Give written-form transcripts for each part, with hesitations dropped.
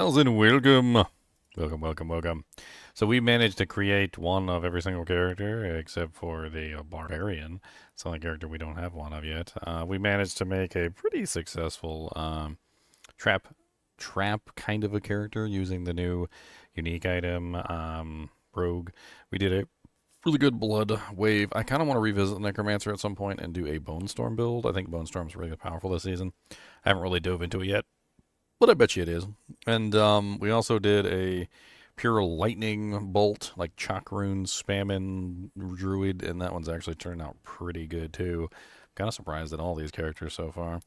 Gals and welcome. Welcome. So we managed to create one of every single character except for the Barbarian. It's the only character we don't have one of yet. We managed to make a pretty successful trap kind of a character using the new unique item Rogue. We did a really good blood wave. I kind of want to revisit Necromancer at some point and do a Bone Storm build. I think Bone Storm's really powerful this season. I haven't really dove into it yet, but I bet you it is. And we also did a pure lightning bolt, like chalk runes spamming druid, and that one's actually turned out pretty good too. Kind of surprised at all these characters so far.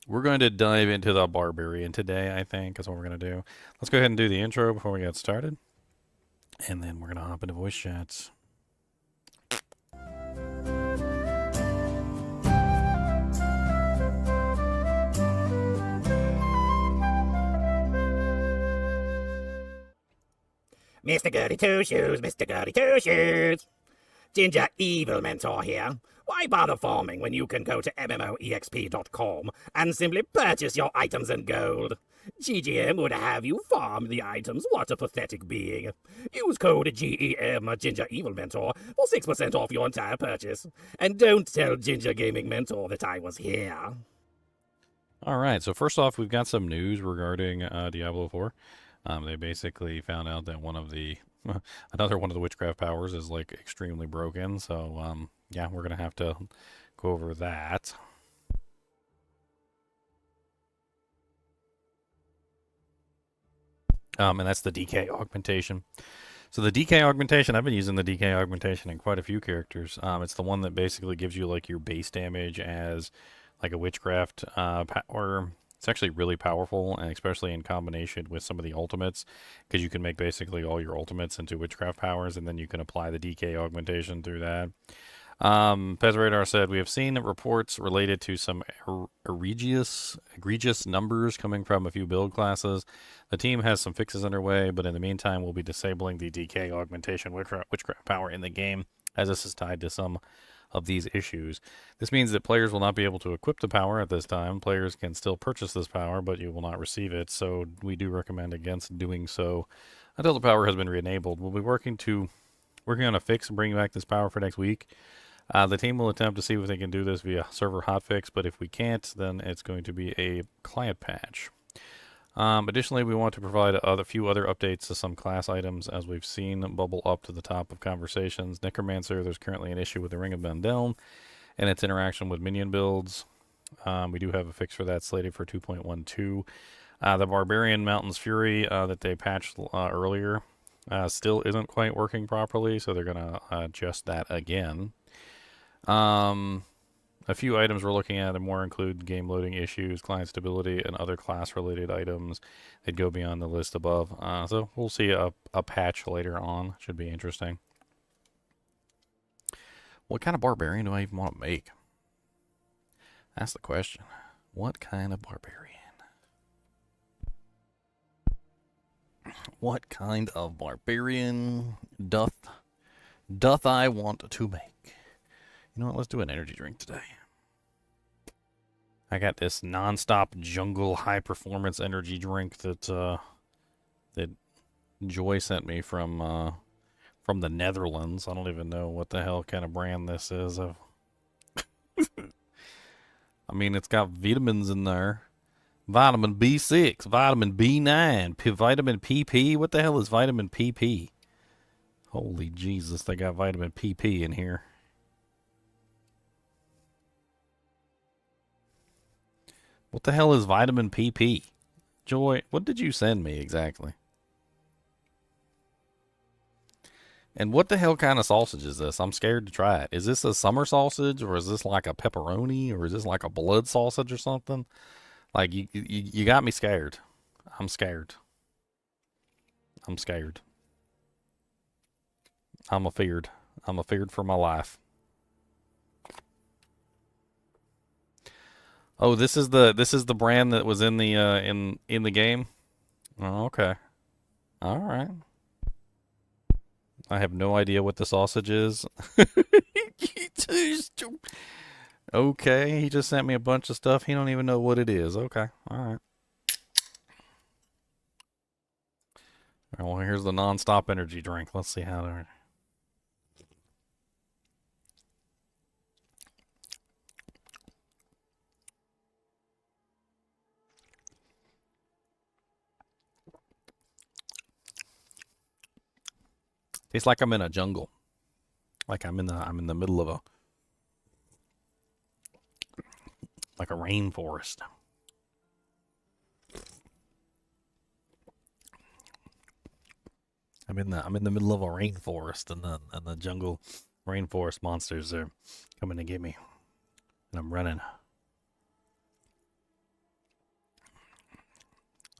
We're going to dive into the Barbarian today, I think, is what we're going to do. Let's go ahead and do the intro before we get started. And then we're going to hop into voice chats. Mr. Goody Two Shoes, Mr. Goody Two Shoes. Ginger Evil Mentor here. Why bother farming when you can go to MMOEXP.com and simply purchase your items in gold? GGM would have you farm the items. What a pathetic being. Use code GEM Ginger Evil Mentor for 6% off your entire purchase. And don't tell Ginger Gaming Mentor that I was here. Alright, so first off, we've got some news regarding Diablo 4. They basically found out that another one of the witchcraft powers is like extremely broken. So yeah, we're gonna have to go over that. And that's the DK augmentation. So the DK augmentation, I've been using the DK augmentation in quite a few characters. It's the one that basically gives you like your base damage as like a witchcraft power. It's actually really powerful, and especially in combination with some of the ultimates, because you can make basically all your ultimates into witchcraft powers, and then you can apply the DK augmentation through that. Pezradar said, we have seen reports related to some egregious numbers coming from a few build classes. The team has some fixes underway, but in the meantime, we'll be disabling the DK augmentation witchcraft power in the game, as this is tied to some of these issues. This means that players will not be able to equip the power at this time. Players can still purchase this power, but you will not receive it, so we do recommend against doing so until the power has been re-enabled. We'll be working on a fix and bringing back this power for next week. The team will attempt to see if they can do this via server hotfix, but if we can't, then it's going to be a client patch. Additionally, we want to provide a few other updates to some class items as we've seen bubble up to the top of conversations. Necromancer, there's currently an issue with the Ring of Bendeln and its interaction with minion builds. We do have a fix for that slated for 2.12. The Barbarian Mountain's Fury that they patched earlier still isn't quite working properly, so they're going to adjust that again. A few items we're looking at more include game loading issues, client stability, and other class-related items that go beyond the list above. So we'll see a patch later on. Should be interesting. What kind of barbarian do I even want to make? That's the question. What kind of barbarian? What kind of barbarian doth I want to make? You know what? Let's do an energy drink today. I got this non-stop jungle high-performance energy drink that Joy sent me from the Netherlands. I don't even know what the hell kind of brand this is. I mean, it's got vitamins in there. Vitamin B6, vitamin B9, vitamin PP. What the hell is vitamin PP? Holy Jesus, they got vitamin PP in here. What the hell is vitamin PP? Joy, what did you send me exactly? And what the hell kind of sausage is this? I'm scared to try it. Is this a summer sausage, or is this like a pepperoni, or is this like a blood sausage or something? Like, you got me scared. I'm scared. I'm scared. I'm afeared. I'm afeared for my life. Oh, this is the brand that was in the in the game. Oh, okay. All right. I have no idea what the sausage is. Okay, he just sent me a bunch of stuff. He don't even know what it is. Okay, all right. All right, well, here's the non-stop energy drink. Let's see how they're... Tastes like I'm in a jungle. Like I'm in the middle of a rainforest. I'm in the middle of a rainforest, and the jungle rainforest monsters are coming to get me, and I'm running.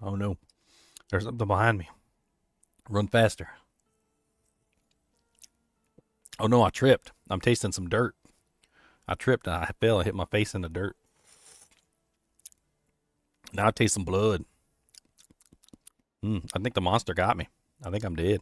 Oh no, there's something behind me. Run faster. Oh no, I tripped. I'm tasting some dirt. I tripped and I fell. I hit my face in the dirt. Now I taste some blood. I think the monster got me. I think I'm dead.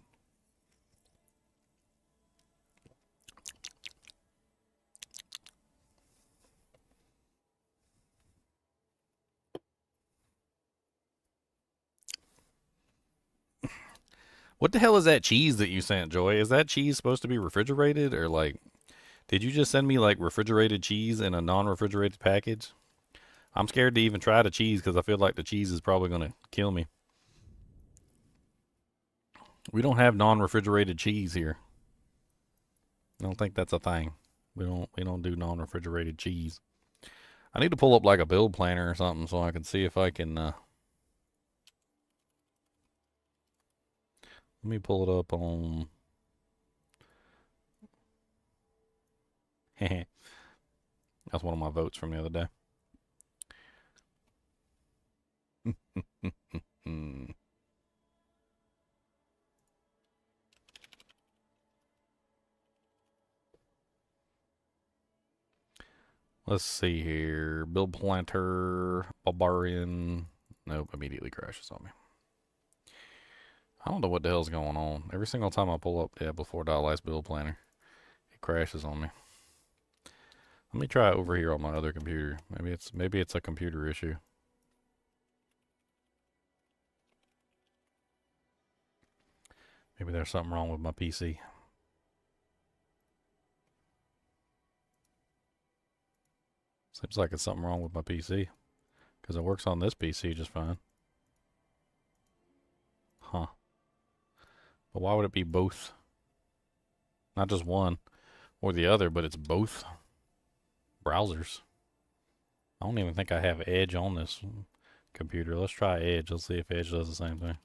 What the hell is that cheese that you sent, Joy? Is that cheese supposed to be refrigerated, or like, did you just send me like refrigerated cheese in a non-refrigerated package? I'm scared to even try the cheese because I feel like the cheese is probably going to kill me. We don't have non-refrigerated cheese here. I don't think that's a thing. We don't do non-refrigerated cheese. I need to pull up like a build planner or something so I can see if I can let me pull it up on That's one of my votes from the other day. Let's see here. Build planter, Barbarian. Nope, immediately crashes on me. I don't know what the hell's going on. Every single time I pull up before last build planner, it crashes on me. Let me try it over here on my other computer. Maybe it's a computer issue. Maybe there's something wrong with my PC. Seems like it's something wrong with my PC, because it works on this PC just fine. Huh. But why would it be both? Not just one or the other, but it's both browsers. I don't even think I have Edge on this computer. Let's try Edge. Let's see if Edge does the same thing.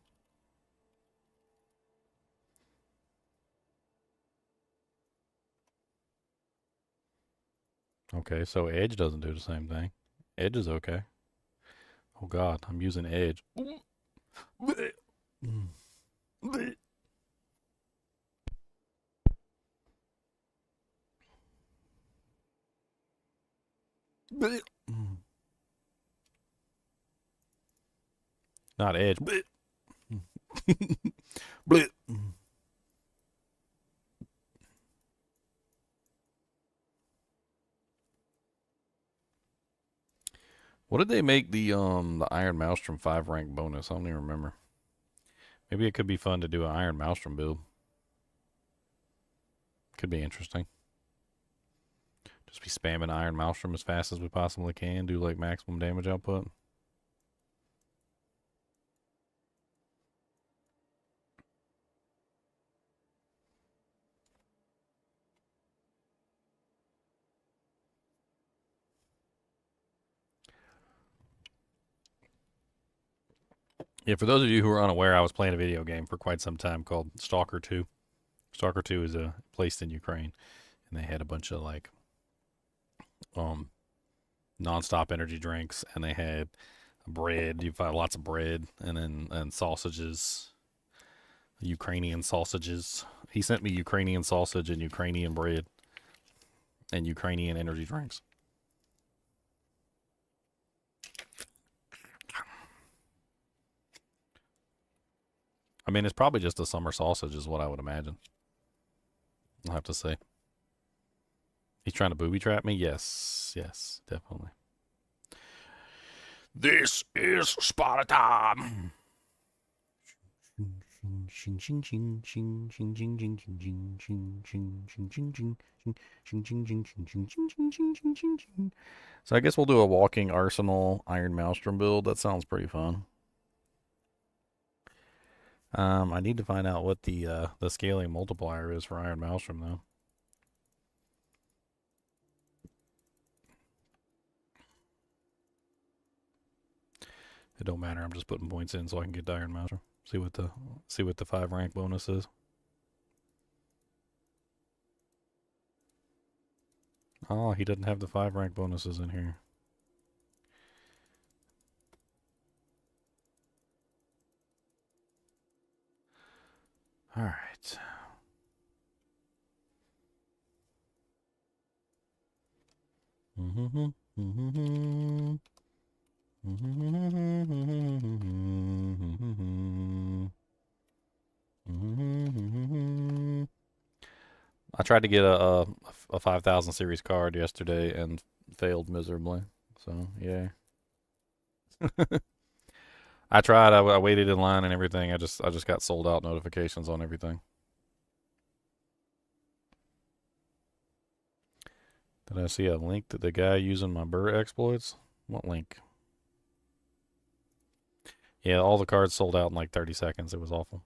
Okay, so Edge doesn't do the same thing. Edge is okay. Oh God, I'm using Edge. Not Edge. What did they make the Iron Maelstrom 5 rank bonus? I don't even remember. Maybe it could be fun to do an Iron Maelstrom build. Could be interesting. Just be spamming Iron Maelstrom as fast as we possibly can. Do like maximum damage output. Yeah, for those of you who are unaware, I was playing a video game for quite some time called Stalker 2. Stalker 2 is placed in Ukraine, and they had a bunch of like non-stop energy drinks, and they had bread. You find lots of bread, and sausages, Ukrainian sausages. He sent me Ukrainian sausage and Ukrainian bread and Ukrainian energy drinks. I mean, it's probably just a summer sausage is what I would imagine. I'll have to say. He's trying to booby trap me? Yes. Yes, definitely. This is Sparta. So I guess we'll do a walking arsenal Iron Maelstrom build. That sounds pretty fun. I need to find out what the scaling multiplier is for Iron Maelstrom though. It don't matter. I'm just putting points in so I can get to Iron Maelstrom. See what the 5 rank bonus is. Oh, he doesn't have the 5 rank bonuses in here. All right. I tried to get a 5,000 series card yesterday and failed miserably. So yeah, I tried. I waited in line and everything. I just got sold out notifications on everything. Did I see a link to the guy using my Burr exploits? What link? Yeah, all the cards sold out in like 30 seconds. It was awful.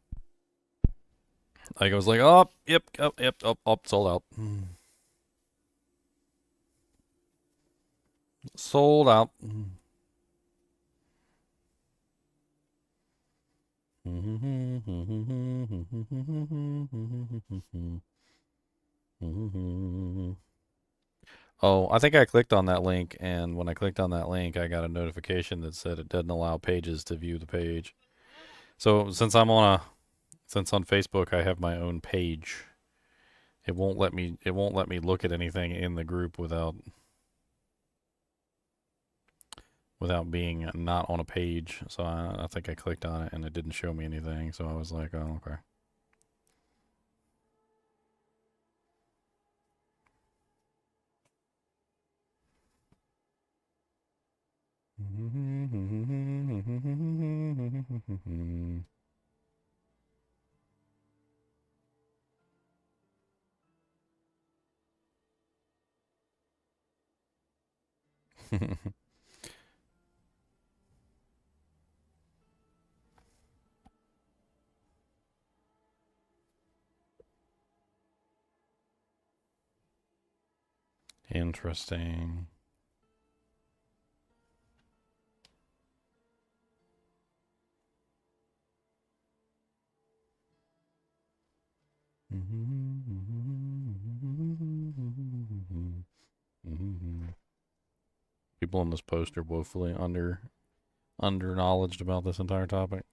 Like I was like, oh, yep, sold out. Sold out. Oh, I think I clicked on that link, and when I clicked on that link, I got a notification that said it doesn't allow pages to view the page. So since on Facebook I have my own page, it won't let me look at anything in the group without being not on a page. So I think I clicked on it and it didn't show me anything. So I was like, oh, okay. Interesting. People in this post are woefully under knowledged about this entire topic.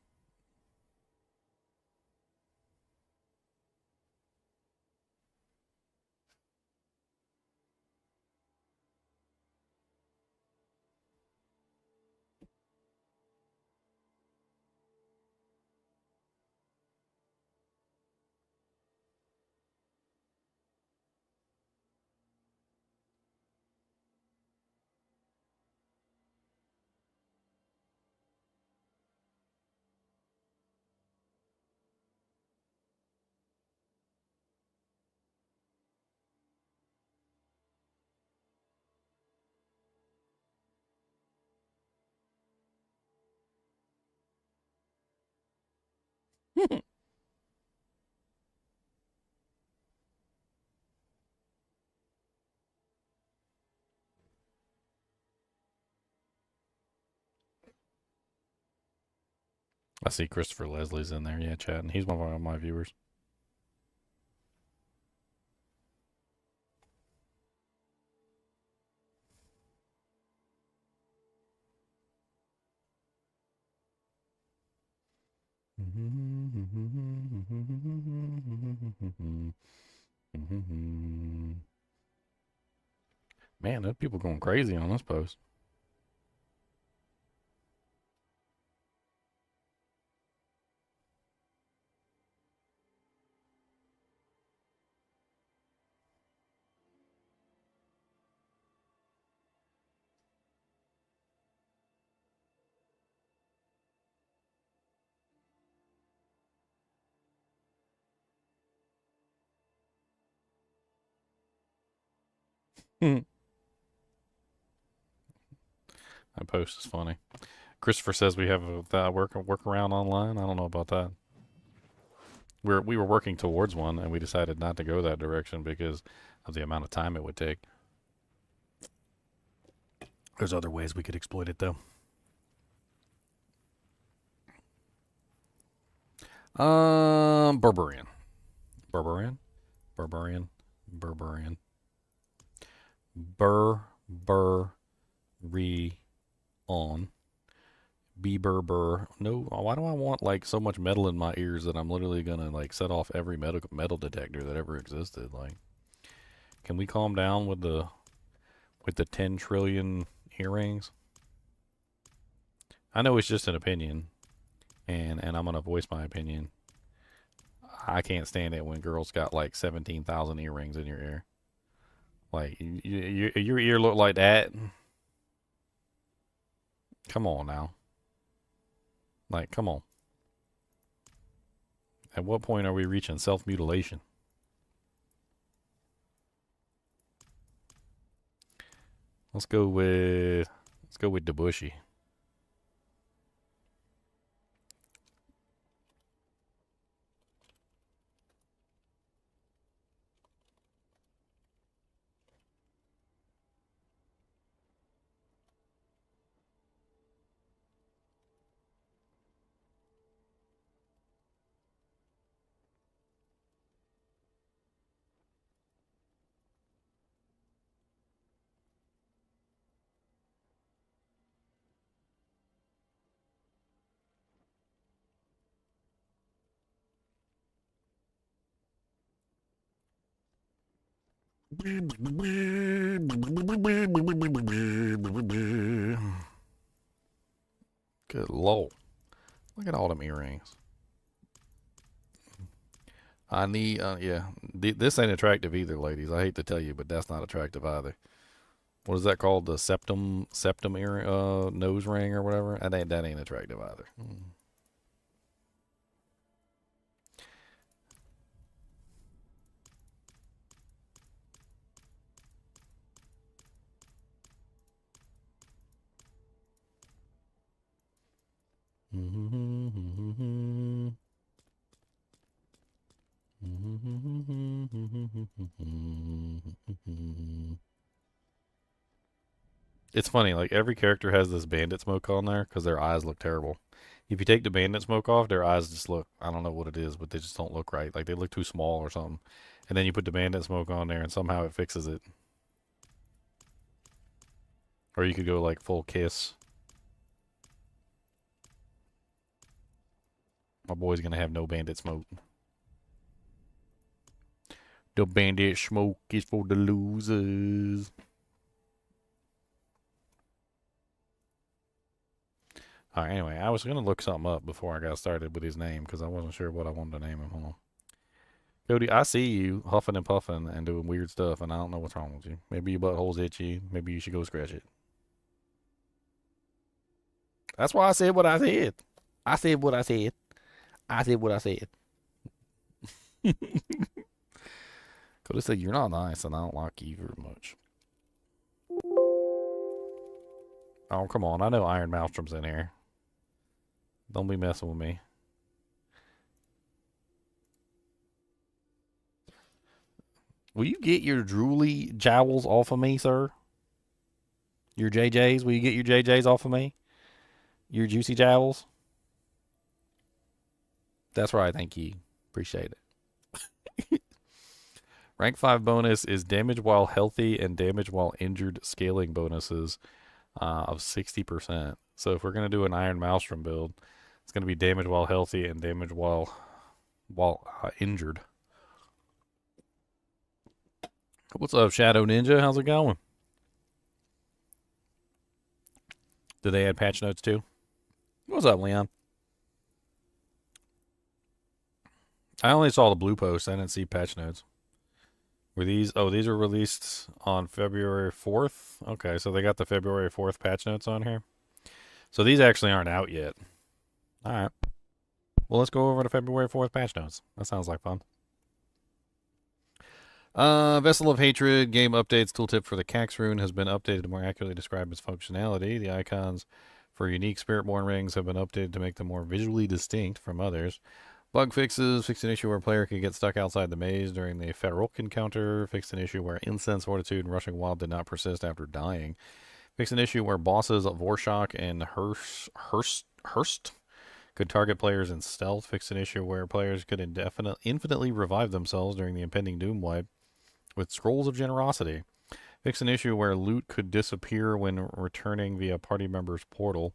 I see Christopher Leslie's in there, yeah, chatting. He's one of my viewers. Man, there are people going crazy on this post. That post is funny. Christopher says we have a workaround online. I don't know about that. We were working towards one, and we decided not to go that direction because of the amount of time it would take. There's other ways we could exploit it, though. Barbarian. Barbarian? Barbarian. Barbarian. On. Burr. No, why do I want like so much metal in my ears that I'm literally gonna like set off every metal detector that ever existed? Like, can we calm down with the 10 trillion earrings? I know it's just an opinion, and I'm gonna voice my opinion. I can't stand it when girls got like 17,000 earrings in your ear. Like, your ear look like that? Come on now. Like, come on. At what point are we reaching self-mutilation? Let's go with Debushy. Good lord. Look at all them earrings. I need, yeah. This ain't attractive either, ladies. I hate to tell you, but that's not attractive either. What is that called? The septum ear, nose ring or whatever? That ain't attractive either. It's funny, like every character has this bandit smoke on there because their eyes look terrible. If you take the bandit smoke off, their eyes just look, I don't know what it is, but they just don't look right. Like they look too small or something. And then you put the bandit smoke on there and somehow it fixes it. Or you could go like full kiss. My boy's gonna have no bandit smoke. The bandit smoke is for the losers. Alright, anyway, I was gonna look something up before I got started with his name because I wasn't sure what I wanted to name him. Hold on. Cody, I see you huffing and puffing and doing weird stuff, and I don't know what's wrong with you. Maybe your butthole's itchy. Maybe you should go scratch it. That's why I said what I said. I said what I said. I said what I said. Cody said, you're not nice, and I don't like you very much. Oh, come on. I know Iron Maelstrom's in here. Don't be messing with me. Will you get your drooly jowls off of me, sir? Your JJs? Will you get your JJs off of me? Your juicy jowls? That's right, thank you. Appreciate it. Rank 5 bonus is damage while healthy and damage while injured scaling bonuses of 60%. So if we're going to do an Iron Maelstrom build, it's going to be damage while healthy and damage while injured. What's up, Shadow Ninja? How's it going? Did they add patch notes too? What's up, Leon? I only saw the blue post. I didn't see patch notes. Were these? Oh, these were released on February 4th. Okay, so they got the February 4th patch notes on here. So these actually aren't out yet. All right. Well, let's go over the February 4th patch notes. That sounds like fun. Vessel of Hatred game updates tooltip for the Cax rune has been updated to more accurately describe its functionality. The icons for unique Spiritborn rings have been updated to make them more visually distinct from others. Bug fixes, fixed an issue where a player can get stuck outside the maze during the Firebolt encounter, fixed an issue where Incense, Fortitude, and Rushing Wild did not persist after dying, fixed an issue where bosses of Vorshok and Hurst could target players in stealth, fixed an issue where players could infinitely revive themselves during the impending Doom wipe with Scrolls of Generosity. Fix an issue where loot could disappear when returning via party member's portal.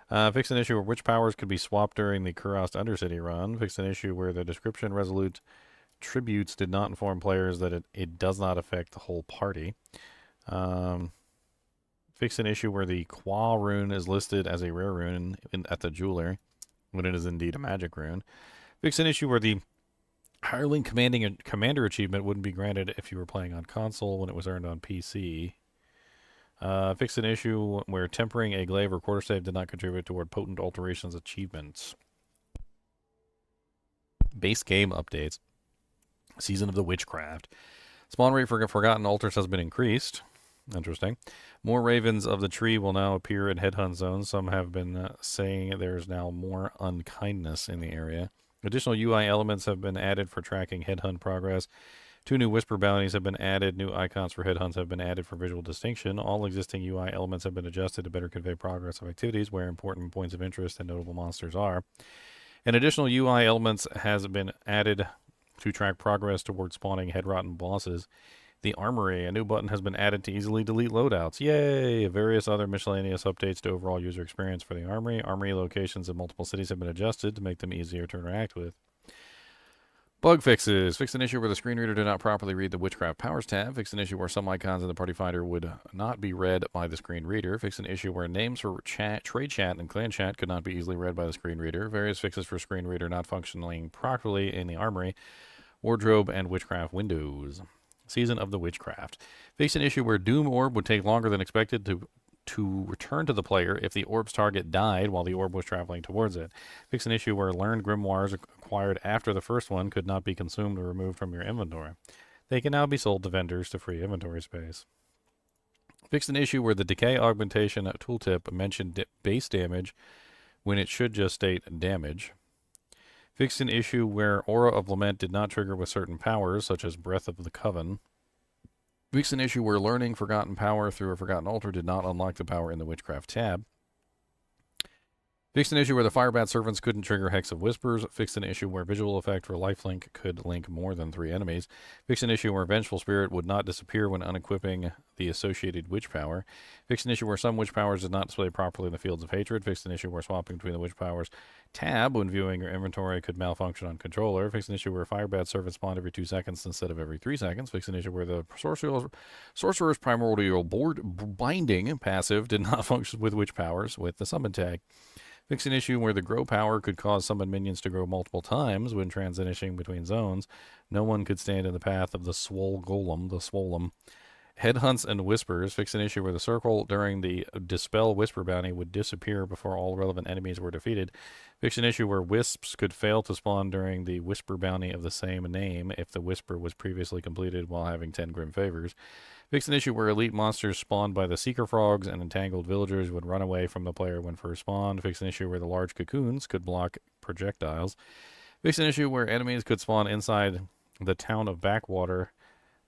Fix an issue where witch powers could be swapped during the Kurast Undercity run. Fix an issue where the description resolute tributes did not inform players that it does not affect the whole party. Fix an issue where the Qua rune is listed as a rare rune at the jeweler when it is indeed a magic rune. Fix an issue where the Hireling Commander achievement wouldn't be granted if you were playing on console when it was earned on PC. Fix an issue where tempering a glaive or quarterstave did not contribute toward potent alterations achievements. Base game updates. Season of the Witchcraft. Spawn rate for Forgotten Altars has been increased. Interesting. More Ravens of the Tree will now appear in headhunt zones. Some have been saying there's now more unkindness in the area. Additional UI elements have been added for tracking headhunt progress. 2 new Whisper bounties have been added. New icons for headhunts have been added for visual distinction. All existing UI elements have been adjusted to better convey progress of activities where important points of interest and notable monsters are. And additional UI elements has been added to track progress towards spawning head-rotten bosses. The Armory, a new button has been added to easily delete loadouts. Yay! Various other miscellaneous updates to overall user experience for the Armory. Armory locations in multiple cities have been adjusted to make them easier to interact with. Bug fixes. Fix an issue where the screen reader did not properly read the Witchcraft Powers tab. Fix an issue where some icons in the Party Finder would not be read by the screen reader. Fix an issue where names for trade chat and clan chat could not be easily read by the screen reader. Various fixes for screen reader not functioning properly in the Armory, Wardrobe, and Witchcraft windows. Season of the Witchcraft. Fix an issue where Doom Orb would take longer than expected to return to the player if the orb's target died while the orb was traveling towards it. Fix an issue where learned grimoires acquired after the first one could not be consumed or removed from your inventory. They can now be sold to vendors to free inventory space. Fix an issue where the decay augmentation tooltip mentioned base damage when it should just state damage. Fixed an issue where Aura of Lament did not trigger with certain powers, such as Breath of the Coven. Fixed an issue where learning Forgotten Power through a Forgotten Altar did not unlock the power in the Witchcraft tab. Fixed an issue where the Firebat Servants couldn't trigger Hex of Whispers. Fixed an issue where Visual Effect for Lifelink could link more than 3 enemies. Fixed an issue where Vengeful Spirit would not disappear when unequipping the associated Witch Power. Fixed an issue where some Witch Powers did not display properly in the Fields of Hatred. Fixed an issue where swapping between the Witch Powers tab when viewing your inventory could malfunction on controller. Fixed an issue where Firebat Servants spawned every 2 seconds instead of every 3 seconds. Fixed an issue where the Sorcerer's Primordial Binding passive did not function with Witch Powers with the Summon tag. Fix an issue where the grow power could cause summon minions to grow multiple times when transitioning between zones. No one could stand in the path of the Swole Golem, the Swolem. Headhunts and Whispers. Fix an issue where the circle during the Dispel Whisper bounty would disappear before all relevant enemies were defeated. Fix an issue where Wisps could fail to spawn during the Whisper bounty of the same name if the Whisper was previously completed while having 10 Grim Favors. Fix an issue where elite monsters spawned by the Seeker Frogs and entangled villagers would run away from the player when first spawned. Fix an issue where the large cocoons could block projectiles. Fix an issue where enemies could spawn inside the town of Backwater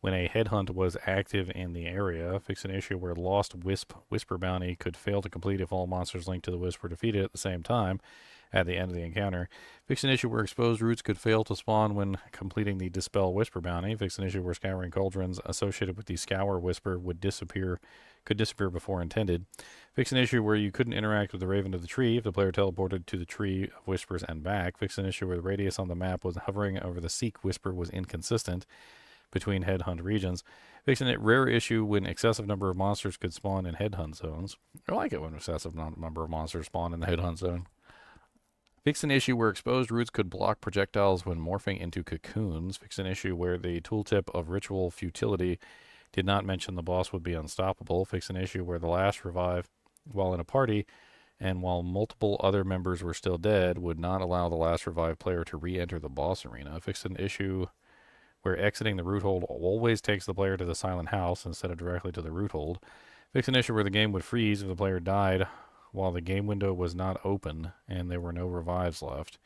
when a headhunt was active in the area. Fix an issue where Lost Whisper bounty could fail to complete if all monsters linked to the Wisp were defeated at the same time at the end of the encounter. Fix an issue where exposed roots could fail to spawn when completing the Dispel Whisper bounty. Fix an issue where scouring cauldrons associated with the Scour Whisper could disappear before intended. Fix an issue where you couldn't interact with the Raven of the Tree if the player teleported to the Tree of Whispers and back. Fix an issue where the radius on the map was hovering over the Seek Whisper was inconsistent between headhunt regions. Fixing a rare issue when excessive number of monsters could spawn in headhunt zones. I like it when excessive number of monsters spawn in the headhunt zone. Fix an issue where exposed roots could block projectiles when morphing into cocoons. Fix an issue where the tooltip of ritual futility did not mention the boss would be unstoppable. Fix an issue where the last revive while in a party and while multiple other members were still dead would not allow the last revived player to re-enter the boss arena. Fix an issue where exiting the root hold always takes the player to the silent house instead of directly to the root hold. Fix an issue where the game would freeze if the player died while the game window was not open and there were no revives left.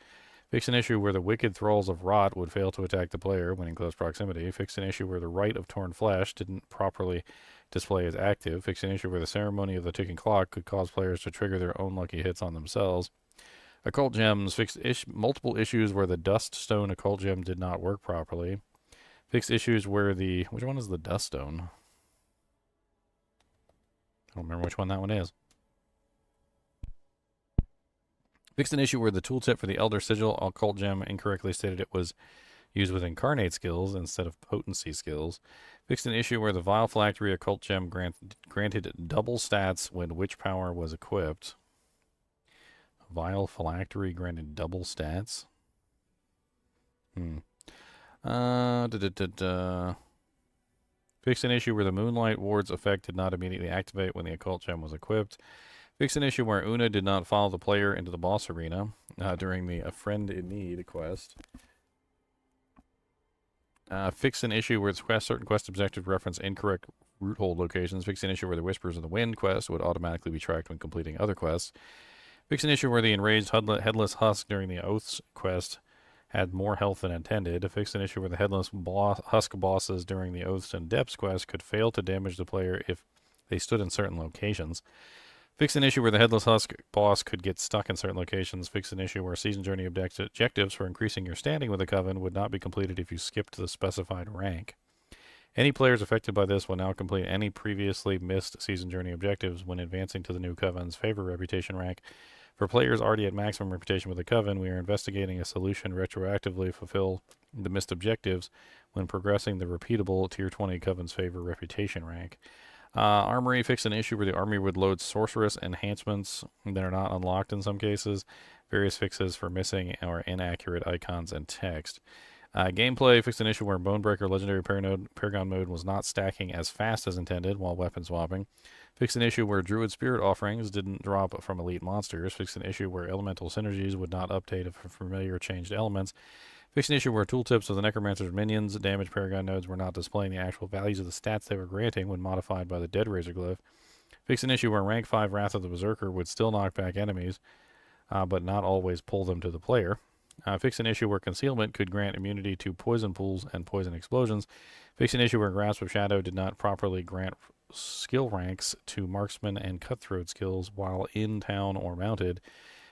Fix an issue where the wicked thralls of rot would fail to attack the player when in close proximity. Fix an issue where the rite of torn flesh didn't properly display as active. Fix an issue where the ceremony of the ticking clock could cause players to trigger their own lucky hits on themselves. Occult gems fixed multiple issues where the dust stone occult gem did not work properly. Fixed issues where the... Which one is the dust stone? I don't remember which one that one is. Fixed an issue where the tooltip for the Elder Sigil occult gem incorrectly stated it was used with incarnate skills instead of potency skills. Fixed an issue where the Vile Phylactery occult gem granted double stats when witch power was equipped. Vile Phylactery granted double stats? Fixed an issue where the Moonlight Ward's effect did not immediately activate when the occult gem was equipped. Fixed an issue where Una did not follow the player into the boss arena during the A Friend in Need quest. Fixed an issue where certain quest objectives reference incorrect root hold locations. Fixed an issue where the Whispers of the Wind quest would automatically be tracked when completing other quests. Fixed an issue where the Enraged Headless Husk during the Oaths quest had more health than intended. Fixed an issue where the Headless Husk bosses during the Oaths and Depths quest could fail to damage the player if they stood in certain locations. Fixed an issue where the Headless Husk boss could get stuck in certain locations. Fixed an issue where Season Journey objectives for increasing your standing with the Coven would not be completed if you skipped the specified rank. Any players affected by this will now complete any previously missed Season Journey objectives when advancing to the new Coven's favor reputation rank. For players already at maximum reputation with the Coven, we are investigating a solution retroactively fulfill the missed objectives when progressing the repeatable Tier 20 Coven's favor reputation rank. Armory fixed an issue where the army would load sorceress enhancements that are not unlocked in some cases. Various fixes for missing or inaccurate icons and text. Gameplay fixed an issue where Bonebreaker Legendary Paragon mode was not stacking as fast as intended while weapon swapping. Fixed an issue where Druid Spirit offerings didn't drop from elite monsters. Fixed an issue where elemental synergies would not update if familiar changed elements. Fixed an issue where tooltips of the Necromancer's minions, damage Paragon nodes were not displaying the actual values of the stats they were granting when modified by the Dead Razor glyph. Fixed an issue where rank 5 Wrath of the Berserker would still knock back enemies, but not always pull them to the player. Fixed an issue where concealment could grant immunity to poison pools and poison explosions. Fixed an issue where Grasp of Shadow did not properly grant skill ranks to marksman and cutthroat skills while in town or mounted.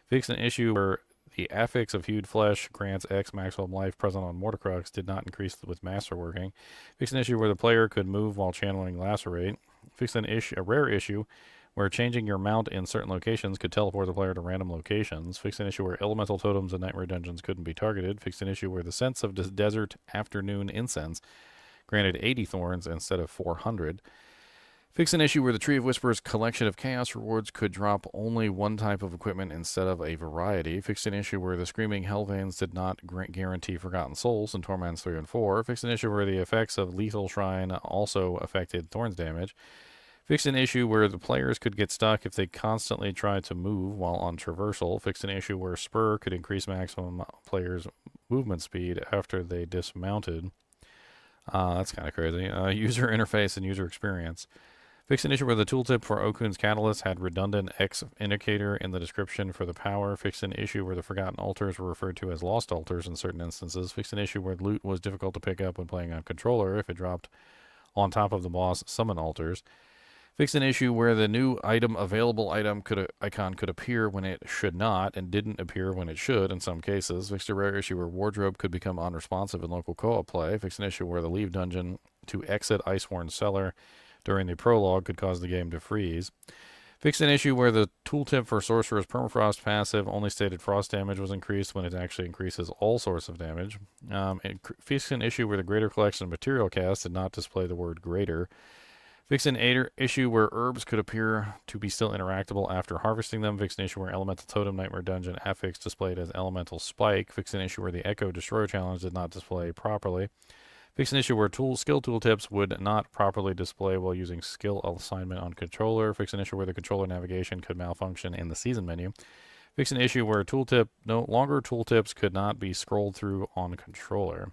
Fixed an issue where the affix of Hued Flesh grants X maximum life present on Mortarcrux did not increase with masterworking. Fixed an issue where the player could move while channeling Lacerate. Fixed a rare issue where changing your mount in certain locations could teleport the player to random locations. Fixed an issue where elemental totems and nightmare dungeons couldn't be targeted. Fixed an issue where the sense of desert afternoon incense granted 80 thorns instead of 400. Fix an issue where the Tree of Whispers collection of chaos rewards could drop only one type of equipment instead of a variety. Fixed an issue where the Screaming Hellveins did not guarantee Forgotten Souls in Torments 3 and 4. Fixed an issue where the effects of Lethal Shrine also affected Thorns damage. Fixed an issue where the players could get stuck if they constantly tried to move while on traversal. Fixed an issue where Spur could increase maximum players' movement speed after they dismounted. That's kind of crazy. User interface and user experience. Fixed an issue where the tooltip for Okun's Catalyst had redundant X indicator in the description for the power. Fixed an issue where the Forgotten Altars were referred to as Lost Altars in certain instances. Fixed an issue where loot was difficult to pick up when playing on controller if it dropped on top of the boss summon altars. Fixed an issue where the new available item icon could appear when it should not and didn't appear when it should in some cases. Fixed a rare issue where wardrobe could become unresponsive in local co-op play. Fixed an issue where the leave dungeon to exit Iceworn Cellar during the prologue could cause the game to freeze. Fixed an issue where the tooltip for Sorcerer's Permafrost passive only stated frost damage was increased when it actually increases all sorts of damage. Fixed an issue where the greater collection of material cast did not display the word greater. Fixed an issue where herbs could appear to be still interactable after harvesting them. Fixed an issue where Elemental Totem Nightmare Dungeon affix displayed as Elemental Spike. Fixed an issue where the Echo Destroyer challenge did not display properly. Fixed an issue where skill tooltips would not properly display while using skill assignment on controller. Fixed an issue where the controller navigation could malfunction in the season menu. Fixed an issue where no longer tooltips could not be scrolled through on controller.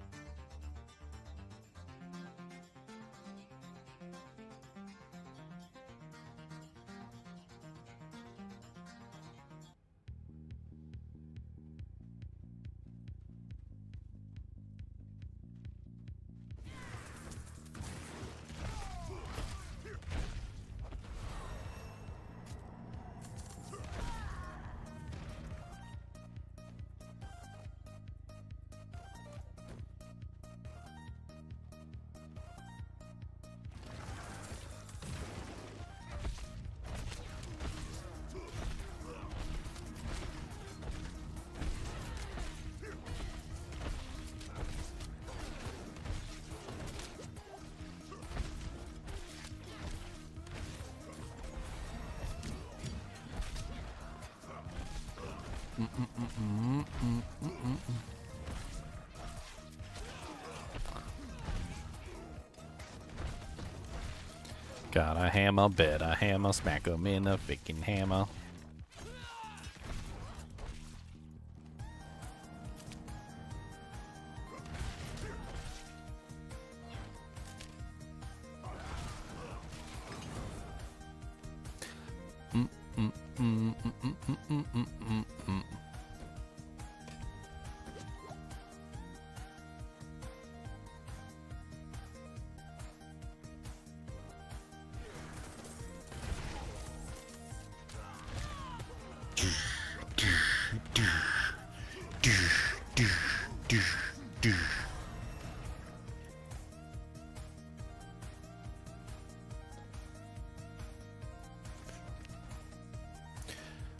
Got a hammer, bet a hammer, smack him in a freaking hammer.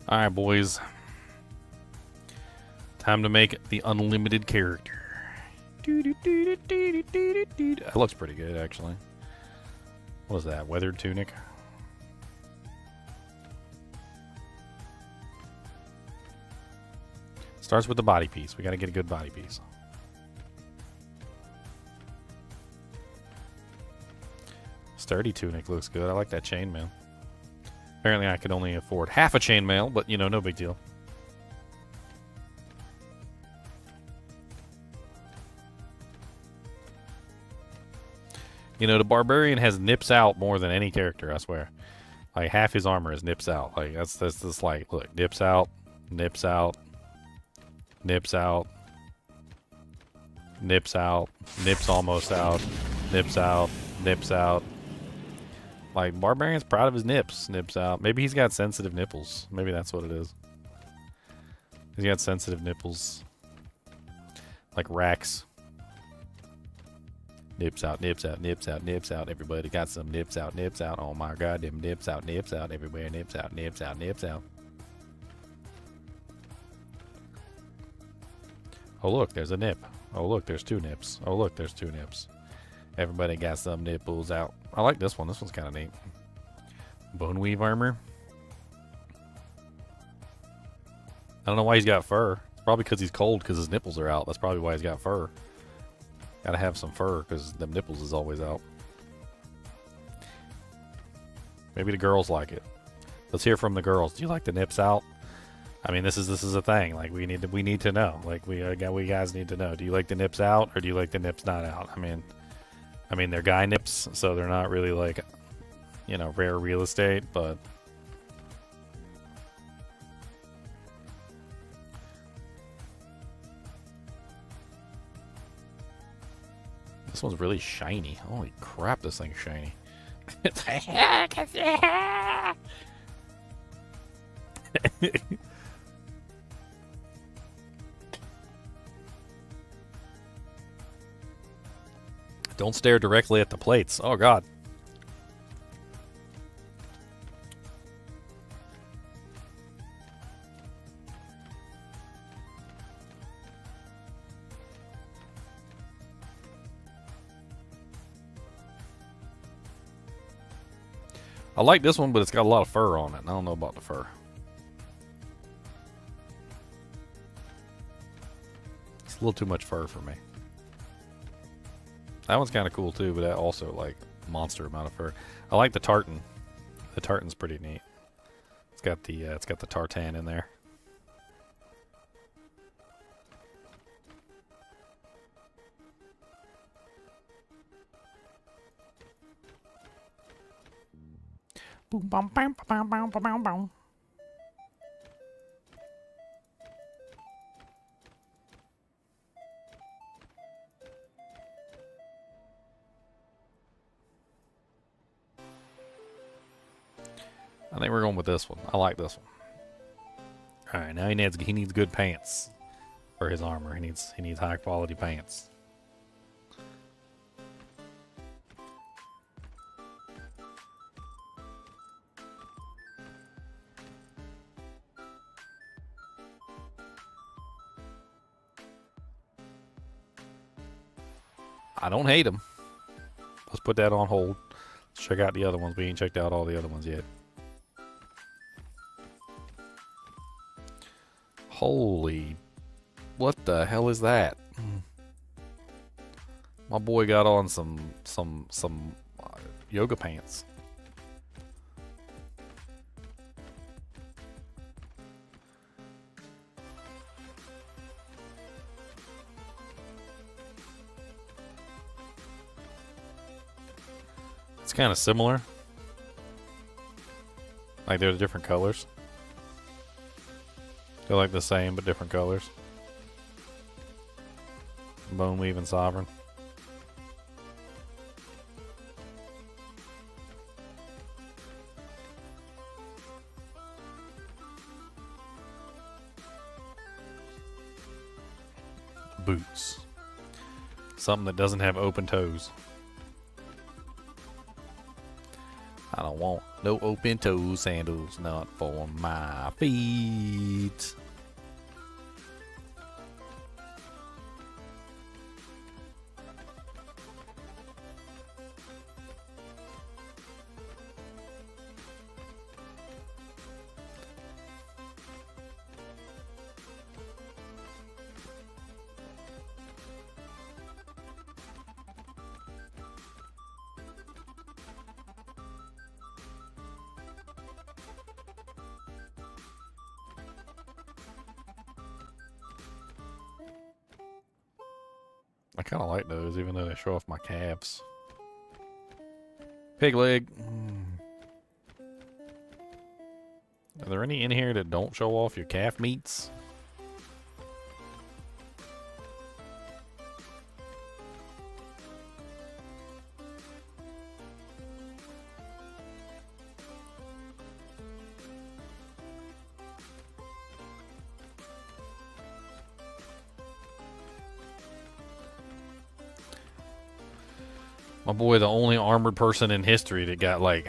Alright, boys. Time to make the unlimited character. That looks pretty good, actually. What is that? Weathered tunic? Starts with the body piece. We gotta get a good body piece. Sturdy tunic looks good. I like that chainmail. Apparently I could only afford half a chainmail, but you know, no big deal. You know, the Barbarian has nips out more than any character, I swear. Like, half his armor is nips out. Like, that's just like, look, nips out, nips out, nips out, nips out, nips almost out, nips out, nips out. Like, Barbarian's proud of his nips. Nips out. Maybe he's got sensitive nipples. Maybe that's what it is. He's got sensitive nipples. Like Rax. Nips out, nips out, nips out, nips out. Everybody got some nips out, nips out. Oh my god, them nips out, nips out. Everywhere, nips out, nips out, nips out. Oh look, there's a nip. Oh look, there's two nips. Oh look, there's two nips. Everybody got some nipples out. I like this one. This one's kind of neat. Bone weave armor. I don't know why he's got fur. It's probably because he's cold because his nipples are out. That's probably why he's got fur. Gotta have some fur because them nipples is always out. Maybe the girls like it. Let's hear from the girls. Do you like the nips out? I mean, this is a thing. Like, we need to know. Like, we guys need to know. Do you like the nips out or do you like the nips not out? I mean, they're guy nips, so they're not really like, you know, rare real estate, but this one's really shiny. Holy crap, this thing's shiny. Don't stare directly at the plates. Oh god. I like this one, but it's got a lot of fur on it. I don't know about the fur. It's a little too much fur for me. That one's kind of cool too, but that also like monster amount of fur. I like the tartan. The tartan's pretty neat. It's got the tartan in there. Boom, bam, bam, bam, bam, bam, bam, bam. I think we're going with this one. I like this one. All right, now he needs good pants for his armor. He needs high quality pants. I don't hate him. Let's put that on hold. Let's check out the other ones. We ain't checked out all the other ones yet. Holy, what the hell is that? My boy got on some yoga pants. It's kind of similar. Like they're different colors. They're like the same but different colors. Bone weaving sovereign. Boots. Something that doesn't have open toes. I don't want no open toe sandals, not for my feet. I kind of like those, even though they show off my calves. Pig leg. Are there any in here that don't show off your calf meats? My boy, the only armored person in history that got like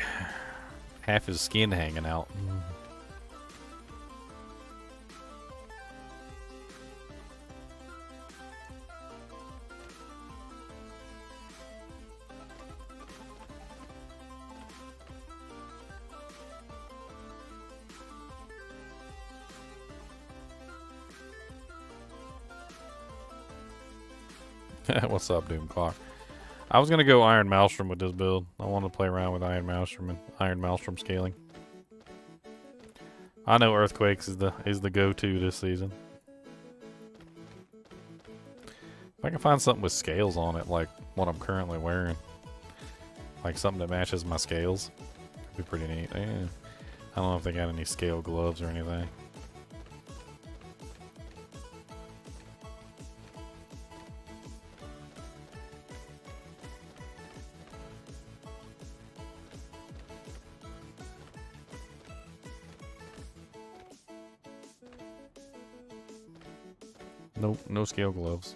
half his skin hanging out. What's up, Doom Clock? I was gonna go Iron Maelstrom with this build. I want to play around with Iron Maelstrom and Iron Maelstrom scaling. I know Earthquakes is the go-to this season. If I can find something with scales on it, like what I'm currently wearing, like something that matches my scales, it'd be pretty neat. Yeah. I don't know if they got any scale gloves or anything. Nope, no scale gloves.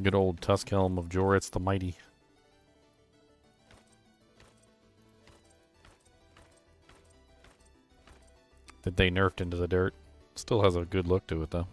Good old Tusk Helm of Joritz the Mighty. That they nerfed into the dirt. Still has a good look to it though.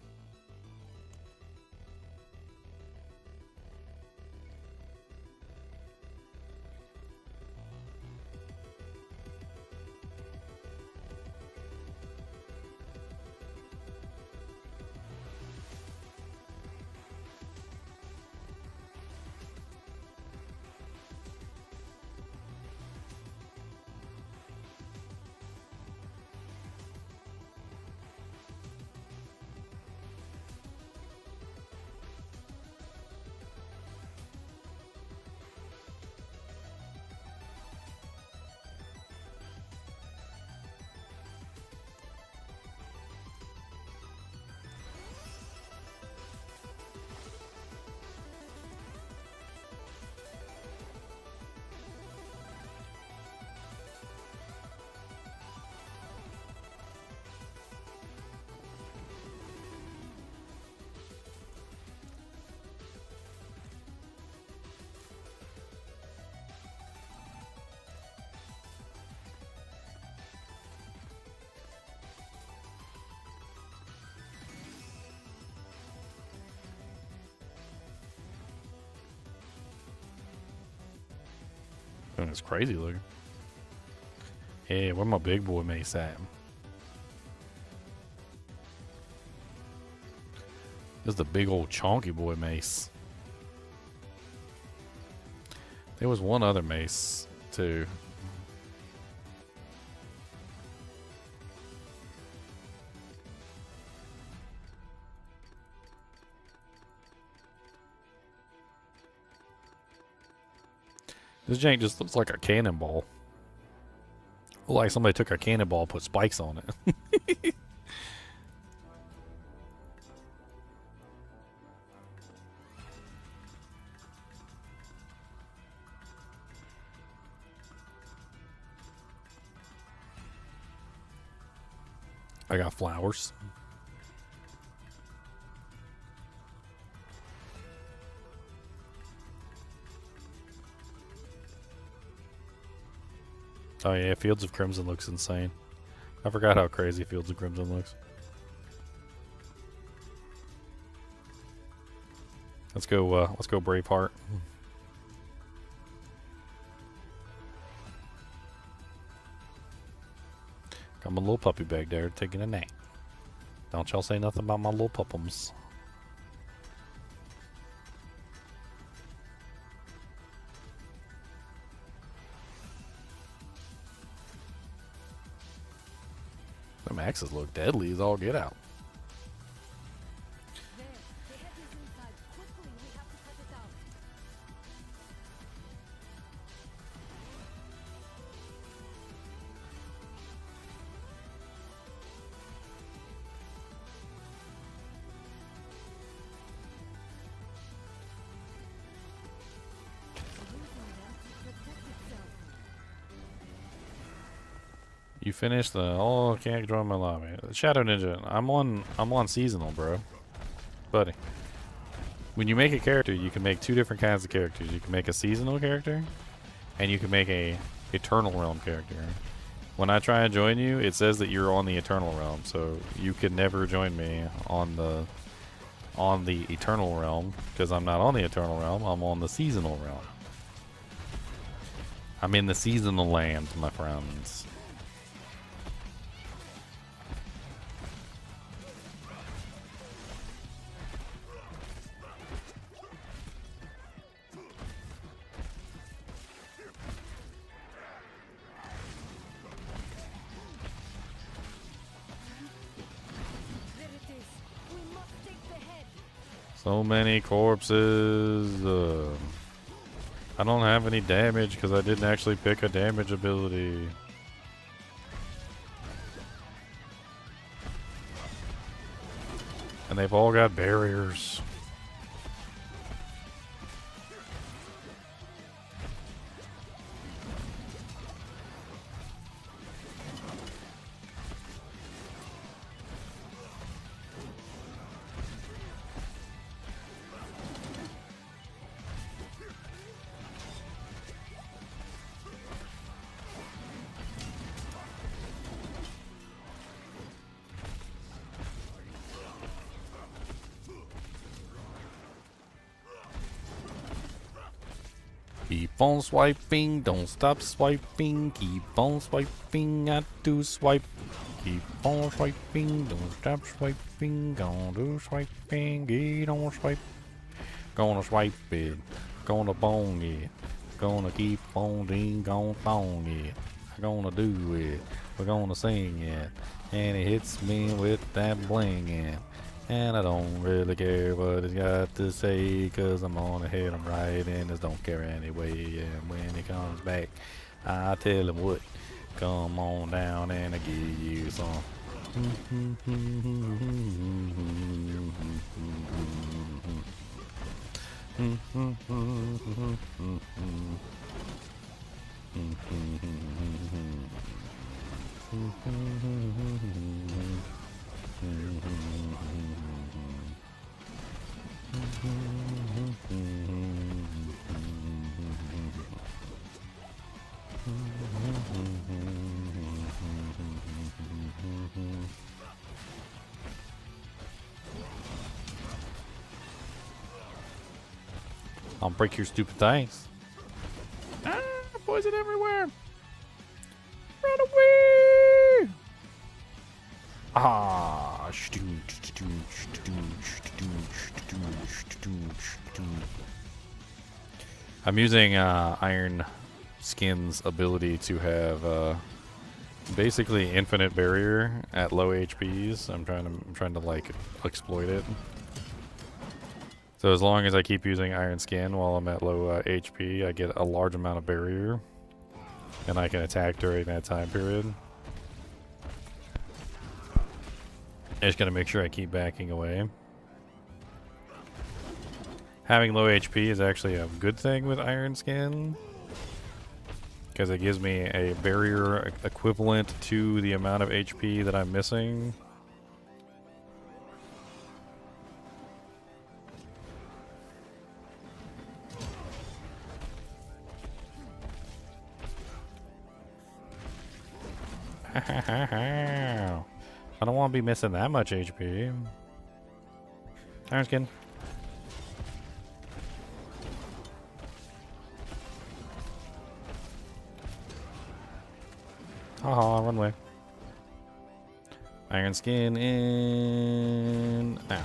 It's crazy looking. Yeah, where my big boy mace at? This is the big old chonky boy mace. There was one other mace too. This jank just looks like a cannonball. Like somebody took a cannonball, put spikes on it. I got flowers. Oh yeah, Fields of Crimson looks insane. I forgot how crazy Fields of Crimson looks. Let's go Braveheart. Got my little puppy back there taking a nap. Don't y'all say nothing about my little puppums. Them axes look deadly as all get out. You finished the I can't join my lobby. Shadow Ninja, I'm on seasonal, bro. Buddy. When you make a character, you can make two different kinds of characters. You can make a seasonal character and you can make a Eternal Realm character. When I try and join you, it says that you're on the Eternal Realm, so you can never join me on the Eternal Realm because I'm not on the Eternal Realm, I'm on the Seasonal Realm. I'm in the seasonal land, my friends. So many corpses. I don't have any damage because I didn't actually pick a damage ability. And they've all got barriers. Keep on swiping, don't stop swiping. Keep on swiping, I do swipe. Keep on swiping, don't stop swiping. Gonna do swiping, get on swipe. Gonna swipe it, gonna bone it. Gonna keep on ding, gonna thong it. Gonna do it, we're gonna sing it. And it hits me with that blingin'. And I don't really care what it's got to say, cause I'm gonna hit him right and just don't care anyway. And when he comes back, I tell him what. Come on down and I give you some. I'll break your stupid things. Ah, boy. poison everywhere. Run away! Ah, I'm using Iron Skin's ability to have basically infinite barrier at low HPs. I'm trying to like exploit it. So as long as I keep using Iron Skin while I'm at low HP, I get a large amount of barrier, and I can attack during that time period. I just gotta make sure I keep backing away. Having low HP is actually a good thing with Iron Skin, because it gives me a barrier equivalent to the amount of HP that I'm missing. I don't want to be missing that much HP. Iron Skin. Haha, run away. Iron Skin in. Ow.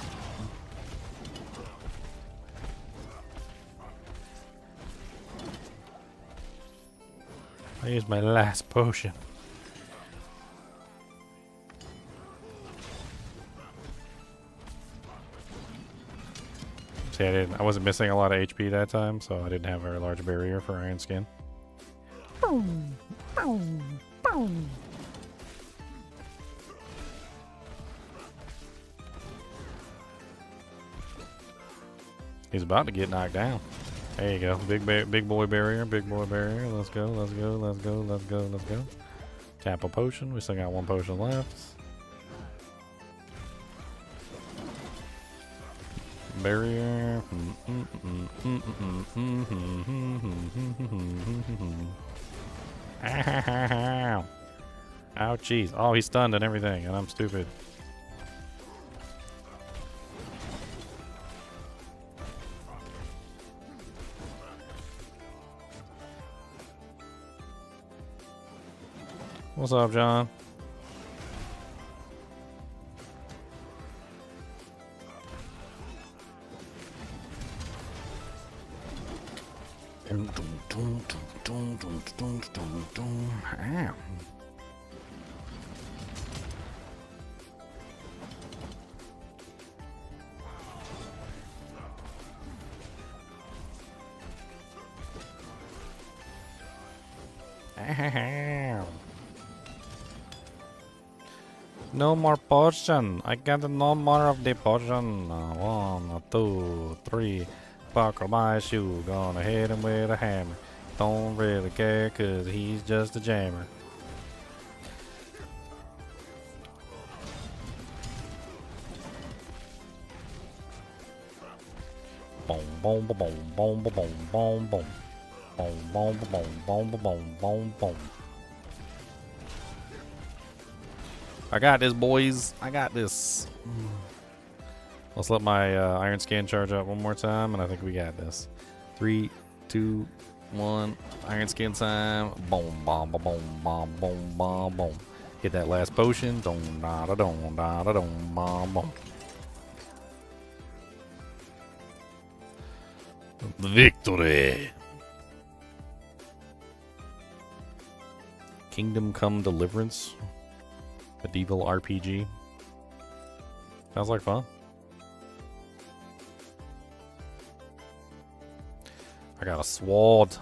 I used my last potion. See, I wasn't missing a lot of HP that time, so I didn't have a very large barrier for Iron Skin. Boom, boom, boom. He's about to get knocked down. There you go. Big boy barrier, big boy barrier. Let's go, let's go, let's go, let's go, let's go. Tap a potion. We still got one potion left. Barrier. Ow. Ouchies. Oh, he's stunned and everything, and I'm stupid. What's up, John? Ow. Ow. No more potion. I got no more of the potion. 1, 2, 3. Buckle my shoe. Gonna hit him with a hammer. Don't really care, cause he's just a jammer. Boom, boom, boom, boom, boom, boom, boom, boom. Boom, boom, boom, boom, boom, boom, boom. I got this, boys. I got this. Let's let my Iron Skin charge up one more time, and I think we got this. 3, 2, 1. Iron Skin time. Boom, boom, boom, boom, boom, boom, boom. Hit that last potion. Dong, da, da, dong, da, da, dong, boom, boom. Victory! Kingdom Come Deliverance. Medieval RPG. Sounds like fun. I got a sword.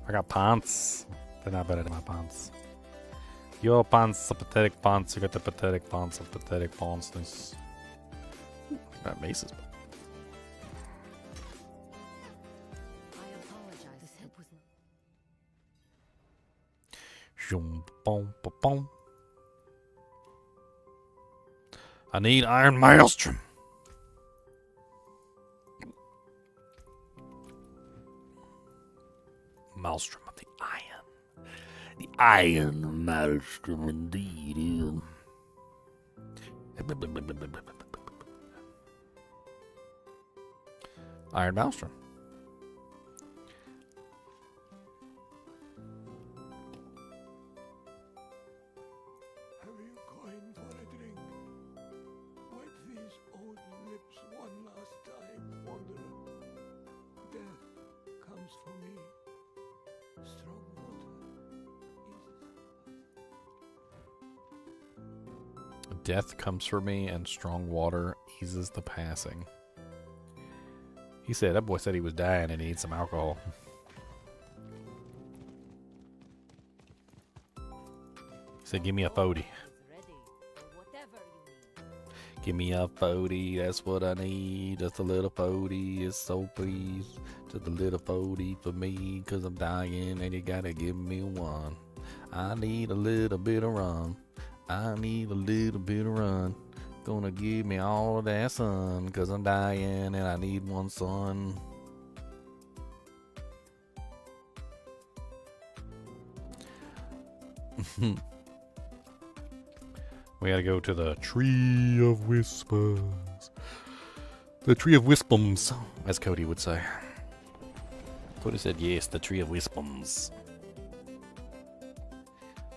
I got pants. They're not better than my pants. Your pants are pathetic pants. You got the pathetic pants of pathetic monsters. That maces. I apologize. This hip was Boom, boom, boom. I need Iron Maelstrom. Maelstrom of the Iron. The Iron Maelstrom, indeed. Iron Maelstrom. Death comes for me, and strong water eases the passing. He said, that boy said he was dying and he needs some alcohol. He said, give me a 40. Give me a 40, that's what I need. Just a little 40, it's so please. Just a little 40 for me, cause I'm dying and you gotta give me one. I need a little bit of rum. I need a little bit of run. Gonna give me all of that sun, cause I'm dying and I need one son. We gotta go to the Tree of Whispers. The Tree of Wispums, as Cody would say. Cody said yes, the Tree of Wispums.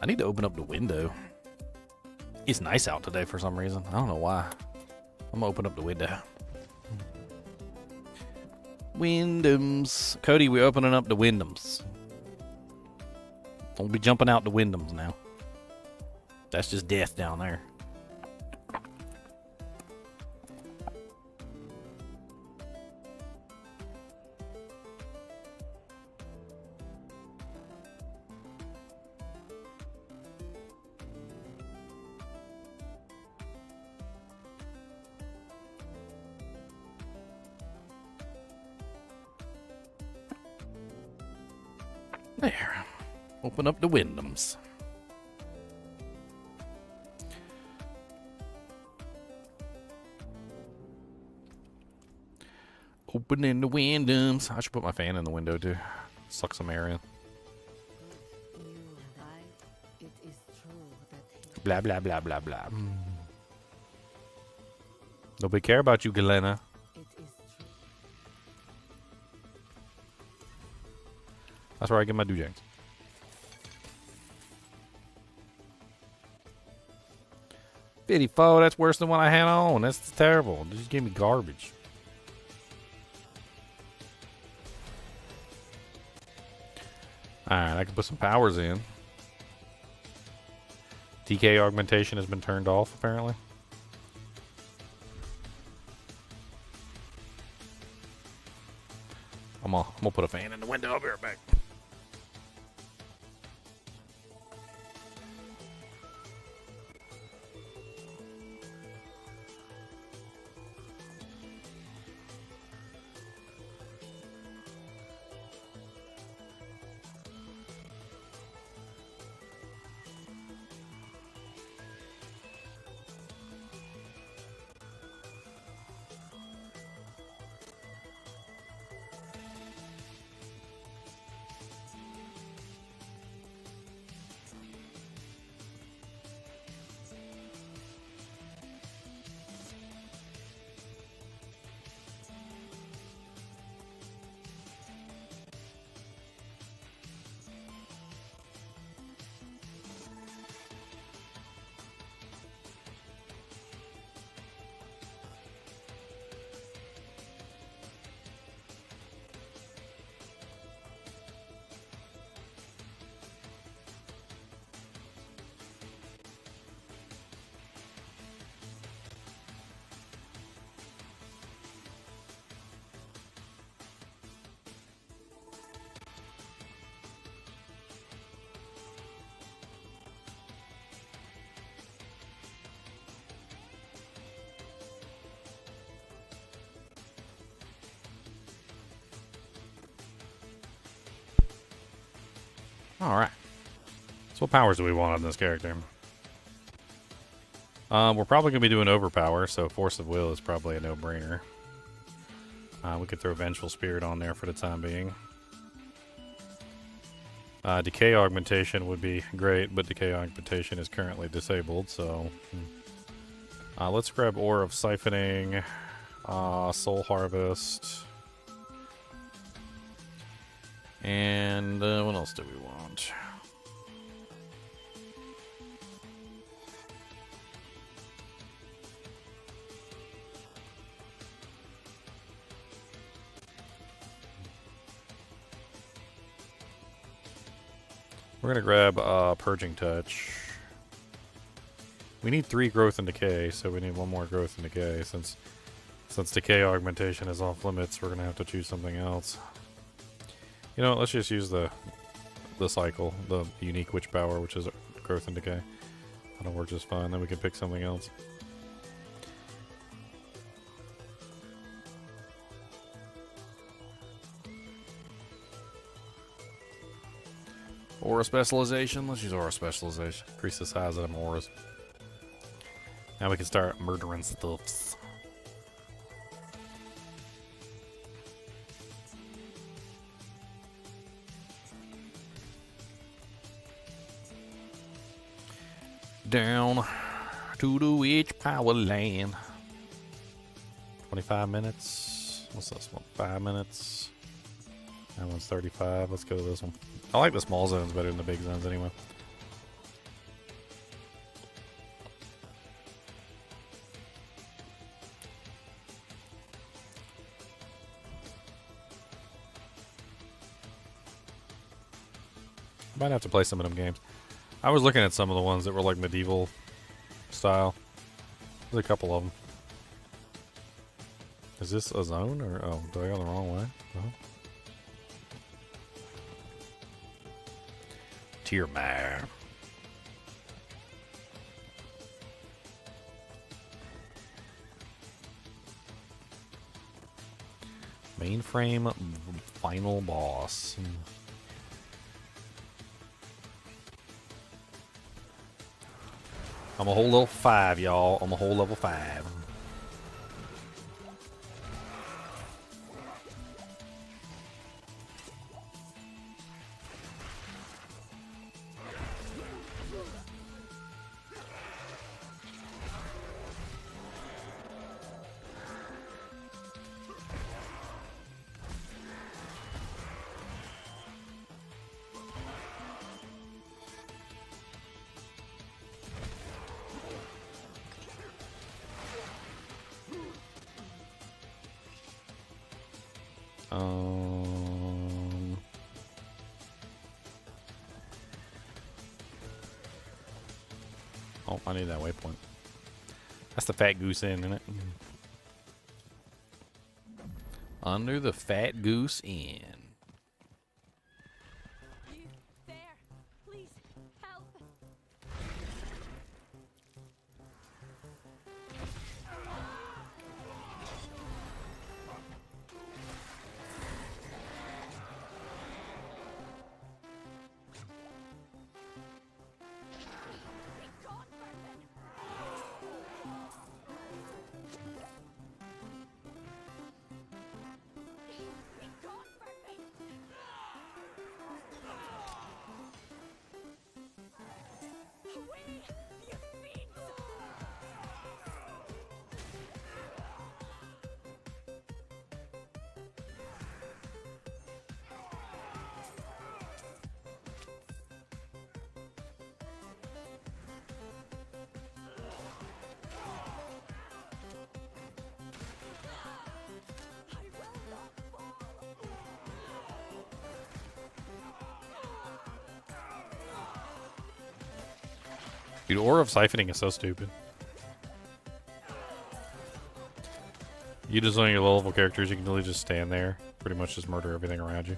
I need to open up the window. It's nice out today for some reason. I don't know why. I'm gonna open up the window. Windows. Cody, we're opening up the windows. Don't be jumping out the windows now. That's just death down there. There. Open up the windows. Opening the windows. I should put my fan in the window too. Suck some air in. Blah blah blah blah blah. Nobody care about you, Galena. That's where I get my doojangs. 54, that's worse than what I had on. That's terrible. They just gave me garbage. Alright, I can put some powers in. DK augmentation has been turned off, apparently. I'm gonna put a fan in the window. I'll be right back. Alright. So what powers do we want on this character? We're probably going to be doing overpower, so Force of Will is probably a no-brainer. We could throw Vengeful Spirit on there for the time being. Decay Augmentation would be great, but Decay Augmentation is currently disabled, so... let's grab Ore of Siphoning, Soul Harvest... And what else do we want? We're going to grab Purging Touch. We need 3 growth and decay, so we need 1 more growth and decay. Since decay augmentation is off limits, we're gonna have to choose something else. You know what, let's just use the cycle, the unique witch power, which is growth and decay. That'll work just fine, then we can pick something else. Aura specialization, let's use aura specialization. Increase the size of them auras. Now we can start murdering stuffs. Down to the witch power land. 25 minutes. What's this one? 5 minutes. That one's 35. Let's go to this one. I like the small zones better than the big zones anyway. Might have to play some of them games. I was looking at some of the ones that were like medieval style. There's a couple of them. Is this a zone or oh, do I go the wrong way? Oh. Tiermare. Mainframe final boss. I'm a whole level 5, y'all. I'm a whole level 5. Oh, I need that waypoint. That's the Fat Goose Inn, isn't it? Under the Fat Goose Inn. You there? Please help. Dude, Aura of Siphoning is so stupid. You just on your low level characters, you can really just stand there, pretty much just murder everything around you.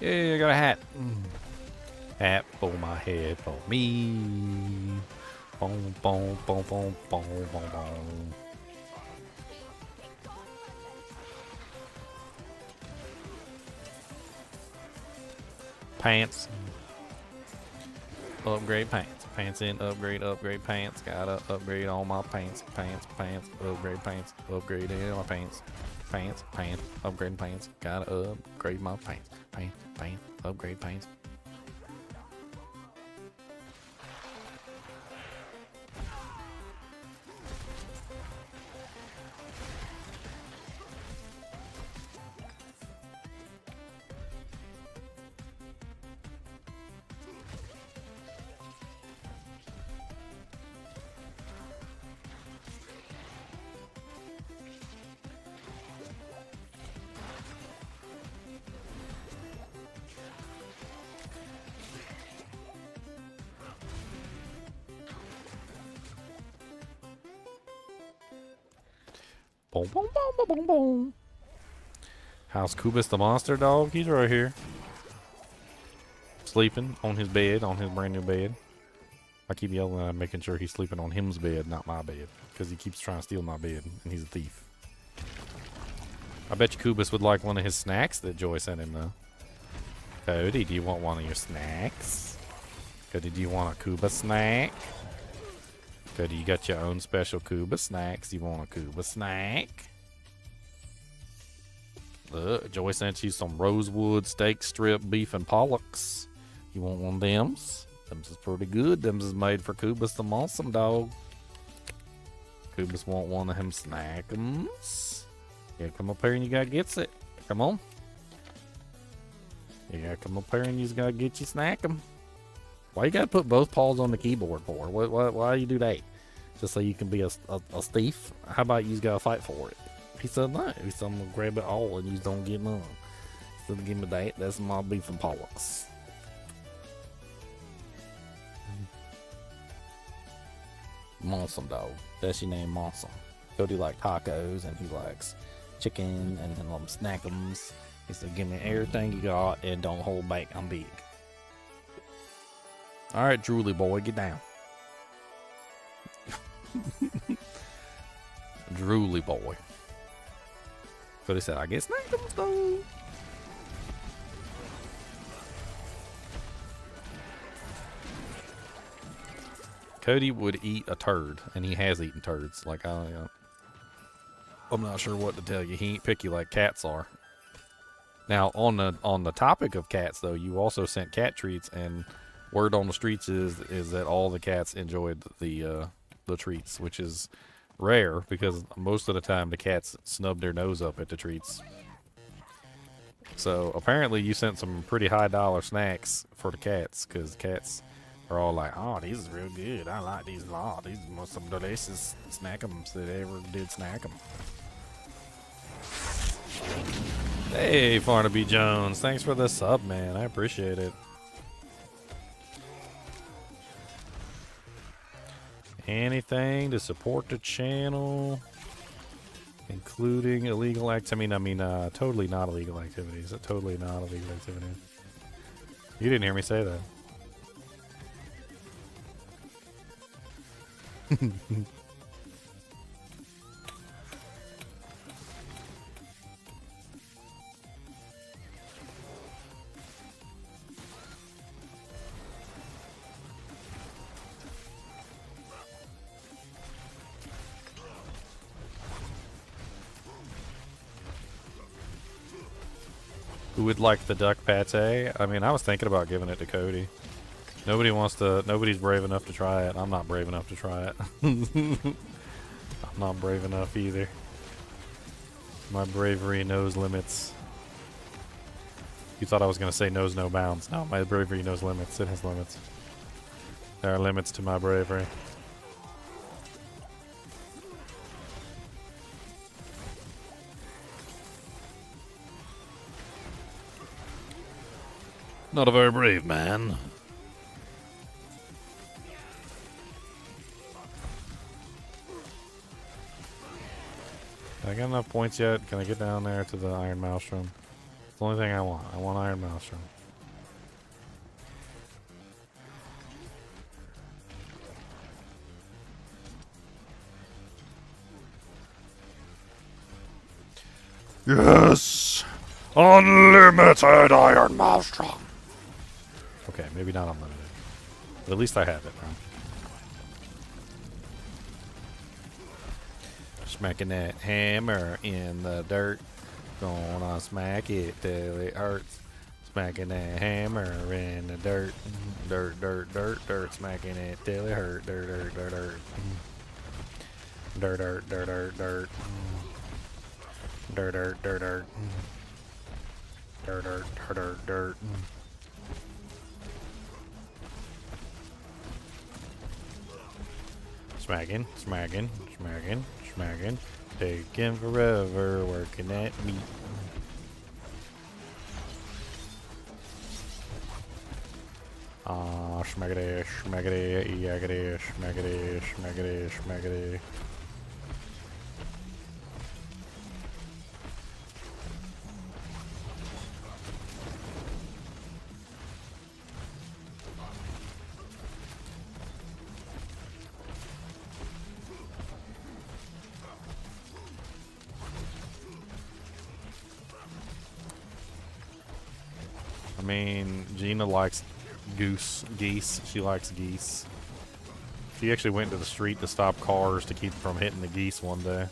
Yeah, I got a hat. Hat for my head for me. Boom, boom, boom, boom, boom, boom, boom. Pants. Upgrade pants. Pants in, upgrade, upgrade pants. Gotta upgrade all my pants. Pants, pants, upgrade pants. Upgrade in my pants. Pants, pants, upgrade pants. Gotta upgrade my pants. Pants, pants, upgrade pants. Boom, boom, boom, boom, boom, boom. How's Kubus the monster dog? He's right here. Sleeping on his bed, on his brand new bed. I keep yelling at him, making sure he's sleeping on him's bed, not my bed. Because he keeps trying to steal my bed, and he's a thief. I bet you Kubus would like one of his snacks that Joy sent him, though. Cody, do you want one of your snacks? Cody, do you want a Kubus snack? Cody, you got your own special Kubus snacks. You want a Kubus snack? Look, Joy sent you some rosewood steak strip beef and pollocks. You want one of them's? Them's is pretty good. Them's is made for Kubus the Awesome Dog. Kubus want one of them snackums. Yeah, come up here and you gotta get it. Come on. You gotta come up here and you just gotta get you snackum. Why you gotta put both paws on the keyboard for? Why you do that? Just so you can be a thief? How about you just gotta fight for it? He said no. He said I'm gonna grab it all and you don't get none. So give me that. That's my beef and pollocks. Monsum dog. That's your name, Monsum. Cody like tacos and he likes chicken and then snackums. He said, give me everything you got and don't hold back. I'm big. Alright, drooly boy, get down. Drooly boy. Cody said, I get snackums though. Cody would eat a turd, and he has eaten turds. Like, I'm not sure what to tell you. He ain't picky like cats are. Now, on the topic of cats, though, you also sent cat treats, and word on the streets is that all the cats enjoyed the treats, which is rare because most of the time the cats snub their nose up at the treats. So apparently, you sent some pretty high dollar snacks for the cats, because cats are all like, "Oh, these is real good. I like these a lot. These are some delicious snackums that ever did snack them." Hey, Farnaby Jones, thanks for the sub, man. I appreciate it. Anything to support the channel, including illegal activity. Totally not illegal activities. Totally not illegal activity. You didn't hear me say that. Who would like the duck pate? I mean, I was thinking about giving it to Cody. Nobody's brave enough to try it. I'm not brave enough to try it. I'm not brave enough either. My bravery knows limits. You thought I was going to say knows no bounds. No, my bravery knows limits. It has limits. There are limits to my bravery. Not a very brave man. I got enough points yet? Can I get down there to the Iron Maelstrom? It's the only thing I want. I want Iron Maelstrom. Yes! Unlimited Iron Maelstrom! Okay, maybe not unlimited. But at least I have it now. Smacking that hammer in the dirt. Gonna smack it till it hurts. Smacking that hammer in the dirt. Dirt, dirt, dirt, dirt. Smacking it till it hurt. Dirt, dirt, dirt, dirt. Dirt, dirt, dirt, dirt, dirt. Dirt, dirt, dirt, dirt. Dirt, dirt, dirt, dirt, dirt. Smacking, smacking, smacking, smacking. Taking forever, working at me. Ah, schmaggity, schmaggity, yaggity, schmaggity, schmaggity, schmaggity. I mean, Gina likes geese. She likes geese. She actually went to the street to stop cars to keep from hitting the geese one day.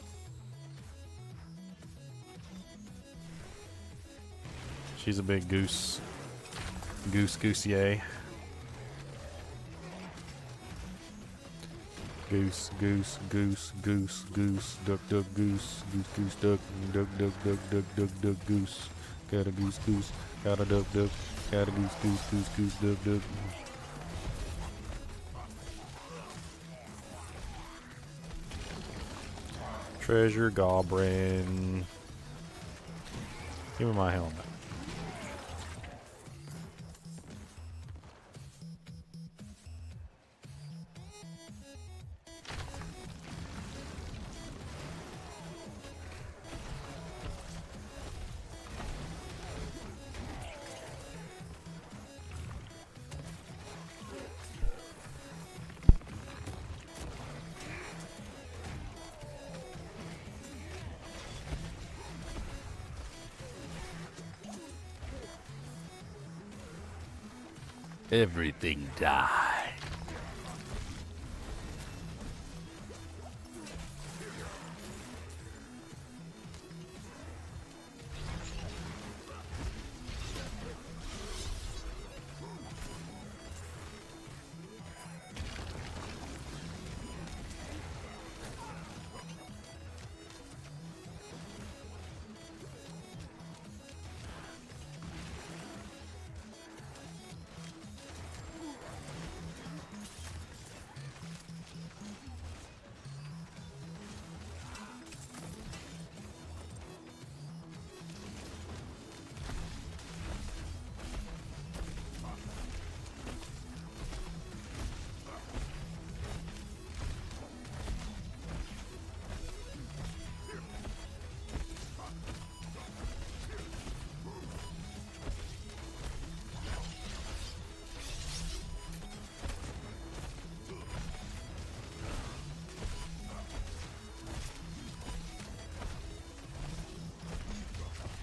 She's a big goose. Goosier. Goose, duck, goose, duck, goose. Got a goose, got a duck, got a goose, duck. Treasure goblin. Give me my helmet. Everything died.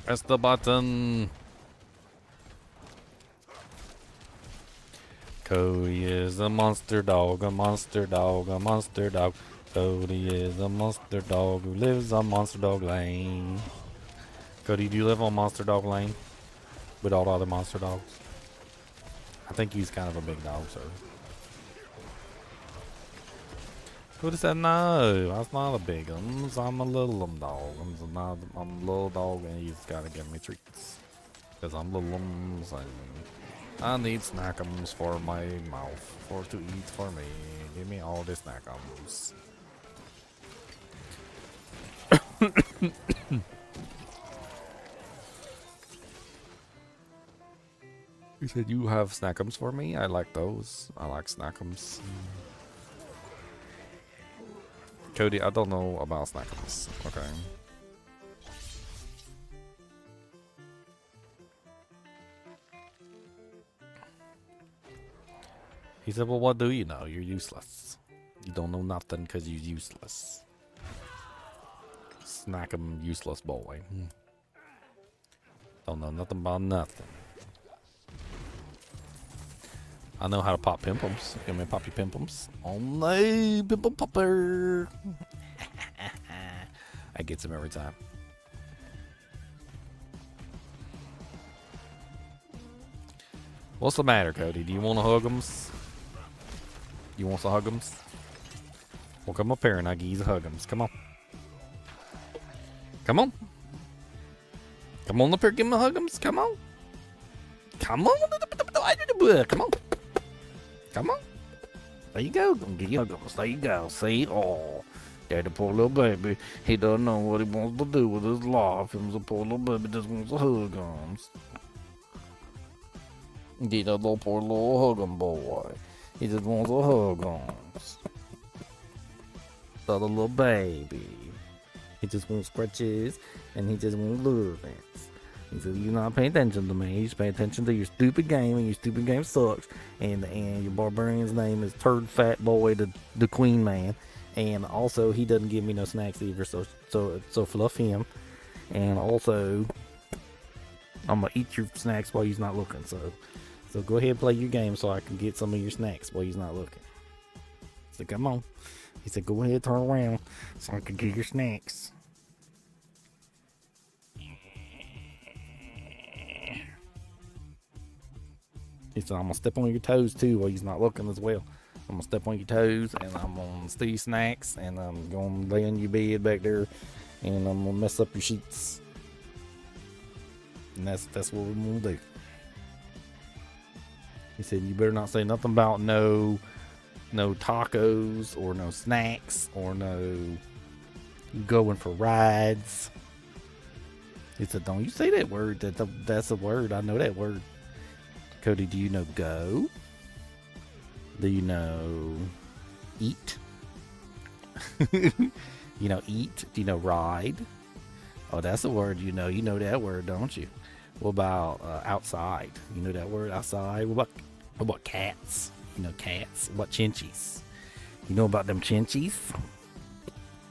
Press the button. Cody is a monster dog, a monster dog, a monster dog. Cody is a monster dog who lives on Monster Dog Lane. Cody, do you live on Monster Dog Lane with all the other monster dogs? I think he's kind of a big dog, sir. Cody said, no, that's not a big one. I'm a little dog. I'm a little dog and he's got to give me treats. Because I'm little so I need snackums for my mouth, for to eat for me. Give me all the snackums. He said, you have snackums for me? I like those. I like snackums. Cody, I don't know about snackums. Okay. He said, well, what do you know? You're useless. You don't know nothing because you're useless. Snackum useless boy. Don't know nothing about nothing. I know how to pop pimpums. Give me poppy pimpums. Oh no, pimple popper. I get him every time. What's the matter, Cody? Do you want to hug 'em? You want to hug 'em? Well, come up here and I'll give you the hug 'em. Come on. Come on. Come on up here, give me the hug 'em. Come on. Come on. Come on. Come on. There you go. Gonna give you a hug 'em. There you go. See? Oh. Daddy, poor little baby. He doesn't know what he wants to do with his life. He's a poor little baby just wants to hug 'em. Get a little poor little hug 'em boy. He just wants a hug 'em. The little baby. He just wants scratches and he just wants love it. He said, you're not paying attention to me. You just pay attention to your stupid game, and your stupid game sucks. And your barbarian's name is Turd Fat Boy, the Queen Man. And also, he doesn't give me no snacks either, so fluff him. And also, I'm gonna eat your snacks while you're not looking. So go ahead and play your game so I can get some of your snacks while you're not looking. So come on. He said, go ahead, turn around so I can get your snacks. He said, I'm gonna step on your toes too while he's not looking as well. I'm gonna step on your toes and I'm gonna steal snacks and I'm gonna lay in your bed back there and I'm gonna mess up your sheets. And that's what we're gonna do. He said, you better not say nothing about no tacos or no snacks or no going for rides. He said, don't you say that word. That's a word. I know that word. Cody, do you know go? Do you know eat? You know eat? Do you know ride? Oh, that's a word you know. You know that word, don't you? What about outside? You know that word, outside? What about cats? You know cats? What about chinchies? You know about them chinchies?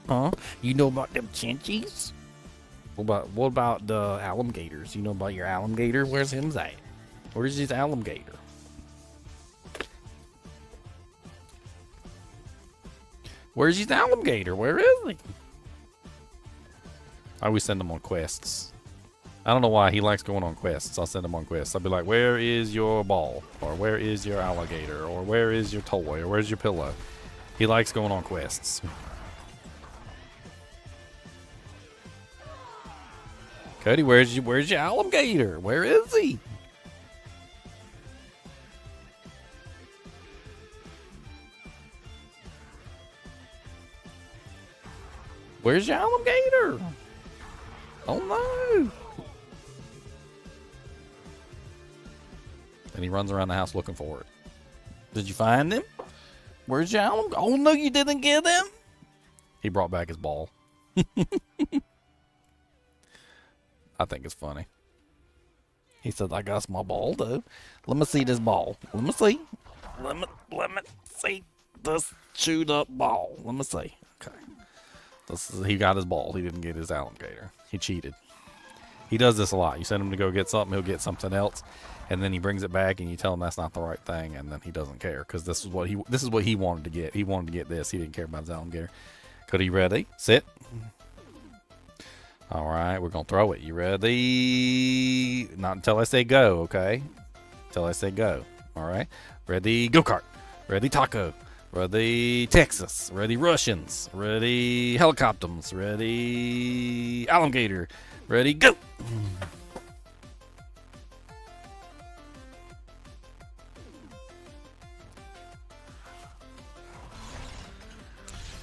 Huh? You know about them chinchies? What about the alligators? You know about your alligator? Where's him at? Where's his alligator? Where's his alligator? Where is he? I always send him on quests. I don't know why he likes going on quests. I'll send him on quests. I'll be like, where is your ball? Or where is your alligator? Or where is your toy? Or where's your pillow? He likes going on quests. Cody, where's your alligator? Where is he? Where's your alligator? Oh no! And he runs around the house looking for it. Did you find him? Where's your alligator? Oh no, you didn't get him? He brought back his ball. I think it's funny. He said, I got my ball though. Let me see this ball. Let me see. Let me see this chewed up ball. Let me see. Okay. He got his ball. He didn't get his alligator. He cheated. He does this a lot. You send him to go get something, he'll get something else, and then he brings it back, and you tell him that's not the right thing, and then he doesn't care because this is what he wanted to get. He wanted to get this. He didn't care about his alligator. Cody, you ready? Sit. All right, we're gonna throw it. You ready? Not until I say go, okay? Until I say go. All right. Ready? Go kart. Ready? Taco. Ready? Texas. Ready? Russians. Ready? Helicopters. Ready? Alligator. Ready? Go.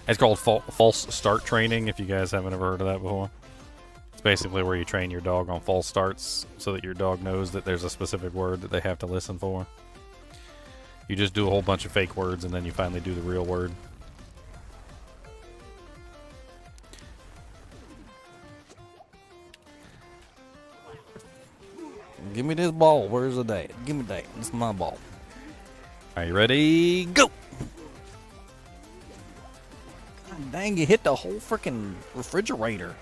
It's called false start training. If you guys haven't ever heard of that before. It's basically where you train your dog on false starts so that your dog knows that there's a specific word that they have to listen for. You just do a whole bunch of fake words and then you finally do the real word. Give me this ball. Where's the dad? Give me that. This is my ball. Are you ready? Go! God dang, you hit the whole freaking refrigerator.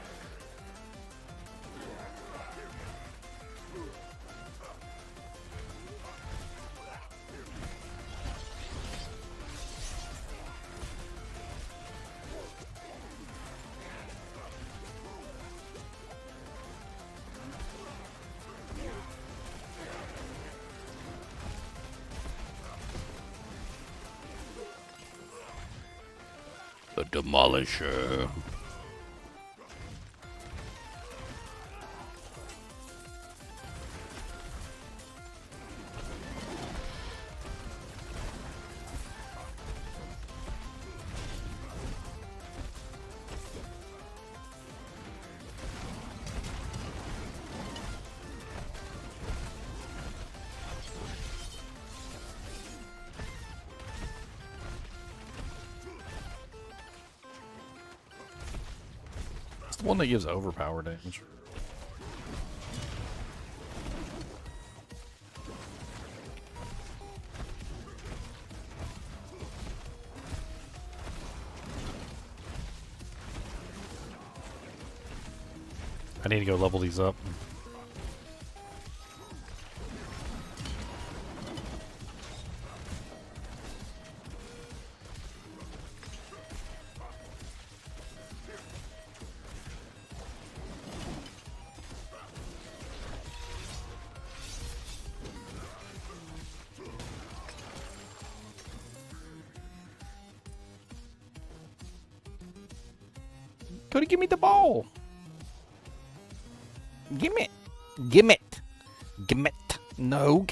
The Demolisher. It's the one that gives overpower damage. I need to go level these up. Cody, give me the ball. Give me it. Give me it. Give me it. No.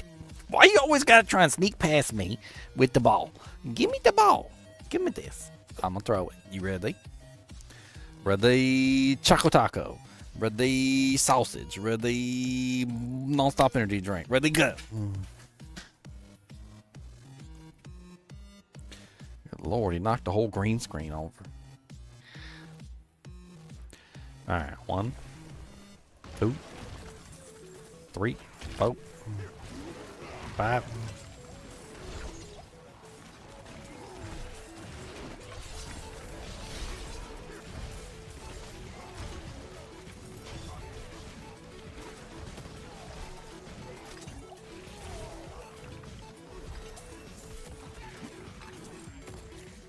Why you always gotta try and sneak past me with the ball? Give me the ball. Give me this. I'm gonna throw it. You ready? Ready? Choco taco. Ready? Sausage. Ready? Non-stop energy drink. Ready? Go. Good Lord, he knocked the whole green screen over. All right, 1, 2, 3, 4, 5.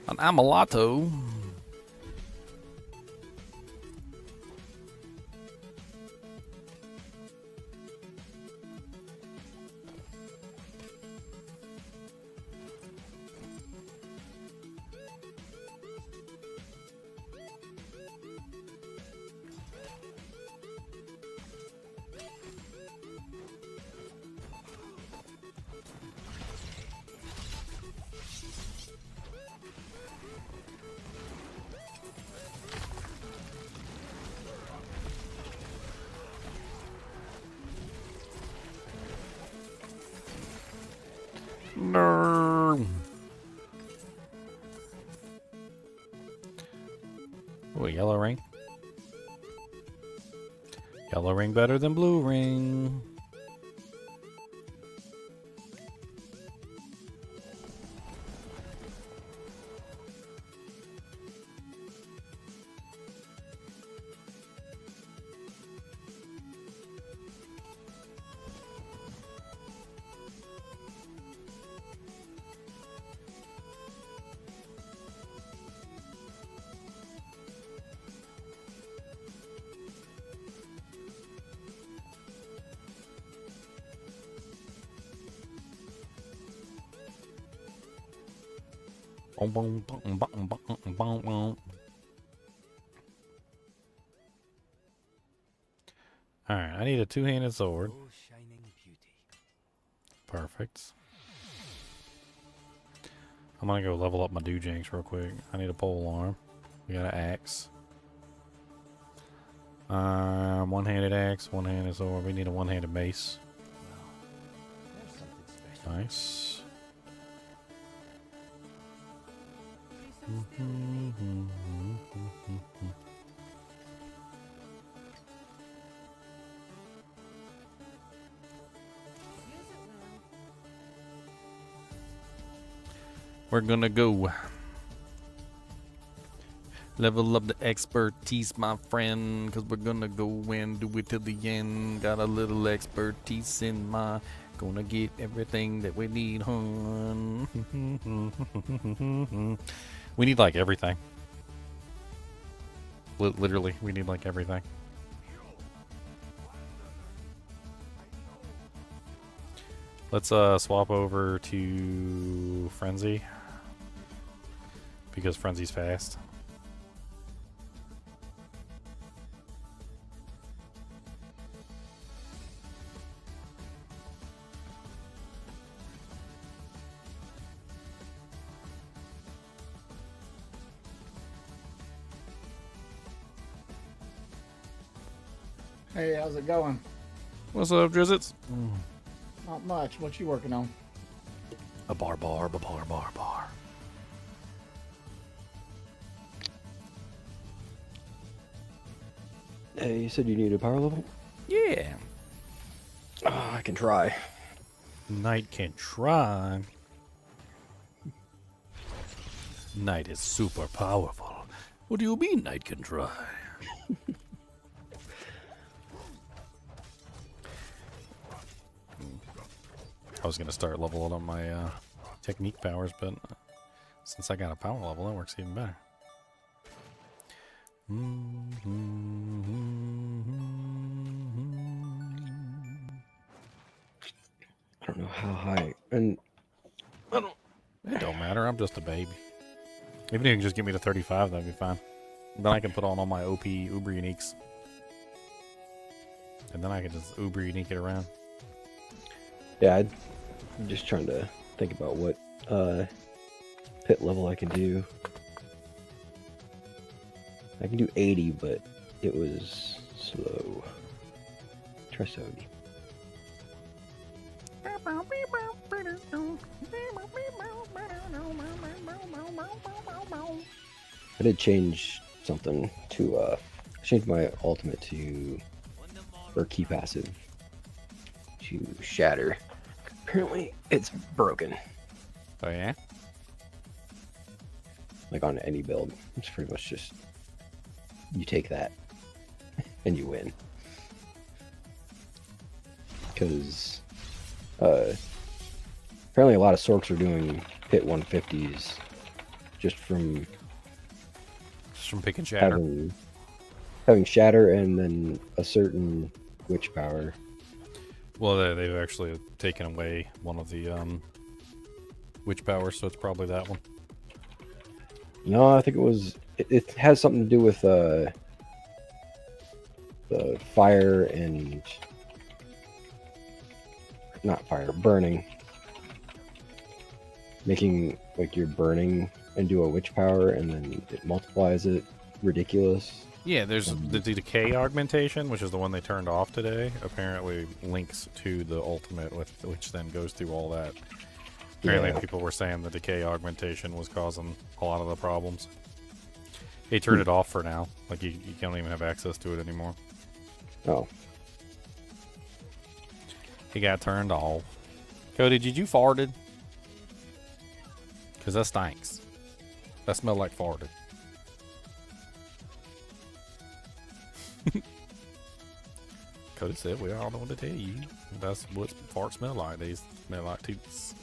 An Amalato. No. Oh, yellow ring. Yellow ring better than blue ring. Alright, I need a two-handed sword. Perfect. I'm gonna go level up my doojanks real quick. I need a pole arm. We got an axe. One-handed axe, one-handed sword. We need a one-handed mace. Nice. We're gonna go level up the expertise, my friend, because we're gonna go and do it till the end. Got a little expertise in my, gonna get everything that we need, hon. We need like everything. Literally, we need like everything. Let's swap over to Frenzy, because Frenzy's fast. Hey, how's it going? What's up, Drizzits? Not much. What you working on? A bar. Hey, you said you need a power level? Yeah. I can try. Knight can try. Knight is super powerful. What do you mean Knight can try? I was going to start leveling up my technique powers, but since I got a power level, that works even better. I don't know how high. And It don't matter. I'm just a baby. Even if you can just get me to 35, that'd be fine. Then I can put on all my OP Uber Uniques. And then I can just Uber Unique it around. Yeah, I'm just trying to think about what pit level I can do. I can do 80, but it was slow. Try 70. I did change something to change my ultimate to, or key passive to shatter. Apparently it's broken, Oh yeah? like on any build. It's pretty much just you take that and you win. Because apparently a lot of Sorcs are doing hit 150s just from Just from picking shatter. having shatter and then a certain witch power. Well, they've actually taken away one of the witch powers, so it's probably that one. No, I think it was. It has something to do with the fire and not fire, burning. Making like you're burning and do a witch power, and then it multiplies it. Ridiculous. Yeah, there's the decay augmentation, which is the one they turned off today. Apparently links to the ultimate, which then goes through all that. Apparently, Yeah. people were saying the decay augmentation was causing a lot of the problems. They turned it off for now. Like, you don't even have access to it anymore. Oh, It got turned off. Cody, did you farted? Because that stinks. That smelled like farted. Cody said we all know what to tell you. That's what farts smell like. They smell like toots.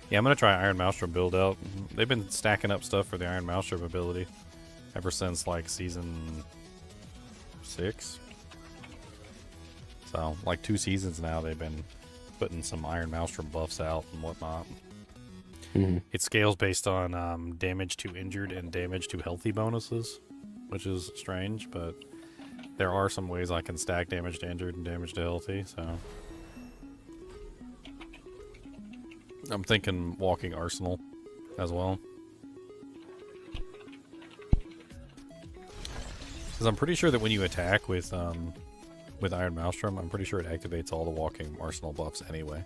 Yeah, I'm gonna try Iron Maelstrom build out. They've been stacking up stuff for the Iron Maelstrom ability ever since like season 6. So like 2 seasons now they've been putting some Iron Maelstrom buffs out and whatnot. It scales based on damage to injured and damage to healthy bonuses, which is strange, but there are some ways I can stack damage to injured and damage to healthy, so I'm thinking walking arsenal as well. Because I'm pretty sure that when you attack with Iron Maelstrom, I'm pretty sure it activates all the walking arsenal buffs anyway.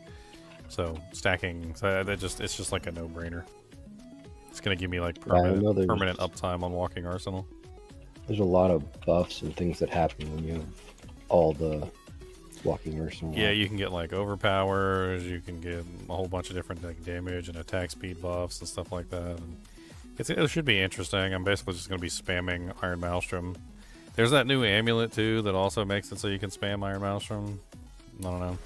So stacking, so it's just like a no-brainer. It's gonna give me like permanent uptime on walking arsenal. there's a lot of buffs and things that happen when you have all the walking arsenal. Yeah, you can get like overpowers, you can get a whole bunch of different like damage and attack speed buffs and stuff like that. And it should be interesting. I'm basically just going to be spamming Iron Maelstrom. There's that new amulet too that also makes it so you can spam Iron Maelstrom. I don't know.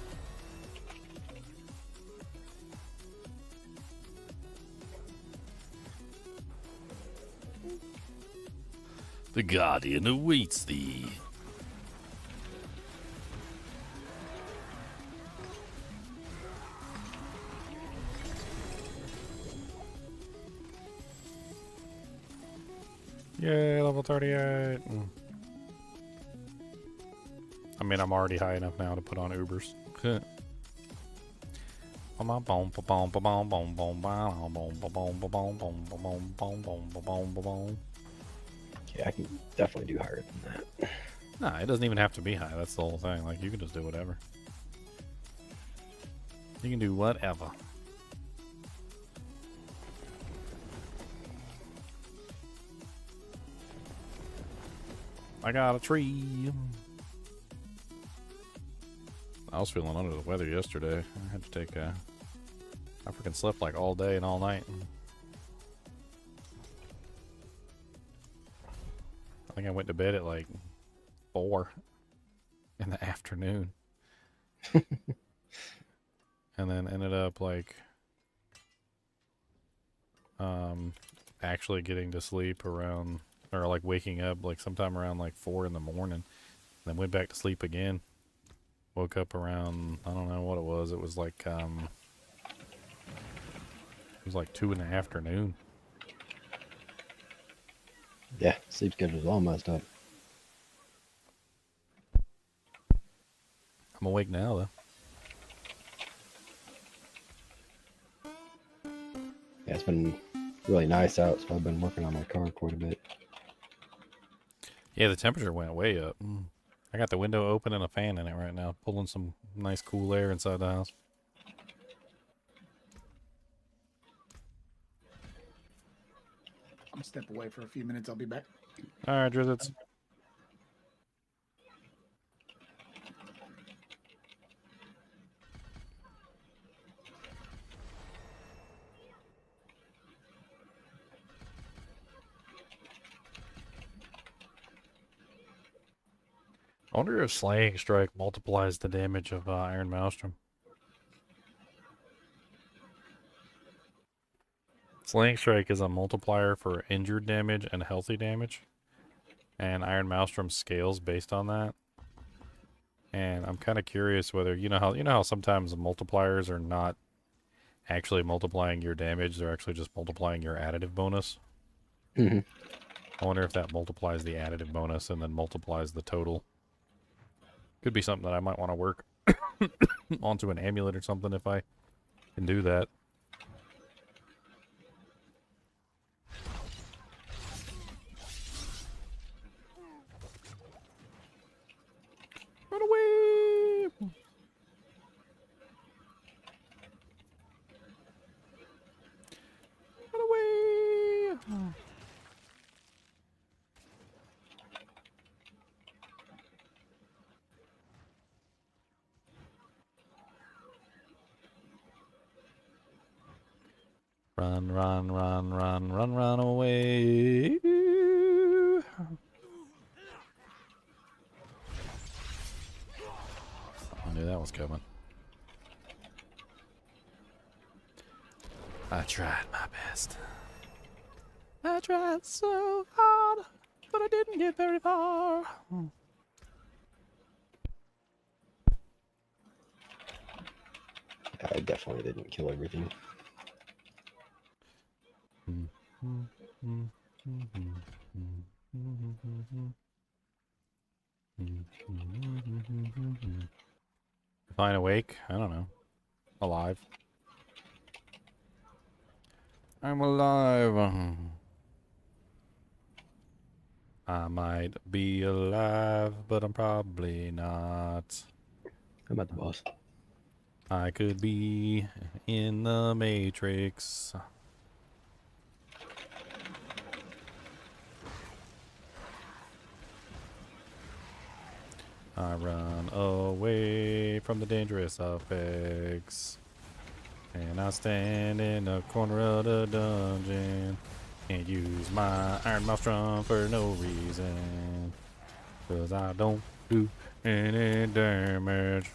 The Guardian awaits thee. Yay, level 38. I mean, I'm already high enough now to put on Ubers. Yeah, I can definitely do higher than that. Nah, it doesn't even have to be high. That's the whole thing. Like, you can just do whatever. You can do whatever. I got a tree. I was feeling under the weather yesterday. I had to take a... I freaking slept like all day and all night. I think I went to bed at like 4 in the afternoon. And then ended up like actually getting to sleep around, or like waking up like sometime around like 4 in the morning. Then went back to sleep again. Woke up around, I don't know what it was. It was like 2 in the afternoon. Yeah, sleep schedule's all messed up. I'm awake now though. Yeah, it's been really nice out, so I've been working on my car quite a bit. Yeah, the temperature went way up. I got the window open and a fan in it right now, pulling some nice cool air inside the house. I'm gonna step away for a few minutes. I'll be back. All right, Drizzits. I wonder if Slaying Strike multiplies the damage of Iron Maelstrom. Slaying Strike is a multiplier for injured damage and healthy damage. And Iron Maelstrom scales based on that. And I'm kind of curious whether, you know how sometimes the multipliers are not actually multiplying your damage, they're actually just multiplying your additive bonus. Mm-hmm. I wonder if that multiplies the additive bonus and then multiplies the total. Could be something that I might want to work onto an amulet or something if I can do that. Run away! Run away! Run, run, run, run, run, run away. I knew that was coming. I tried my best. I tried so hard, but I didn't get very far. I definitely didn't kill everything. Fine awake? I don't know. Alive. I'm alive. I might be alive, but I'm probably not. I'm at the boss. I could be in the Matrix. I run away from the dangerous effects. And I stand in the corner of the dungeon and use my Iron Maelstrom for no reason. 'Cause I don't do any damage.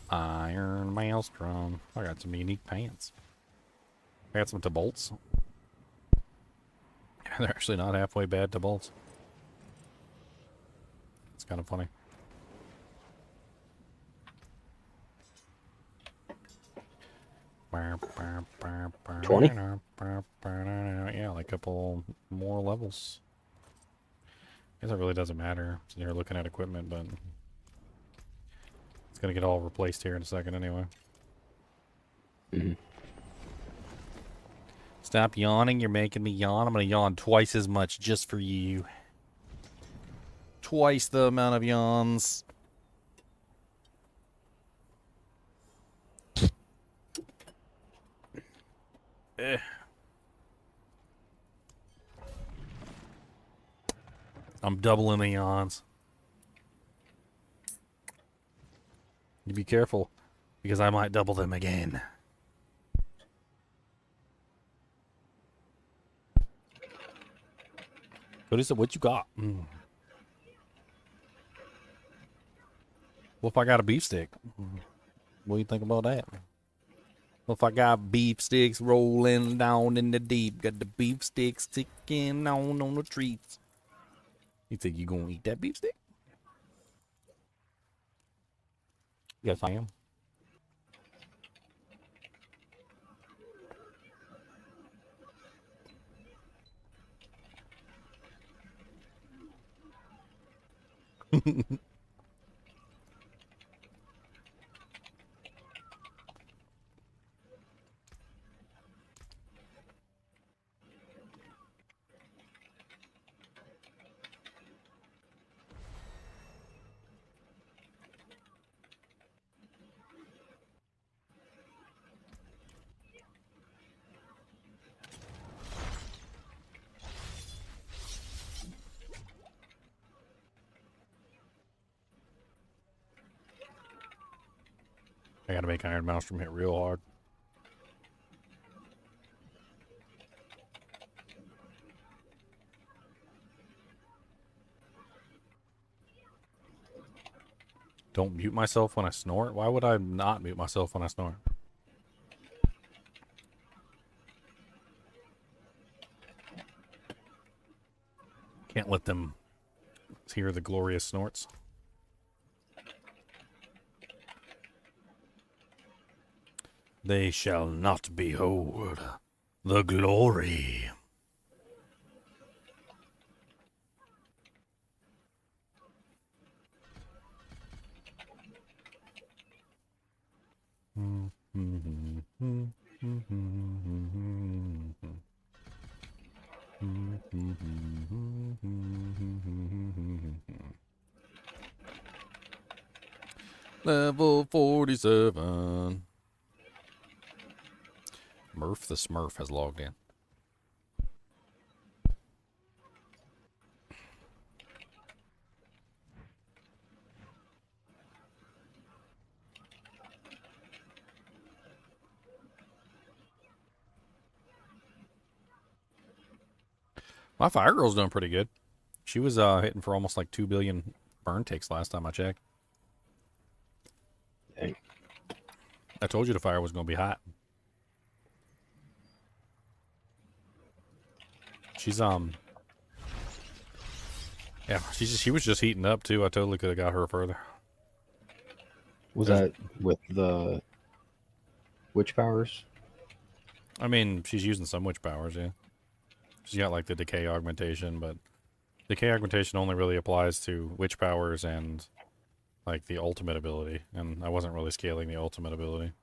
Iron Maelstrom. I got some unique pants. I got some to bolts. They're actually not halfway bad to bolts. It's kind of funny. $20? Yeah, like a couple more levels. I guess it really doesn't matter. So you're looking at equipment, but it's gonna get all replaced here in a second anyway. Mm-hmm. Stop yawning. You're making me yawn. I'm gonna yawn twice as much just for you. Twice the amount of yawns. I'm doubling the yawns. You be careful, because I might double them again. What is it? What you got? What if I got a beef stick? What do you think about that? If I got beef sticks rolling down in the deep, got the beef sticks sticking on the trees. You think you gonna eat that beef stick? Yes, I am. I gotta make Iron Maelstrom hit real hard. Don't mute myself when I snort? Why would I not mute myself when I snort? Can't let them hear the glorious snorts. They shall not behold the glory. Level 47. Murph the Smurf has logged in. My Fire Girl's doing pretty good. She was hitting for almost like 2 billion burn ticks last time I checked. Dang. I told you the fire was going to be hot. She's yeah, she was just heating up too. I totally could have got her further. Was that with the witch powers? I mean, she's using some witch powers, yeah. She's got like the decay augmentation, but decay augmentation only really applies to witch powers and like the ultimate ability, and I wasn't really scaling the ultimate ability.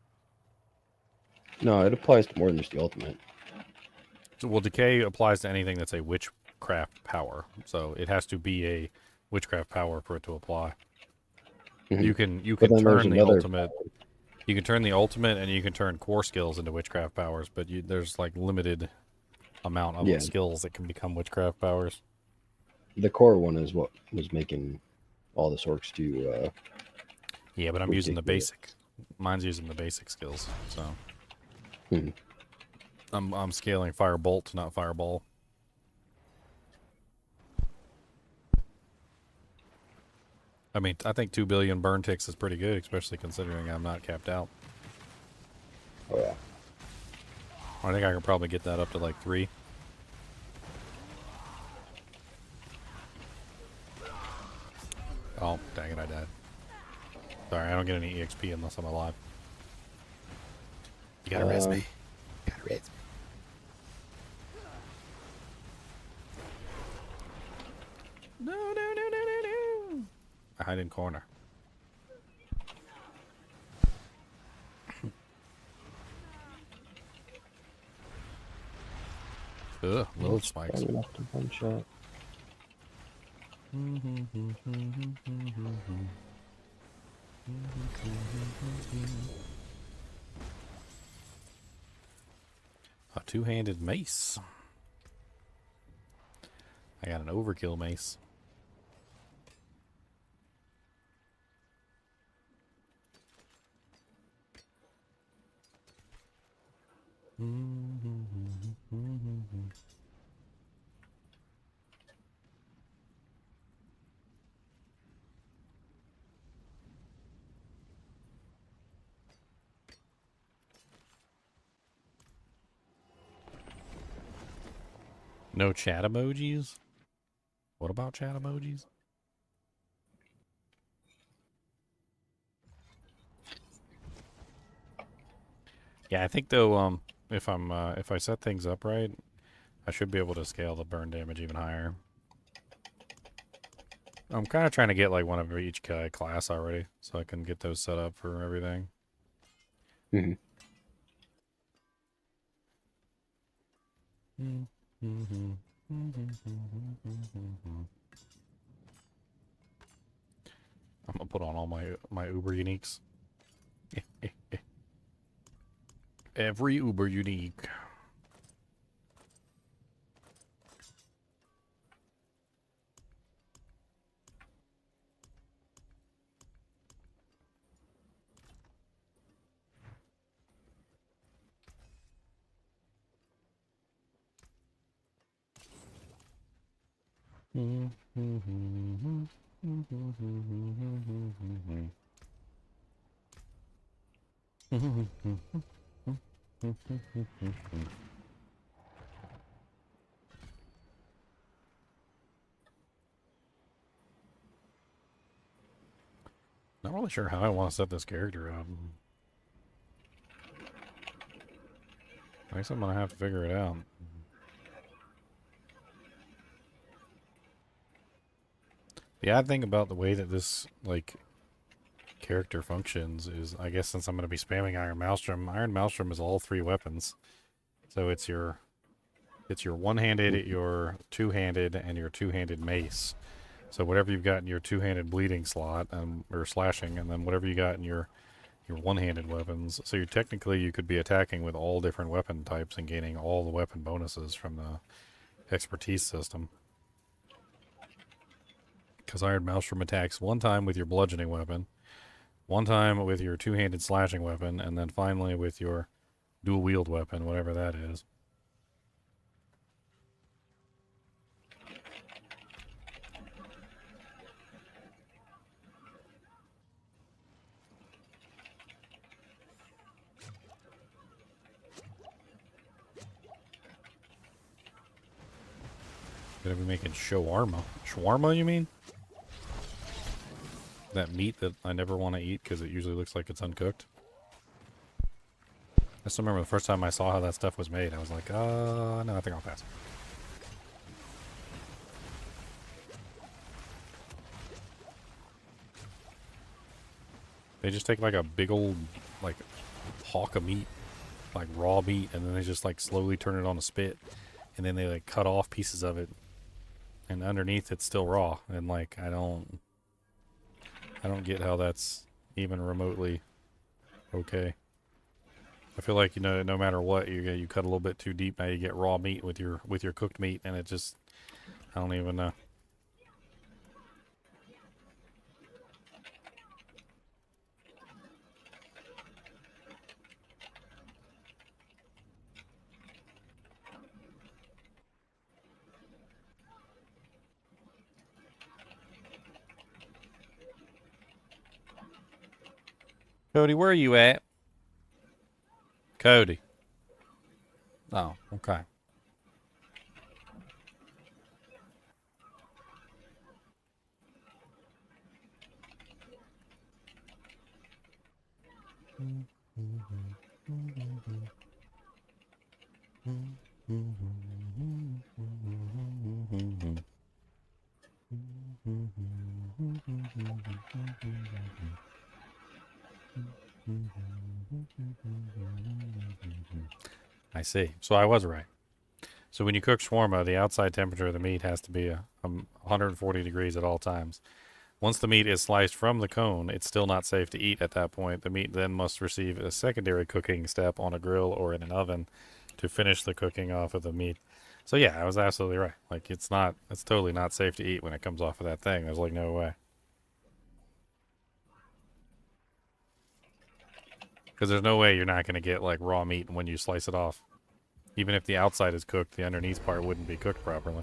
No, it applies to more than just the ultimate. So, well, decay applies to anything that's a witchcraft power, so it has to be a witchcraft power for it to apply. Mhm. You can But then there's turn the another ultimate. You can turn the ultimate, and you can turn core skills into witchcraft powers, but there's like limited amount of Yeah. skills that can become witchcraft powers. The core one is what was making all the Sorcs do. Yeah, but I'm using the ridiculous. basic. Mine's using the basic skills, so Hmm. I'm scaling Firebolt, not Fireball. I mean, I think 2 billion burn ticks is pretty good, especially considering I'm not capped out. Oh yeah. I think I can probably get that up to like 3. Oh, dang it, I died. Sorry, I don't get any EXP unless I'm alive. You gotta res me. You gotta res me. No, no, no, no, no, no. I hide in corner. Ugh, load spikes. Strong enough to one shot. A two-handed mace. I got an overkill mace. No chat emojis? What about chat emojis? Yeah, I think though, if I set things up right, I should be able to scale the burn damage even higher. I'm kind of trying to get like one of each class already, so I can get those set up for everything. Mhm. I'm gonna put on all my Uber uniques. Every Uber unique. Not really sure how I want to set this character up. I guess I'm gonna have to figure it out. The odd thing about the way that this like character functions is, I guess since I'm gonna be spamming Iron Maelstrom is all 3 weapons. So it's your one-handed, your two-handed, and your two-handed mace. So whatever you've got in your two-handed bleeding slot, or slashing, and then whatever you got in your one-handed weapons. So you could be attacking with all different weapon types and gaining all the weapon bonuses from the expertise system. Because Iron Maelstrom attacks one time with your bludgeoning weapon, one time with your two-handed slashing weapon, and then finally with your dual-wield weapon, whatever that is. Gonna be making shawarma, you mean? That meat that I never want to eat because it usually looks like it's uncooked. I still remember the first time I saw how that stuff was made. I was like, no, I think I'll pass. They just take like a big old like hawk of meat, like raw meat, and then they just like slowly turn it on a spit, and then they like cut off pieces of it, and underneath it's still raw. And like I don't get how that's even remotely okay. I feel like, you know, no matter what, you cut a little bit too deep, now you get raw meat with your cooked meat, and it just, I don't even know. Cody, where are you at? Cody. Oh, okay. I see. So I was right. So when you cook shawarma, the outside temperature of the meat has to be 140 degrees at all times. Once the meat is sliced from the cone, it's still not safe to eat at that point. The meat then must receive a secondary cooking step on a grill or in an oven to finish the cooking off of the meat. So yeah, I was absolutely right. Like it's totally not safe to eat when it comes off of that thing. There's like no way. Because there's no way you're not going to get like raw meat when you slice it off. Even if the outside is cooked, the underneath part wouldn't be cooked properly.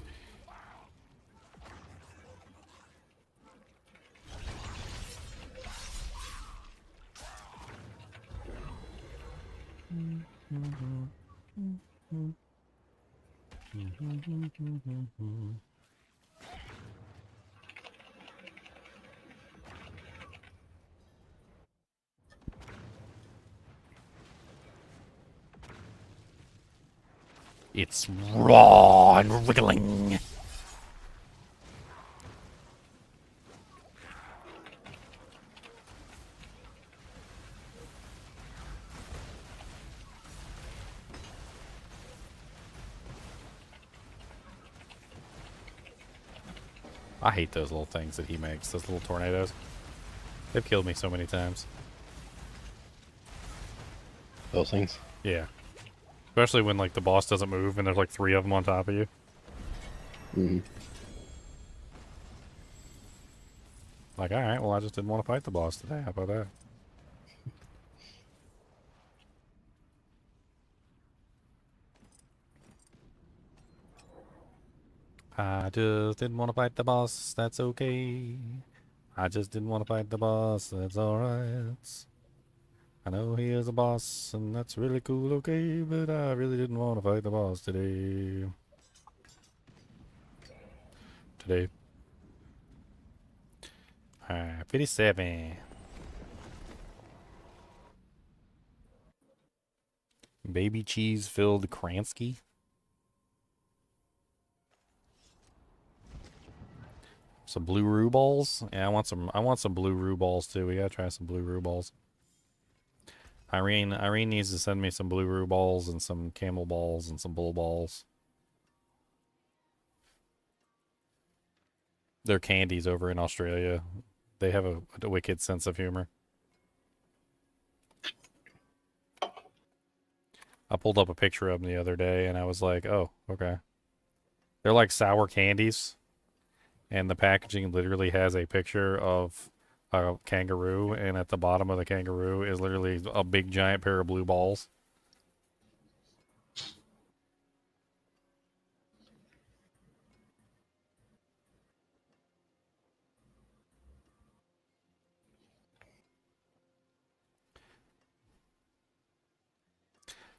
It's raw and wriggling. I hate those little things that he makes, those little tornadoes. They've killed me so many times. Those things. Yeah. Especially when like the boss doesn't move and there's like 3 of them on top of you. Mm-hmm. Like, alright, well I just didn't want to fight the boss today. How about that? I just didn't want to fight the boss, that's okay. I just didn't want to fight the boss, that's alright. I know he is a boss, and that's really cool, okay, but I really didn't want to fight the boss today. Alright, 57. Baby cheese filled Kransky. Some blue roux balls. Yeah, I want some blue roux balls too. We gotta try some blue roux balls. Irene needs to send me some blue roux balls and some camel balls and some bull balls. They're candies over in Australia. They have a wicked sense of humor. I pulled up a picture of them the other day and I was like, oh, okay. They're like sour candies. And the packaging literally has a picture of a kangaroo, and at the bottom of the kangaroo is literally a big giant pair of blue balls.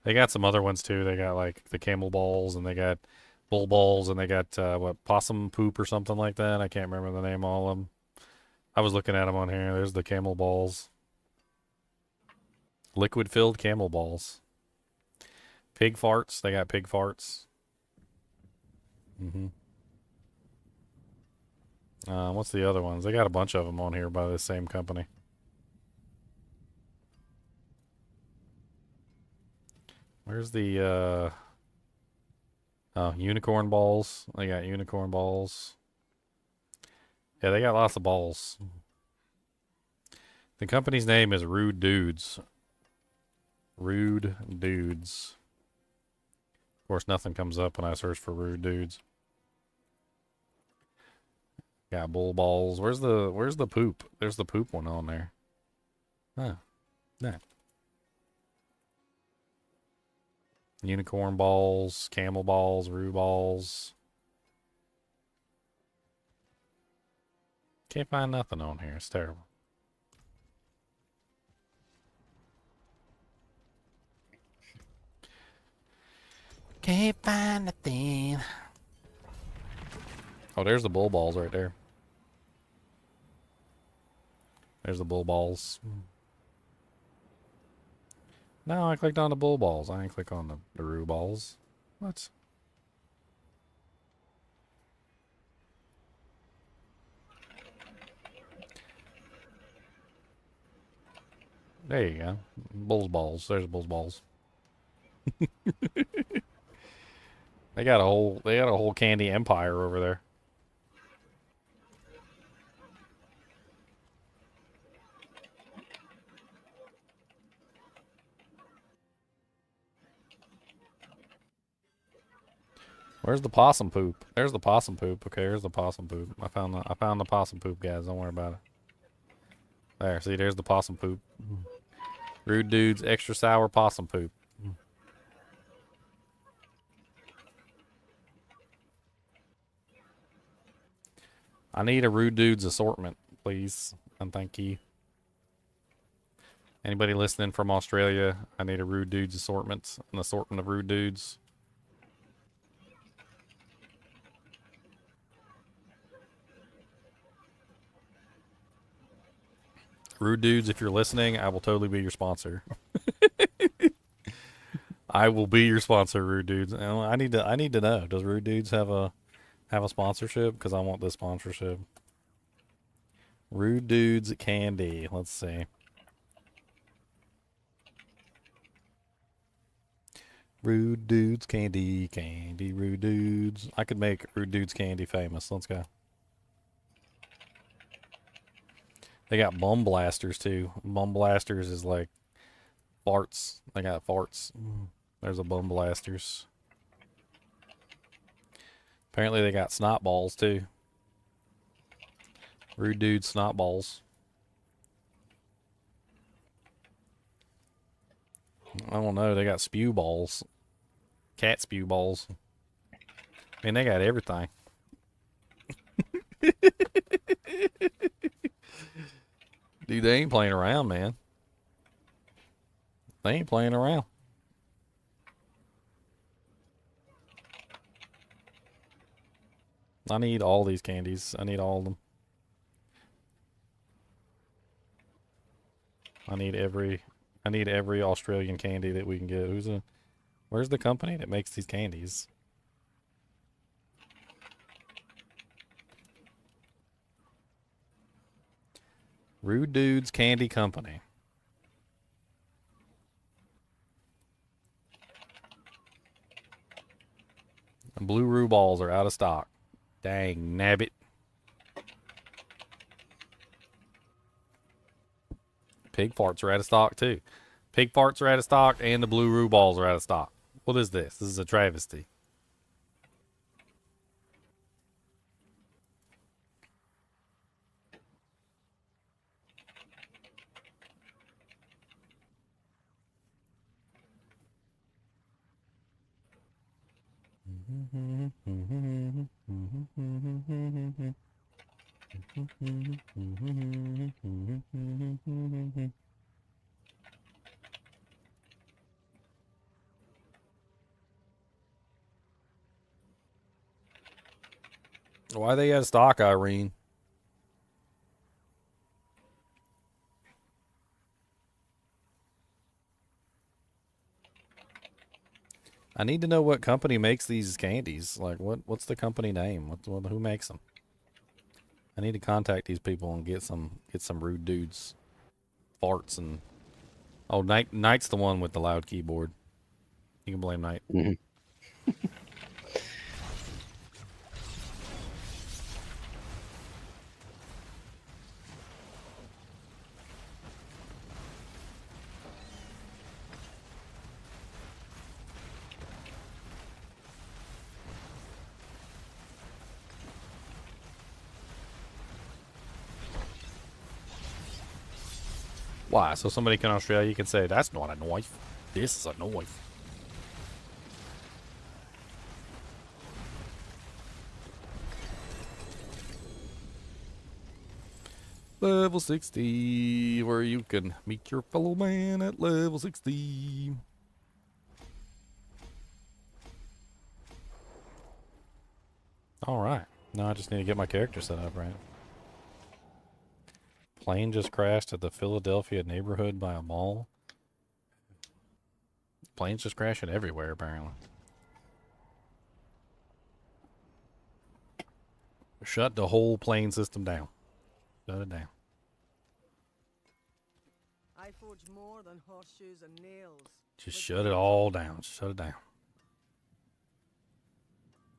They got some other ones too. They got like the camel balls, and they got bull balls, and they got what, possum poop or something like that. I can't remember the name of all of them. I was looking at them on here. There's the camel balls. Liquid filled camel balls. Pig farts. They got pig farts. What's the other ones? They got a bunch of them on here by the same company. Where's the oh, unicorn balls? They got unicorn balls. Yeah, they got lots of balls. The company's name is Rude Dudes. Rude Dudes. Of course, nothing comes up when I search for Rude Dudes. Got bull balls. Where's the poop? There's the poop one on there. Huh. That. Unicorn balls, camel balls, rue balls. Can't find nothing on here. It's terrible. Can't find nothing. Oh, there's the bull balls right there. There's the bull balls. No, I clicked on the bull balls. I didn't click on the rue balls. What? There you go. Bull's balls. There's bull's balls. They got a whole candy empire over there. Where's the possum poop? There's the possum poop. Okay, here's the possum poop. I found the possum poop, guys. Don't worry about it. There, see, there's the possum poop. Rude Dudes extra sour possum poop. I need a Rude Dudes assortment, please, and thank you. Anybody listening from Australia, I need a Rude Dudes assortment, an assortment of Rude Dudes. Rude Dudes, if you're listening, I will totally be your sponsor. I will be your sponsor, Rude Dudes. And I need to know. Does Rude Dudes have a sponsorship? Because I want this sponsorship. Rude Dudes candy. Let's see. Rude Dudes candy, candy, Rude Dudes. I could make Rude Dudes candy famous. Let's go. They got Bum Blasters too. Bum Blasters is like farts. They got farts. There's a Bum Blasters. Apparently they got snot balls too. Rude Dude snot balls. I don't know. They got spew balls. Cat spew balls. I mean, they got everything. Dude, they ain't playing around, man. They ain't playing around. I need all these candies. I need all of them. I need every Australian candy that we can get. Where's the company that makes these candies? Rude Dudes Candy Company. And blue Roo balls are out of stock. Dang nabbit. Pig farts are out of stock too. Pig farts are out of stock and the blue Roo balls are out of stock. What is this? This is a travesty. Why are they out of stock, Irene? I need to know what company makes these candies. Like, what's the company name? Who makes them? I need to contact these people and get some Rude Dudes farts and. Oh, Knight's the one with the loud keyboard. You can blame Knight. Mm-hmm. Why? So somebody in Australia can say, that's not a knife. This is a knife. Level 60, where you can meet your fellow man at level 60. Alright. Now I just need to get my character set up right. Plane just crashed at the Philadelphia neighborhood by a mall. Planes just crashing everywhere, apparently. Shut the whole plane system down. Shut it down. I forge more than horseshoes and nails. Just shut it all down. Just shut it down.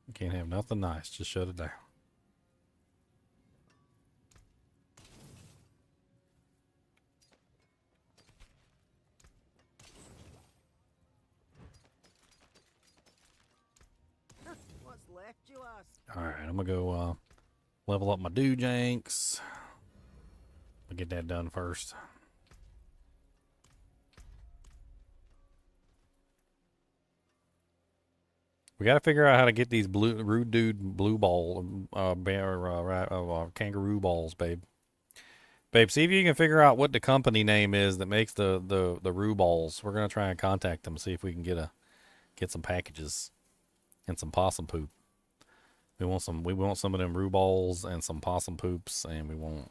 You can't have nothing nice. Just shut it down. What's left, you ask? Alright, I'm gonna go level up my Doojanks. I'll get that done first. We gotta figure out how to get these Rude Dude blue ball, kangaroo balls, babe. Babe, see if you can figure out what the company name is that makes the Roo balls. We're gonna try and contact them, see if we can get some packages and some possum poop. We want some of them Roo balls and some possum poops, and we want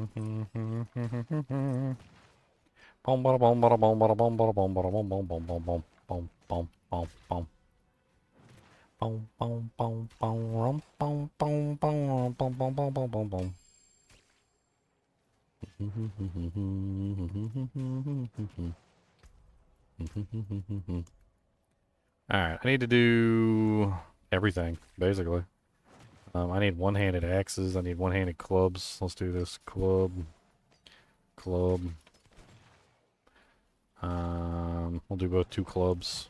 Boom, bada, boom, bada, boom, bada, boom, bada, boom, bada, boom, boom, boom, boom, boom, boom, boom, boom, boom. Boom, boom, boom, boom, rum, boom, boom, boom, boom, boom, boom, boom, boom, boom. Alright, I need to do everything, basically. I need one-handed axes, I need one-handed clubs. Let's do this. Club. Club. We'll do both 2 clubs.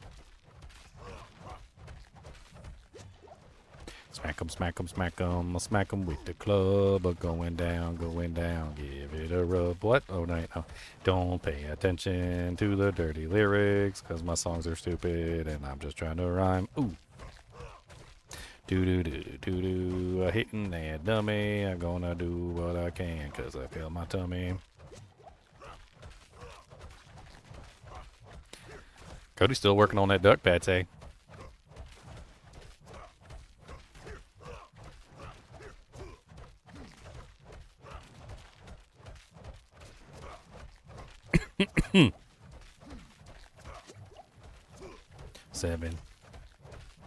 Smack 'em, smack 'em, smack 'em. I'll smack 'em with the club. Going down, going down. Give it a rub. What? Oh, no, no. Don't pay attention to the dirty lyrics, because my songs are stupid, and I'm just trying to rhyme. Ooh. Do-do-do-do-do. Hitting that dummy. I'm gonna do what I can, because I feel my tummy. Cody's still working on that duck pate. Seven,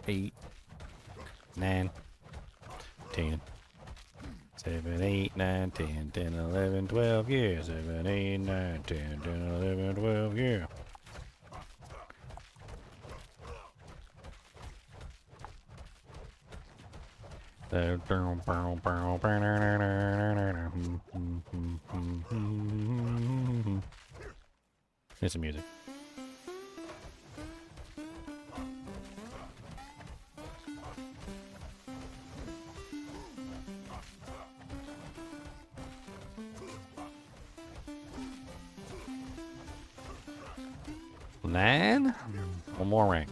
8, 9, 10. 7, 8, 9, 10, 10, 11, 12, yeah. 7, 8, 9, 10, 10, 11, 12, yeah. Here's some music. Nine? One more rank.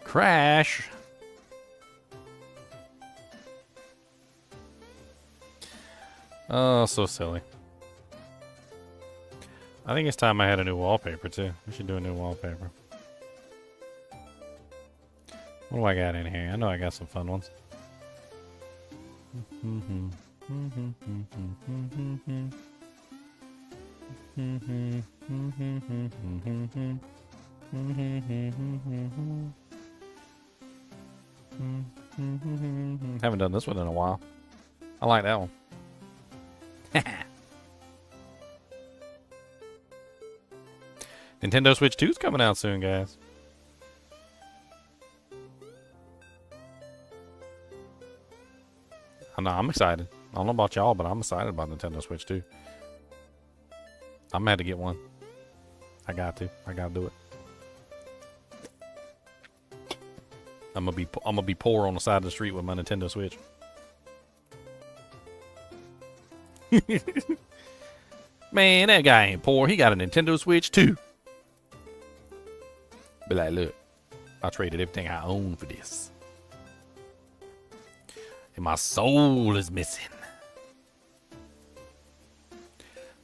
Crash. Oh, so silly. I think it's time I had a new wallpaper too. We should do a new wallpaper. What do I got in here? I know I got some fun ones. Haven't done this one in a while. I like that one. Nintendo Switch 2 is coming out soon, guys. I know, I'm excited. I don't know about y'all, but I'm excited about Nintendo Switch 2. I'm gonna have to get one. I got to. I gotta do it. I'm gonna be poor on the side of the street with my Nintendo Switch. Man, that guy ain't poor. He got a Nintendo Switch too. Be like, look, I traded everything I own for this. And my soul is missing.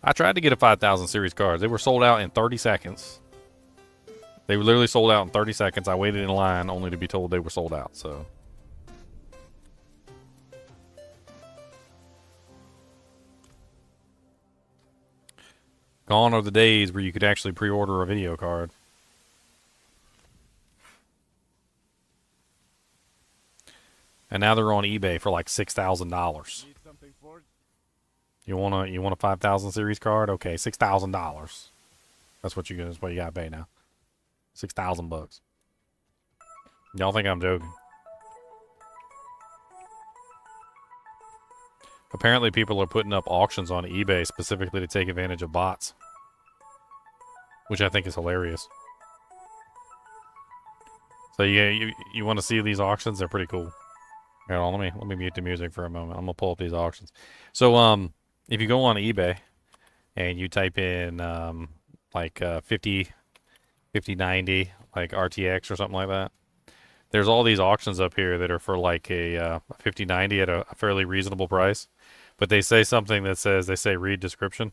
I tried to get a 5,000 series cards. They were sold out in 30 seconds. They were literally sold out in 30 seconds. I waited in line only to be told they were sold out, so. Gone are the days where you could actually pre-order a video card. And now they're on eBay for like $6,000. You want a 5,000 series card? Okay, $6,000. That's what you get. That's what you got to pay now. $6,000. Y'all think I'm joking? Apparently, people are putting up auctions on eBay specifically to take advantage of bots, which I think is hilarious. So yeah, you want to see these auctions? They're pretty cool. Hold on, let me mute the music for a moment. I'm gonna pull up these auctions. So if you go on eBay and you type in like 5090 like RTX or something like that, there's all these auctions up here that are for like a 5090 at a fairly reasonable price, but they say something that says they say read description.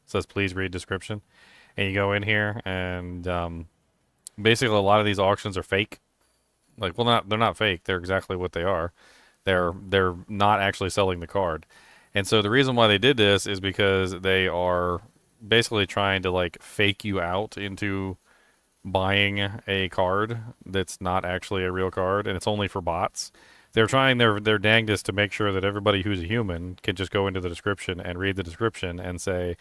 It says please read description, and you go in here and basically a lot of these auctions are fake. Like, well, they're not fake. They're exactly what they are. They're not actually selling the card. And so the reason why they did this is because they are basically trying to like fake you out into buying a card that's not actually a real card, and it's only for bots. They're trying their dangest to make sure that everybody who's a human can just go into the description and read the description and say,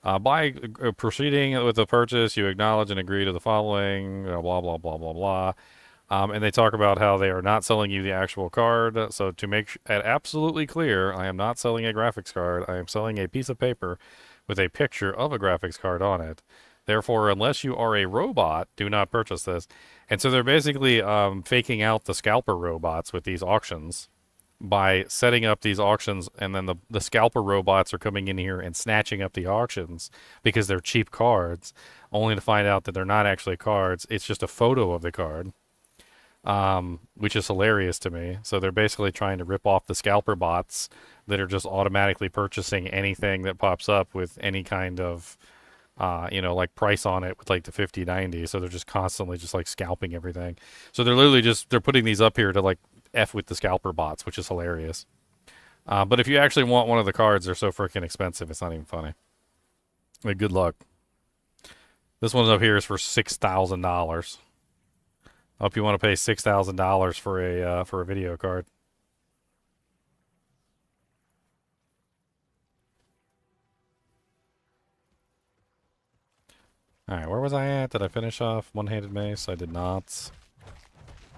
by proceeding with the purchase, you acknowledge and agree to the following, blah, blah, blah, blah, blah. And they talk about how they are not selling you the actual card. So to make it absolutely clear, I am not selling a graphics card. I am selling a piece of paper with a picture of a graphics card on it. Therefore, unless you are a robot, do not purchase this. And so they're basically faking out the scalper robots with these auctions by setting up these auctions, and then the scalper robots are coming in here and snatching up the auctions because they're cheap cards, only to find out that they're not actually cards. It's just a photo of the card. Which is hilarious to me. So they're basically trying to rip off the scalper bots that are just automatically purchasing anything that pops up with any kind of, like price on it with like the 5090. So they're just constantly just like scalping everything. So they're literally they're putting these up here to like F with the scalper bots, which is hilarious. But if you actually want one of the cards, they're so freaking expensive, it's not even funny. Like, good luck. This one up here is for $6,000. I hope you want to pay $6,000 for a video card. All right, where was I at? Did I finish off one-handed mace? I did not.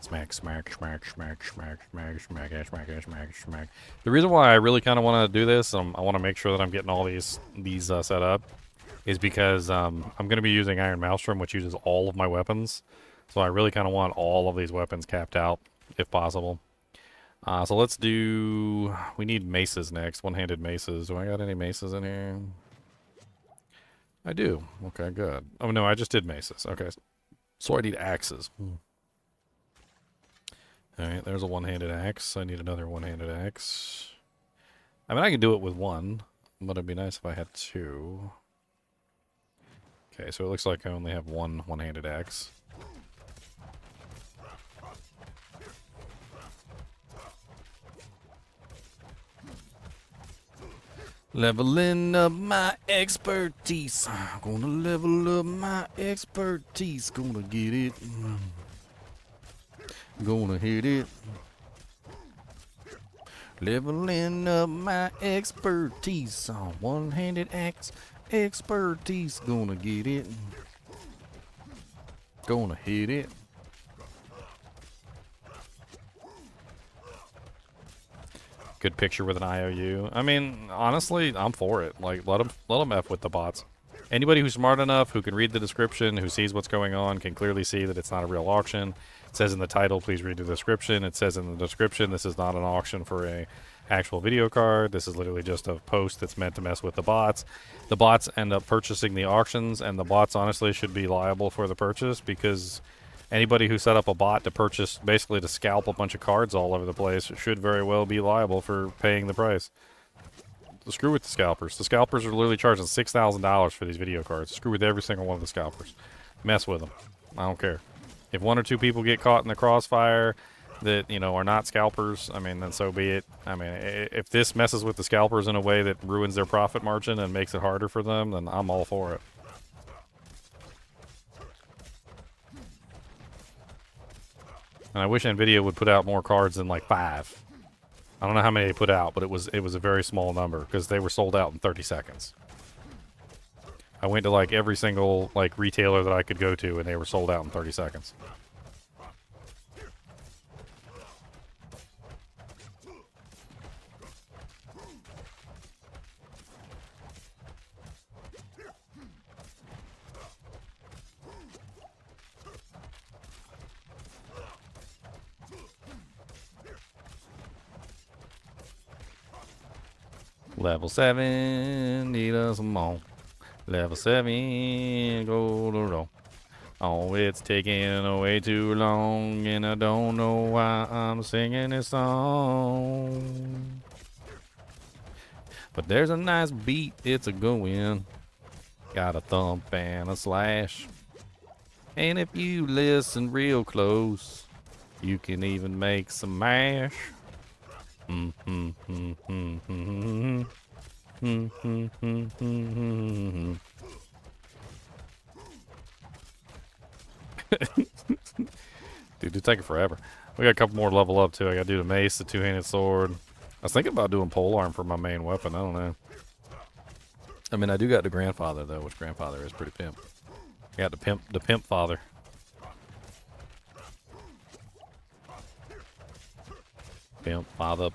Smack, smack, smack, smack, smack, smack, smack, smack, smack, smack. The reason why I really kind of want to do this, I want to make sure that I'm getting all these set up, is because I'm going to be using Iron Maelstrom, which uses all of my weapons. So I really kind of want all of these weapons capped out, if possible. So let's do... We need maces next, one-handed maces. Do I got any maces in here? I do. Okay, good. Oh, no, I just did maces. Okay, so I need axes. Alright, there's a one-handed axe. I need another one-handed axe. I mean, I can do it with one, but it'd be nice if I had two. Okay, so it looks like I only have one-handed axe. Leveling up my expertise. Gonna level up my expertise. Gonna get it. Gonna hit it. Leveling up my expertise. One-handed axe expertise. Gonna get it. Gonna hit it. Good picture with an IOU. I mean, honestly, I'm for it. Like, let them F with the bots. Anybody who's smart enough, who can read the description, who sees what's going on, can clearly see that it's not a real auction. It says in the title, please read the description. It says in the description, this is not an auction for a actual video card. This is literally just a post that's meant to mess with the bots. The bots end up purchasing the auctions, and the bots honestly should be liable for the purchase, because anybody who set up a bot to purchase, basically to scalp a bunch of cards all over the place, should very well be liable for paying the price. Screw with the scalpers. The scalpers are literally charging $6,000 for these video cards. Screw with every single one of the scalpers. Mess with them. I don't care. If one or two people get caught in the crossfire that, are not scalpers, I mean, then so be it. I mean, if this messes with the scalpers in a way that ruins their profit margin and makes it harder for them, then I'm all for it. And I wish NVIDIA would put out more cards than like 5. I don't know how many they put out, but it was a very small number because they were sold out in 30 seconds. I went to like every single like retailer that I could go to, and they were sold out in 30 seconds. Level 7, need us some more. Level 7, go to roll. Oh, it's taking way too long, and I don't know why I'm singing this song. But there's a nice beat, it's a going. Got a thump and a slash. And if you listen real close, you can even make some mash. Dude, it's taking forever. We got a couple more level up too. I gotta do the mace, the two-handed sword. I was thinking about doing polearm for my main weapon. I don't know. I mean, I do got the grandfather though, which grandfather is pretty pimp. I got the pimp father. Pimp father,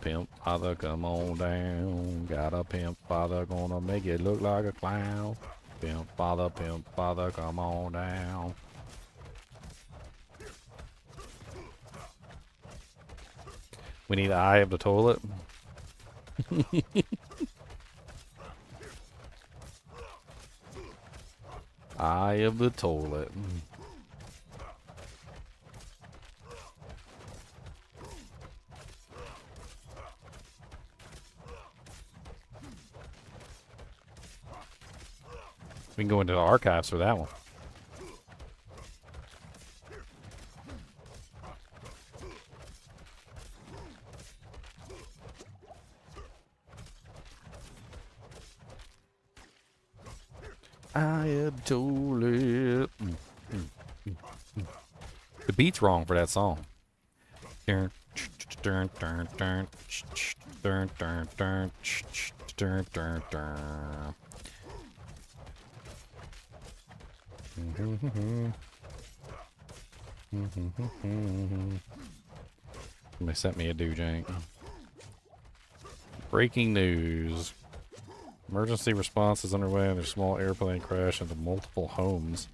come on down. Got a pimp father, gonna make it look like a clown. Pimp father, come on down. We need eye of the toilet. Eye of the toilet. We can go into the archives for that one. I am toilet. The beat's wrong for that song. Dun, dun, dun, dun, dun, dun, dun, dun, dun, dun. They sent me a doojank. Breaking news. Emergency response is underway and a small airplane crash into multiple homes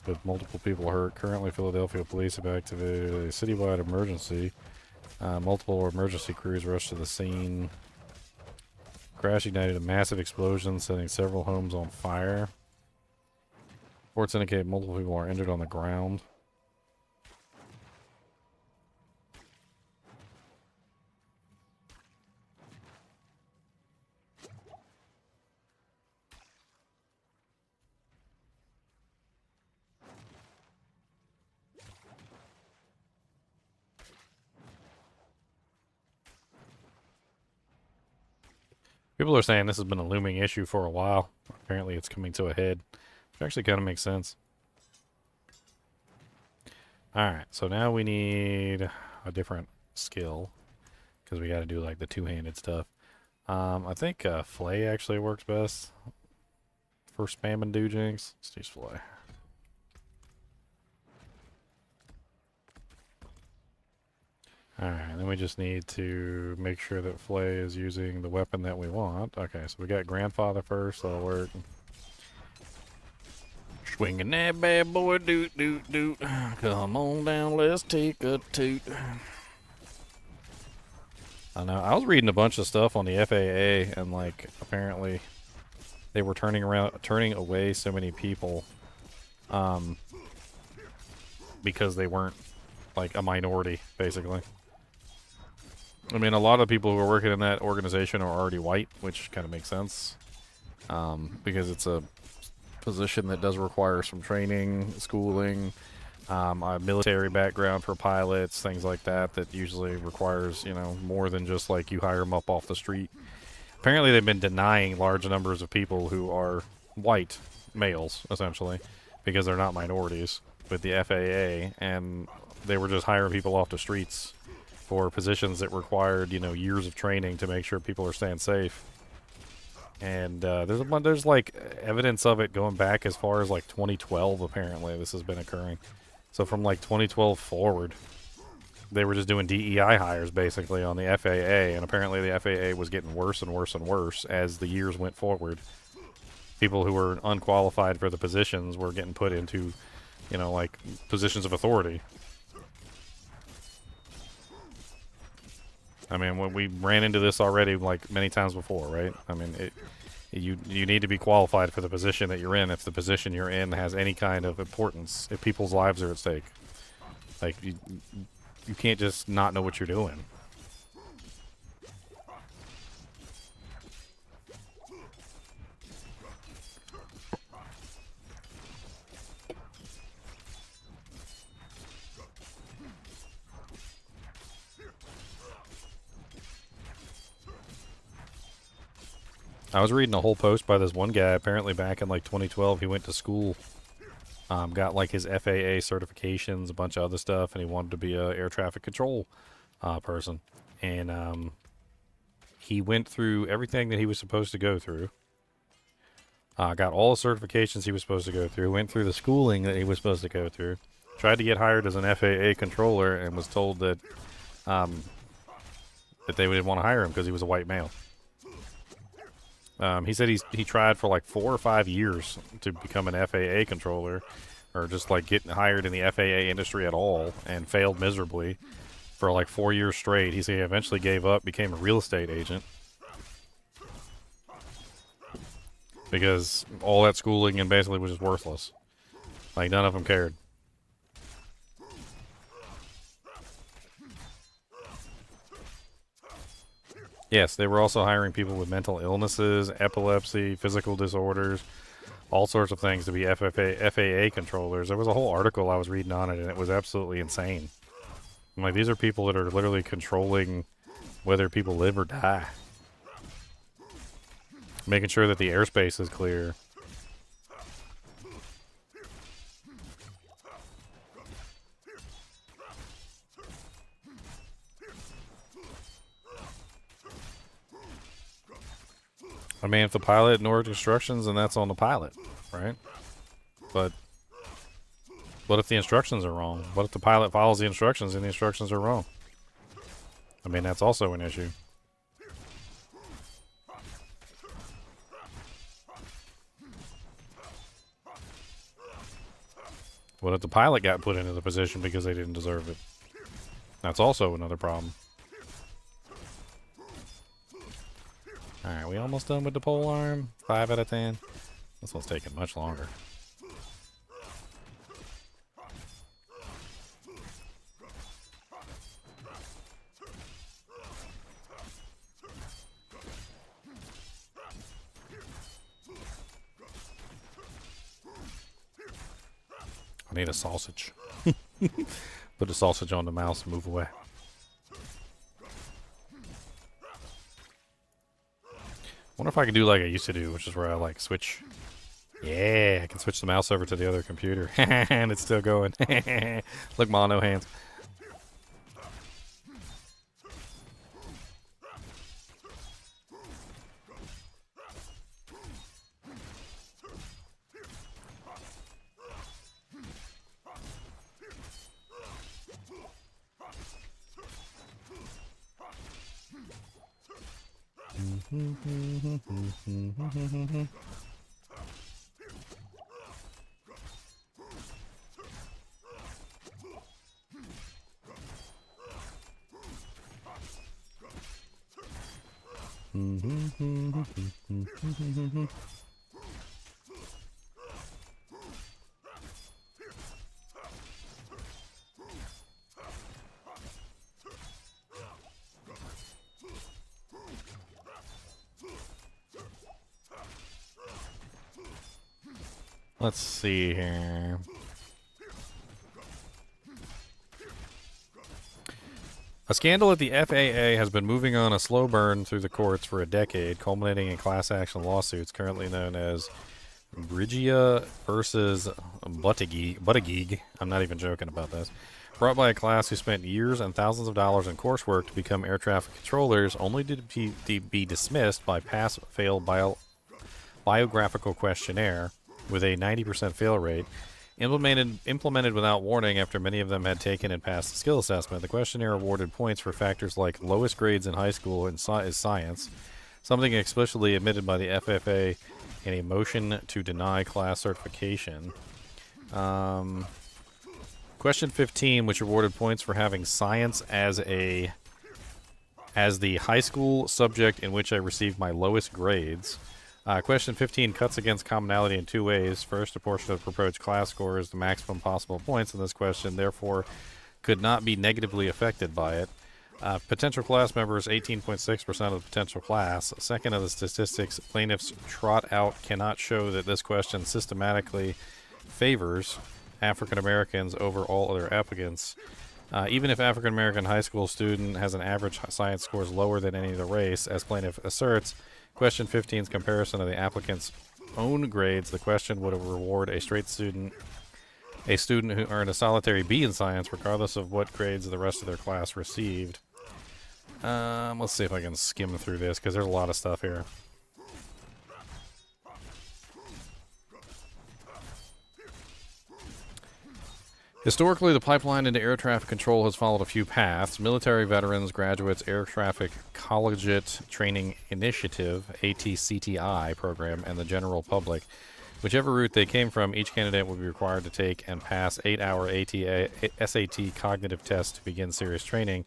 with multiple people hurt. Currently, Philadelphia police have activated a citywide emergency. Multiple emergency crews rushed to the scene. Crash ignited a massive explosion, setting several homes on fire. Reports indicate multiple people are injured on the ground. People are saying this has been a looming issue for a while. Apparently it's coming to a head, which actually kind of makes sense. Alright, so now we need a different skill, because we got to do like the two-handed stuff. I think Flay actually works best for spamming doojanks. Let's use Flay. Alright, then we just need to make sure that Flay is using the weapon that we want. Okay, so we got Grandfather first, that'll work. Swinging that bad boy, doot, doot, doot. Come on down, let's take a toot. I know, I was reading a bunch of stuff on the FAA, and like, apparently they were turning away so many people, because they weren't, like, a minority, basically. I mean, a lot of people who are working in that organization are already white, which kind of makes sense. Because it's a position that does require some training, schooling, a military background for pilots, things like that, that usually requires, you know, more than just like you hire them up off the street. Apparently they've been denying large numbers of people who are white males, essentially, because they're not minorities with the FAA, and they were just hiring people off the streets for positions that required, you know, years of training to make sure people are staying safe. And there's like evidence of it going back as far as like 2012. Apparently, this has been occurring. So from like 2012 forward, they were just doing DEI hires basically on the FAA, and apparently the FAA was getting worse and worse and worse as the years went forward. People who were unqualified for the positions were getting put into, you know, like positions of authority. I mean, when we ran into this already, like, many times before, right? I mean, You need to be qualified for the position that you're in if the position you're in has any kind of importance, if people's lives are at stake. Like, you can't just not know what you're doing. I was reading a whole post by this one guy. Apparently back in like 2012, he went to school, got like his FAA certifications, a bunch of other stuff, and he wanted to be a air traffic control person. And he went through everything that he was supposed to go through. Got all the certifications he was supposed to go through, went through the schooling that he was supposed to go through, tried to get hired as an FAA controller, and was told that that they didn't want to hire him because he was a white male. He said he tried for like 4 or 5 years to become an FAA controller, or just like getting hired in the FAA industry at all, and failed miserably for like 4 years straight. He said he eventually gave up, became a real estate agent, because all that schooling and basically was just worthless. Like, none of them cared. Yes, they were also hiring people with mental illnesses, epilepsy, physical disorders, all sorts of things to be FAA controllers. There was a whole article I was reading on it, and it was absolutely insane. I'm like, these are people that are literally controlling whether people live or die. Making sure that the airspace is clear. I mean, if the pilot ignored instructions, then that's on the pilot, right? But what if the instructions are wrong? What if the pilot follows the instructions and the instructions are wrong? I mean, that's also an issue. What if the pilot got put into the position because they didn't deserve it? That's also another problem. Alright, we almost done with the pole arm. 5 out of 10. This one's taking much longer. I need a sausage. Put a sausage on the mouse and move away. Wonder if I can do like I used to do, which is where I like switch. Yeah, I can switch the mouse over to the other computer. And it's still going. Look, mono hands. Let's see here. A scandal at the FAA has been moving on a slow burn through the courts for a decade, culminating in class action lawsuits currently known as Brigia versus Buttigieg. I'm not even joking about this. Brought by a class who spent years and thousands of dollars in coursework to become air traffic controllers, only to be dismissed by pass-fail biographical questionnaire with a 90% fail rate, implemented without warning after many of them had taken and passed the skill assessment. The questionnaire awarded points for factors like lowest grades in high school in science, something explicitly admitted by the FFA in a motion to deny class certification. Question 15, which awarded points for having science as the high school subject in which I received my lowest grades. Question 15 cuts against commonality in two ways. First, a portion of the proposed class score is the maximum possible points in this question, therefore could not be negatively affected by it. Potential class members, 18.6% of the potential class. Second of the statistics plaintiffs trot out cannot show that this question systematically favors African Americans over all other applicants. Even if African American high school student has an average science scores lower than any other race, as plaintiff asserts, question 15's comparison of the applicant's own grades, the question would reward a student who earned a solitary B in science, regardless of what grades the rest of their class received. Let's see if I can skim through this, because there's a lot of stuff here. Historically, the pipeline into air traffic control has followed a few paths. Military veterans, graduates, Air Traffic Collegiate Training Initiative, ATCTI program, and the general public. Whichever route they came from, each candidate will be required to take and pass 8-hour SAT cognitive tests to begin serious training.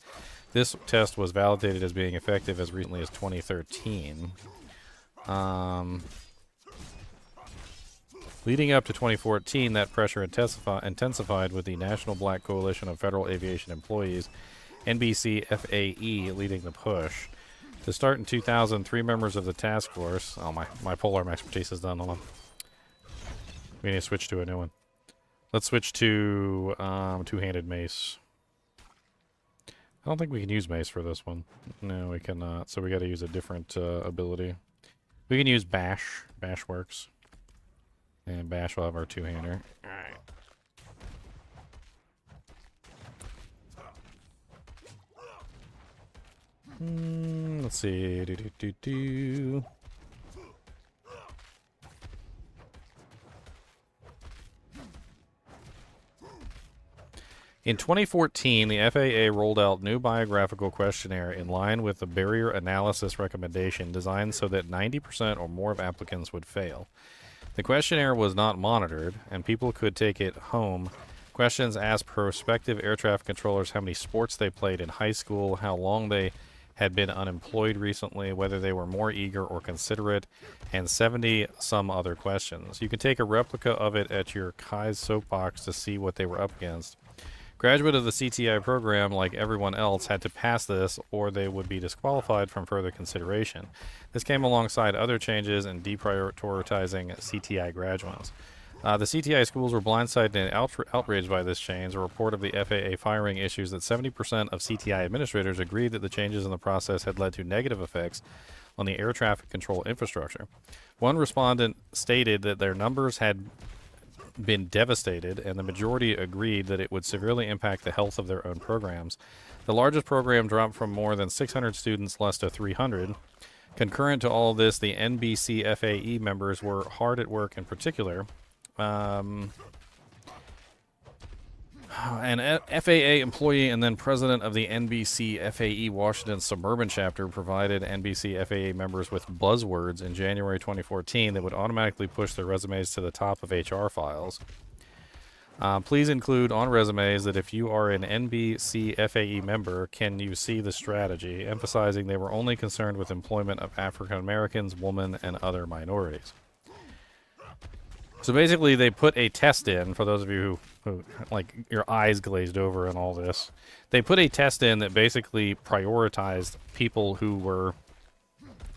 This test was validated as being effective as recently as 2013. Leading up to 2014, that pressure intensified with the National Black Coalition of Federal Aviation Employees, NBC FAE, leading the push. To start in 2000, 3 members of the task force... Oh, my polearm expertise is done. Hold on. We need to switch to a new one. Let's switch to two-handed mace. I don't think we can use mace for this one. No, we cannot. So we got to use a different ability. We can use bash. Bash works. And bash will have our two-hander. Alright. Let's see. In 2014, the FAA rolled out new biographical questionnaire in line with the barrier analysis recommendation designed so that 90% or more of applicants would fail. The questionnaire was not monitored, and people could take it home. Questions asked prospective air traffic controllers how many sports they played in high school, how long they had been unemployed recently, whether they were more eager or considerate, and 70 some other questions. You can take a replica of it at your Kai's soapbox to see what they were up against. Graduate of the CTI program, like everyone else, had to pass this or they would be disqualified from further consideration. This came alongside other changes in deprioritizing CTI graduates. The CTI schools were blindsided and outraged by this change. A report of the FAA firing issues that 70% of CTI administrators agreed that the changes in the process had led to negative effects on the air traffic control infrastructure. One respondent stated that their numbers had been devastated, and the majority agreed that it would severely impact the health of their own programs. The largest program dropped from more than 600 students less to 300. Concurrent to all of this, the NBC FAE members were hard at work in particular. An FAA employee and then president of the NBC FAE Washington Suburban Chapter provided NBC FAA members with buzzwords in January 2014 that would automatically push their resumes to the top of HR files. Please include on resumes that if you are an NBC FAE member, can you see the strategy, emphasizing they were only concerned with employment of African Americans, women, and other minorities. So basically, they put a test in, for those of you who like, your eyes glazed over and all this. They put a test in that basically prioritized people who were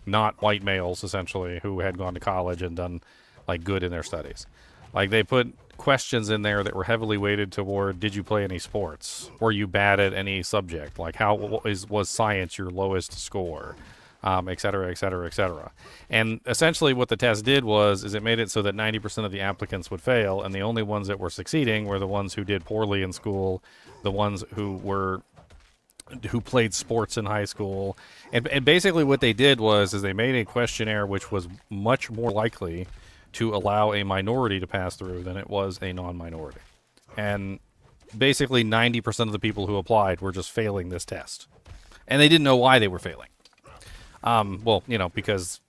not white males, essentially, who had gone to college and done, like, good in their studies. Like, they put questions in there that were heavily weighted toward, did you play any sports? Were you bad at any subject? Like, was science your lowest score? Et cetera, et cetera, et cetera. And essentially what the test did is it made it so that 90% of the applicants would fail, and the only ones that were succeeding were the ones who did poorly in school, the ones who played sports in high school. And basically what they did is they made a questionnaire which was much more likely to allow a minority to pass through than it was a non-minority. And basically 90% of the people who applied were just failing this test. And they didn't know why they were failing. Well, because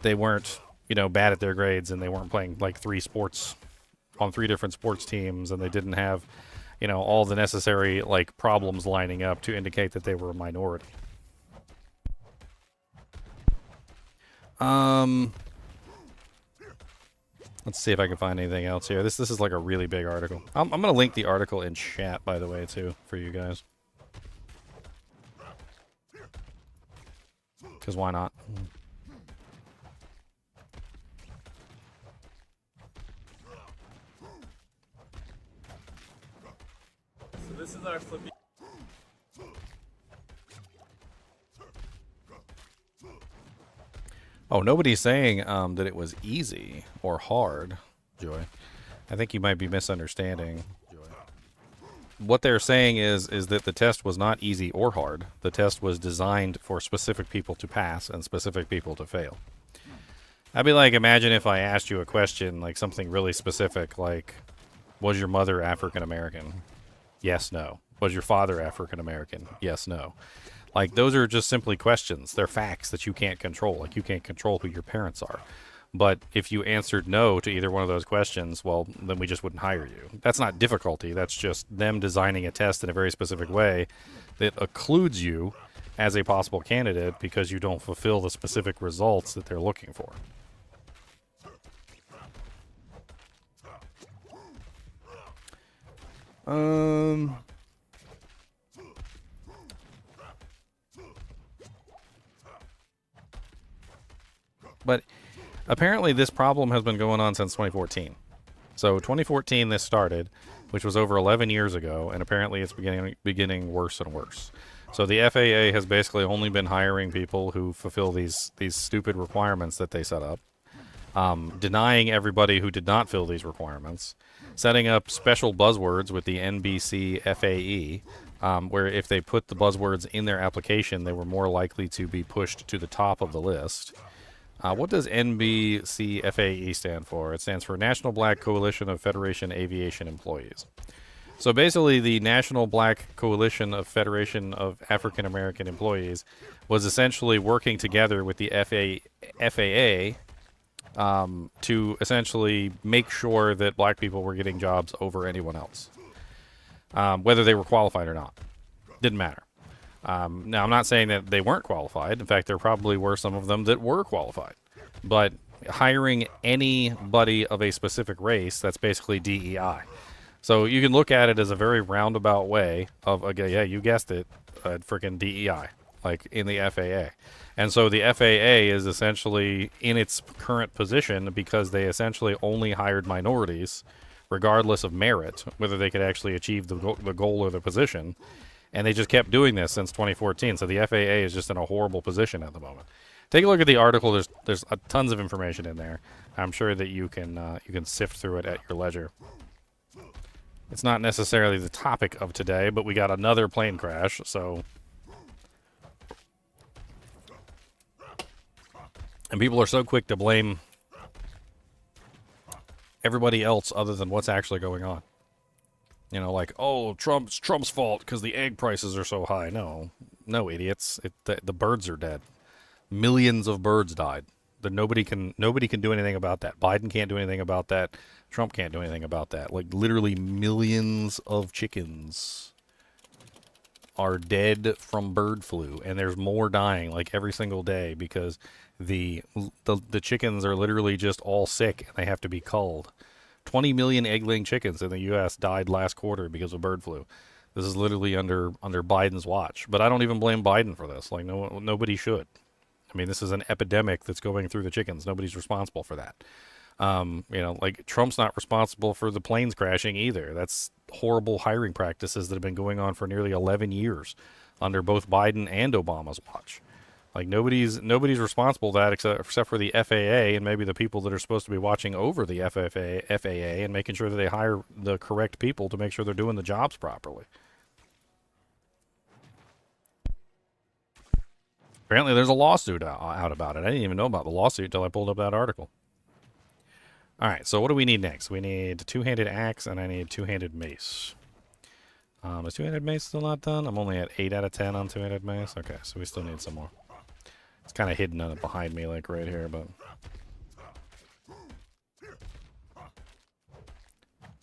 they weren't, bad at their grades, and they weren't playing like 3 sports on 3 different sports teams, and they didn't have, all the necessary like problems lining up to indicate that they were a minority. Let's see if I can find anything else here. This is like a really big article. I'm going to link the article in chat, by the way, too, for you guys. Because why not? So this is our flippy. Oh, nobody's saying that it was easy or hard, Joy. I think you might be misunderstanding. What they're saying is that the test was not easy or hard. The test was designed for specific people to pass and specific people to fail. I'd be like, imagine if I asked you a question, like something really specific, like, was your mother African American? Yes, no. Was your father African American? Yes, no. Like, those are just simply questions. They're facts that you can't control. Like, you can't control who your parents are. But if you answered no to either one of those questions, well, then we just wouldn't hire you. That's not difficulty. That's just them designing a test in a very specific way that occludes you as a possible candidate because you don't fulfill the specific results that they're looking for. But apparently this problem has been going on since 2014. So 2014 this started, which was over 11 years ago, and apparently it's beginning worse and worse. So the FAA has basically only been hiring people who fulfill these stupid requirements that they set up, denying everybody who did not fill these requirements, setting up special buzzwords with the NBC FAE, where if they put the buzzwords in their application, they were more likely to be pushed to the top of the list. What does NBC FAE stand for? It stands for National Black Coalition of Federation Aviation Employees. So basically, the National Black Coalition of Federation of African American Employees was essentially working together with the FAA to essentially make sure that black people were getting jobs over anyone else, whether they were qualified or not. Didn't matter. Now, I'm not saying that they weren't qualified. In fact, there probably were some of them that were qualified. But hiring anybody of a specific race, that's basically DEI. So you can look at it as a very roundabout way of, okay, yeah, you guessed it, freaking DEI, like in the FAA. And so the FAA is essentially in its current position because they essentially only hired minorities, regardless of merit, whether they could actually achieve the goal or the position. And they just kept doing this since 2014. So the FAA is just in a horrible position at the moment. Take a look at the article. There's tons of information in there. I'm sure that you can sift through it at your leisure. It's not necessarily the topic of today, but we got another plane crash, so. And people are so quick to blame everybody else other than what's actually going on. You know, like, oh, Trump's fault because the egg prices are so high. No, idiots. The birds are dead. Millions of birds died. Nobody can do anything about that. Biden can't do anything about that. Trump can't do anything about that. Like, literally millions of chickens are dead from bird flu, and there's more dying like every single day because the chickens are literally just all sick and they have to be culled. 20 million egg-laying chickens in the U.S. died last quarter because of bird flu. This is literally under Biden's watch. But I don't even blame Biden for this. Like, nobody should. I mean, this is an epidemic that's going through the chickens. Nobody's responsible for that. You know, like, Trump's not responsible for the planes crashing either. That's horrible hiring practices that have been going on for nearly 11 years under both Biden and Obama's watch. Like, nobody's responsible for that except for the FAA and maybe the people that are supposed to be watching over the FAA and making sure that they hire the correct people to make sure they're doing the jobs properly. Apparently there's a lawsuit out about it. I didn't even know about the lawsuit until I pulled up that article. All right, so what do we need next? We need a two-handed axe and I need two-handed mace. Is two-handed mace still not done? I'm only at 8 out of 10 on two-handed mace. Okay, so we still need some more. It's kind of hidden behind me, like right here, but.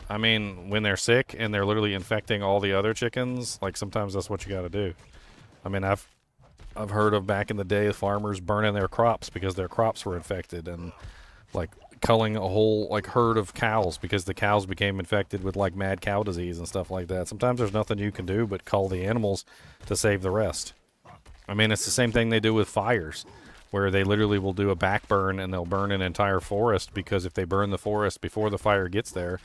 I mean, when they're sick and they're literally infecting all the other chickens, like sometimes that's what you got to do. I mean, I've heard of back in the day farmers burning their crops because their crops were infected and like culling a whole like herd of cows because the cows became infected with like mad cow disease and stuff like that. Sometimes there's nothing you can do but cull the animals to save the rest. I mean, it's the same thing they do with fires, where they literally will do a back burn and they'll burn an entire forest, because if they burn the forest before the fire gets there,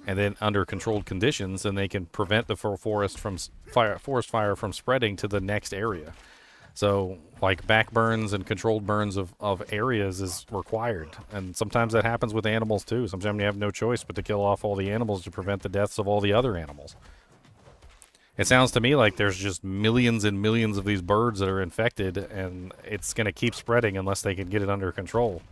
and then under controlled conditions, then they can prevent the forest fire from spreading to the next area. So, like, back burns and controlled burns of areas is required. And sometimes that happens with animals, too. Sometimes you have no choice but to kill off all the animals to prevent the deaths of all the other animals. It sounds to me like there's just millions and millions of these birds that are infected, and it's going to keep spreading unless they can get it under control.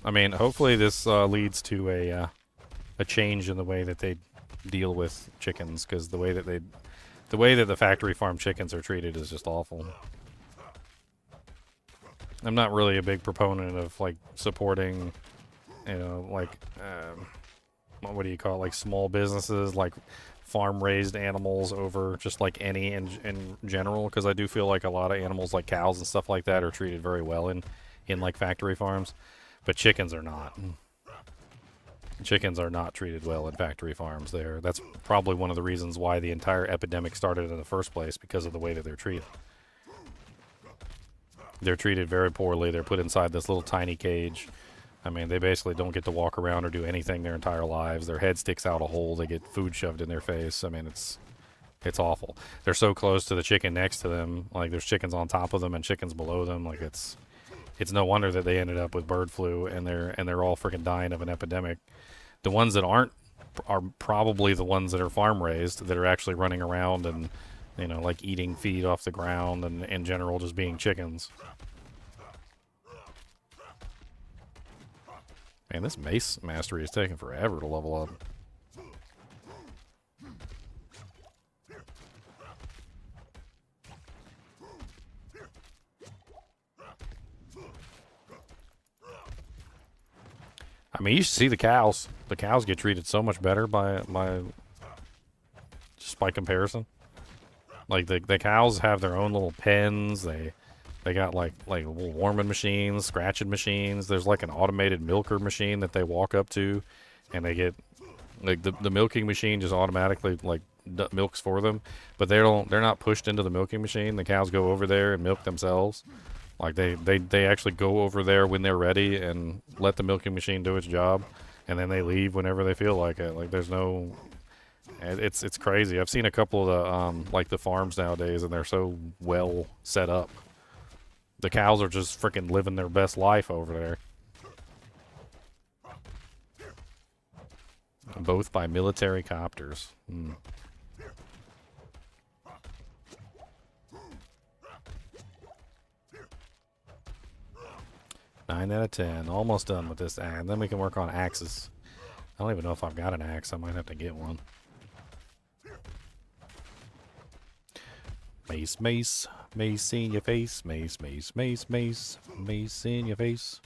I mean, hopefully this leads to a change in the way that they deal with chickens, because the way that the factory farm chickens are treated is just awful. I'm not really a big proponent of like supporting, you know, like what do you call it, like small businesses, like farm-raised animals over just like any in general, because I do feel like a lot of animals like cows and stuff like that are treated very well in like factory farms. But chickens are not. Chickens are not treated well in factory farms there. That's probably one of the reasons why the entire epidemic started in the first place, because of the way that they're treated. They're treated very poorly. They're put inside this little tiny cage. I mean, they basically don't get to walk around or do anything their entire lives. Their head sticks out a hole. They get food shoved in their face. I mean, it's awful. They're so close to the chicken next to them. Like, there's chickens on top of them and chickens below them. Like, it's no wonder that they ended up with bird flu, and they're all freaking dying of an epidemic. The ones that aren't are probably the ones that are farm raised, that are actually running around and, you know, like eating feed off the ground and in general just being chickens. Man, this mace mastery is taking forever to level up. I mean, you should see the cows. The cows get treated so much better just by comparison. Like the cows have their own little pens. They got like little warming machines, scratching machines. There's like an automated milker machine that they walk up to, and they get like the milking machine just automatically like milks for them. But they're not pushed into the milking machine. The cows go over there and milk themselves. Like they actually go over there when they're ready and let the milking machine do its job, and then they leave whenever they feel like it. Like there's no, it's crazy. I've seen a couple of the like the farms nowadays, and they're so well set up. The cows are just freaking living their best life over there. Both by military copters. 9 out of 10. Almost done with this. And then we can work on axes. I don't even know if I've got an axe. I might have to get one. Mace, mace. Mace in your face. Mace, mace, mace, mace. Mace in your face.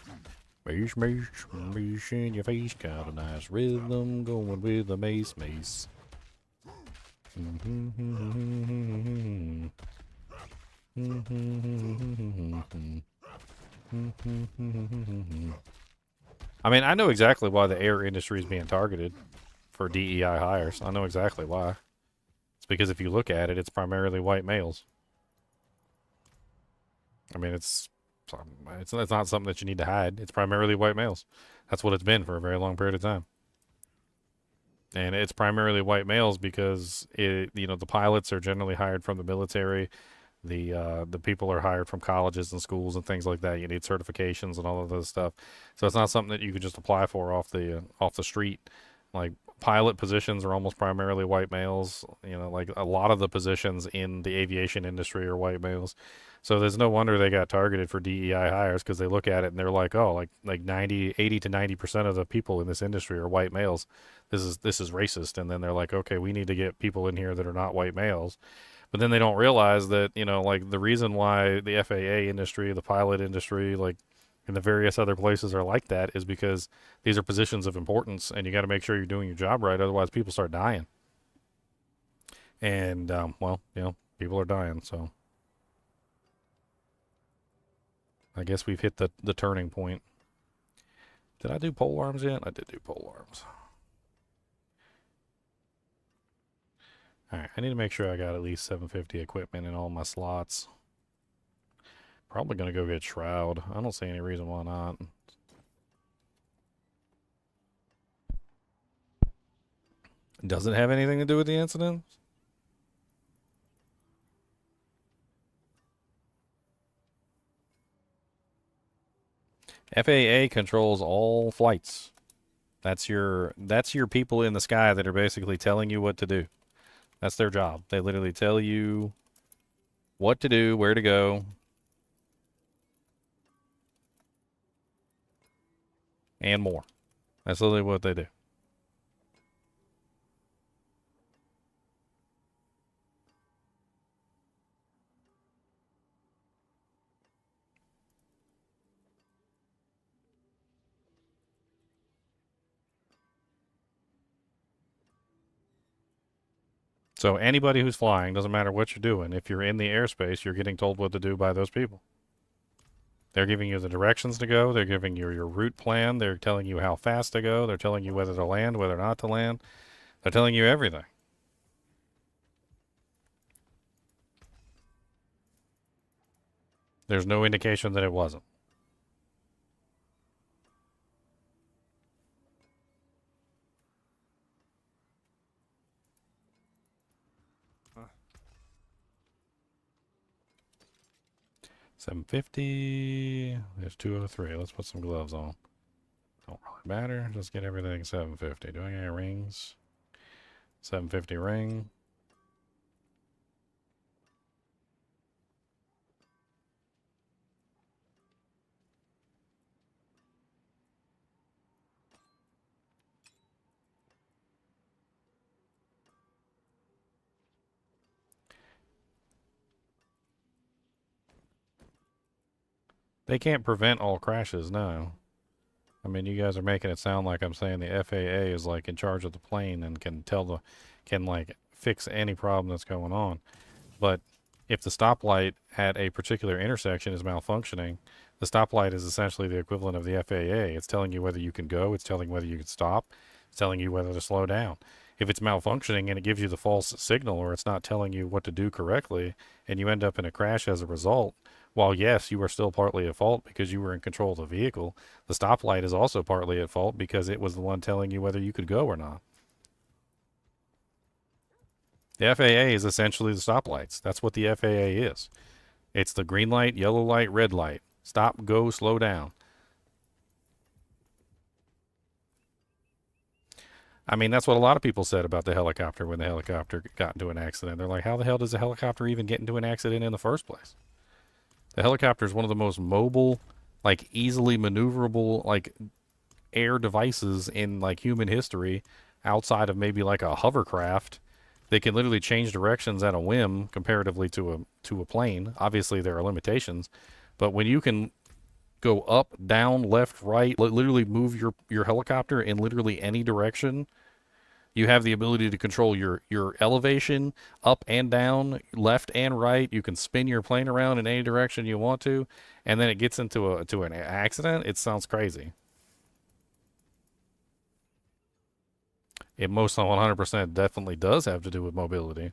Mace, mace, mace in your face. Got a nice rhythm going with the mace, mace. I mean, I know exactly why the air industry is being targeted for DEI hires. I know exactly why. It's because if you look at it, it's primarily white males. I mean, it's not something that you need to hide. It's primarily white males. That's what it's been for a very long period of time. And it's primarily white males because the pilots are generally hired from the military. The people are hired from colleges and schools and things like that. You need certifications and all of this stuff. So it's not something that you could just apply for off the street. Like pilot positions are almost primarily white males. You know, like a lot of the positions in the aviation industry are white males. So there's no wonder they got targeted for DEI hires, because they look at it and they're like, oh, like 80 to 90% of the people in this industry are white males. This is racist. And then they're like, okay, we need to get people in here that are not white males. But then they don't realize that, like the reason why the FAA industry, the pilot industry, like and the various other places are like that is because these are positions of importance, and you got to make sure you're doing your job right. Otherwise, people start dying. And, well, you know, people are dying, so I guess we've hit the turning point. Did I do pole arms yet? I did do pole arms. Alright, I need to make sure I got at least 750 equipment in all my slots. Probably going to go get Shroud. I don't see any reason why not. Does it have anything to do with the incident? FAA controls all flights. That's your people in the sky that are basically telling you what to do. That's their job. They literally tell you what to do, where to go. And more. That's literally what they do. So anybody who's flying, doesn't matter what you're doing, if you're in the airspace, you're getting told what to do by those people. They're giving you the directions to go. They're giving you your route plan. They're telling you how fast to go. They're telling you whether to land, whether not to land. They're telling you everything. There's no indication that it wasn't. $750. There's 203. Let's put some gloves on. Don't really matter. Just get everything 750. Do I get any rings? 750 ring. They can't prevent all crashes, no. I mean, you guys are making it sound like I'm saying the FAA is like in charge of the plane and can like fix any problem that's going on. But if the stoplight at a particular intersection is malfunctioning, the stoplight is essentially the equivalent of the FAA. It's telling you whether you can go, it's telling whether you can stop, it's telling you whether to slow down. If it's malfunctioning and it gives you the false signal, or it's not telling you what to do correctly, and you end up in a crash as a result, while yes, you are still partly at fault because you were in control of the vehicle, the stoplight is also partly at fault because it was the one telling you whether you could go or not. The FAA is essentially the stoplights. That's what the FAA is. It's the green light, yellow light, red light. Stop, go, slow down. I mean, that's what a lot of people said about the helicopter when the helicopter got into an accident. They're like, how the hell does a helicopter even get into an accident in the first place? The helicopter is one of the most mobile, like easily maneuverable, like air devices in like human history, outside of maybe like a hovercraft. They can literally change directions at a whim comparatively to a plane. Obviously, there are limitations, but when you can go up, down, left, right, literally move your helicopter in literally any direction, you have the ability to control your elevation up and down, left and right. You can spin your plane around in any direction you want to, and then it gets into an accident. It sounds crazy. It most 100% definitely does have to do with mobility.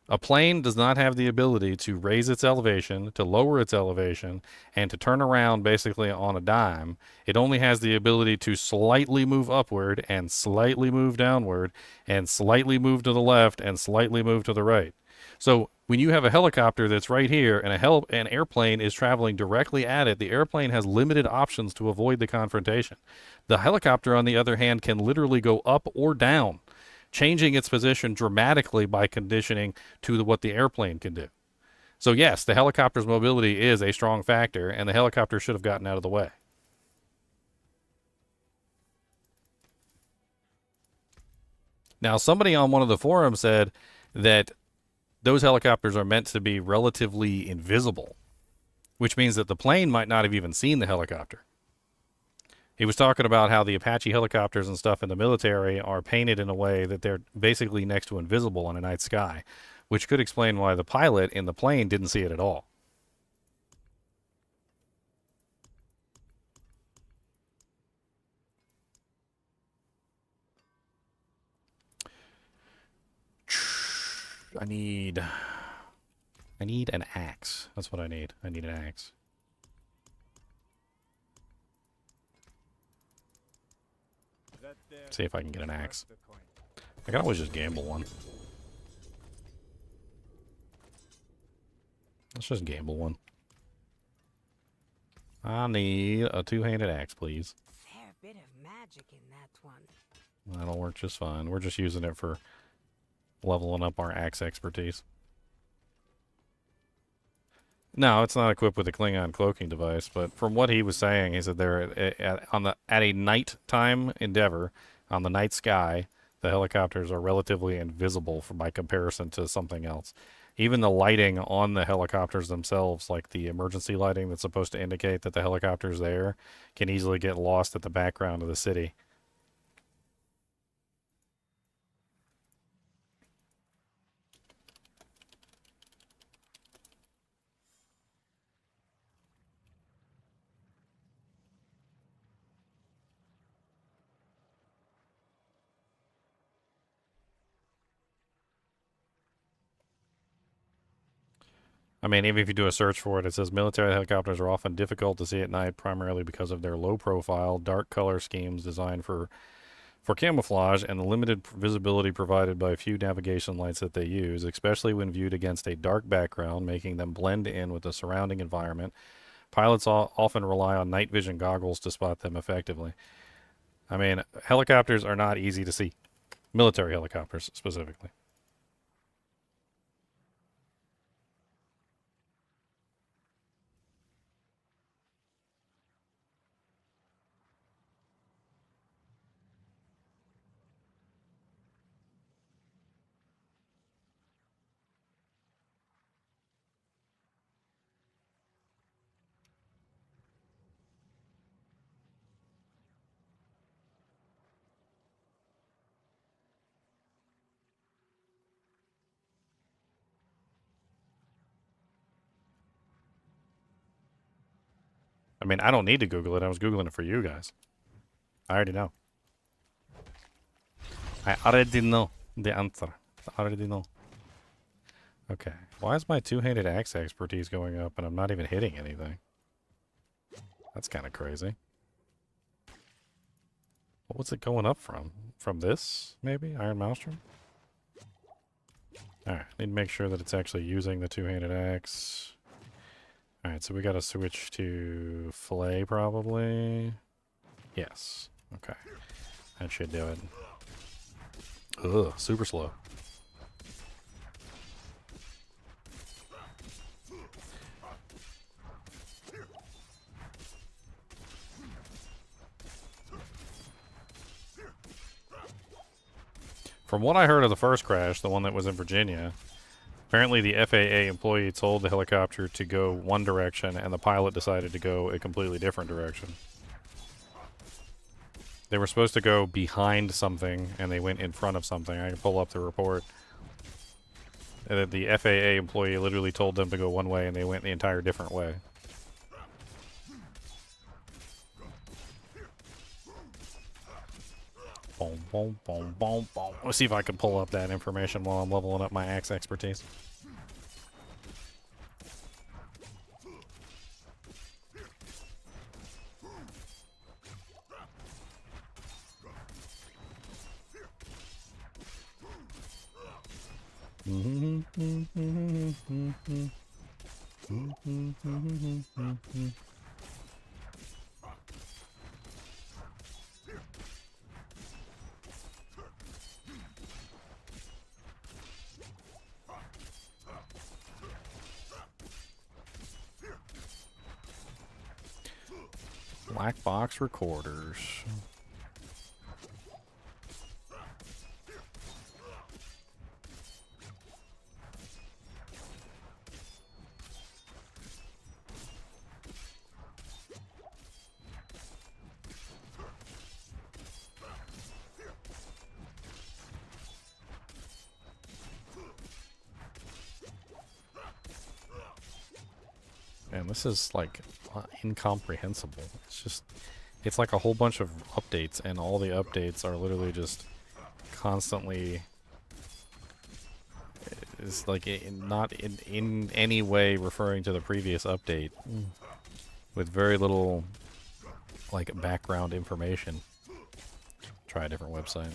A plane does not have the ability to raise its elevation, to lower its elevation, and to turn around basically on a dime. It only has the ability to slightly move upward and slightly move downward and slightly move to the left and slightly move to the right. So when you have a helicopter that's right here and an airplane is traveling directly at it, the airplane has limited options to avoid the confrontation. The helicopter, on the other hand, can literally go up or down, changing its position dramatically by conditioning to what the airplane can do. So yes, the helicopter's mobility is a strong factor, and the helicopter should have gotten out of the way. Now, somebody on one of the forums said that those helicopters are meant to be relatively invisible. which means that the plane might not have even seen the helicopter. He was talking about how the Apache helicopters and stuff in the military are painted in a way that they're basically next to invisible in a night sky, which could explain why the pilot in the plane didn't see it at all. I need an axe. That's what I need. I need an axe. See if I can get an axe. I can always just gamble one. Let's just gamble one. I need a two-handed axe, please. Fair bit of magic in that one. That'll work just fine. We're just using it for leveling up our axe expertise. No, it's not equipped with a Klingon cloaking device, but from what he was saying, he said they're at a nighttime endeavor on the night sky, the helicopters are relatively invisible by comparison to something else. Even the lighting on the helicopters themselves, like the emergency lighting that's supposed to indicate that the helicopter's there, can easily get lost at the background of the city. I mean, even if you do a search for it, it says military helicopters are often difficult to see at night, primarily because of their low profile, dark color schemes designed for camouflage and the limited visibility provided by few navigation lights that they use, especially when viewed against a dark background, making them blend in with the surrounding environment. Pilots often rely on night vision goggles to spot them effectively. I mean, helicopters are not easy to see. Military helicopters, specifically. I mean, I don't need to Google it. I was Googling it for you guys. I already know. I already know the answer. I already know. Okay. Why is my two-handed axe expertise going up and I'm not even hitting anything? That's kind of crazy. What was it going up from? From this, maybe? Iron Maelstrom? Alright, need to make sure that it's actually using the two-handed axe. Alright, so we gotta switch to Fillet, probably. Yes. Okay. That should do it. Ugh, super slow. From what I heard of the first crash, the one that was in Virginia, apparently the FAA employee told the helicopter to go one direction and the pilot decided to go a completely different direction. They were supposed to go behind something and they went in front of something. I can pull up the report. And the FAA employee literally told them to go one way and they went the entire different way. Boom, boom, boom, boom, boom. Let's see if I can pull up that information while I'm leveling up my axe expertise. Black box recorders. Man, this is like incomprehensible. It's just, it's like a whole bunch of updates, and all the updates are literally just constantly. It's like not in any way referring to the previous update, with very little like background information. Try a different website.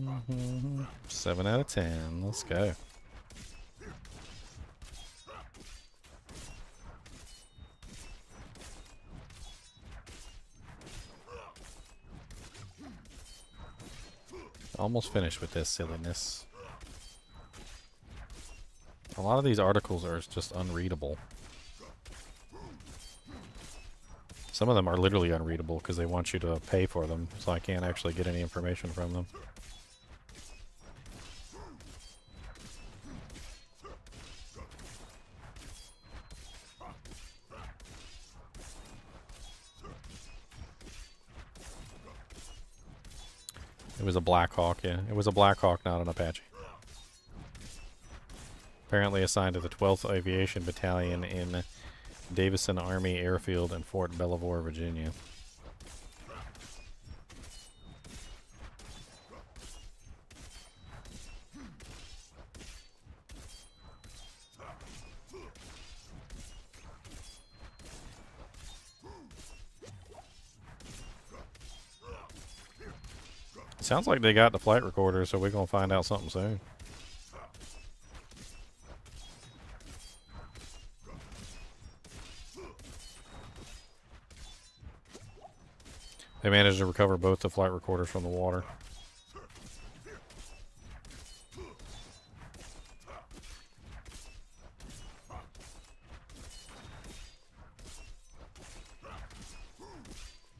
Mm-hmm. 7 out of 10. Let's go. Almost finished with this silliness. A lot of these articles are just unreadable. Some of them are literally unreadable because they want you to pay for them, so I can't actually get any information from them. It was a Black Hawk, yeah. It was a Black Hawk, not an Apache. Apparently assigned to the 12th Aviation Battalion in Davison Army Airfield in Fort Belvoir, Virginia. Sounds like they got the flight recorder, so we're gonna find out something soon. They managed to recover both the flight recorders from the water.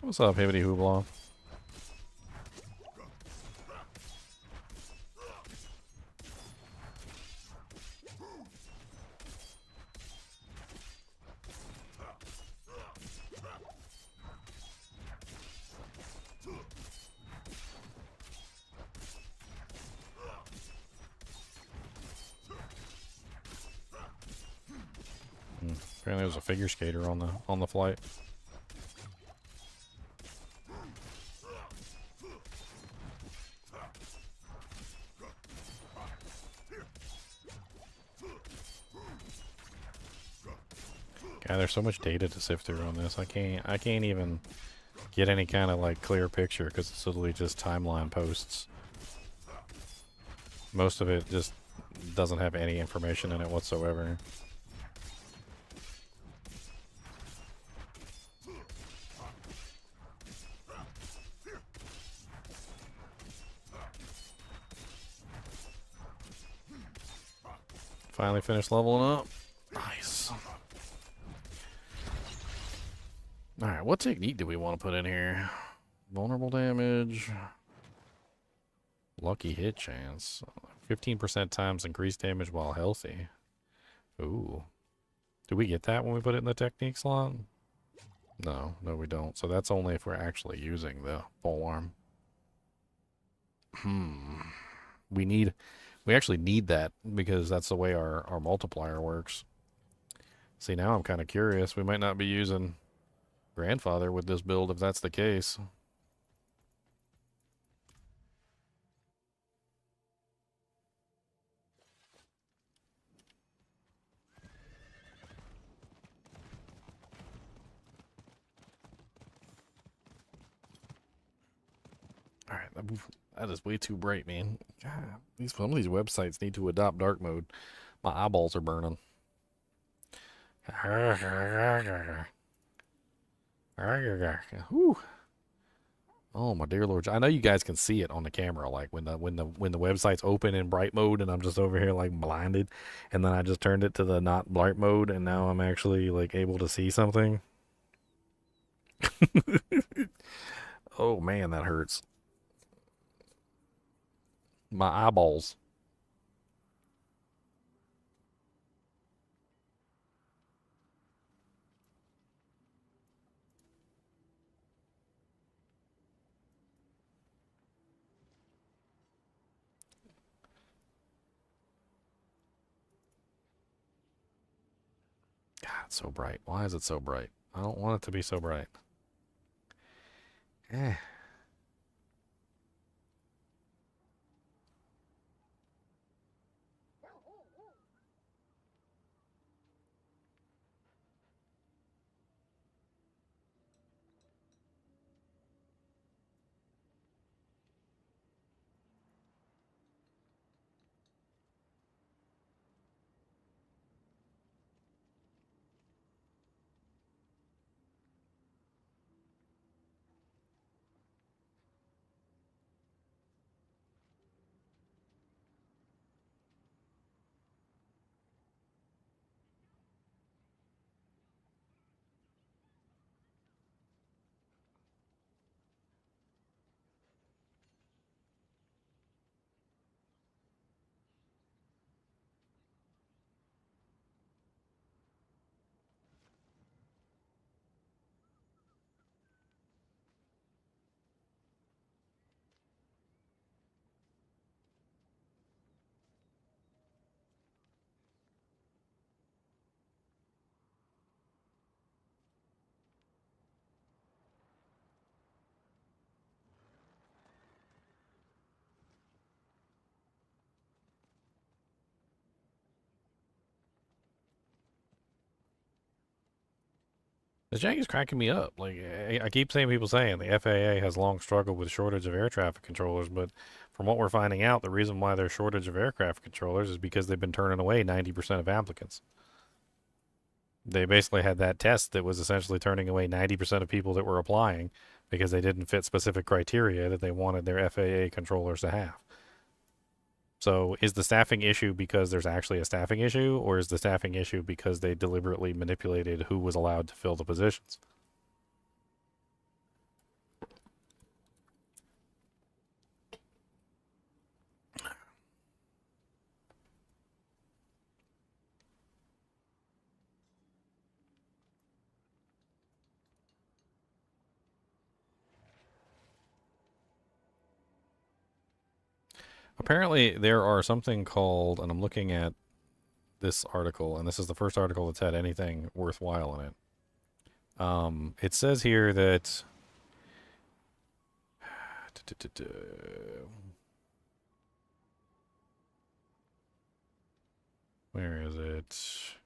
What's up, Hibbity Hooblaw? Apparently, there was a figure skater on the flight. God, there's so much data to sift through on this. I can't even get any kind of like clear picture because it's literally just timeline posts. Most of it just doesn't have any information in it whatsoever. Finally finished leveling up. Nice. Alright, what technique do we want to put in here? Vulnerable damage. Lucky hit chance. 15% times increased damage while healthy. Ooh. Do we get that when we put it in the technique slot? No, we don't. So that's only if we're actually using the full arm. We actually need that because that's the way our multiplier works. See, now I'm kind of curious. We might not be using Grandfather with this build if that's the case. Alright, that is way too bright, man. God, some of these websites need to adopt dark mode. My eyeballs are burning. Whew. Oh my dear Lord! I know you guys can see it on the camera, like when the website's open in bright mode, and I'm just over here like blinded, and then I just turned it to the not bright mode, and now I'm actually like able to see something. Oh man, that hurts. My eyeballs. God, it's so bright. Why is it so bright? I don't want it to be so bright. Eh. This jank is cracking me up. Like I keep saying, people saying the FAA has long struggled with shortage of air traffic controllers, but from what we're finding out, the reason why there's shortage of aircraft controllers is because they've been turning away 90% of applicants. They basically had that test that was essentially turning away 90% of people that were applying because they didn't fit specific criteria that they wanted their FAA controllers to have. So is the staffing issue because there's actually a staffing issue, or is the staffing issue because they deliberately manipulated who was allowed to fill the positions? Apparently, there are something called, and I'm looking at this article, and this is the first article that's had anything worthwhile in it. It says here that where is it?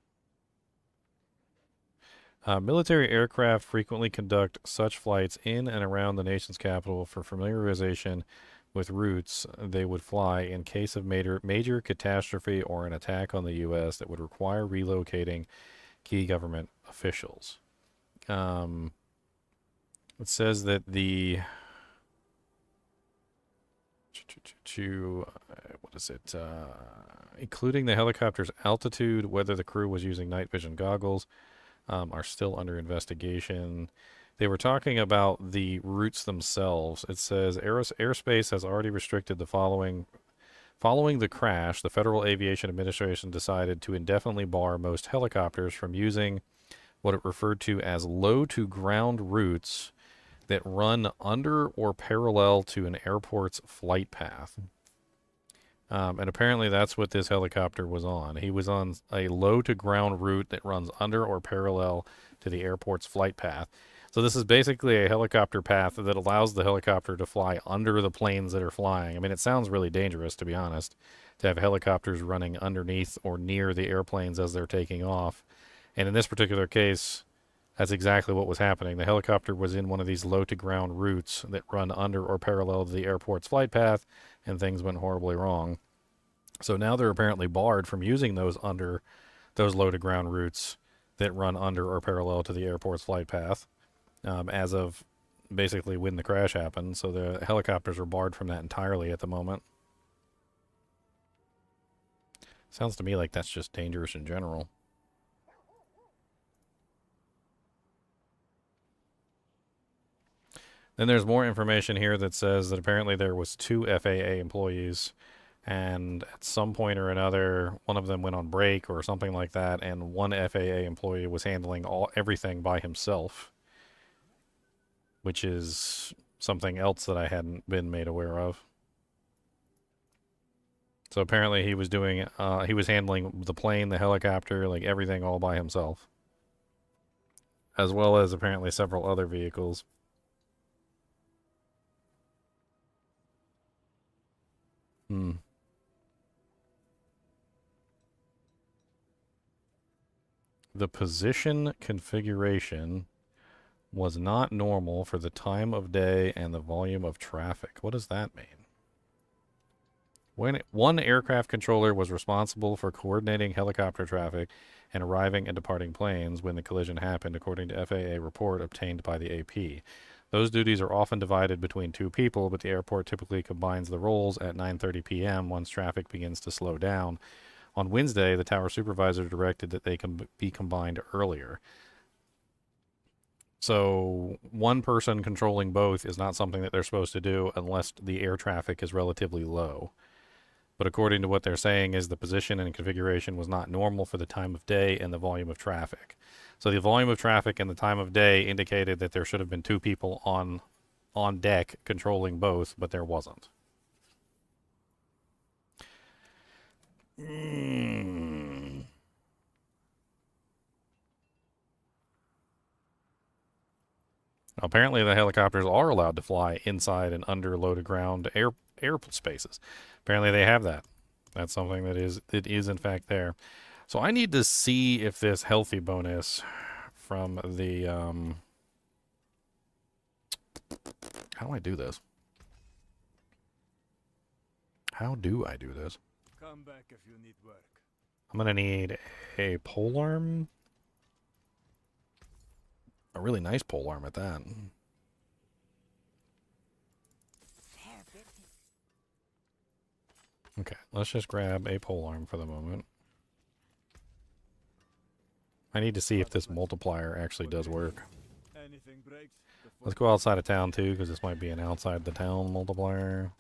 Military aircraft frequently conduct such flights in and around the nation's capital for familiarization with routes they would fly in case of major catastrophe or an attack on the U.S. that would require relocating key government officials. It says that what is it? Including the helicopter's altitude, whether the crew was using night vision goggles, are still under investigation. They were talking about the routes themselves. It says airspace has already restricted the following. Following the crash, the Federal Aviation Administration decided to indefinitely bar most helicopters from using what it referred to as low-to-ground routes that run under or parallel to an airport's flight path. And apparently that's what this helicopter was on. He was on a low-to-ground route that runs under or parallel to the airport's flight path. So this is basically a helicopter path that allows the helicopter to fly under the planes that are flying. I mean, it sounds really dangerous, to be honest, to have helicopters running underneath or near the airplanes as they're taking off. And in this particular case, that's exactly what was happening. The helicopter was in one of these low-to-ground routes that run under or parallel to the airport's flight path, and things went horribly wrong. So now they're apparently barred from using those low-to-ground routes that run under or parallel to the airport's flight path. As of basically when the crash happened, so the helicopters are barred from that entirely at the moment. Sounds to me like that's just dangerous in general. Then there's more information here that says that apparently there was 2 FAA employees, and at some point or another, one of them went on break or something like that, and one FAA employee was handling everything by himself, which is something else that I hadn't been made aware of. So apparently he was doing, he was handling the plane, the helicopter, like everything all by himself, as well as apparently several other vehicles. The position configuration was not normal for the time of day and the volume of traffic. What does that mean? One aircraft controller was responsible for coordinating helicopter traffic and arriving and departing planes when the collision happened, according to FAA report obtained by the AP. Those duties are often divided between 2 people, but the airport typically combines the roles at 9:30 p.m. once traffic begins to slow down. On Wednesday, the tower supervisor directed that they can be combined earlier. So one person controlling both is not something that they're supposed to do unless the air traffic is relatively low. But according to what they're saying is the position and configuration was not normal for the time of day and the volume of traffic. So the volume of traffic and the time of day indicated that there should have been 2 people on deck controlling both, but there wasn't. Apparently the helicopters are allowed to fly inside and under loaded ground air spaces. Apparently they have that. That's something that is in fact there. So I need to see if this healthy bonus from the how do I do this? How do I do this? Come back if you need work. I'm gonna need a polearm. A really nice polearm at that. Okay, let's just grab a polearm for the moment. I need to see if this multiplier actually does work. Anything breaks, Let's go outside of town too, because this might be an outside the town multiplier.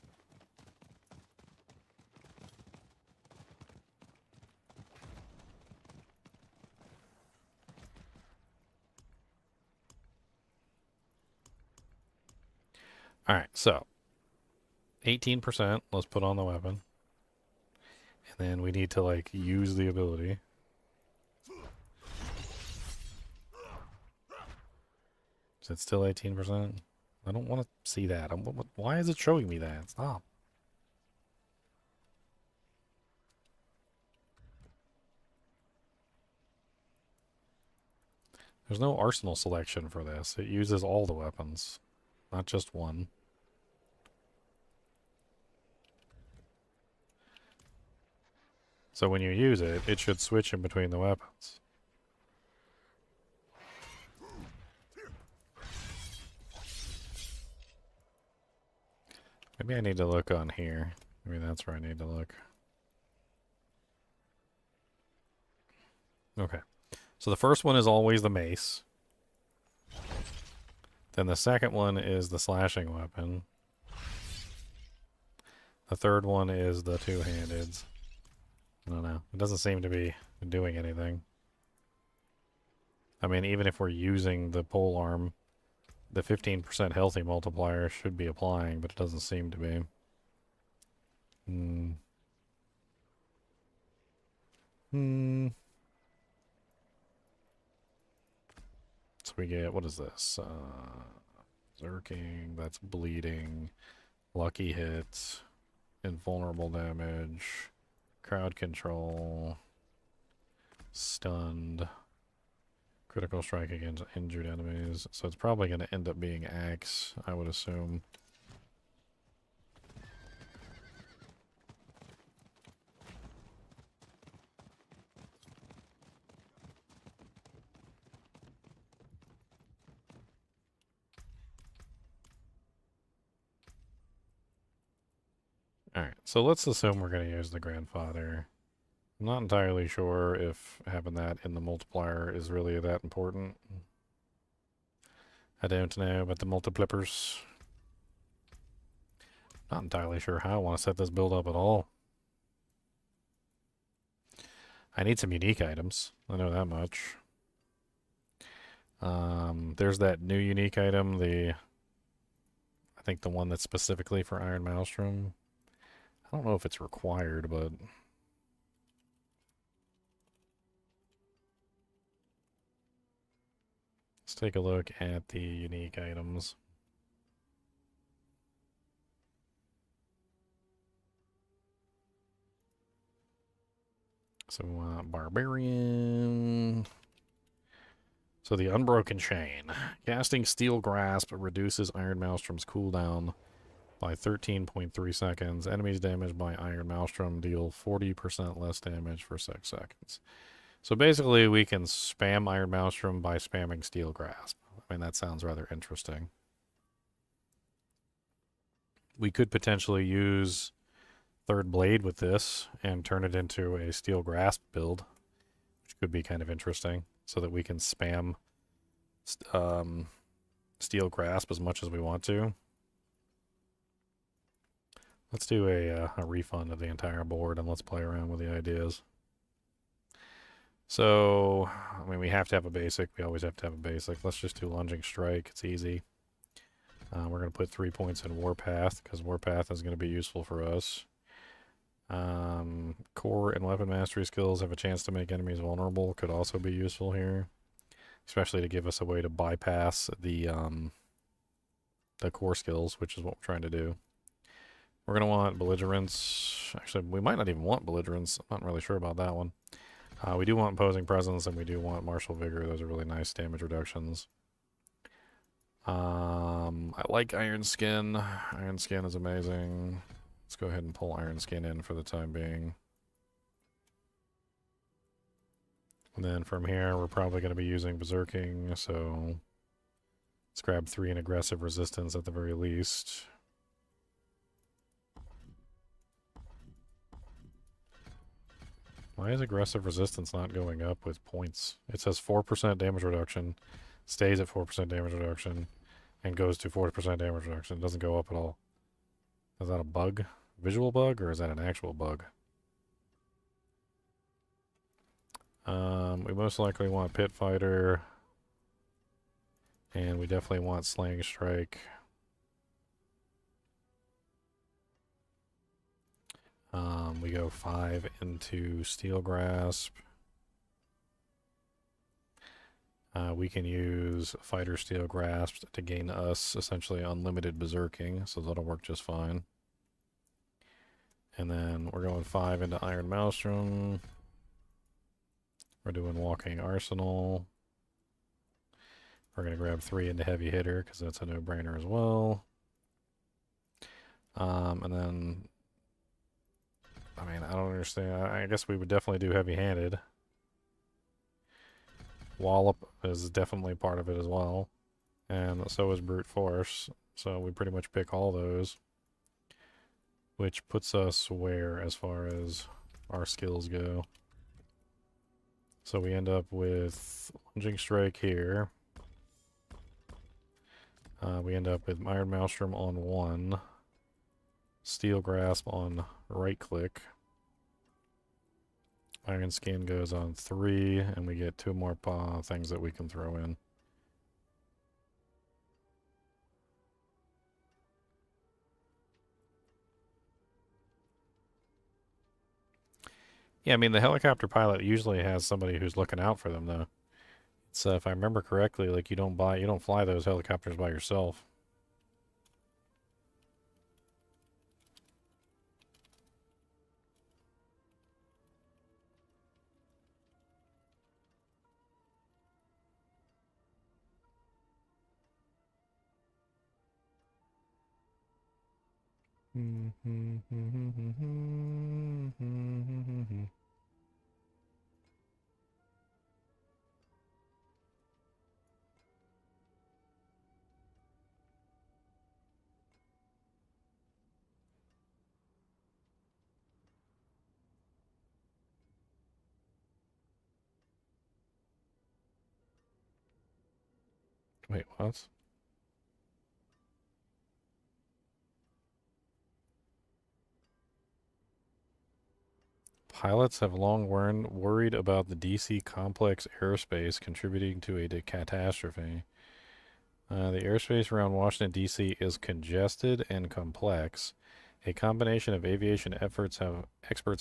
Alright, so 18%, let's put on the weapon. And then we need to like use the ability. Is it still 18%? I don't want to see that. Why is it showing me that? Stop. There's no arsenal selection for this. It uses all the weapons, not just one. So when you use it, it should switch in between the weapons. Maybe I need to look on here. Maybe that's where I need to look. Okay. So the first one is always the mace. Then the second one is the slashing weapon. The third one is the two-handeds. I don't know. It doesn't seem to be doing anything. I mean, even if we're using the polearm, the 15% healthy multiplier should be applying, but it doesn't seem to be. So we get, what is this? Zerking, that's bleeding, lucky hits, invulnerable damage, crowd control, stunned, critical strike against injured enemies. So it's probably going to end up being axe, I would assume. Alright, so let's assume we're going to use the grandfather. I'm not entirely sure if having that in the multiplier is really that important. I don't know about the multipliers. Not entirely sure how I want to set this build up at all. I need some unique items. I know that much. There's that new unique item, I think the one that's specifically for Iron Maelstrom. I don't know if it's required, but let's take a look at the unique items. So, Barbarian. So the Unbroken Chain. Casting Steel Grasp reduces Iron Maelstrom's cooldown by 13.3 seconds. Enemies damaged by Iron Maelstrom deal 40% less damage for 6 seconds. So basically we can spam Iron Maelstrom by spamming Steel Grasp. I mean, that sounds rather interesting. We could potentially use Third Blade with this and turn it into a Steel Grasp build, which could be kind of interesting, so that we can spam Steel Grasp as much as we want to. Let's do a refund of the entire board and let's play around with the ideas. So, I mean, we have to have a basic. We always have to have a basic. Let's just do Lunging Strike. It's easy. We're going to put 3 points in Warpath, because Warpath is going to be useful for us. Core and Weapon Mastery skills have a chance to make enemies vulnerable. Could also be useful here, especially to give us a way to bypass the core skills, which is what we're trying to do. We're going to want Belligerence. Actually, we might not even want Belligerence. I'm not really sure about that one. We do want Imposing Presence, and we do want Martial Vigor. Those are really nice damage reductions. I like Iron Skin. Iron Skin is amazing. Let's go ahead and pull Iron Skin in for the time being. And then from here, we're probably going to be using Berserking, so let's grab 3 in Aggressive Resistance at the very least. Why is Aggressive Resistance not going up with points? It says 4% damage reduction, stays at 4% damage reduction, and goes to 40% damage reduction. It doesn't go up at all. Is that a bug? Visual bug, or is that an actual bug? We most likely want Pit Fighter, and we definitely want Slaying Strike. We go 5 into Steel Grasp. We can use Fighter Steel Grasp to gain us essentially unlimited Berserking, so that'll work just fine. And then we're going 5 into Iron Maelstrom. We're doing Walking Arsenal. We're going to grab 3 into Heavy Hitter, because that's a no-brainer as well. And then, I mean, I don't understand. I guess we would definitely do Heavy-Handed. Wallop is definitely part of it as well. And so is Brute Force. So we pretty much pick all those. Which puts us where as far as our skills go. So we end up with Lunging Strike here. We end up with Iron Maelstrom on 1. Steel Grasp on right click. Iron Skin goes on 3, and we get 2 more things that we can throw in. Yeah, I mean, the helicopter pilot usually has somebody who's looking out for them, though. It's, if I remember correctly, like, you don't fly those helicopters by yourself. Wait, what? Pilots have long worried about the DC complex airspace contributing to a catastrophe. The airspace around Washington, D.C. is congested and complex. A combination of aviation experts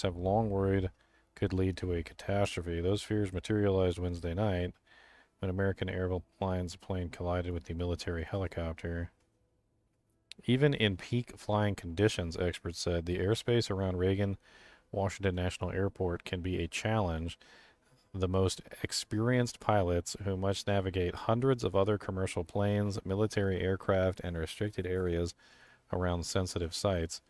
have long worried could lead to a catastrophe. Those fears materialized Wednesday night when American Airlines plane collided with the military helicopter. Even in peak flying conditions, experts said, the airspace around Reagan Washington National Airport can be a challenge. The most experienced pilots, who must navigate hundreds of other commercial planes, military aircraft, and restricted areas around sensitive sites.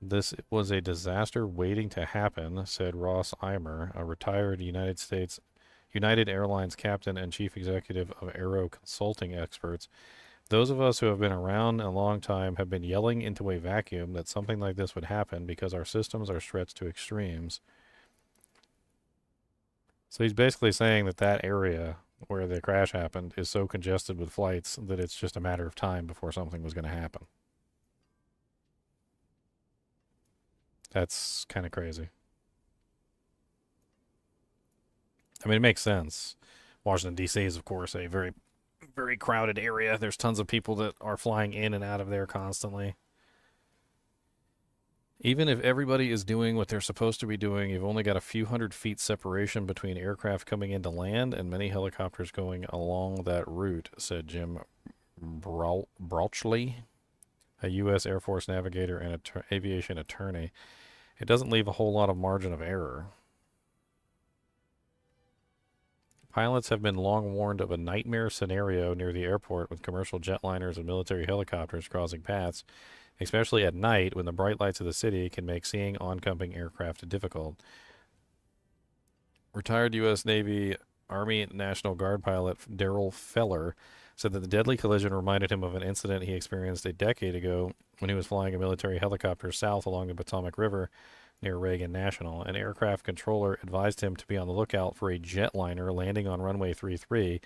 This was a disaster waiting to happen, said Ross Eimer, a retired United Airlines captain and chief executive of Aero Consulting Experts. Those of us who have been around a long time have been yelling into a vacuum that something like this would happen because our systems are stretched to extremes. So he's basically saying that that area where the crash happened is so congested with flights that it's just a matter of time before something was going to happen. That's kind of crazy. I mean, it makes sense. Washington, D.C. is, of course, a very, very crowded area. There's tons of people that are flying in and out of there constantly. Even if everybody is doing what they're supposed to be doing, you've only got a few hundred feet separation between aircraft coming into land and many helicopters going along that route, said Jim Brauchley, a U.S. Air Force navigator and aviation attorney. It doesn't leave a whole lot of margin of error. Pilots have been long warned of a nightmare scenario near the airport with commercial jetliners and military helicopters crossing paths, especially at night when the bright lights of the city can make seeing oncoming aircraft difficult. Retired U.S. Navy Army National Guard pilot Daryl Feller said that the deadly collision reminded him of an incident he experienced a decade ago when he was flying a military helicopter south along the Potomac River near Reagan National. An aircraft controller advised him to be on the lookout for a jetliner landing on runway 33,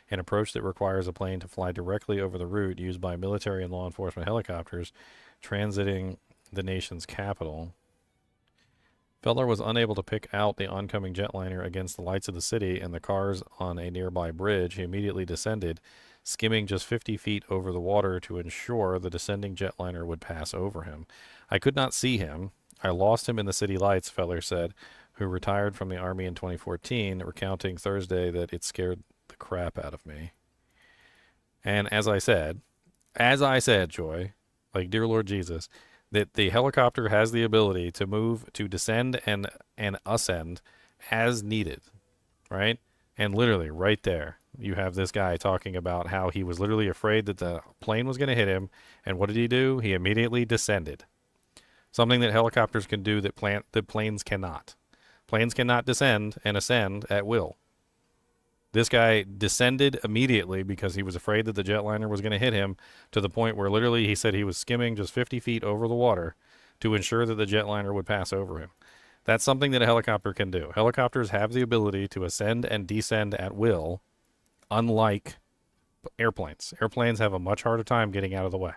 an approach that requires a plane to fly directly over the route used by military and law enforcement helicopters transiting the nation's capital. Feller was unable to pick out the oncoming jetliner against the lights of the city and the cars on a nearby bridge. He immediately descended, skimming just 50 feet over the water to ensure the descending jetliner would pass over him. I could not see him. I lost him in the city lights, Feller said, who retired from the Army in 2014, recounting Thursday that it scared the crap out of me. And as I said, Joy, like dear Lord Jesus, that the helicopter has the ability to move, to descend and ascend as needed, right? And literally right there, you have this guy talking about how he was literally afraid that the plane was going to hit him. And what did he do? He immediately descended. Something that helicopters can do that planes cannot. Planes cannot descend and ascend at will. This guy descended immediately because he was afraid that the jetliner was going to hit him, to the point where literally he said he was skimming just 50 feet over the water to ensure that the jetliner would pass over him. That's something that a helicopter can do. Helicopters have the ability to ascend and descend at will, unlike airplanes. Airplanes have a much harder time getting out of the way.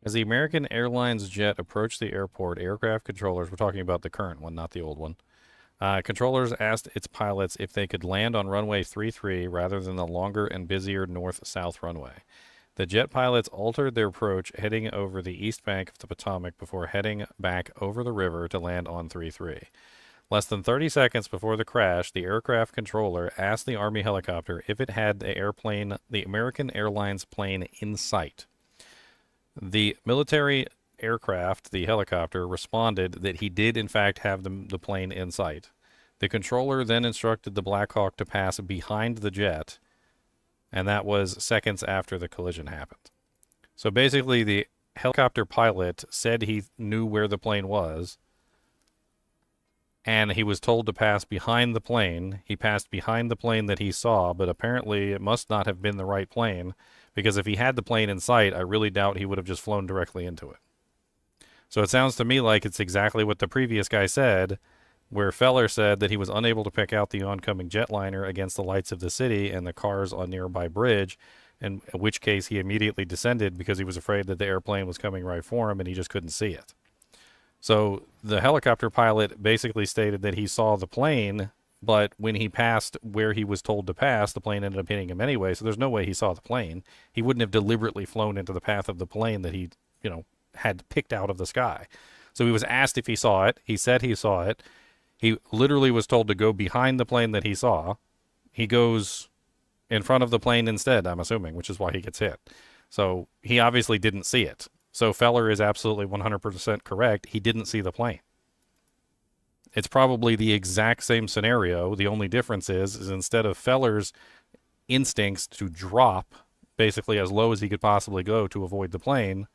As the American Airlines jet approached the airport, aircraft controllers, we're talking about the current one, not the old one, controllers asked its pilots if they could land on runway 33 rather than the longer and busier north-south runway. The jet pilots altered their approach, heading over the east bank of the Potomac before heading back over the river to land on 33. Less than 30 seconds before the crash, the aircraft controller asked the Army helicopter if it had the American Airlines plane in sight. The military aircraft, the helicopter, responded that he did in fact have the plane in sight. The controller then instructed the Black Hawk to pass behind the jet, and that was seconds after the collision happened. So basically, the helicopter pilot said he knew where the plane was, and he was told to pass behind the plane. He passed behind the plane that he saw, but apparently it must not have been the right plane, because if he had the plane in sight, I really doubt he would have just flown directly into it. So it sounds to me like it's exactly what the previous guy said, where Feller said that he was unable to pick out the oncoming jetliner against the lights of the city and the cars on nearby bridge, in which case he immediately descended because he was afraid that the airplane was coming right for him and he just couldn't see it. So the helicopter pilot basically stated that he saw the plane, but when he passed where he was told to pass, the plane ended up hitting him anyway, so there's no way he saw the plane. He wouldn't have deliberately flown into the path of the plane that he, had picked out of the sky. So he was asked if he saw it. He said he saw it. He literally was told to go behind the plane that he saw. He goes in front of the plane instead, I'm assuming, which is why he gets hit. So he obviously didn't see it. So Feller is absolutely 100% correct. He didn't see the plane. It's probably the exact same scenario. The only difference is instead of Feller's instincts to drop basically as low as he could possibly go to avoid the plane,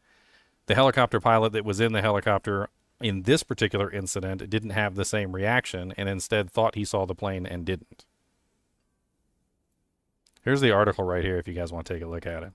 the helicopter pilot that was in the helicopter in this particular incident didn't have the same reaction and instead thought he saw the plane and didn't. Here's the article right here if you guys want to take a look at it.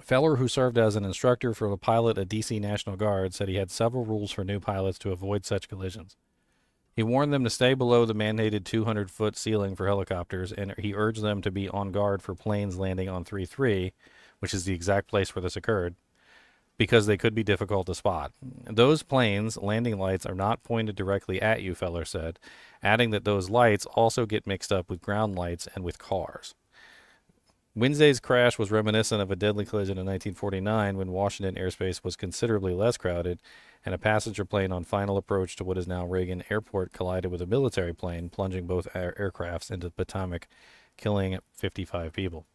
Feller, who served as an instructor for a pilot at DC National Guard, said he had several rules for new pilots to avoid such collisions. He warned them to stay below the mandated 200-foot ceiling for helicopters, and he urged them to be on guard for planes landing on 3-3, which is the exact place where this occurred, because they could be difficult to spot. Those planes' landing lights are not pointed directly at you, Feller said, adding that those lights also get mixed up with ground lights and with cars. Wednesday's crash was reminiscent of a deadly collision in 1949 when Washington airspace was considerably less crowded, and a passenger plane on final approach to what is now Reagan Airport collided with a military plane, plunging both aircrafts into the Potomac, killing 55 people.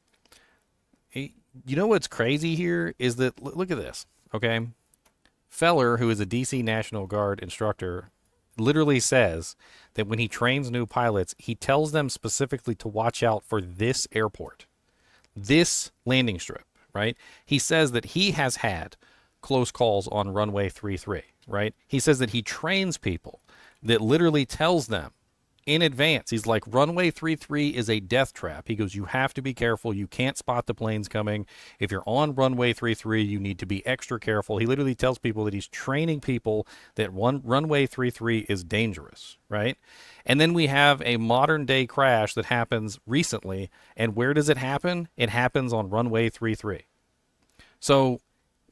You know what's crazy here is that, look at this, okay? Feller, who is a DC National Guard instructor, literally says that when he trains new pilots, he tells them specifically to watch out for this airport. This landing strip, right? He says that he has had close calls on runway 33, right? He says that he trains people, that literally tells them in advance. He's like, runway 33 is a death trap. He goes, you have to be careful. You can't spot the planes coming. If you're on runway 33, you need to be extra careful. He literally tells people that he's training people that runway 33 is dangerous, right? And then we have a modern day crash that happens recently. And where does it happen? It happens on runway 33. So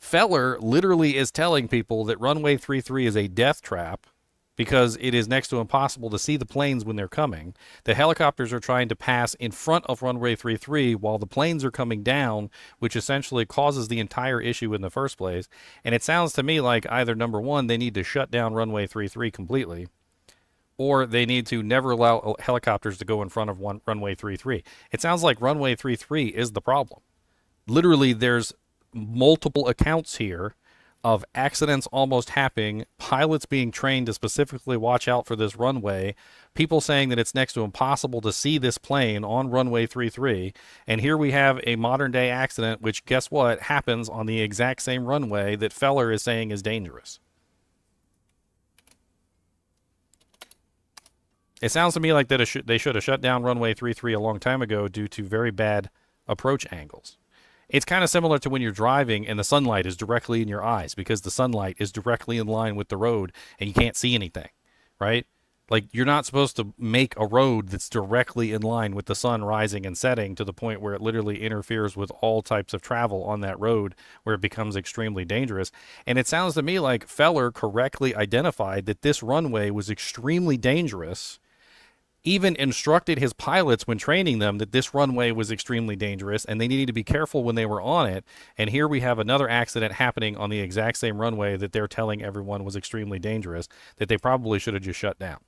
Feller literally is telling people that runway 33 is a death trap because it is next to impossible to see the planes when they're coming. The helicopters are trying to pass in front of runway 33 while the planes are coming down, which essentially causes the entire issue in the first place. And it sounds to me like either, number one, they need to shut down runway 33 completely, or they need to never allow helicopters to go in front of runway 33. It sounds like runway 33 is the problem. Literally, there's multiple accounts here of accidents almost happening, pilots being trained to specifically watch out for this runway, people saying that it's next to impossible to see this plane on runway 33, and here we have a modern day accident, which guess what, happens on the exact same runway that Feller is saying is dangerous. It sounds to me like that they should have shut down runway 33 a long time ago due to very bad approach angles. It's kind of similar to when you're driving and the sunlight is directly in your eyes because the sunlight is directly in line with the road and you can't see anything, right? Like, you're not supposed to make a road that's directly in line with the sun rising and setting to the point where it literally interferes with all types of travel on that road where it becomes extremely dangerous. And it sounds to me like Feller correctly identified that this runway was extremely dangerous even instructed his pilots when training them that this runway was extremely dangerous and they needed to be careful when they were on it. And here we have another accident happening on the exact same runway that they're telling everyone was extremely dangerous, that they probably should have just shut down.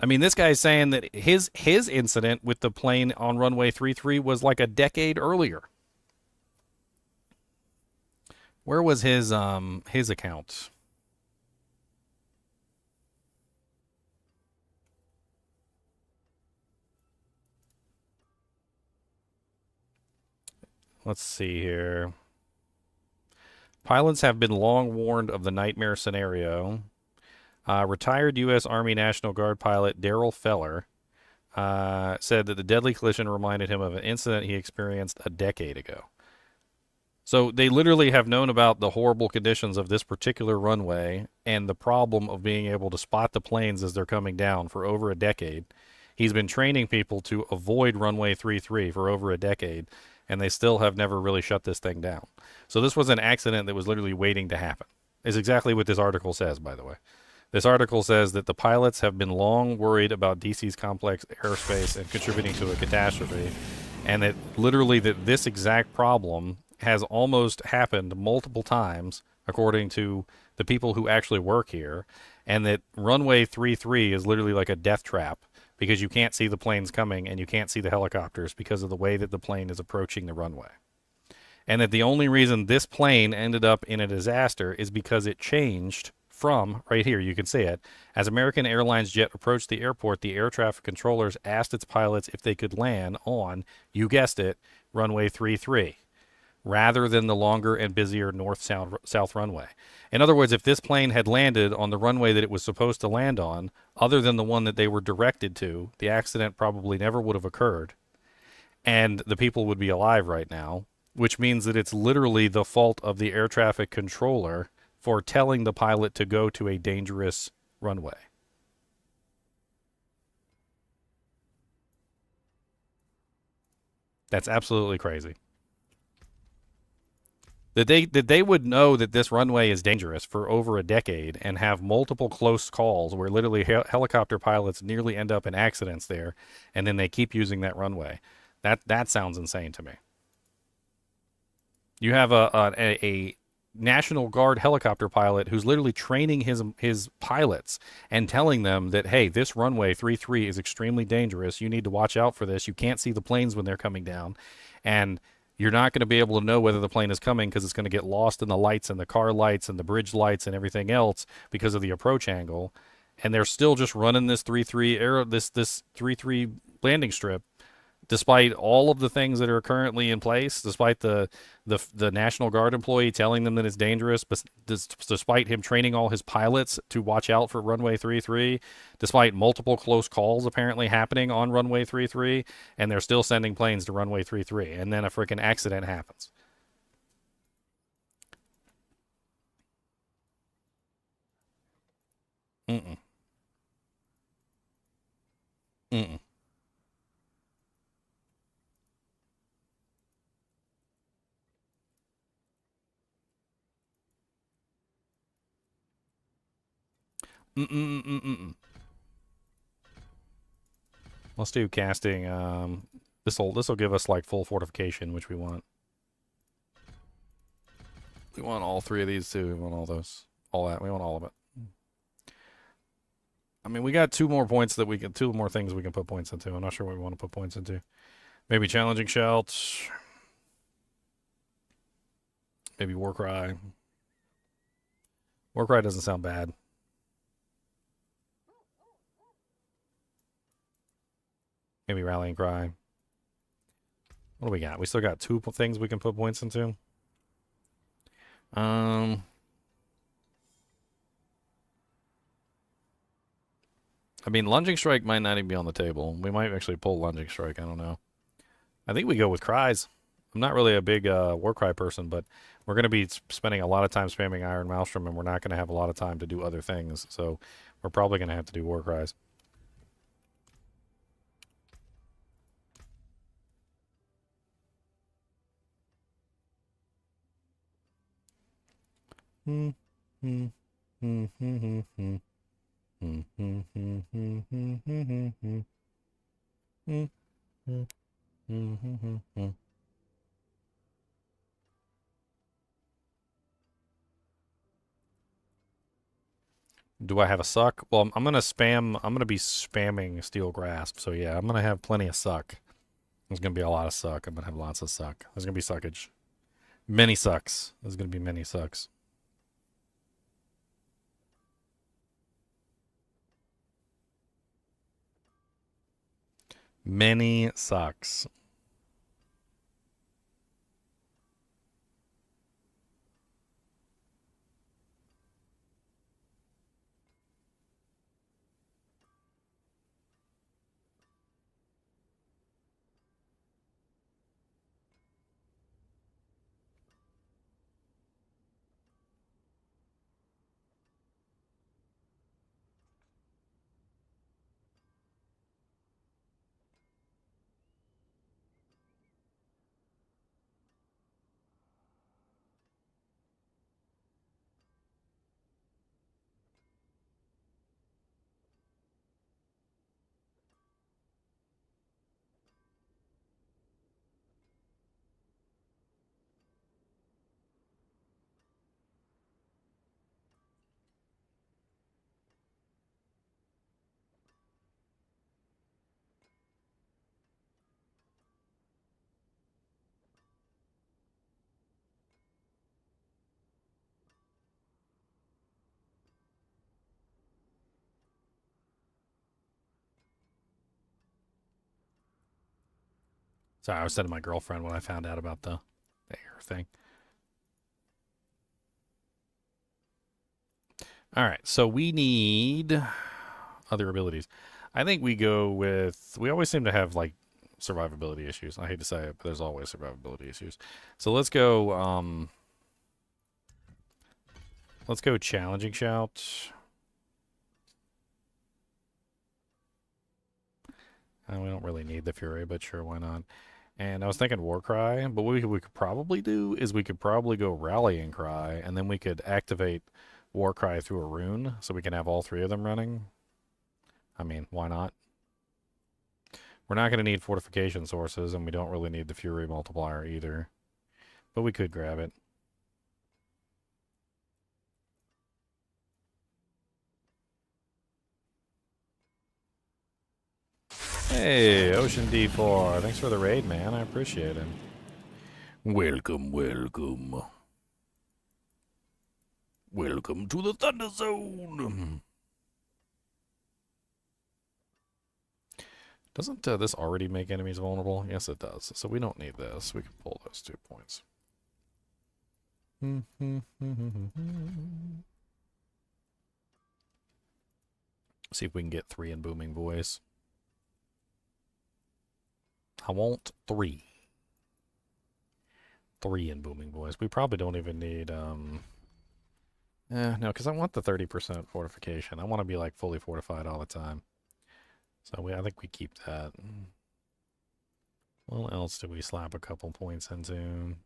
I mean, this guy's saying that his incident with the plane on runway 33 was like a decade earlier. Where was his account? Let's see here. Pilots have been long warned of the nightmare scenario. Retired U.S. Army National Guard pilot Daryl Feller said that the deadly collision reminded him of an incident he experienced a decade ago. So they literally have known about the horrible conditions of this particular runway and the problem of being able to spot the planes as they're coming down for over a decade. He's been training people to avoid runway 33 for over a decade, and they still have never really shut this thing down. So this was an accident that was literally waiting to happen. Is exactly what this article says, by the way. This article says that the pilots have been long worried about DC's complex airspace and contributing to a catastrophe, and that literally that this exact problem has almost happened multiple times, according to the people who actually work here, and that runway 33 is literally like a death trap because you can't see the planes coming and you can't see the helicopters because of the way that the plane is approaching the runway. And that the only reason this plane ended up in a disaster is because it changed from, right here, you can see it, as American Airlines jet approached the airport, the air traffic controllers asked its pilots if they could land on, you guessed it, runway 33. Rather than the longer and busier north-south runway. In other words, if this plane had landed on the runway that it was supposed to land on, other than the one that they were directed to, the accident probably never would have occurred, and the people would be alive right now, which means that it's literally the fault of the air traffic controller for telling the pilot to go to a dangerous runway. That's absolutely crazy. That they would know that this runway is dangerous for over a decade and have multiple close calls where literally helicopter pilots nearly end up in accidents there, and then they keep using that runway. That sounds insane to me. You have a National Guard helicopter pilot who's literally training his pilots and telling them that, hey, this runway 33 is extremely dangerous. You need to watch out for this. You can't see the planes when they're coming down, and you're not going to be able to know whether the plane is coming because it's going to get lost in the lights and the car lights and the bridge lights and everything else because of the approach angle. And they're still just running this 3-3 landing strip, despite all of the things that are currently in place, despite the National Guard employee telling them that it's dangerous, but despite him training all his pilots to watch out for runway 33, despite multiple close calls apparently happening on runway 33, and they're still sending planes to runway 33, and then a freaking accident happens. Mm-mm. Mm-mm. Mm-mm-mm-mm-mm. Let's do casting. This'll give us like full fortification, which we want. We want all three of these too. We want all those, all that. We want all of it. I mean, we got two more things we can put points into. I'm not sure what we want to put points into. Maybe challenging shout. Maybe war cry. War cry doesn't sound bad. Maybe rallying cry. What do we got? We still got two things we can put points into. I mean, lunging strike might not even be on the table. We might actually pull lunging strike. I don't know. I think we go with cries. I'm not really a big war cry person, but we're going to be spending a lot of time spamming Iron Maelstrom, and we're not going to have a lot of time to do other things. So we're probably going to have to do war cries. Do I have a suck? Well, I'm gonna spam. I'm gonna be spamming Steel Grasp. So yeah, I'm gonna have plenty of suck. There's gonna be a lot of suck. I'm gonna have lots of suck. There's gonna be suckage. Many sucks. There's gonna be many sucks. Many sucks. Sorry, I was sending my girlfriend when I found out about the air thing. All right, so we need other abilities. I think we go with. We always seem to have like survivability issues. I hate to say it, but there's always survivability issues. So let's go. Let's go challenging shout. We don't really need the Fury, but sure, why not? And I was thinking War Cry, but what we could probably do is we could probably go Rallying Cry, and then we could activate War Cry through a rune, so we can have all three of them running. I mean, why not? We're not going to need fortification sources, and we don't really need the Fury multiplier either. But we could grab it. Hey, Ocean D4. Thanks for the raid, man. I appreciate it. Welcome, welcome. Welcome to the Thunder Zone. Doesn't this already make enemies vulnerable? Yes, it does. So we don't need this. We can pull those 2 points. See if we can get 3 in Booming Voice. I want 3. 3 in Booming Voice. We probably don't even need, no, because I want the 30% fortification. I want to be, like, fully fortified all the time. So I think we keep that. What else do we slap a couple points into?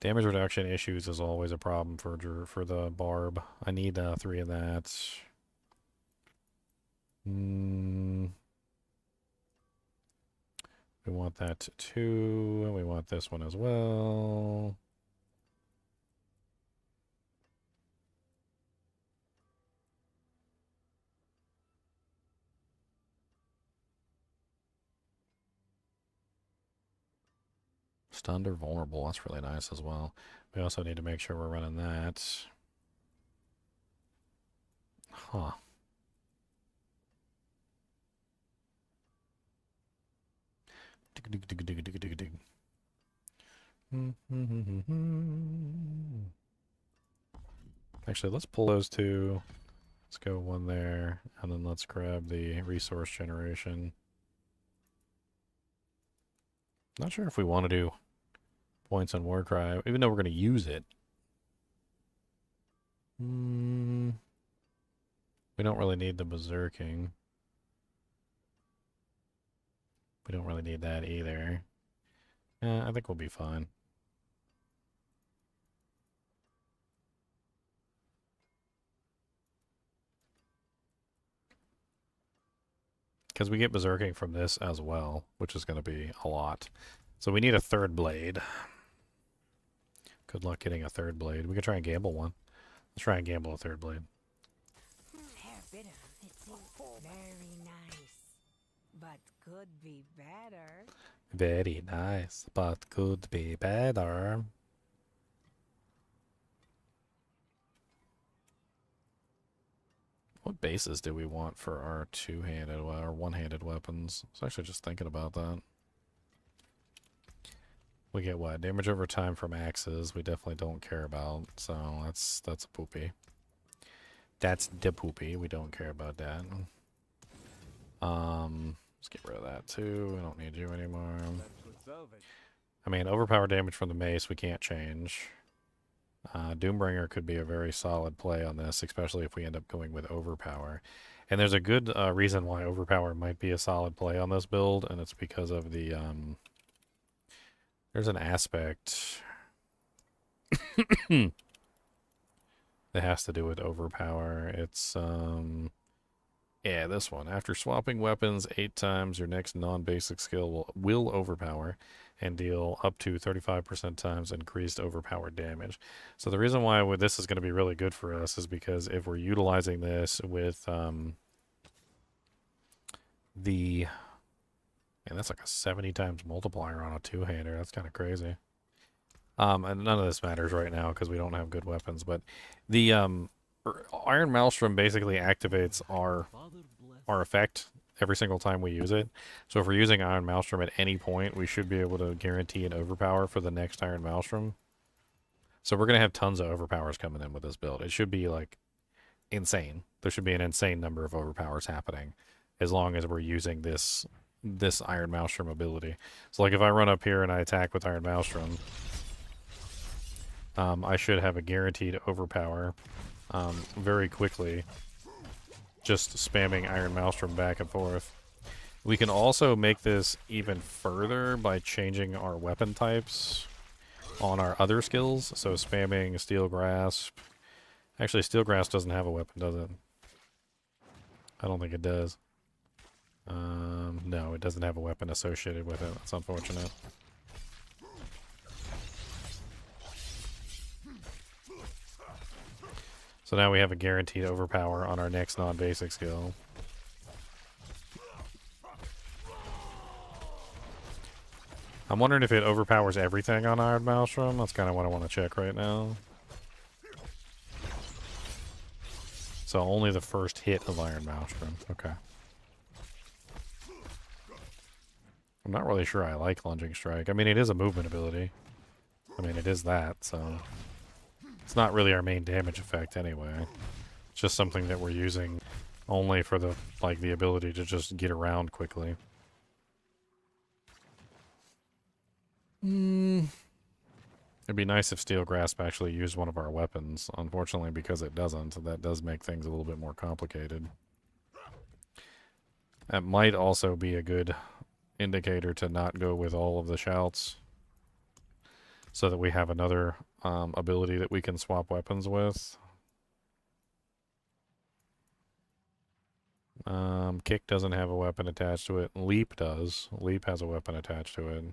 Damage reduction issues is always a problem for the Barb. I need 3 of that. We want that too, and we want this one as well. Stunned or vulnerable, that's really nice as well. We also need to make sure we're running that. Huh. Actually, let's pull those 2. Let's go 1 there, and then let's grab the resource generation. Not sure if we want to do points on Warcry, even though we're going to use it. We don't really need the Berserking. We don't really need that either. I think we'll be fine. Because we get Berserking from this as well, which is going to be a lot. So we need a 3rd blade. Good luck getting a third blade. We could try and gamble one. Let's try and gamble a third blade. Very nice, but could be better. Very nice, but could be better. What bases do we want for our two-handed or one-handed weapons? I was actually just thinking about that. We get what? Damage over time from axes. We definitely don't care about, so that's a poopy. That's the poopy. We don't care about that. Let's get rid of that too. We don't need you anymore. I mean, overpower damage from the mace we can't change. Doombringer could be a very solid play on this, especially if we end up going with overpower. And there's a good reason why overpower might be a solid play on this build, and it's because of the there's an aspect that has to do with overpower. It's yeah, this one. After swapping weapons 8 times, your next non-basic skill will overpower and deal up to 35% times increased overpowered damage. So the reason why this is going to be really good for us is because if we're utilizing this with and that's like a 70 times multiplier on a two-hander. That's kind of crazy. And none of this matters right now because we don't have good weapons. But the Iron Maelstrom basically activates our effect every single time we use it. So if we're using Iron Maelstrom at any point, we should be able to guarantee an overpower for the next Iron Maelstrom. So we're going to have tons of overpowers coming in with this build. It should be like insane. There should be an insane number of overpowers happening as long as we're using this Iron Maelstrom ability. So like if I run up here and I attack with Iron Maelstrom, I should have a guaranteed overpower very quickly, just spamming Iron Maelstrom back and forth. We can also make this even further by changing our weapon types on our other skills. So spamming Steel Grasp. Actually, Steel Grasp doesn't have a weapon, does it? I don't think it does. No, it doesn't have a weapon associated with it. That's unfortunate. So now we have a guaranteed overpower on our next non-basic skill. I'm wondering if it overpowers everything on Iron Maelstrom. That's kind of what I want to check right now. So only the first hit of Iron Maelstrom. Okay. I'm not really sure I like Lunging Strike. I mean, it is a movement ability. I mean, it is that, so... It's not really our main damage effect anyway. It's just something that we're using only for the ability to just get around quickly. It'd be nice if Steel Grasp actually used one of our weapons. Unfortunately, because it doesn't, that does make things a little bit more complicated. That might also be a good indicator to not go with all of the shouts, so that we have another ability that we can swap weapons with. Kick doesn't have a weapon attached to it. Leap does. Leap has a weapon attached to it.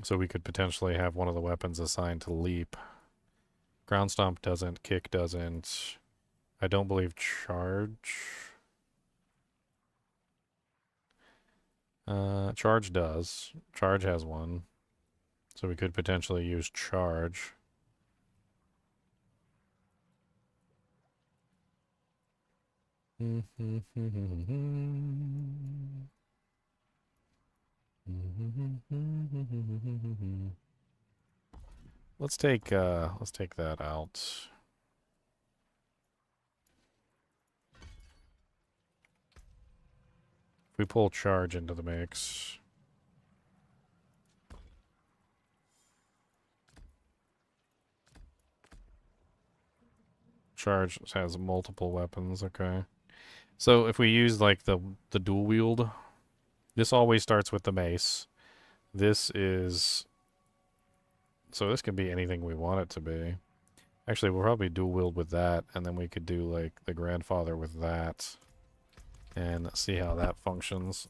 So we could potentially have one of the weapons assigned to Leap. Ground Stomp doesn't. Kick doesn't. I don't believe Charge. Charge does. Charge has one. So we could potentially use Charge. Let's take that out. If we pull Charge into the mix. Charge has multiple weapons, okay. So if we use like the dual wield, this always starts with the mace. This is... So this can be anything we want it to be. Actually, we'll probably dual wield with that, and then we could do like the grandfather with that. And see how that functions.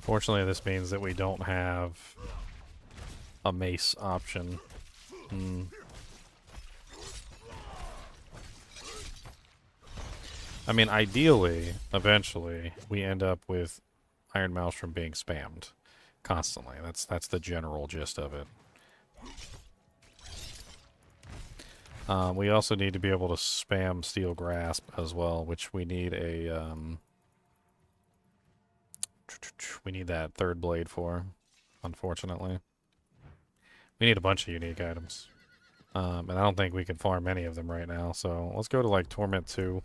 Unfortunately, this means that we don't have a mace option. I mean, ideally, eventually, we end up with Iron Maelstrom being spammed constantly. That's the general gist of it. We also need to be able to spam Steel Grasp as well, which we need a we need that third blade for, unfortunately. We need a bunch of unique items. And I don't think we can farm any of them right now, so let's go to like Torment 2.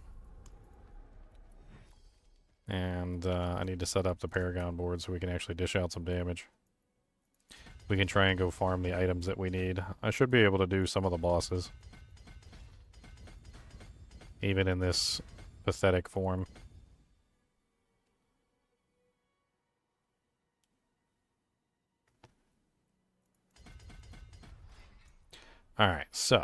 And I need to set up the Paragon board so we can actually dish out some damage. We can try and go farm the items that we need. I should be able to do some of the bosses. Even in this pathetic form. Alright, so.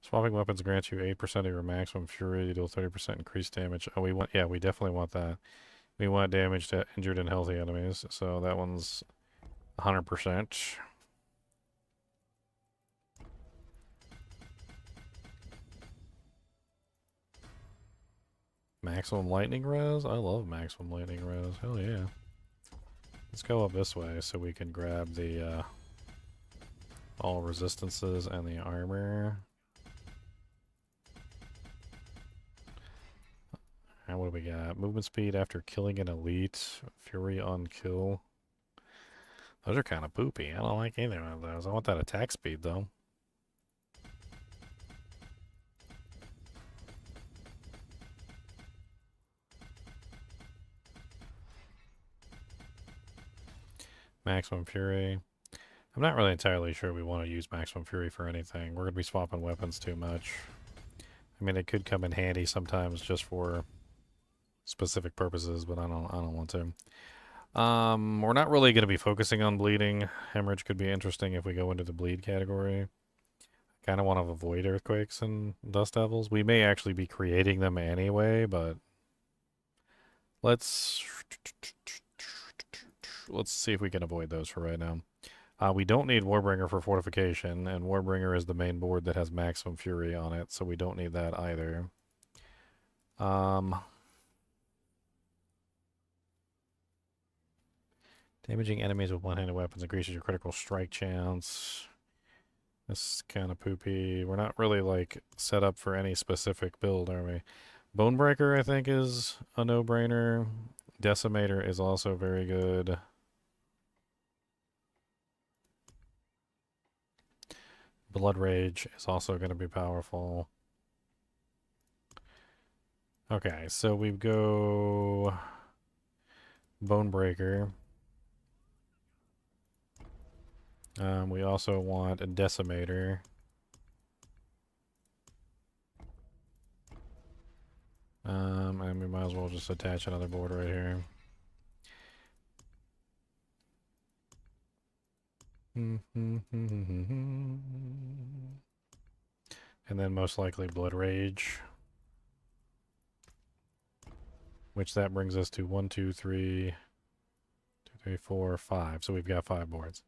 Swapping weapons grants you 8% of your maximum fury, you deal 30% increased damage. Oh, we definitely want that. We want damage to injured and healthy enemies, so that one's 100%. Maximum lightning res? I love maximum lightning res. Hell yeah. Let's go up this way so we can grab the all resistances and the armor. And what do we got? Movement speed after killing an elite. Fury on kill. Those are kind of poopy. I don't like either of those. I want that attack speed though. Maximum Fury. I'm not really entirely sure we want to use Maximum Fury for anything. We're going to be swapping weapons too much. I mean, it could come in handy sometimes just for specific purposes, but I don't want to. We're not really going to be focusing on bleeding. Hemorrhage could be interesting if we go into the bleed category. I kind of want to avoid earthquakes and dust devils. We may actually be creating them anyway, but let's see if we can avoid those for right now. We don't need Warbringer for fortification, and Warbringer is the main board that has maximum fury on it, so we don't need that either. Damaging enemies with one-handed weapons increases your critical strike chance. This is kind of poopy. We're not really, like, set up for any specific build, are we? Bonebreaker, I think, is a no-brainer. Decimator is also very good. Blood Rage is also going to be powerful. Okay, so we go Bonebreaker. We also want a Decimator. And we might as well just attach another board right here. And then most likely Blood Rage. Which that brings us to 1, 2, 3, 4, 5. So we've got 5 boards.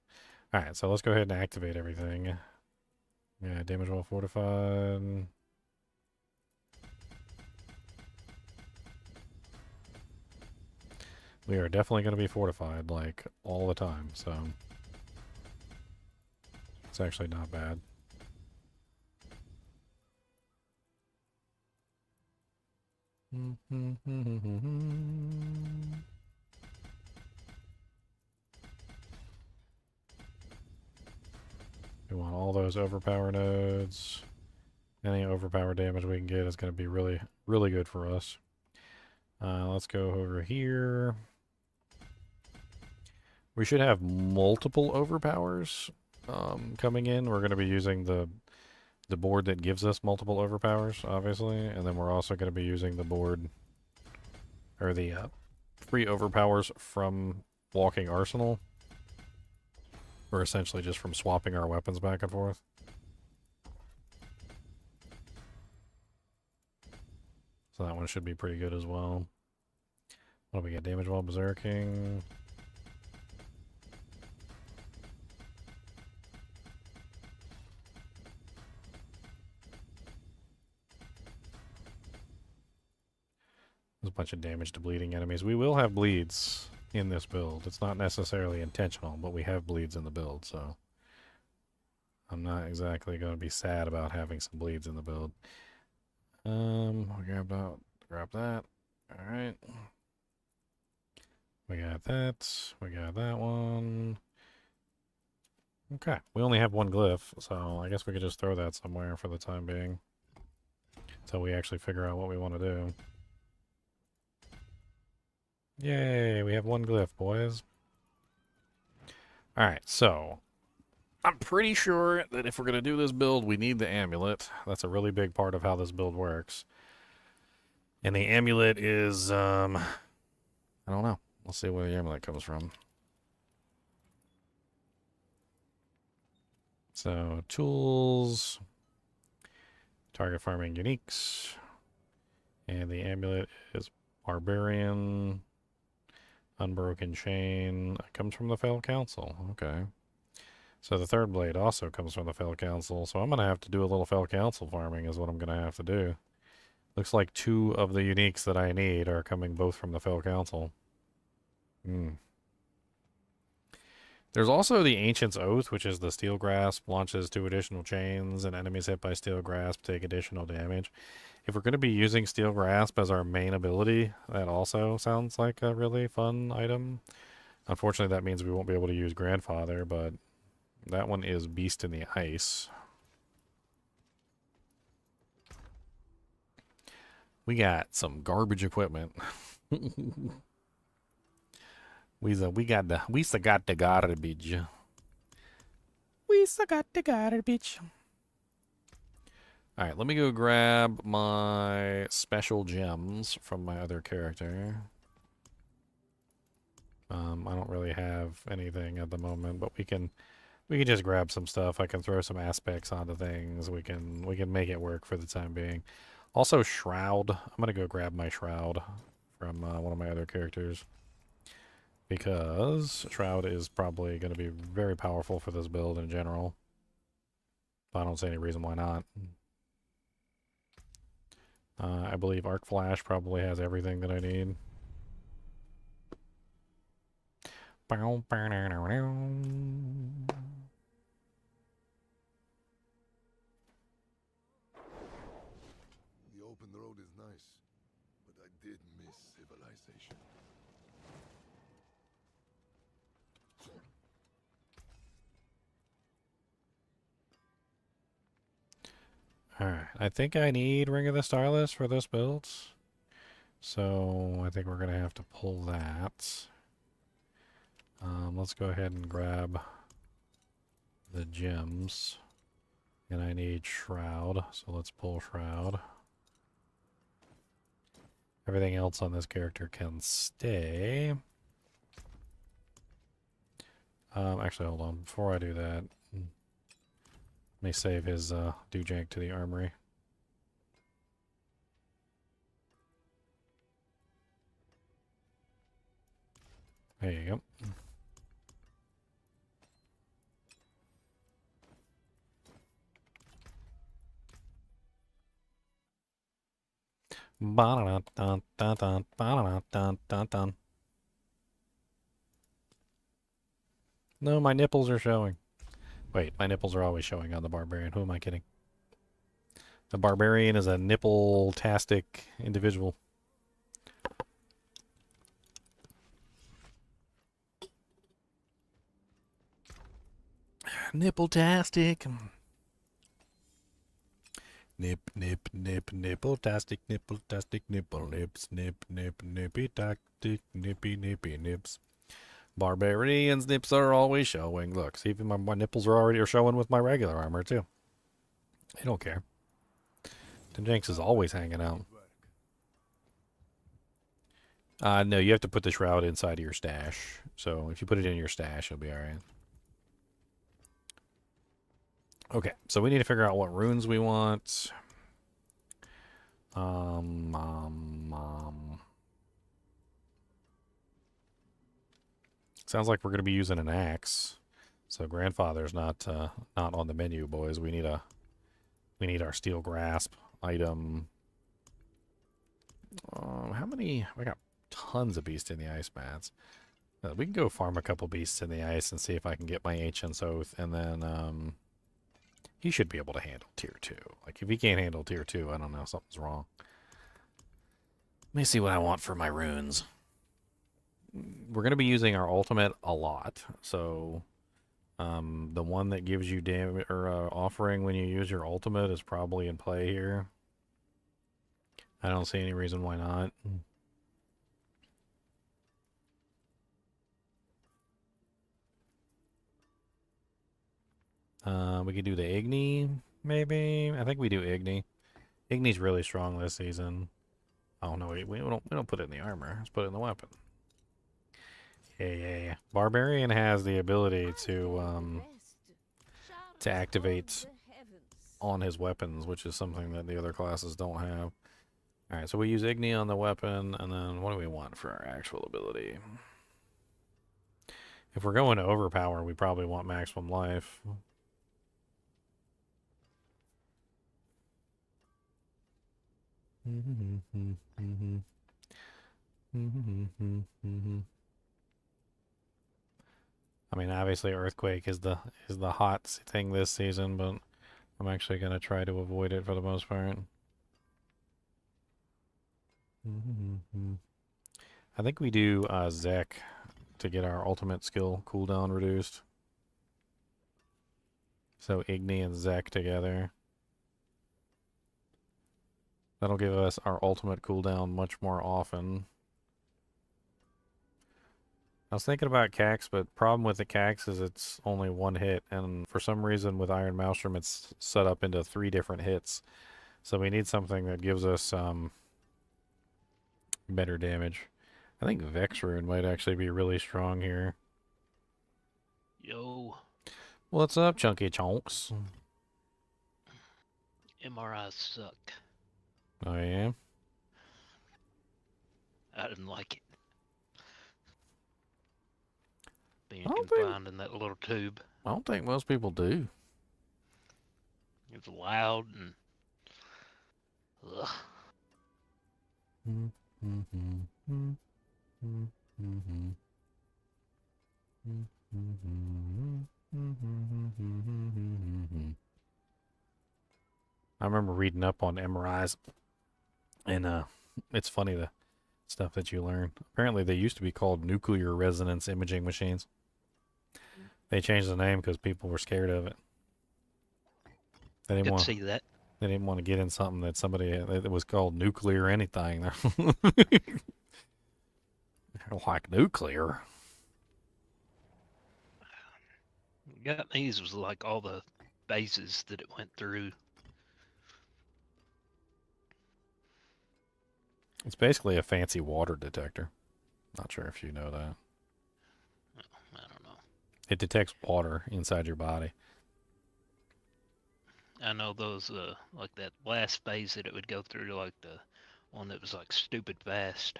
Alright, so let's go ahead and activate everything. Yeah, damage while fortified. We are definitely going to be fortified, like, all the time, so it's actually not bad. We want all those overpower nodes. Any overpower damage we can get is going to be really, really good for us. Let's go over here. We should have multiple overpowers coming in. We're going to be using the board that gives us multiple overpowers, obviously, and then we're also going to be using the board, or the free overpowers from Walking Arsenal, or essentially just from swapping our weapons back and forth. So that one should be pretty good as well. What do we get? Damage while berserking. There's a bunch of damage to bleeding enemies. We will have bleeds in this build. It's not necessarily intentional, but we have bleeds in the build, so I'm not exactly going to be sad about having some bleeds in the build. We grab that. All right. We got that. We got that one. Okay. We only have one glyph, so I guess we could just throw that somewhere for the time being until we actually figure out what we want to do. Yay, we have one glyph, boys. Alright, so I'm pretty sure that if we're going to do this build, we need the amulet. That's a really big part of how this build works. And the amulet is, I don't know. Let's see where the amulet comes from. So, tools, target farming uniques, and the amulet is Barbarian, Unbroken Chain. It comes from the Fell Council. Okay. So the third blade also comes from the Fell Council. So I'm going to have to do a little Fell Council farming is what I'm going to have to do. Looks like 2 of the uniques that I need are coming both from the Fell Council. There's also the Ancient's Oath, which is the Steel Grasp, launches 2 additional chains, and enemies hit by Steel Grasp take additional damage. If we're going to be using Steel Grasp as our main ability, that also sounds like a really fun item. Unfortunately, that means we won't be able to use Grandfather, but that one is Beast in the Ice. We got some garbage equipment. We still got the garbage. We still got the garbage. Alright, let me go grab my special gems from my other character. I don't really have anything at the moment, but we can just grab some stuff. I can throw some aspects onto things. We can make it work for the time being. Also, Shroud. I'm gonna go grab my Shroud from one of my other characters, because Shroud is probably going to be very powerful for this build in general. I don't see any reason why not. I believe Arc Flash probably has everything that I need. The open road is nice, but I did miss civilization. Alright, I think I need Ring of the Starless for this build. So I think we're going to have to pull that. Let's go ahead and grab the gems. And I need Shroud, so let's pull Shroud. Everything else on this character can stay. Actually, hold on. Before I do that, let me save his Dujank to the armory. There you go. No, my nipples are showing. Wait, my nipples are always showing on the Barbarian. Who am I kidding? The Barbarian is a nipple-tastic individual. Nipple-tastic. Nip, nip, nip, nipple-tastic, nipple-tastic, nipple nips, nip, nip, nippy-tastic, nippy, nippy nips. Barbarian's nips are always showing. Look, see, even my nipples are already showing with my regular armor, too. They don't care. Jinx is always hanging out. No, you have to put the Shroud inside of your stash. So if you put it in your stash, it'll be alright. Okay, so we need to figure out what runes we want. Sounds like we're going to be using an axe. So grandfather's not on the menu, boys. We need our steel grasp item. How many? We got tons of beasts in the ice mats. We can go farm a couple beasts in the ice and see if I can get my Ancient's Oath, and then he should be able to handle tier 2. Like, if he can't handle tier 2, I don't know, something's wrong. Let me see what I want for my runes. We're going to be using our ultimate a lot, so the one that gives you damage or offering when you use your ultimate is probably in play here. I don't see any reason why not. We could do the Igni, maybe. I think we do Igni. Igni's really strong this season. Oh no, we don't put it in the armor. Let's put it in the weapon. Yeah. Barbarian has the ability to activate on his weapons, which is something that the other classes don't have. All right, so we use Igni on the weapon, and then what do we want for our actual ability? If we're going to overpower, we probably want maximum life. I mean, obviously Earthquake is the hot thing this season, but I'm actually going to try to avoid it for the most part. I think we do Zek to get our ultimate skill cooldown reduced. So Igni and Zek together. That'll give us our ultimate cooldown much more often. I was thinking about Cax, but problem with the Cax is it's only one hit, and for some reason with Iron Maelstrom it's set up into 3 different hits. So we need something that gives us better damage. I think Vex Rune might actually be really strong here. Yo. What's up, Chunky Chonks? MRIs suck. Oh, yeah? I didn't like it. Being I don't confined in that little tube. I don't think most people do. It was loud and... Ugh. I remember reading up on MRIs, and it's funny the stuff that you learn. Apparently they used to be called nuclear resonance imaging machines. They changed the name because people were scared of it. They didn't Could want see that. They didn't want to get in something that that was called nuclear anything. Like nuclear. What got me was like all the bases that it went through. It's basically a fancy water detector. Not sure if you know that. I don't know. It detects water inside your body. I know those, like that last phase that it would go through, like the one that was like stupid fast.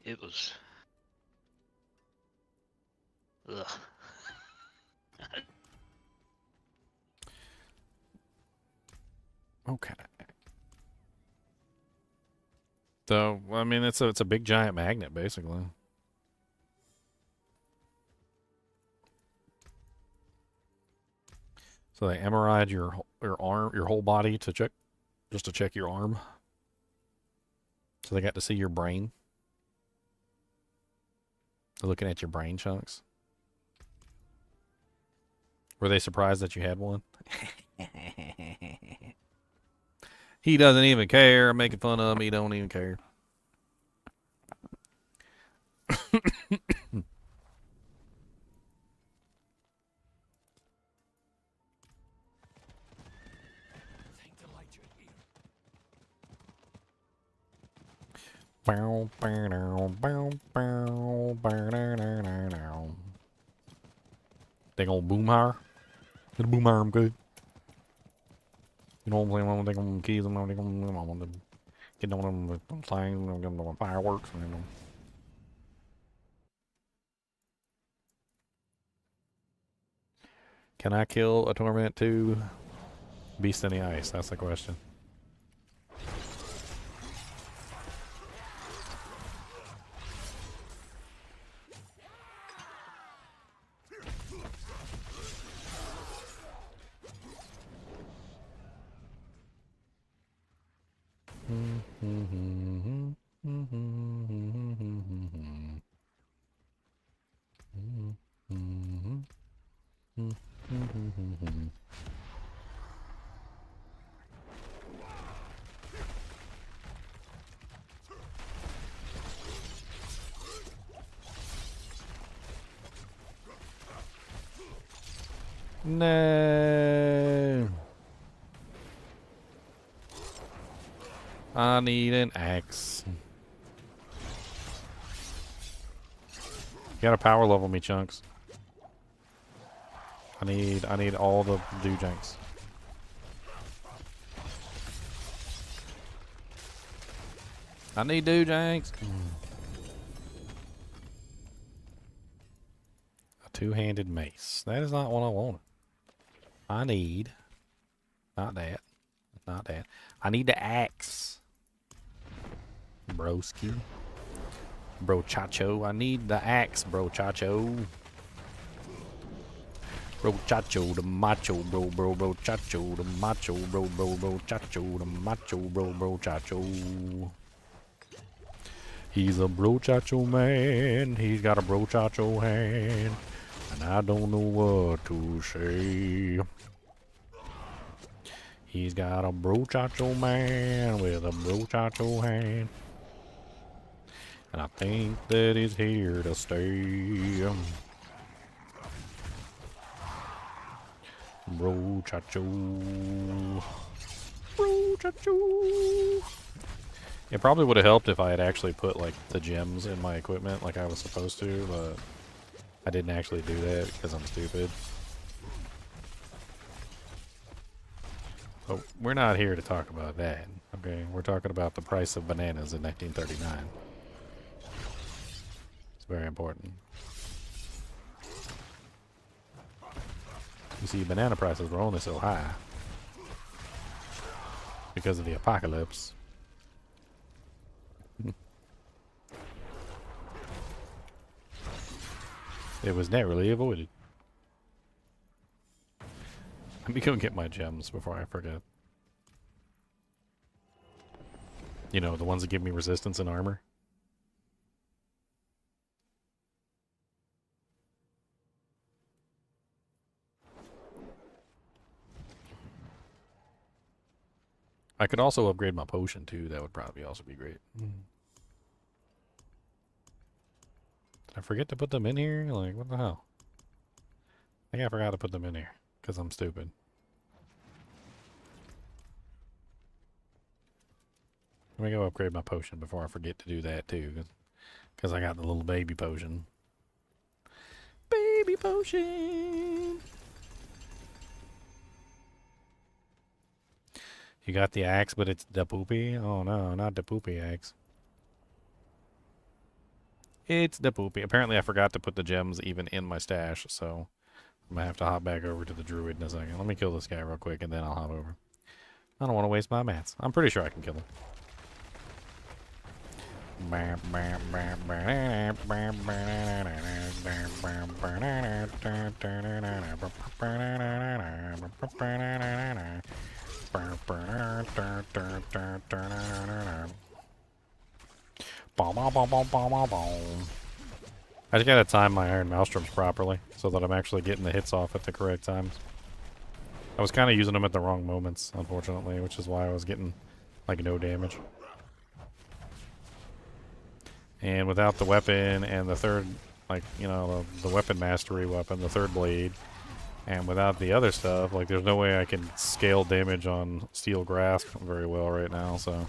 It was... Ugh. Okay. So, I mean, it's a big giant magnet, basically. So they MRI'd your arm, your whole body to check your arm. So they got to see your brain. They're looking at your brain chunks. Were they surprised that you had one? He doesn't even care. I'm making fun of him. He don't even care. Dang old boomhauer. Get a boomhauer, I'm good. You know what I'm saying? I'm gonna take them keys. I'm gonna get on them things. I'm gonna get them fireworks. You know. Can I kill a Torment 2 Beast in the Ice? That's the question. No. I need an axe. You gotta power level me, Chunks. I need all the doojanks. I need doojanks. A two-handed mace. That is not what I want. I need, not that, not that. I need the axe. Broski. Bro Chacho. I need the axe, Bro Chacho. Bro Chacho, the macho, bro Chacho, the macho, bro Chacho, the macho, bro Chacho. He's a Bro Chacho man. He's got a Bro Chacho hand. And I don't know what to say. He's got a Bro Chacho man with a Bro Chacho hand. And I think that he's here to stay. Bro Chacho. Bro Chacho. It probably would have helped if I had actually put like the gems in my equipment like I was supposed to, but I didn't actually do that because I'm stupid. But we're not here to talk about that, okay? We're talking about the price of bananas in 1939. It's very important. You see, banana prices were only so high because of the apocalypse. It was narrowly avoided. Let me go get my gems before I forget. You know, the ones that give me resistance and armor. I could also upgrade my potion too. That would probably also be great. Did I forget to put them in here? Like, what the hell? I think I forgot to put them in here because I'm stupid. Let me go upgrade my potion before I forget to do that too, because I got the little baby potion. Baby potion. You got the axe, but it's the poopy? Oh no, not the poopy axe. It's the poopy. Apparently I forgot to put the gems even in my stash, so I'm gonna have to hop back over to the druid in a second. Let me kill this guy real quick and then I'll hop over. I don't want to waste my mats. I'm pretty sure I can kill him. I just gotta time my iron maelstroms properly so that I'm actually getting the hits off at the correct times. I was kind of using them at the wrong moments, unfortunately, which is why I was getting like no damage. And without the weapon and the third, like, you know, the weapon mastery weapon, the third blade, and without the other stuff, like, there's no way I can scale damage on Steel Grasp very well right now, so.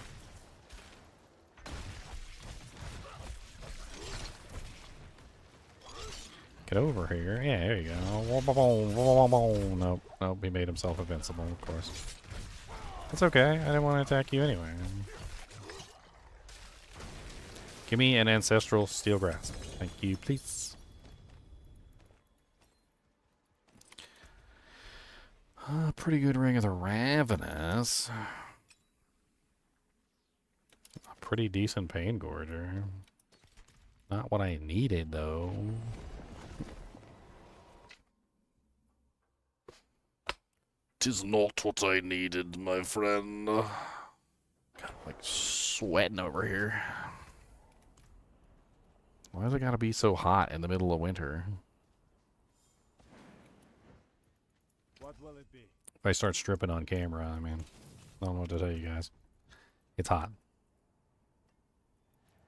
Get over here. Yeah, there you go. Nope, nope, he made himself invincible, of course. That's okay. I didn't want to attack you anyway. Give me an ancestral steel grasp. Thank you, please. Pretty good Ring of the Ravenous. A pretty decent Pain Gorger. Not what I needed, though. Tis not what I needed, my friend. God, I'm like sweating over here. Why does it gotta be so hot in the middle of winter? What will it be? If I start stripping on camera, I mean, I don't know what to tell you guys. It's hot.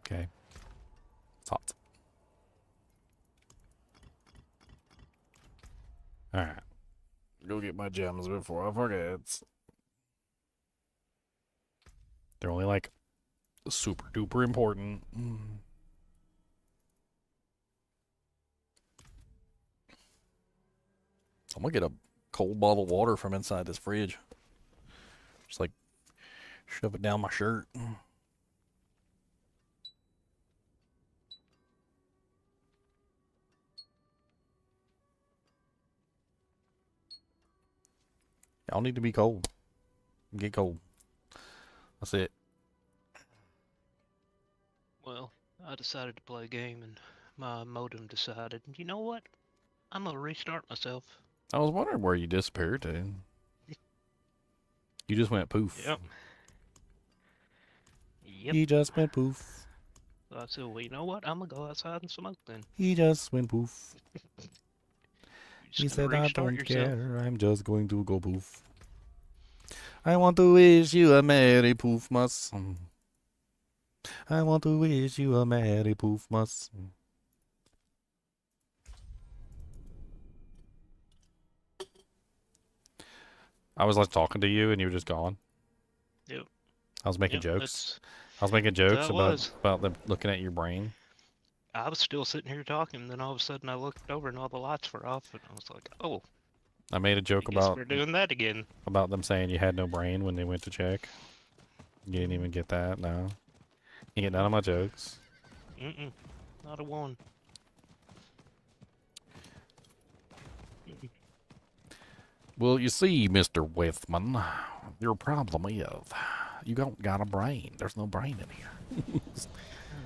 Okay. It's hot. Alright. Go get my gems before I forget. They're only like super duper important. I'm gonna get a cold bottle of water from inside this fridge. Just like shove it down my shirt. Y'all need to be cold. Get cold. That's it. Well, I decided to play a game and my modem decided, you know what? I'm gonna restart myself. I was wondering where you disappeared to. You just went poof. Yep. Yep. He just went poof. So I said, well, you know what? I'm gonna go outside and smoke then. He just went poof. He Just said, gonna I restart don't yourself. care. I'm just going to go poof. I want to wish you a Merry Poofmas. I want to wish you a Merry Poofmas. I was like talking to you and you were just gone. Yep. I was making Yep, jokes. I was making jokes I was. about them looking at your brain. I was still sitting here talking, and then all of a sudden I looked over and all the lights were off, and I was like, oh, I made a joke I guess about we're doing that again. about them saying you had no brain when they went to check. You didn't even get that, no. You get none of my jokes. Mm-mm. Not a one. Well, you see, Mr. Withman, your problem is you don't got a brain. There's no brain in here.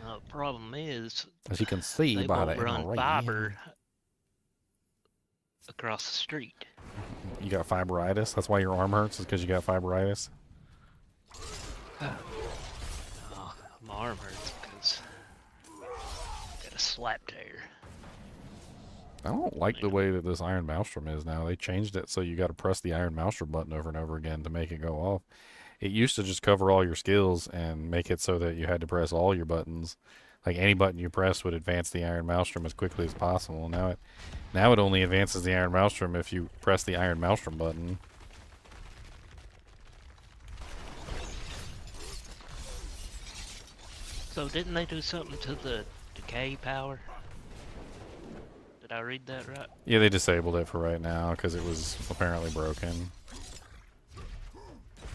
The problem is, As you can see they by the won't run NRA, fiber across the street. you got fiberitis. That's why your arm hurts, is because you got fiberitis. Oh, my arm hurts because I got a slap tear. I don't like the way that this Iron Maelstrom is now. They changed it so you got to press the Iron Maelstrom button over and over again to make it go off. It used to just cover all your skills and make it so that you had to press all your buttons. Like any button you press would advance the Iron Maelstrom as quickly as possible. Now it only advances the Iron Maelstrom if you press the Iron Maelstrom button. So didn't they do something to the decay power? Did I read that right? Yeah, they disabled it for right now because it was apparently broken.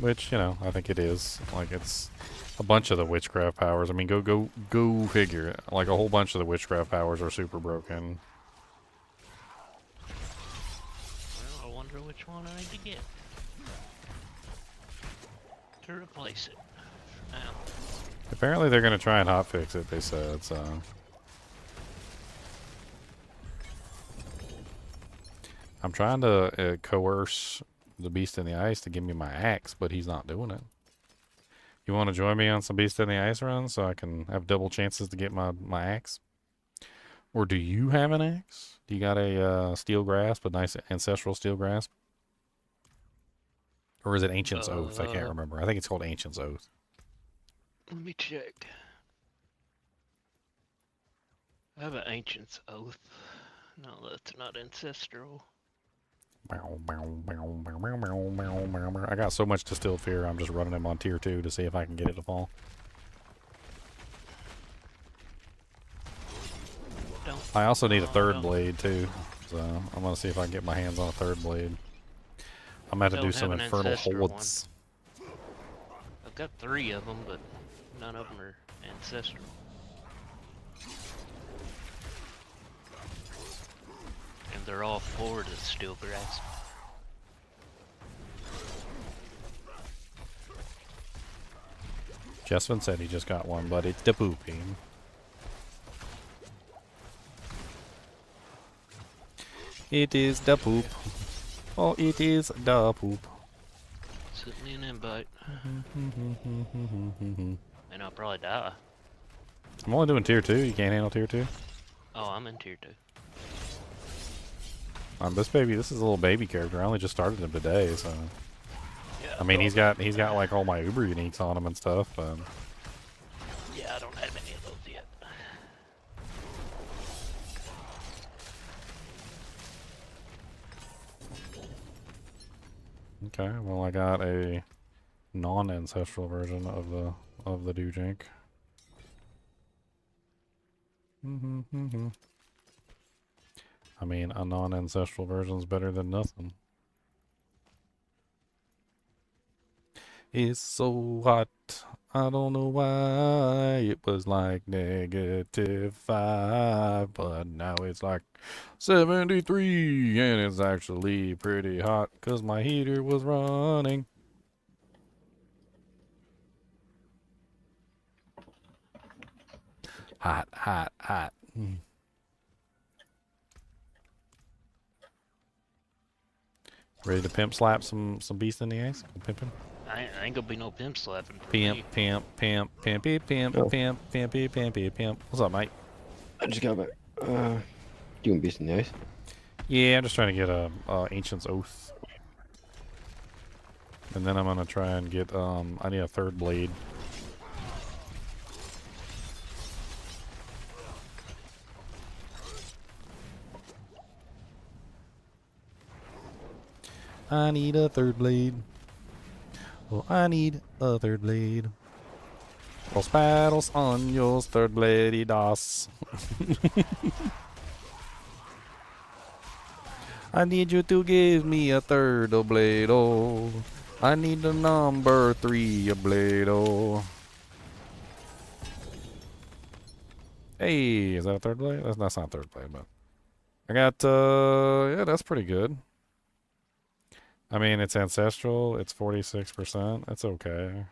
Which, you know, I think it is. Like, it's a bunch of the witchcraft powers. I mean, go figure. Like, a whole bunch of the witchcraft powers are super broken. Well, I wonder which one I need to get to replace it for now. Apparently they're going to try and hotfix it, they said, so... I'm trying to coerce the Beast in the Ice to give me my axe, but he's not doing it. You want to join me on some Beast in the Ice runs so I can have double chances to get my axe? Or do you have an axe? Do you got a steel grasp, a nice ancestral steel grasp? Or is it Ancient's Oath? I can't remember. I think it's called Ancient's Oath. Let me check. I have an Ancient's Oath. No, that's not ancestral. I got so much Distilled Fear, I'm just running him on tier 2 to see if I can get it to fall. I also need a third blade too, so I'm gonna see if I can get my hands on a third blade. I'm gonna have to do some Infernal Holds. I've got 3 of them, but none of them are ancestral. And they're all 4 to steel grasp. Jesvin said he just got one, but it's the pooping. It is the poop. Oh, it is the poop. Send me an invite. And I'll probably die. I'm only doing tier 2. You can't handle tier 2? Oh, I'm in tier 2. This is a little baby character. I only just started him today, so. Yeah, I mean, he's got like all my Uber uniques on him and stuff, but. Yeah, I don't have any of those yet. Okay, well I got a non-ancestral version of the Dujink. I mean, a non-ancestral version's better than nothing. It's so hot, I don't know why. It was like -5, but now it's like 73, and it's actually pretty hot because my heater was running. Hot, hot, hot. Ready to pimp slap some beast in the ass? Pimp him. I ain't gonna be no pimp slapping for Pimp, me. pimp, pimp, pimpy, pimp, Oh. pimp, pimpy, pimpy, pimp. What's up, mate? I just got back. Doing beast in the ice. Yeah, I'm just trying to get a Ancient's Oath. And then I'm gonna try and get, I need a 3rd blade. I need a 3rd blade. Oh, I need a 3rd blade. Los paddles on your 3rd blade, das. I need you to give me a 3rd blade, oh. I need the number 3 blade, oh. Hey, is that a 3rd blade? That's not 3rd blade, but I got, yeah, that's pretty good. I mean, it's ancestral. It's 46%. That's okay.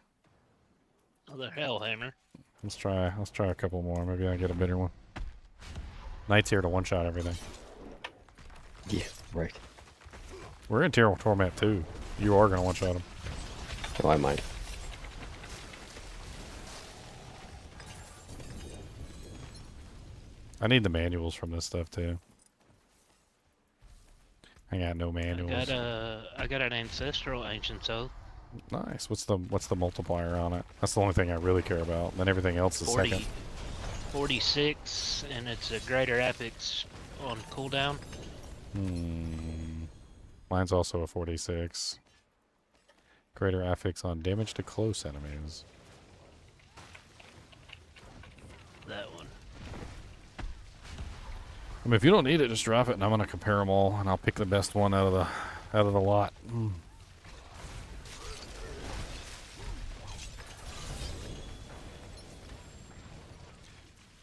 Another Hellhammer. Let's try a couple more. Maybe I get a better one. Knight's here to one-shot everything. Yeah, right. We're in Tier Torment too. You are gonna one-shot him. Oh, I might. I need the manuals from this stuff too. I got no manuals. I got an ancestral ancient oath. Nice. What's the multiplier on it? That's the only thing I really care about. Then everything else is 40, second. 46, and it's a greater affix on cooldown. Mine's also a 46. Greater affix on damage to close enemies. That one. I mean, if you don't need it, just drop it, and I'm gonna compare them all, and I'll pick the best one out of the lot.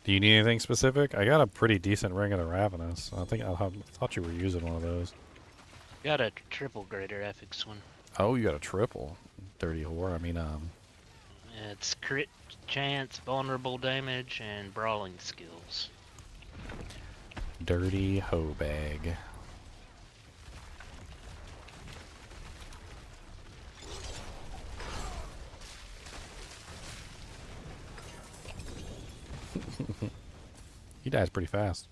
Do you need anything specific? I got a pretty decent Ring of the Ravenous. I thought you were using one of those. Got a triple greater affix one. Oh, you got a triple. Dirty whore. I mean, It's crit chance, vulnerable damage, and brawling skills. dirty hoe bag. He dies pretty fast.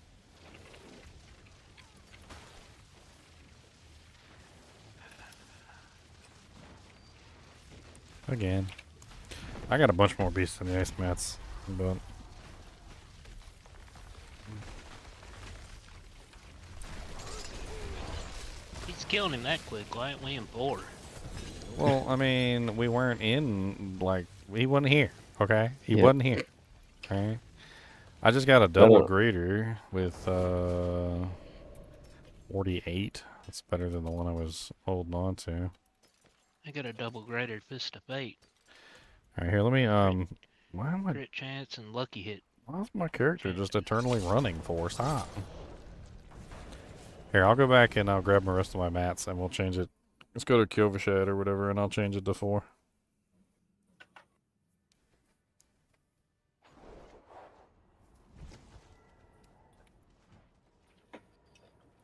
Again. I got a bunch more beasts in the ice mats, but He's killing him that quick. Why aren't we in 4? well, I mean, we weren't in, like, he wasn't here, okay? He Yeah. wasn't here, okay? I just got a double grader with 48. That's better than the one I was holding on to. I got a double greater fist of fate. Alright, here, let me, why am I, Crit chance and lucky hit. why is my character chances. just eternally running for? Stop. Here, I'll go back and I'll grab the rest of my mats and we'll change it. Let's go to Kyovashad or whatever and I'll change it to 4.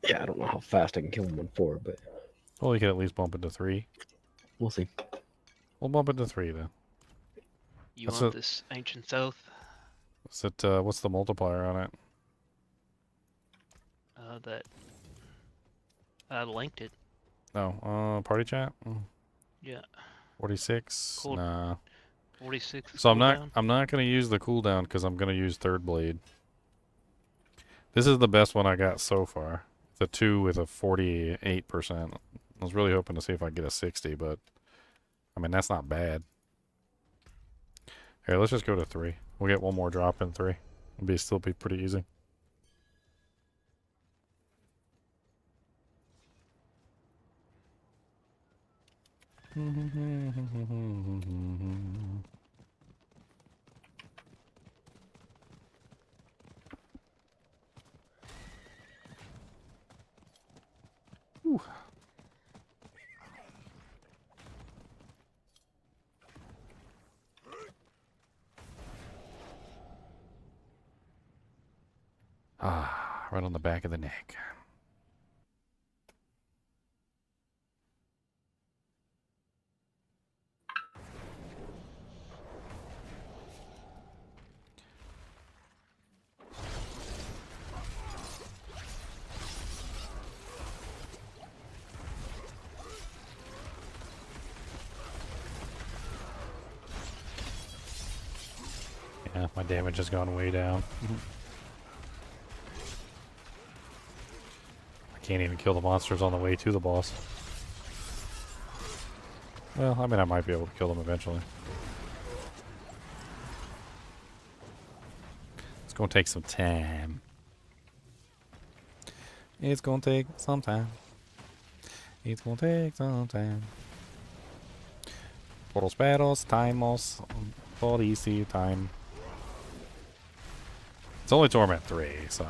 Yeah, I don't know how fast I can kill him on 4, but Well, you can at least bump it to 3. we'll see. We'll bump it to 3 then. You That's want it. this ancient south? Is it, what's the multiplier on it? That I linked it. No, party chat? Yeah, 46? Cool. Nah. 46. So I'm cooldown. not gonna use the cooldown because I'm gonna use third blade. This is the best one I got so far. The 2 with a 48%. I was really hoping to see if I get a 60, but I mean that's not bad. Here, let's just go to 3. We'll get one more drop in 3. It'll still be pretty easy. Whew. Ah, right on the back of the neck. Yeah, my damage has gone way down. I can't even kill the monsters on the way to the boss. Well, I mean, I might be able to kill them eventually. It's gonna take some time. It's gonna take some time. It's gonna take some time. For los perros, timos, for easy time. It's only Torment 3, so...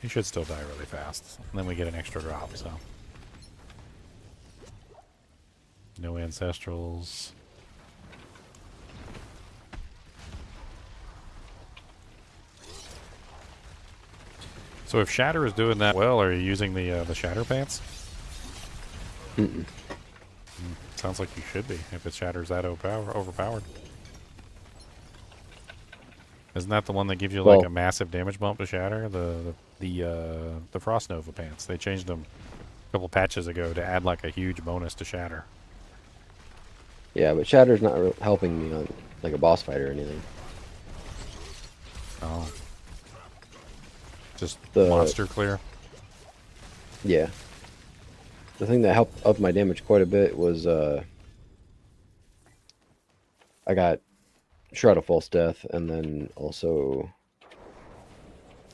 He should still die really fast. And then we get an extra drop, so... No Ancestrals. So if Shatter is doing that well, are you using the Shatter Pants? Mm-mm. Sounds like you should be, if it Shatter's that overpowered. Isn't that the one that gives you like a massive damage bump to Shatter? The Frost Nova Pants. They changed them a couple patches ago to add like a huge bonus to Shatter. Yeah, but Shatter's not helping me on like a boss fight or anything. Oh. Just The monster clear? Yeah. The thing that helped up my damage quite a bit was I got Shroud of False Death and then also...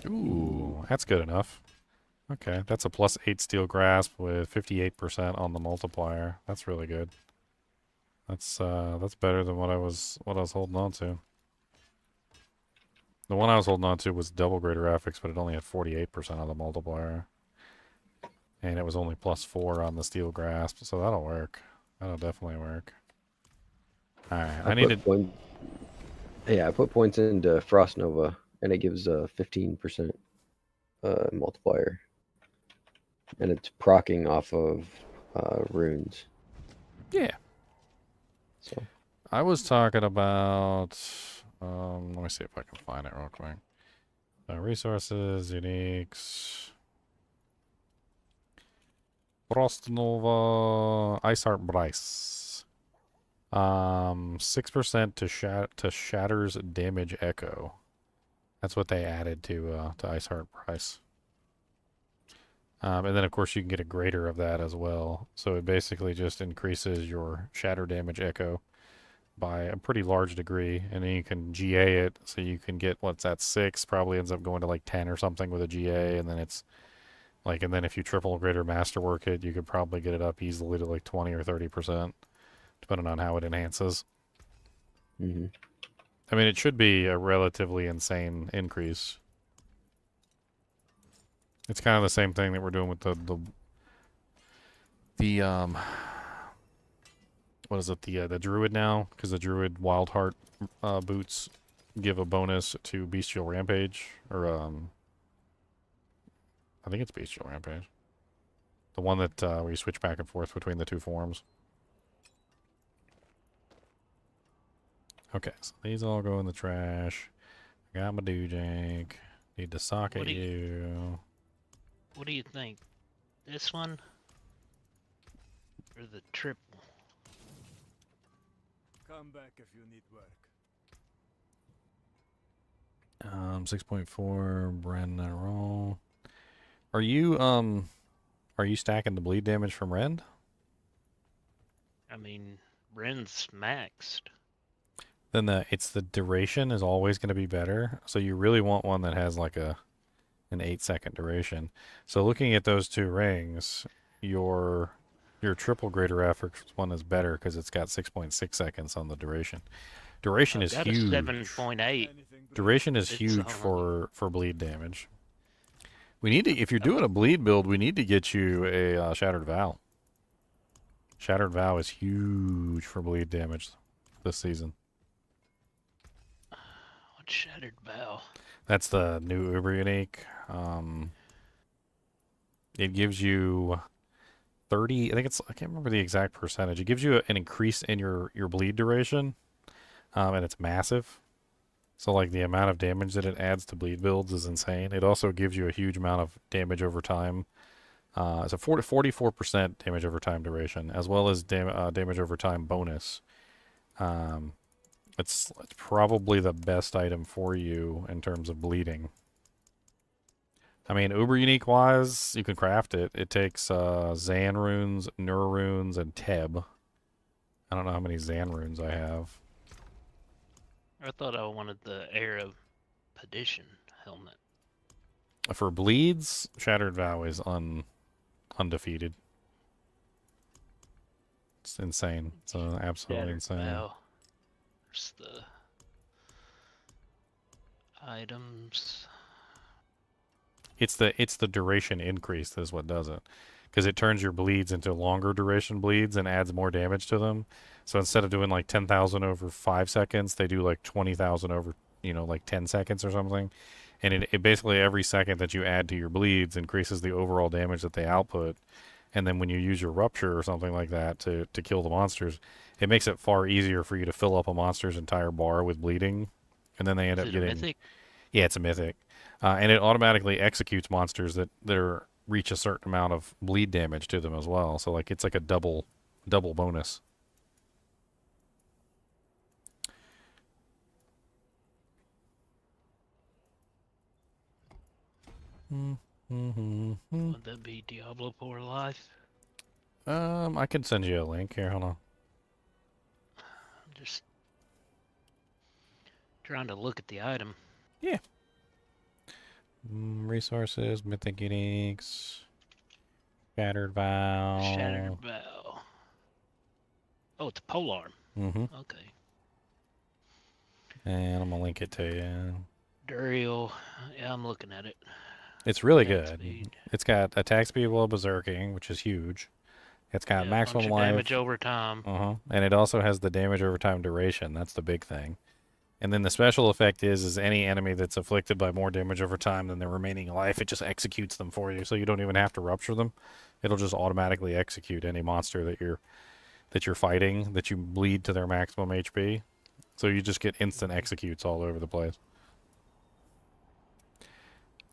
Ooh, that's good enough. Okay, that's a +8 Steel Grasp with 58% on the multiplier. That's really good. That's better than what I was holding on to. The one I was holding on to was double greater affix, but it only had 48% on the multiplier. And it was only +4 on the Steel Grasp, so that'll work. That'll definitely work. Alright, I need to... Yeah, I put points into Frost Nova, and it gives a 15% multiplier. And it's proccing off of runes. Yeah. So I was talking about... let me see if I can find it real quick. Resources, uniques... Frost Nova, Ice Heart Bryce. 6% to Shatter's damage echo. That's what they added to Ice Heart Bryce. And then of course you can get a greater of that as well. So it basically just increases your shatter damage echo by a pretty large degree, and then you can GA it, so you can get what's that 6 probably ends up going to like 10 or something with a GA, and then it's Like, and then if you triple greater masterwork it, you could probably get it up easily to like 20 or 30%, depending on how it enhances. Mm-hmm. I mean, it should be a relatively insane increase. It's kind of the same thing that we're doing with the what is it, the druid now, because the druid wild heart boots give a bonus to bestial rampage, or I think it's bestial rampage, the one that where you switch back and forth between the two forms. Okay, so these all go in the trash. I got my doojank. Need to socket you. What do you think? This one or the triple? Come back if you need work. 6.4 Bren and roll. Are you stacking the bleed damage from Rend? I mean, Ren's maxed. Then it's the duration is always going to be better. So you really want one that has like an 8-second duration. So looking at those two rings, your triple greater efforts one is better because it's got 6.6 seconds on the duration. Duration is huge. 7.8. Duration is huge for bleed damage. We need to, if you're doing a bleed build, we need to get you a Shattered Vow. Shattered Vow is huge for bleed damage this season. What's Shattered Vow? That's the new Uber unique. It gives you 30. I think I can't remember the exact percentage. It gives you an increase in your bleed duration, and it's massive. So like the amount of damage that it adds to bleed builds is insane. It also gives you a huge amount of damage over time. It's a 44% damage over time duration, as well as damage over time bonus. It's probably the best item for you in terms of bleeding. I mean, Uber unique wise, you can craft it. It takes Zan runes, Nur runes, and Teb. I don't know how many Zan runes I have. I thought I wanted the Air of Perdition helmet. For bleeds, Shattered Vow is undefeated. It's insane. It's absolutely insane. Vow. There's the items. It's the duration increase is what does it, because it turns your bleeds into longer duration bleeds and adds more damage to them. So instead of doing like 10,000 over 5 seconds, they do like 20,000 over, like 10 seconds or something. And it basically every second that you add to your bleeds increases the overall damage that they output. And then when you use your rupture or something like that to kill the monsters, it makes it far easier for you to fill up a monster's entire bar with bleeding. And then they end up getting... a mythic? Yeah, it's a mythic. And it automatically executes monsters that reach a certain amount of bleed damage to them as well. So like it's like a double bonus. Would that be Diablo Poor Life? I can send you a link here. Hold on. I'm just trying to look at the item. Yeah. Resources, mythic uniques, Shattered Vow. Shattered Vow. Oh, it's a polearm. Mm-hmm. Okay. And I'm gonna link it to you. Duriel. Yeah, I'm looking at it. It's really Attack good. speed. It's got attack speed while berserking, which is huge. It's got maximum bunch of life. damage over time. And it also has the damage over time duration. That's the big thing. And then the special effect is any enemy that's afflicted by more damage over time than their remaining life, it just executes them for you. So you don't even have to rupture them. It'll just automatically execute any monster that you're fighting that you bleed to their maximum HP. So you just get instant executes all over the place.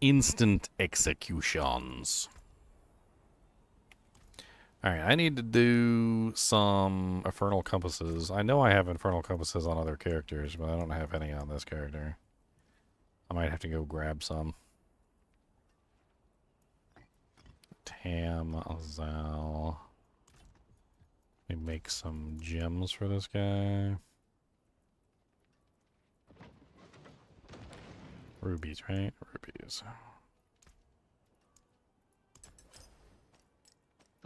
Instant executions. Alright, I need to do some Infernal Compasses. I know I have Infernal Compasses on other characters, but I don't have any on this character. I might have to go grab some. Tam, Zal. Let me make some gems for this guy. Rubies, right? Rubies.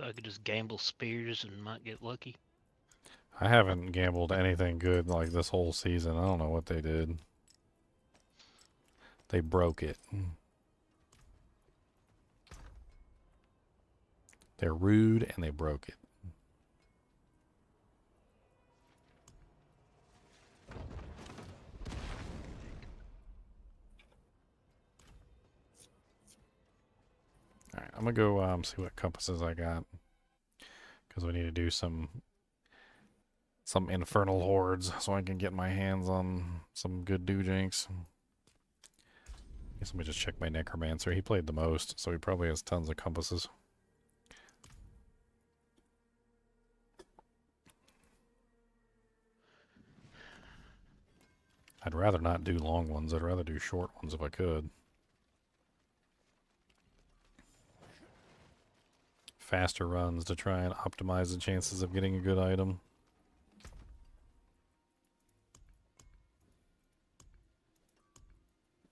So I could just gamble spears and might get lucky. I haven't gambled anything good like this whole season. I don't know what they did. They broke it. They're rude and they broke it. Alright, I'm gonna go see what compasses I got. Because we need to do some infernal hordes so I can get my hands on some good doojanks. Guess let me just check my necromancer. He played the most, so he probably has tons of compasses. I'd rather not do long ones. I'd rather do short ones if I could. Faster runs to try and optimize the chances of getting a good item.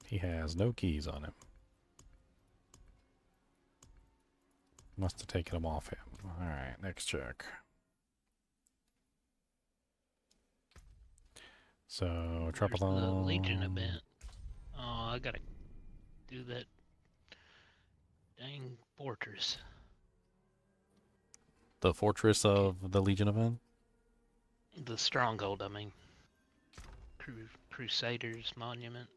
He has no keys on him. Must have taken them off him. Alright, next check. So, There's the Legion Tropodon. event. Oh, I gotta do that dang fortress. The Fortress of the Legion event? The stronghold, I mean. Crusaders Monument.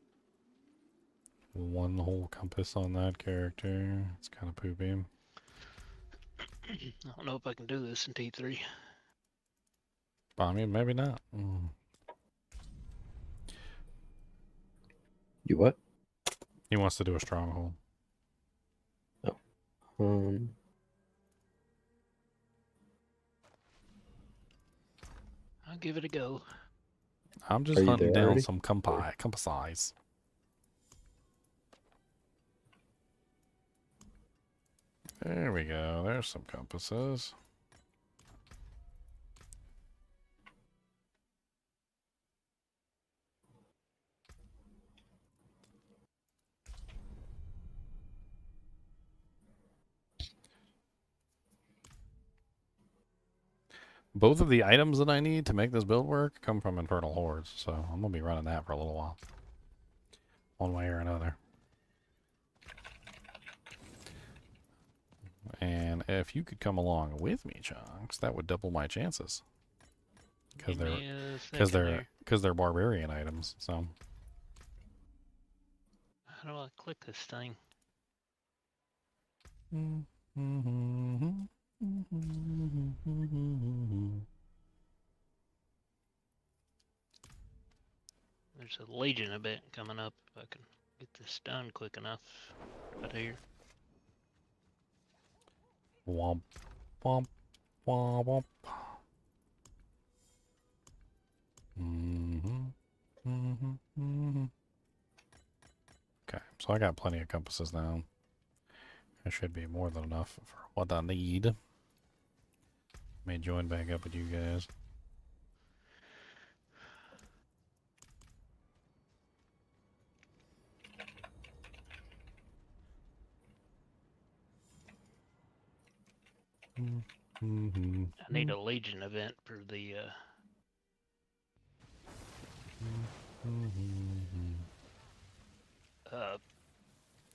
One whole compass on that character. It's kind of poopy. I don't know if I can do this in T3. I mean, maybe not. You what? He wants to do a stronghold. Um, I'll give it a go. I'm just Are you hunting there down already? some compass eyes. There we go. There's some compasses. Both of the items that I need to make this build work come from Infernal Hordes, so I'm going to be running that for a little while. One way or another. And if you could come along with me, Chunks, that would double my chances. Because they're barbarian items, so. How do I click this thing? There's a Legion event coming up. If I can get this done quick enough. Right here. Womp, womp, womp, womp. Okay, so I got plenty of compasses now. That should be more than enough for what I need. May join back up with you guys. I need a Legion event for the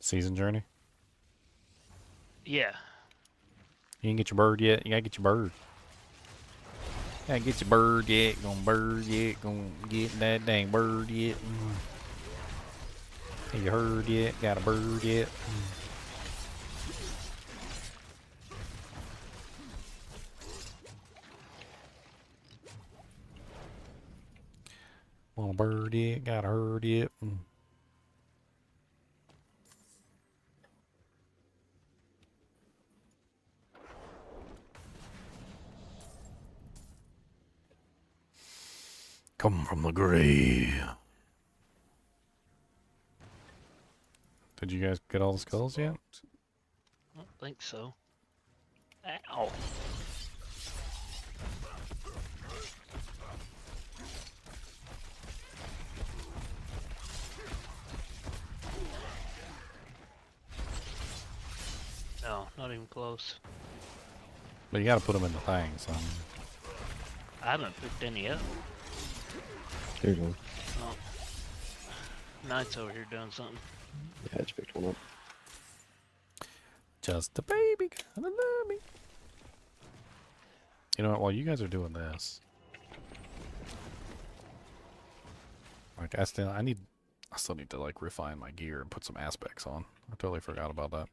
Season journey? yeah. You ain't get your bird yet? You gotta get your bird. You gotta get your bird yet. Gonna bird yet. Gonna get that dang bird yet. Have you heard yet? Got a bird yet? Want a bird yet? Got a herd yet? Come from the grave. Did you guys get all the skulls yet? I don't think so. Ow. No, not even close. But you gotta put them in the thing, so. I haven't picked any up. Here's one. Oh. Knight's over here doing something. Yeah, I just picked one up. Just a baby gonna love me. You know what? While you guys are doing this, like I still need to like refine my gear and put some aspects on. I totally forgot about that.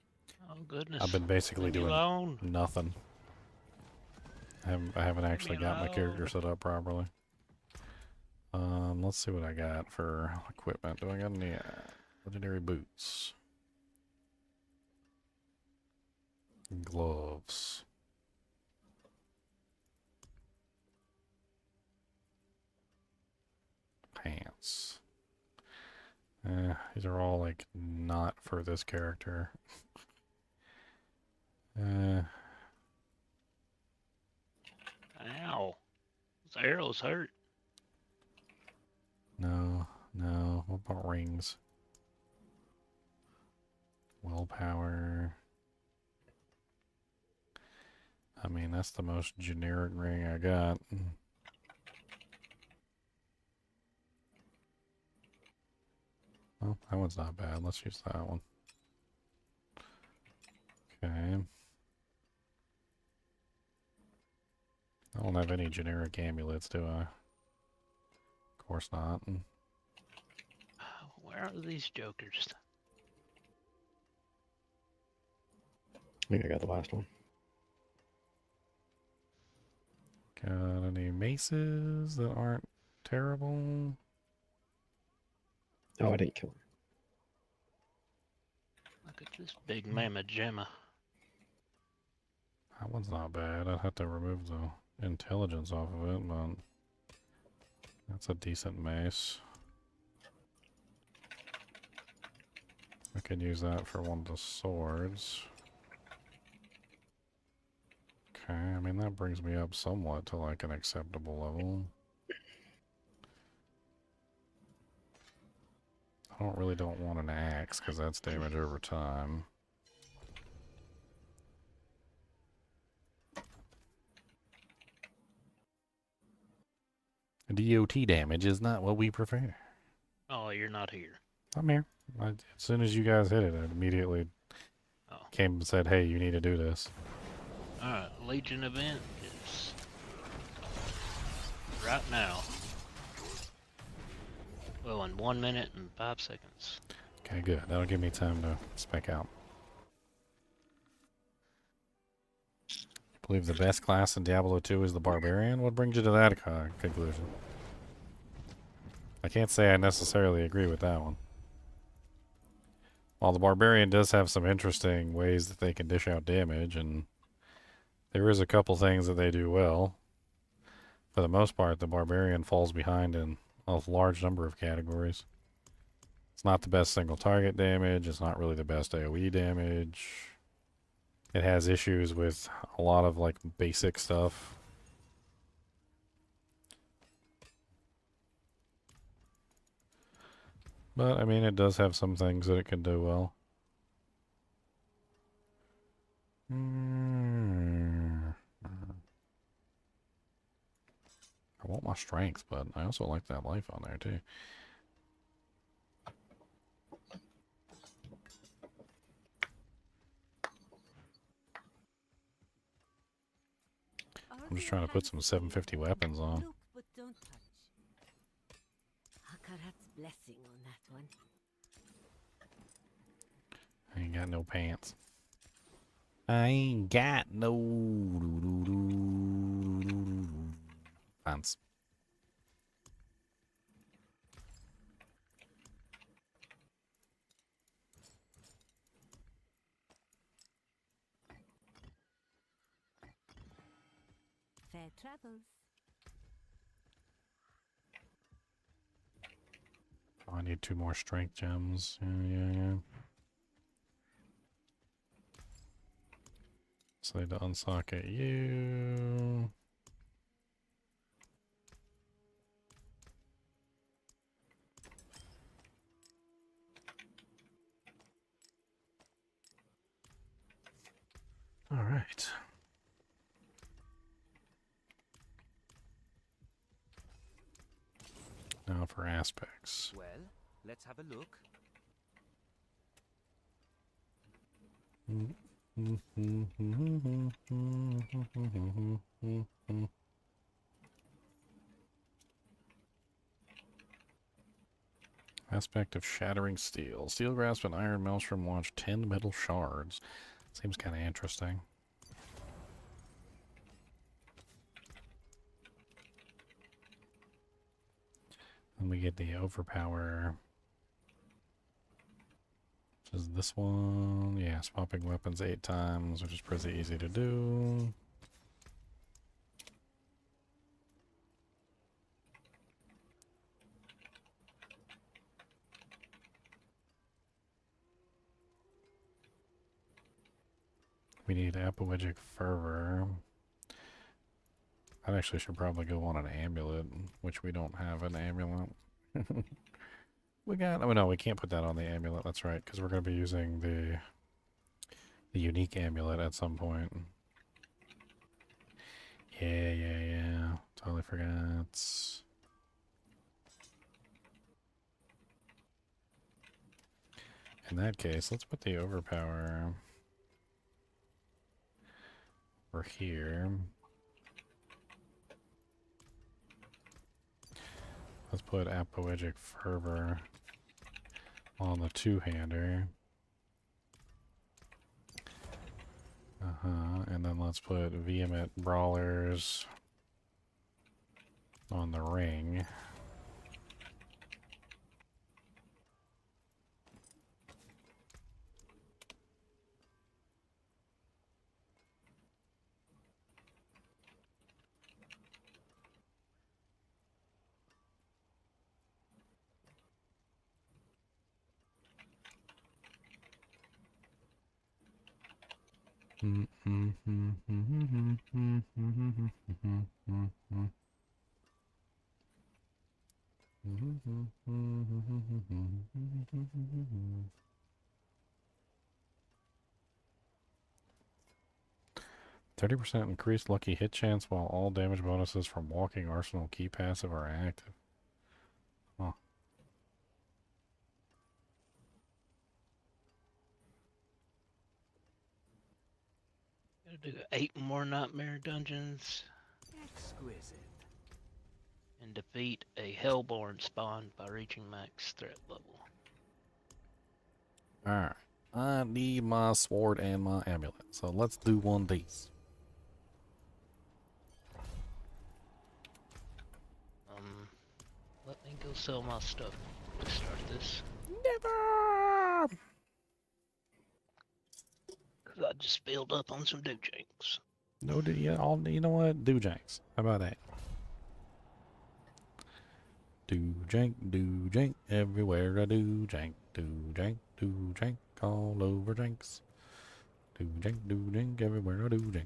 Oh goodness. I've been basically Leave me doing alone. nothing. I haven't actually got my character alone. set up properly. Let's see what I got for equipment. Do I got any legendary boots? Gloves. Pants. These are all like not for this character. Ow. Those arrows hurt. No. What about rings? Willpower. I mean, that's the most generic ring I got. Well, that one's not bad. Let's use that one. Okay. I don't have any generic amulets, do I? Of course not. Where are these jokers? I think I got the last one. Got any maces that aren't terrible? Oh, I didn't kill her. Look at this big mamma jamma. That one's not bad. I'd have to remove the intelligence off of it, but that's a decent mace. I could use that for one of the swords. Okay, I mean that brings me up somewhat to like an acceptable level. I don't want an axe because that's damage over time. DOT damage is not what we prefer. Oh, you're not here. I'm here. As soon as you guys hit it, I immediately came and said, hey, you need to do this. Alright, Legion event is right now. Well, in 1 minute and 5 seconds. Okay, good. That'll give me time to spec out. I believe the best class in Diablo 2 is the Barbarian. What brings you to that conclusion? I can't say I necessarily agree with that one. While the Barbarian does have some interesting ways that they can dish out damage, and there is a couple things that they do well, for the most part, the Barbarian falls behind in a large number of categories. It's not the best single target damage. It's not really the best AoE damage. It has issues with a lot of like basic stuff. But I mean, it does have some things that it can do well. I want my strength, but I also like that life on there too. I'm just trying to put some 750 weapons on. Look, but don't touch. Hakarat's blessing on that one. I ain't got no pants. I ain't got no pants. Fair travels. Oh, I need 2 more strength gems. Yeah. So I need to unsocket you. All right. Now for aspects. Well, let's have a look. Aspect of shattering steel. Steel grasp and iron maelstrom launch 10 metal shards. Seems kind of interesting. Then we get the overpower. Which is this one. Yeah, swapping weapons 8 times, which is pretty easy to do. We need Apoetic Fervor. I actually should probably go on an amulet, which we don't have an amulet. We got, oh no, we can't put that on the amulet, that's right, because we're going to be using the unique amulet at some point. Yeah, totally forgot. In that case, let's put the overpower over here. Let's put Apoetic Fervor on the two-hander. And then let's put Vehement Brawlers on the ring. %30 increased lucky hit chance while all damage bonuses from walking arsenal key passive are active. Huh. Gotta do 8 more nightmare dungeons. Exquisite. And defeat a Hellborn spawn by reaching max threat level. Alright. I need my sword and my amulet. So let's do one of these. Let me go sell my stuff to start this. Never! Cause I just filled up on some doojanks. No, you know what? Doojanks. How about that? Doojank, everywhere I doojank, all over janks. Doojank, everywhere I doojank.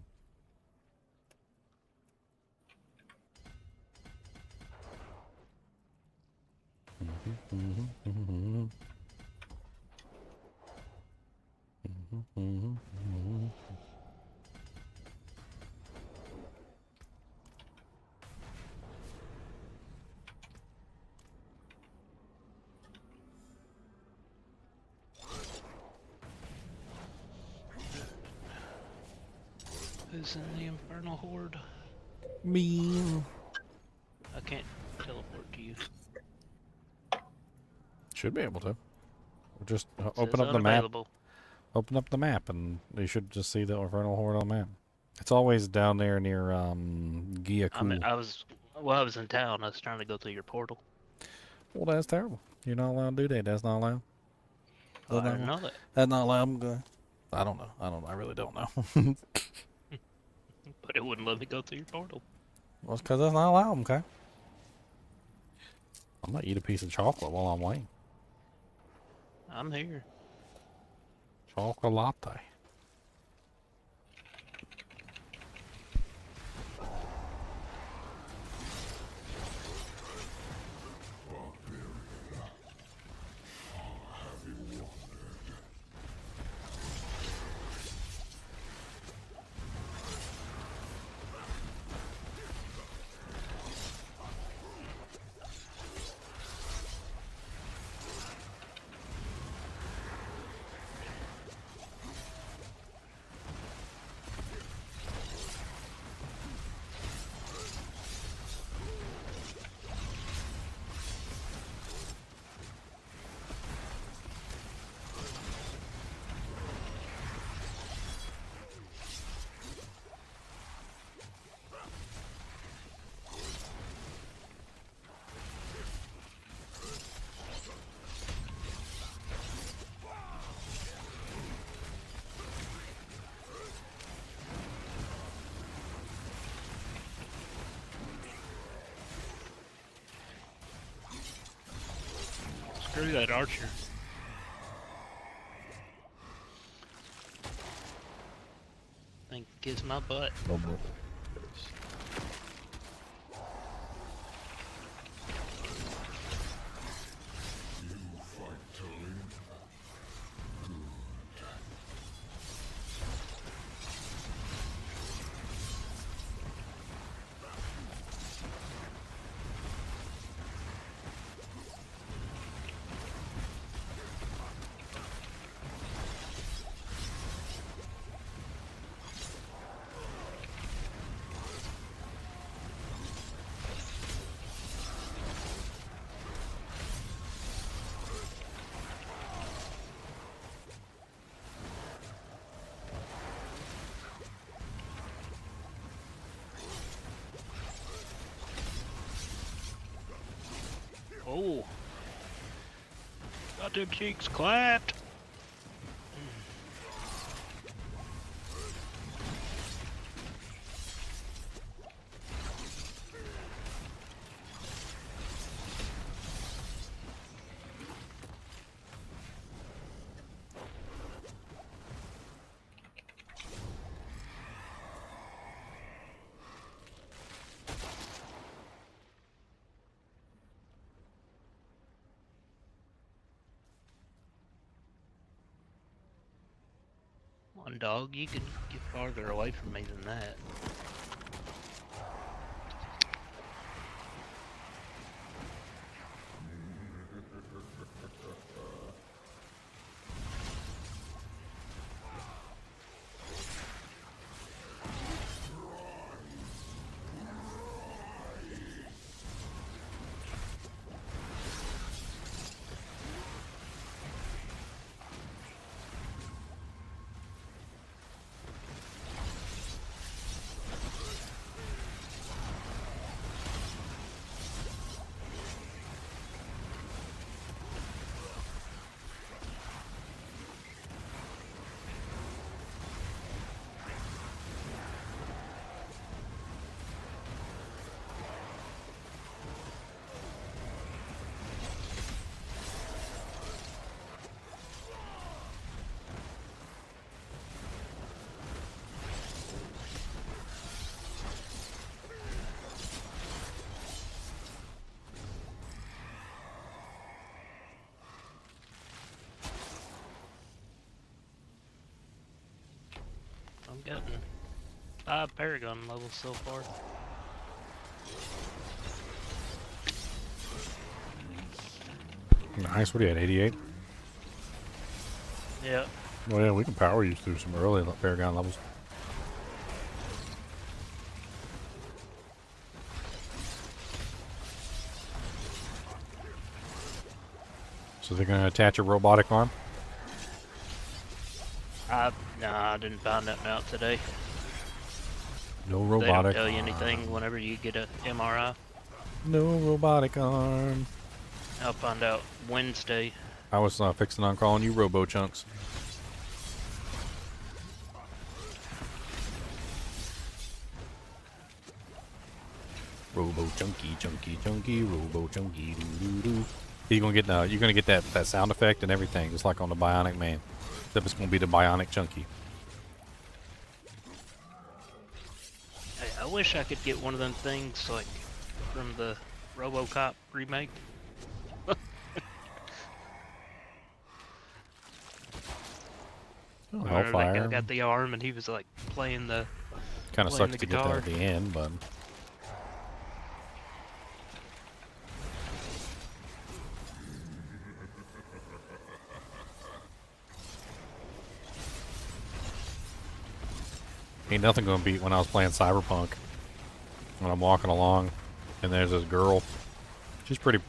Who's in the Infernal Horde? Me. I can't teleport to you. Should be able to. Just It open says up the map. unavailable. Open up the map, and you should just see the Infernal Horde on the map. It's always down there near Giaku. I was in town. I was trying to go through your portal. Well, that's terrible. You're not allowed to do that. That's not allowed. Oh, I didn't know that. That's not allowed. I don't know. I really don't know. But it wouldn't let me go through your portal. Well, it's because that's not allowed, okay? I'm gonna eat a piece of chocolate while I'm waiting. I'm here. Chocolate latte. Screw that archer. Think kiss my butt. Oh, boy. Oh. Got them cheeks clapped. One dog, you can get farther away from me than that. I'm getting 5 Paragon levels so far. Nice. What are you at? 88? Yeah. Well, yeah, we can power you through some early Paragon levels. So they're going to attach a robotic arm? Nah, I didn't find that out today. No They don't robotic. tell you anything whenever you get a MRI. No robotic arm. I'll find out Wednesday. I was fixing on calling you Robo Chunks. Robo Chunky, Chunky, Chunky, Robo Chunky, doo doo doo. You're gonna get that sound effect and everything, just like on the Bionic Man. Except it's gonna be the Bionic Chunky. Hey, I wish I could get one of them things like from the RoboCop remake. Oh, Where Hellfire. that guy got the arm and he was like playing the Kind of playing sucks the to get that guitar. at the end, but ain't nothing gonna beat when I was playing Cyberpunk. When I'm walking along, and there's this girl. She's pretty,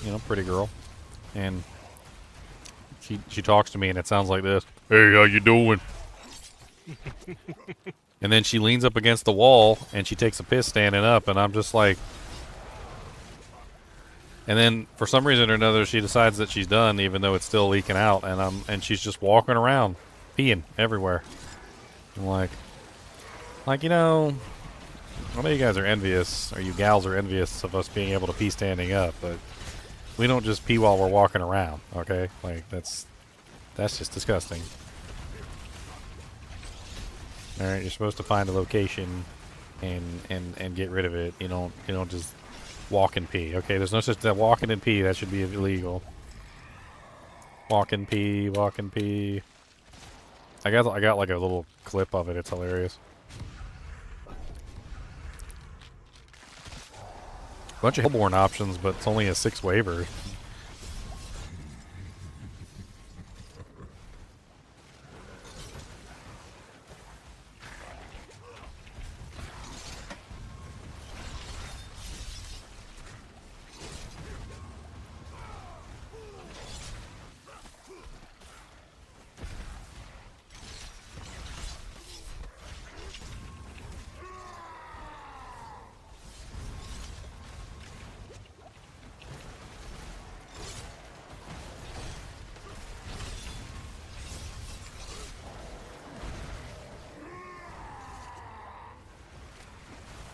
you know, pretty girl, and she talks to me, and it sounds like this: "Hey, how you doing?" And then she leans up against the wall, and she takes a piss standing up, and I'm just like. And then for some reason or another, she decides that she's done, even though it's still leaking out, and she's just walking around, peeing everywhere. I'm like, you know, I know you guys are envious, or you gals are envious of us being able to pee standing up, but We don't just pee while we're walking around, okay? Like, that's just disgusting. Alright, you're supposed to find a location and get rid of it. You don't just walk and pee. Okay, there's no such that walking and pee, that should be illegal. Walk and pee, walk and pee. I got like a little clip of it, it's hilarious. Bunch of Hellborn options, but it's only a 6 waiver.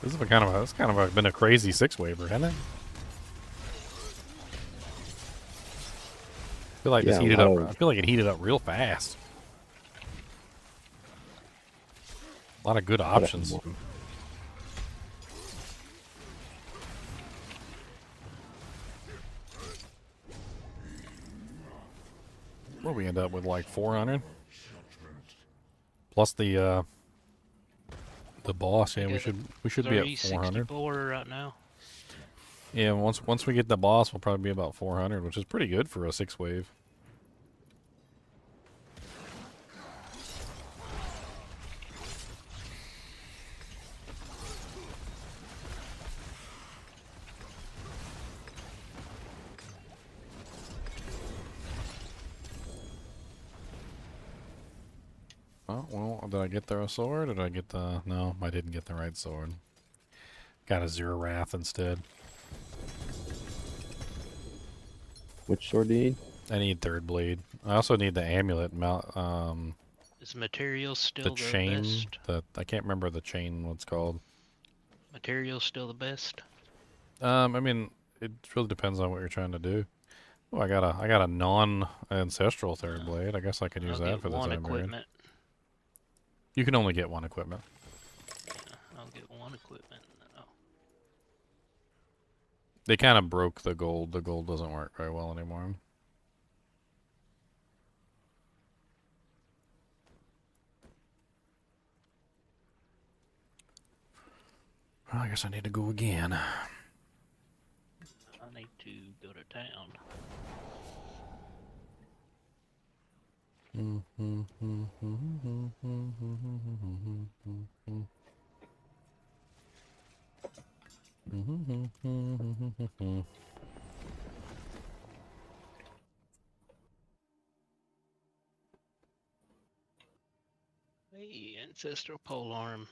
This has been been a crazy 6 waiver, hasn't it? I feel like this heated up. I feel like it heated up real fast. A lot of good options. What we end up with, like 400 plus the boss. Yeah, we should be at 400 right now. Yeah, once we get the boss, we'll probably be about 400, which is pretty good for a 6 wave. Oh, well, did I get the sword? Did I get the... No, I didn't get the right sword. Got a 0 Wrath instead. Which sword do you need? I need 3rd blade. I also need the amulet. Is material still the chain, best? I can't remember the chain, what's called. Material still the best? I mean, it really depends on what you're trying to do. Oh, I got a non-ancestral 3rd blade. I guess I could use that for the time equipment. You can only get 1 equipment. Yeah, I'll get 1 equipment. No. They kind of broke the gold. The gold doesn't work very well anymore. Well, I guess I need to go again. I need to go to town. Hey, ancestral polearm.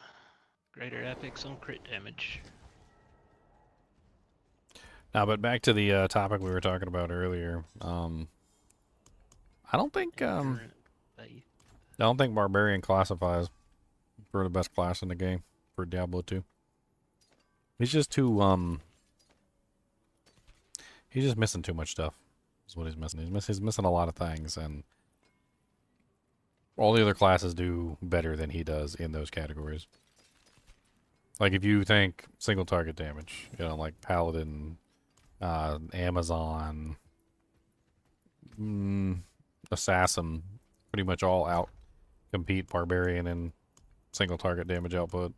Greater epics on crit damage. Now, but back to the topic we were talking about earlier. I don't think Barbarian classifies for the best class in the game for Diablo 2. He's just too he's just missing too much stuff. Is what he's missing. He's missing a lot of things, and all the other classes do better than he does in those categories. Like if you think single target damage, you know, like Paladin, Amazon, Assassin, pretty much all out compete Barbarian in single target damage output.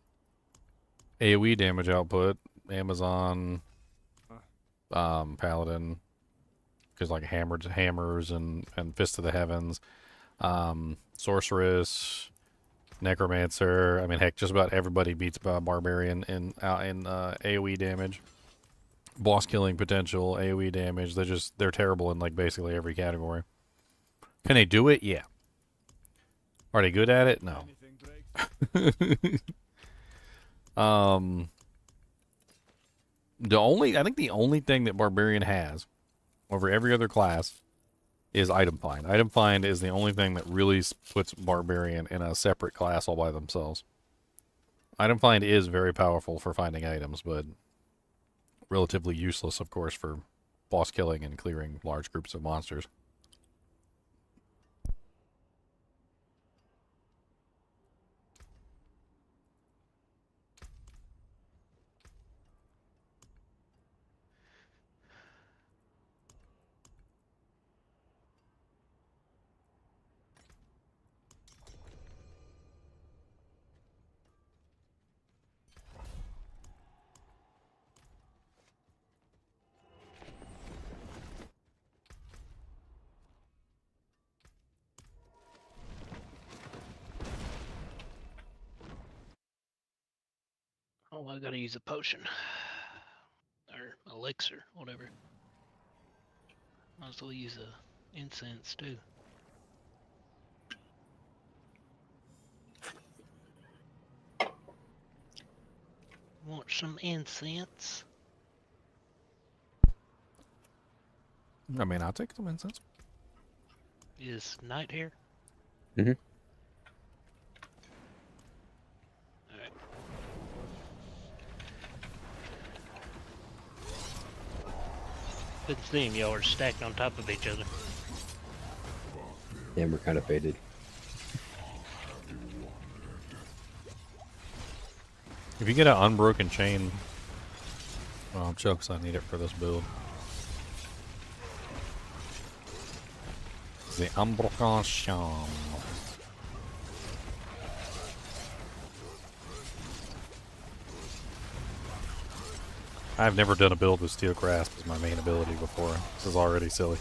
AoE damage output, Amazon, Paladin, because like hammers and Fist of the Heavens, Sorceress, Necromancer. I mean, heck, just about everybody beats Barbarian in AoE damage. Boss killing potential, AoE damage. They're terrible in like basically every category. Can they do it? Yeah. Are they good at it? No. I think the only thing that Barbarian has over every other class is item find. Item find is the only thing that really puts Barbarian in a separate class all by themselves. Item find is very powerful for finding items, but relatively useless, of course, for boss killing and clearing large groups of monsters. Oh, I gotta use a potion. Or elixir, whatever. Might as well use a incense too. Want some incense? I mean, I'll take some incense. Is night here? Mm-hmm. Alright. Couldn't see 'em, y'all are stacked on top of each other. Yeah, we're kind of faded. If you get an unbroken chain, well, chokes, I need it for this build. The unbroken chain. I've never done a build with Steel Grasp as my main ability before. This is already silly.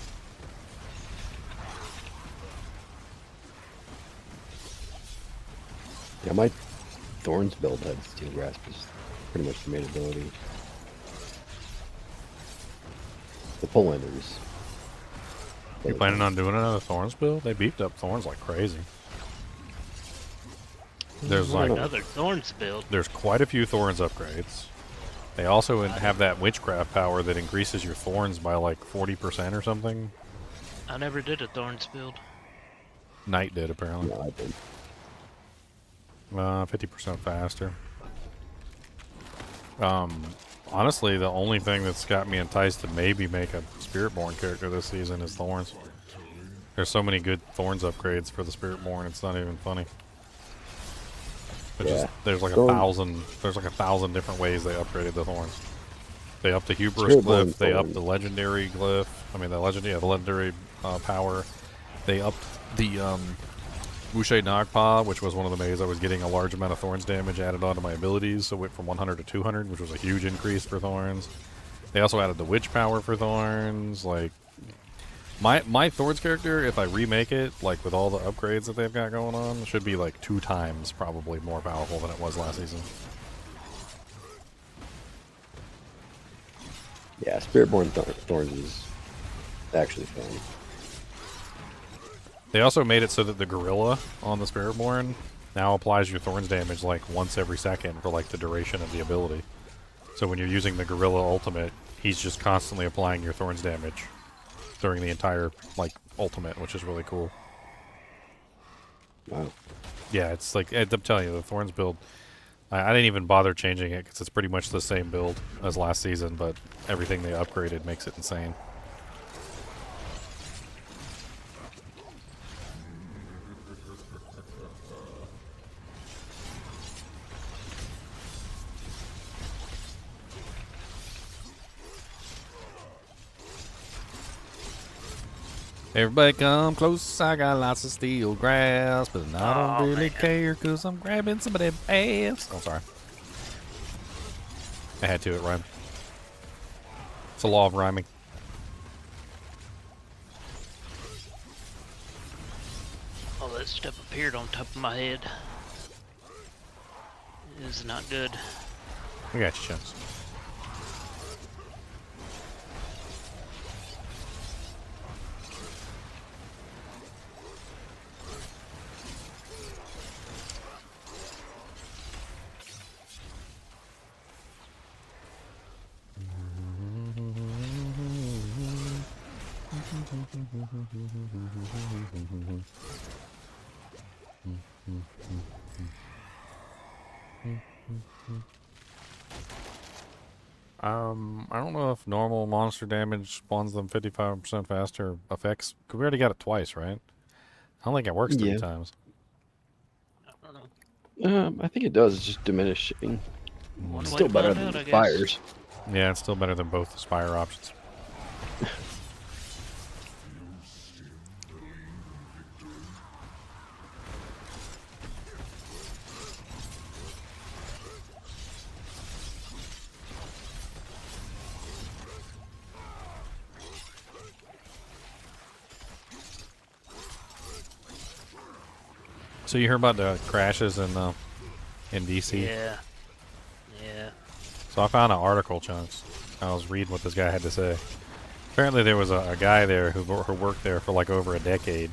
Yeah, my Thorns build had Steel Grasp as pretty much the main ability. The Polanders. You planning on doing another Thorns build? They beefed up Thorns like crazy. There's like Another Thorns build. There's quite a few Thorns upgrades. They also have that witchcraft power that increases your Thorns by like 40% or something. I never did a Thorns build. Knight did apparently. No, I did. 50% faster. Honestly, the only thing that's got me enticed to maybe make a Spiritborn character this season is Thorns. There's so many good Thorns upgrades for the Spiritborn, it's not even funny. There's like there's like a thousand different ways they upgraded the Thorns. They upped the Hubris glyph, they upped the legendary glyph, the legendary power. They upped the Boucher Nagpa, which was one of the mazes I was getting a large amount of Thorns damage added onto my abilities, so it went from 100 to 200, which was a huge increase for Thorns. They also added the Witch power for Thorns. Like, my Thorns character, if I remake it, like with all the upgrades that they've got going on, should be like 2 times probably more powerful than it was last season. Yeah, Spiritborn Thorns is actually fun. They also made it so that the Gorilla on the Spiritborn now applies your Thorns damage like once every second for like the duration of the ability. So when you're using the Gorilla ultimate, he's just constantly applying your Thorns damage during the entire like ultimate, which is really cool. Wow. Yeah, it's like, I'm telling you, the Thorns build, I didn't even bother changing it because it's pretty much the same build as last season, but everything they upgraded makes it insane. Everybody come close, I got lots of steel grasp, but I don't really care because I'm grabbing some of them ass. Oh, sorry. I had to, it rhymed. It's a law of rhyming. Oh, that stuff appeared on top of my head. It is not good. We got you, Chance. I don't know if normal monster damage spawns them 55% faster effects. 'Cause we already got it twice, right? I don't think it works 3 times. I don't know. I think it does. It's just diminishing. One It's way still to better find than out, the I guess. fires. Yeah, it's still better than both the Spire options. So you heard about the crashes in DC? Yeah. Yeah. So I found an article, Chunks. I was reading what this guy had to say. Apparently there was a guy there who worked there for like over a decade.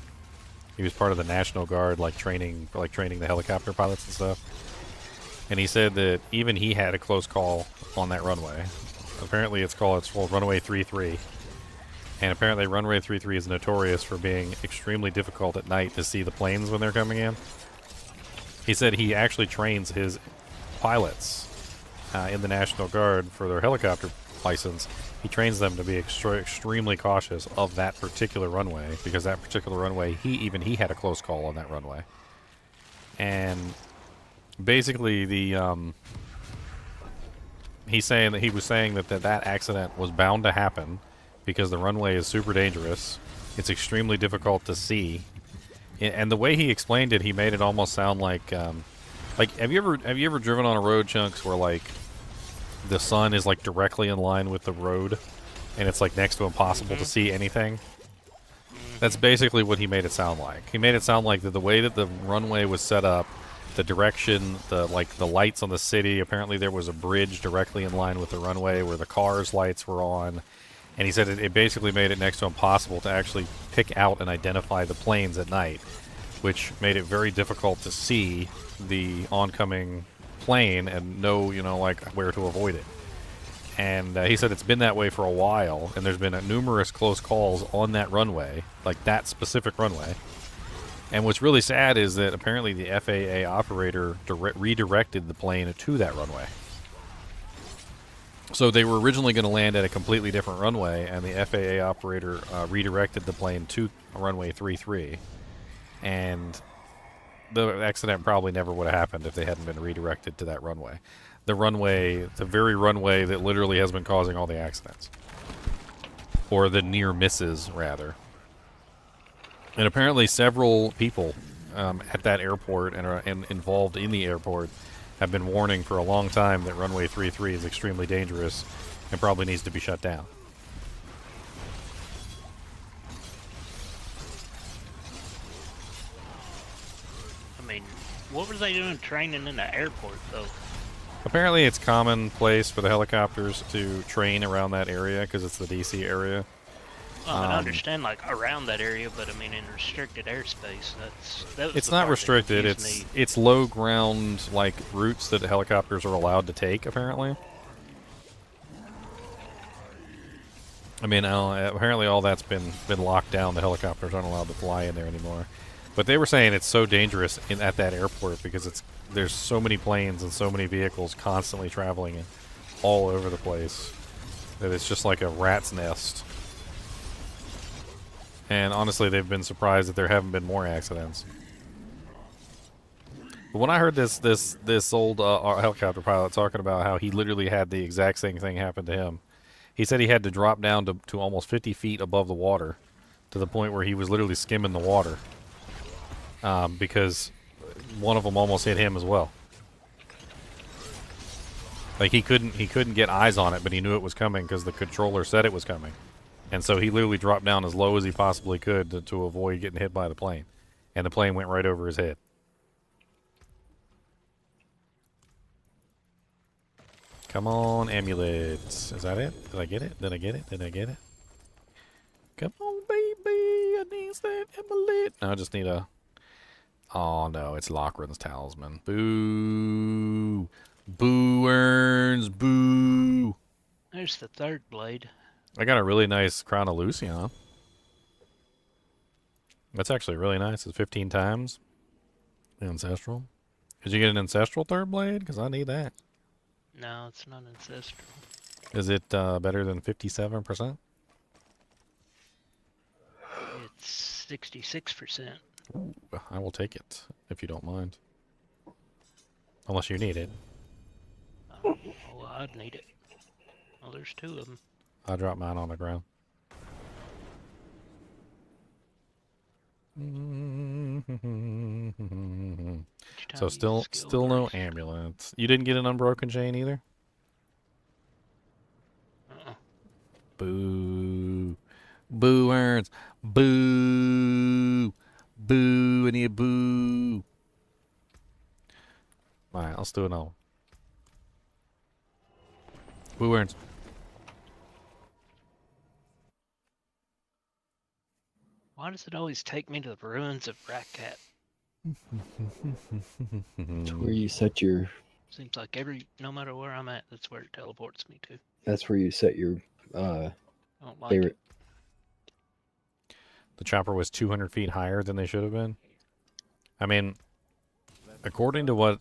He was part of the National Guard, like training the helicopter pilots and stuff. And he said that even he had a close call on that runway. Apparently it's called runway 33. And apparently runway 33 is notorious for being extremely difficult at night to see the planes when they're coming in. He said he actually trains his pilots in the National Guard for their helicopter license. He trains them to be extremely cautious of that particular runway, because that particular runway, he had a close call on that runway. And basically he was saying that accident was bound to happen because the runway is super dangerous. It's extremely difficult to see. And the way he explained it, he made it almost sound like have you ever driven on a road, Chunks, where like the sun is like directly in line with the road and it's like next to impossible to see anything? That's basically what he made it sound like. He made it sound like that the way that the runway was set up, the direction, the lights on the city, apparently there was a bridge directly in line with the runway where the cars' lights were on. And he said it basically made it next to impossible to actually pick out and identify the planes at night, which made it very difficult to see the oncoming plane and know, like where to avoid it. And he said it's been that way for a while, and there's been numerous close calls on that runway, like that specific runway. And what's really sad is that apparently the FAA operator redirected the plane to that runway. So they were originally going to land at a completely different runway, and the FAA operator redirected the plane to runway 33. And the accident probably never would have happened if they hadn't been redirected to that runway. The very runway that literally has been causing all the accidents. Or the near misses, rather. And apparently several people at that airport and involved in the airport have been warning for a long time that runway 33 is extremely dangerous and probably needs to be shut down. I mean, what were they doing training in the airport, though? Apparently it's commonplace for the helicopters to train around that area because it's the DC area. Well, I understand, like, around that area, but I mean, in restricted airspace, that was It's the not part that restricted. confused me. It's low ground like routes that helicopters are allowed to take. Apparently, I mean, apparently all that's been locked down. The helicopters aren't allowed to fly in there anymore. But they were saying it's so dangerous at that airport because there's so many planes and so many vehicles constantly traveling all over the place that it's just like a rat's nest. And honestly, they've been surprised that there haven't been more accidents. But when I heard this old helicopter pilot talking about how he literally had the exact same thing happen to him, he said he had to drop down to almost 50 feet above the water, to the point where he was literally skimming the water, because one of them almost hit him as well. Like he couldn't get eyes on it, but he knew it was coming because the controller said it was coming. And so he literally dropped down as low as he possibly could to avoid getting hit by the plane. And the plane went right over his head. Come on, amulets. Is that it? Did I get it? Did I get it? Did I get it? Come on, baby. I need that amulet. No, I just need a... Oh, no. It's Lochran's talisman. Boo. Boo earns. Boo. There's the third blade. I got a really nice Crown of Lucian. That's actually really nice. It's 15 times. Ancestral. Did you get an Ancestral third blade? Because I need that. No, it's not ancestral. Is it better than 57%? It's 66%. Ooh, I will take it, if you don't mind. Unless you need it. Oh, I'd need it. Well, there's 2 of them. I'll drop mine on the ground. So still no ambulance. You didn't get an unbroken chain either? Boo. Boo earns. Boo. Boo. I need a boo. Alright, let's do it all. Boo earns. Why does it always take me to the ruins of Ratcat? It's where you set your. Seems like no matter where I'm at, that's where it teleports me to. That's where you set your I don't like favorite. The chopper was 200 feet higher than they should have been. I mean, according to what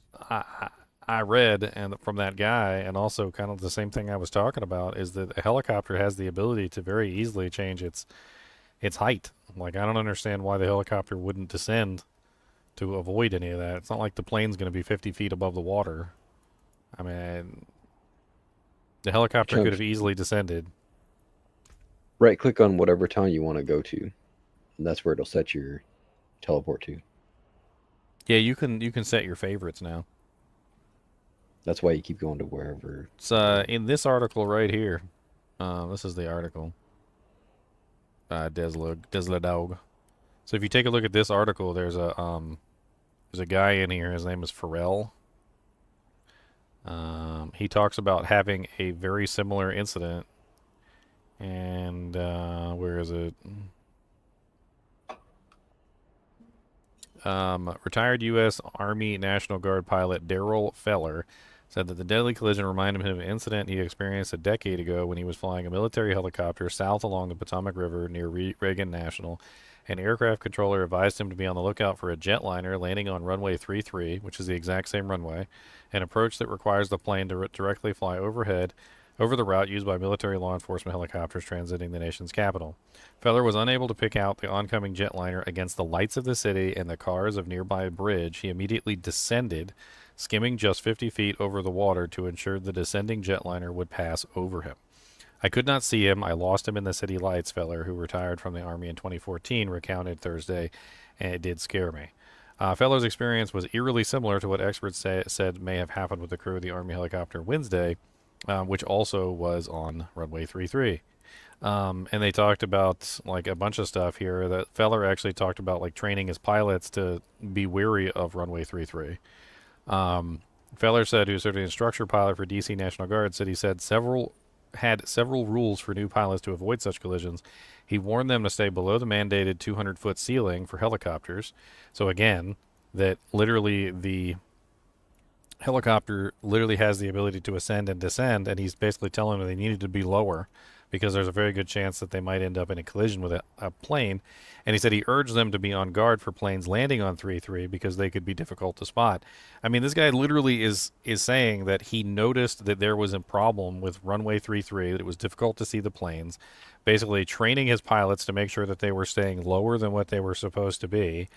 I read and from that guy, and also kind of the same thing I was talking about, is that a helicopter has the ability to very easily change its height. Like, I don't understand why the helicopter wouldn't descend to avoid any of that. It's not like the plane's going to be 50 feet above the water. I mean, the helicopter could have easily descended. Right click on whatever town you want to go to. And that's where it'll set your teleport to. Yeah, you can set your favorites now. That's why you keep going to wherever. It's in this article right here. This is the article. Desla Dog. So if you take a look at this article, there's a guy in here. His name is Pharrell. He talks about having a very similar incident. And where is it? Retired U.S. Army National Guard pilot Daryl Feller said that the deadly collision reminded him of an incident he experienced a decade ago when he was flying a military helicopter south along the Potomac River near Reagan National. An aircraft controller advised him to be on the lookout for a jetliner landing on runway 33, which is the exact same runway, an approach that requires the plane to directly fly overhead over the route used by military law enforcement helicopters transiting the nation's capital. Feller was unable to pick out the oncoming jetliner against the lights of the city and the cars of nearby bridge. He immediately descended, skimming just 50 feet over the water to ensure the descending jetliner would pass over him. I could not see him. I lost him in the city lights, Feller, who retired from the Army in 2014, recounted Thursday, and it did scare me. Feller's experience was eerily similar to what experts said may have happened with the crew of the Army helicopter Wednesday, which also was on runway 33. And they talked about like a bunch of stuff here. That Feller actually talked about like training his pilots to be wary of runway 33. Feller said, who's an instructor pilot for DC National Guard, said he said had several rules for new pilots to avoid such collisions. He warned them to stay below the mandated 200-foot ceiling for helicopters. So again, that literally the helicopter literally has the ability to ascend and descend, and he's basically telling them they needed to be lower because there's a very good chance that they might end up in a collision with a plane. And he said he urged them to be on guard for planes landing on 33 because they could be difficult to spot. I mean, this guy literally is saying that he noticed that there was a problem with runway 33, that it was difficult to see the planes, basically training his pilots to make sure that they were staying lower than what they were supposed to be,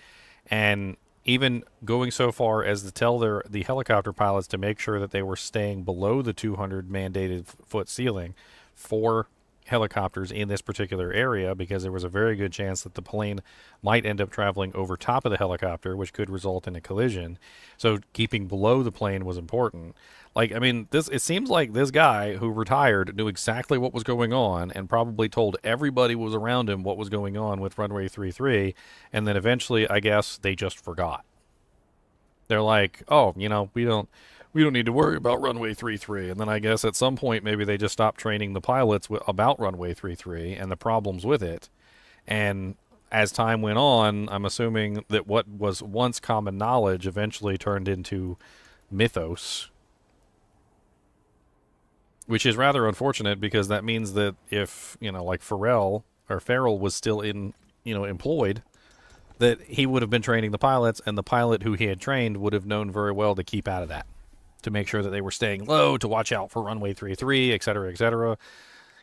and even going so far as to tell the helicopter pilots to make sure that they were staying below the 200 mandated foot ceiling for helicopters in this particular area, because there was a very good chance that the plane might end up traveling over top of the helicopter, which could result in a collision. So keeping below the plane was important. Like, I mean, it seems like this guy who retired knew exactly what was going on and probably told everybody who was around him what was going on with runway 33, and then eventually, I guess, they just forgot. They're like, oh, you know, we don't need to worry about runway 33. And then I guess at some point maybe they just stopped training the pilots about runway 33 and the problems with it. And as time went on, I'm assuming that what was once common knowledge eventually turned into mythos, which is rather unfortunate, because that means that if, you know, like Farrell was still employed, that he would have been training the pilots, and the pilot who he had trained would have known very well to keep out of that. to make sure that they were staying low, to watch out for runway 33, et cetera, et cetera.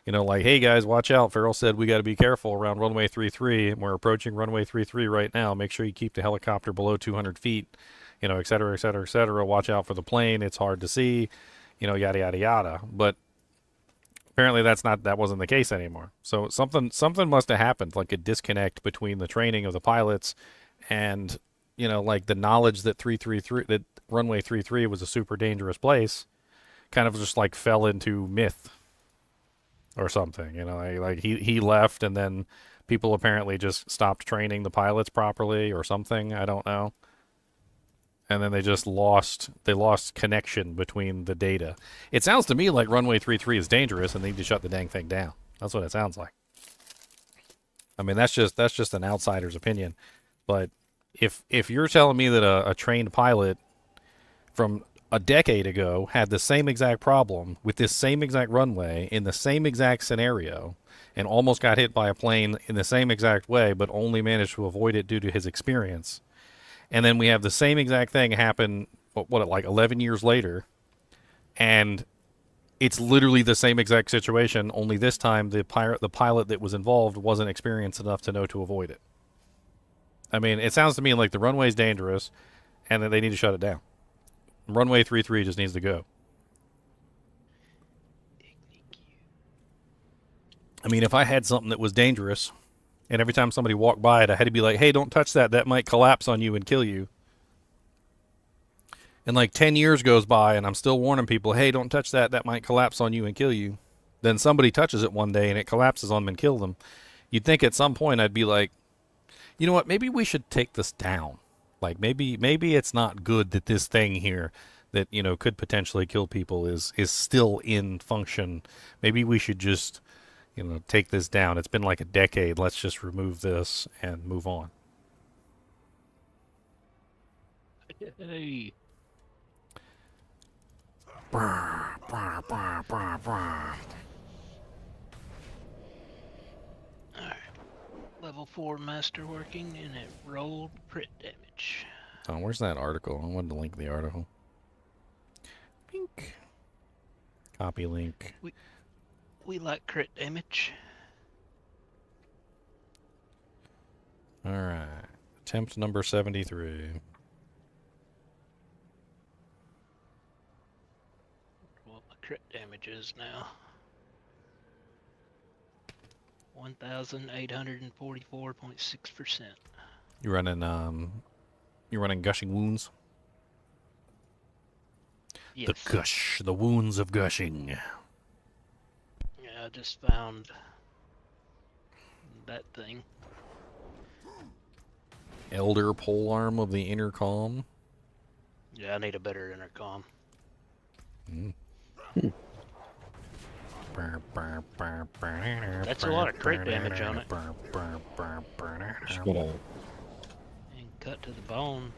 You know, like, hey guys, watch out. Farrell said we got to be careful around runway 33, and we're approaching runway 33 right now. Make sure you keep the helicopter below 200 feet, you know, et cetera, et cetera, et cetera. Watch out for the plane. It's hard to see, you know, yada, yada, yada. But apparently that wasn't the case anymore. So something must have happened, like a disconnect between the training of the pilots and, you know, like the knowledge that that runway 33 was a super dangerous place kind of just like fell into myth or something, you know, like he left and then people apparently just stopped training the pilots properly or something. I don't know. And then they just lost connection between the data. It sounds to me like runway 33 is dangerous and they need to shut the dang thing down. That's what it sounds like. I mean, that's just an outsider's opinion. But if you're telling me that a trained pilot from a decade ago had the same exact problem with this same exact runway in the same exact scenario and almost got hit by a plane in the same exact way but only managed to avoid it due to his experience, and then we have the same exact thing happen, like 11 years later, and it's literally the same exact situation, only this time the pilot that was involved wasn't experienced enough to know to avoid it. I mean, it sounds to me like the runway's dangerous and that they need to shut it down. Runway 33 just needs to go. I mean, if I had something that was dangerous and every time somebody walked by it, I had to be like, hey, don't touch that. That might collapse on you and kill you. And like 10 years goes by and I'm still warning people, hey, don't touch that. That might collapse on you and kill you. Then somebody touches it one day and it collapses on them and kills them. You'd think at some point I'd be like, you know what? Maybe we should take this down. Like maybe it's not good that this thing here that, you know, could potentially kill people is still in function. Maybe we should just, you know, take this down. It's been like a decade. Let's just remove this and move on. Hey. Alright. Level 4 master working and it rolled crit damage. Oh, where's that article? I wanted to link the article. Link. Copy link. We like crit damage. Alright. Attempt number 73. What my crit damage is now. 1,844.6%. You're running gushing wounds? Yes. The gush, the wounds of gushing. Yeah, I just found that thing. Elder polearm of the intercom. Yeah, I need a better intercom. That's a lot of crit damage on it. Just gotta And cut to the bone.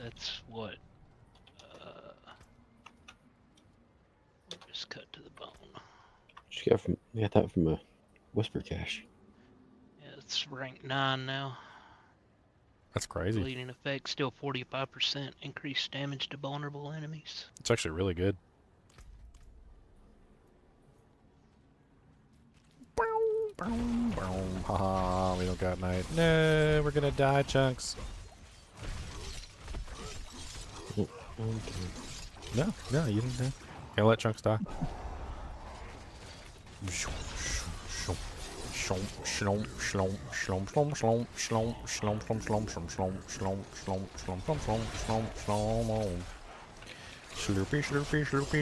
That's what? Just cut to the bone. we got that from a whisper cache. Yeah, it's rank 9 now. That's crazy. Bleeding effect still 45% increased damage to vulnerable enemies. It's actually really good. Haha, we don't got night. No, we're gonna die, Chunks. No, you didn't die. Can't let Chunks die. Sloopy, sloopy, sloopy, sloop.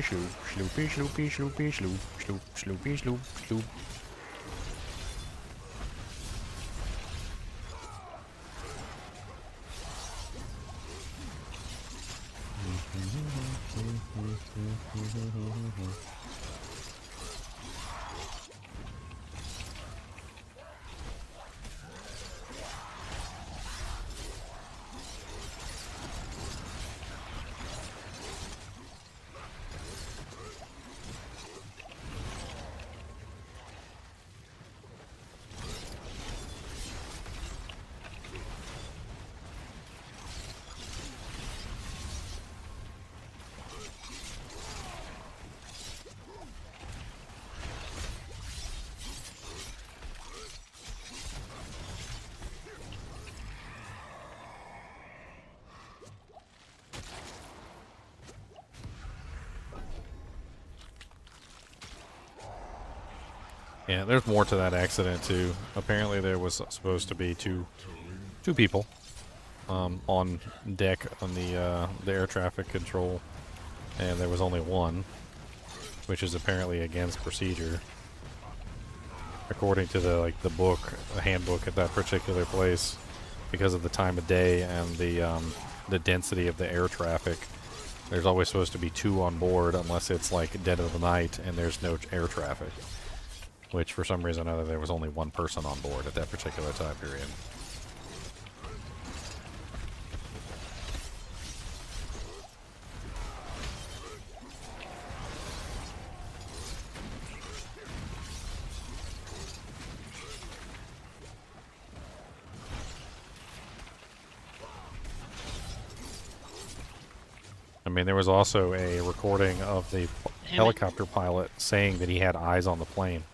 Sloopy, sloopy, sloopy, sloop. Sloop, sloopy, sloop, sloop. Yeah, there's more to that accident too. Apparently, there was supposed to be two people on deck on the air traffic control, and there was only one, which is apparently against procedure, according to the handbook at that particular place, because of the time of day and the density of the air traffic. There's always supposed to be two on board unless it's like dead of the night and there's no air traffic. Which, for some reason or other, there was only one person on board at that particular time period. I mean, there was also a recording of the helicopter pilot saying that he had eyes on the plane.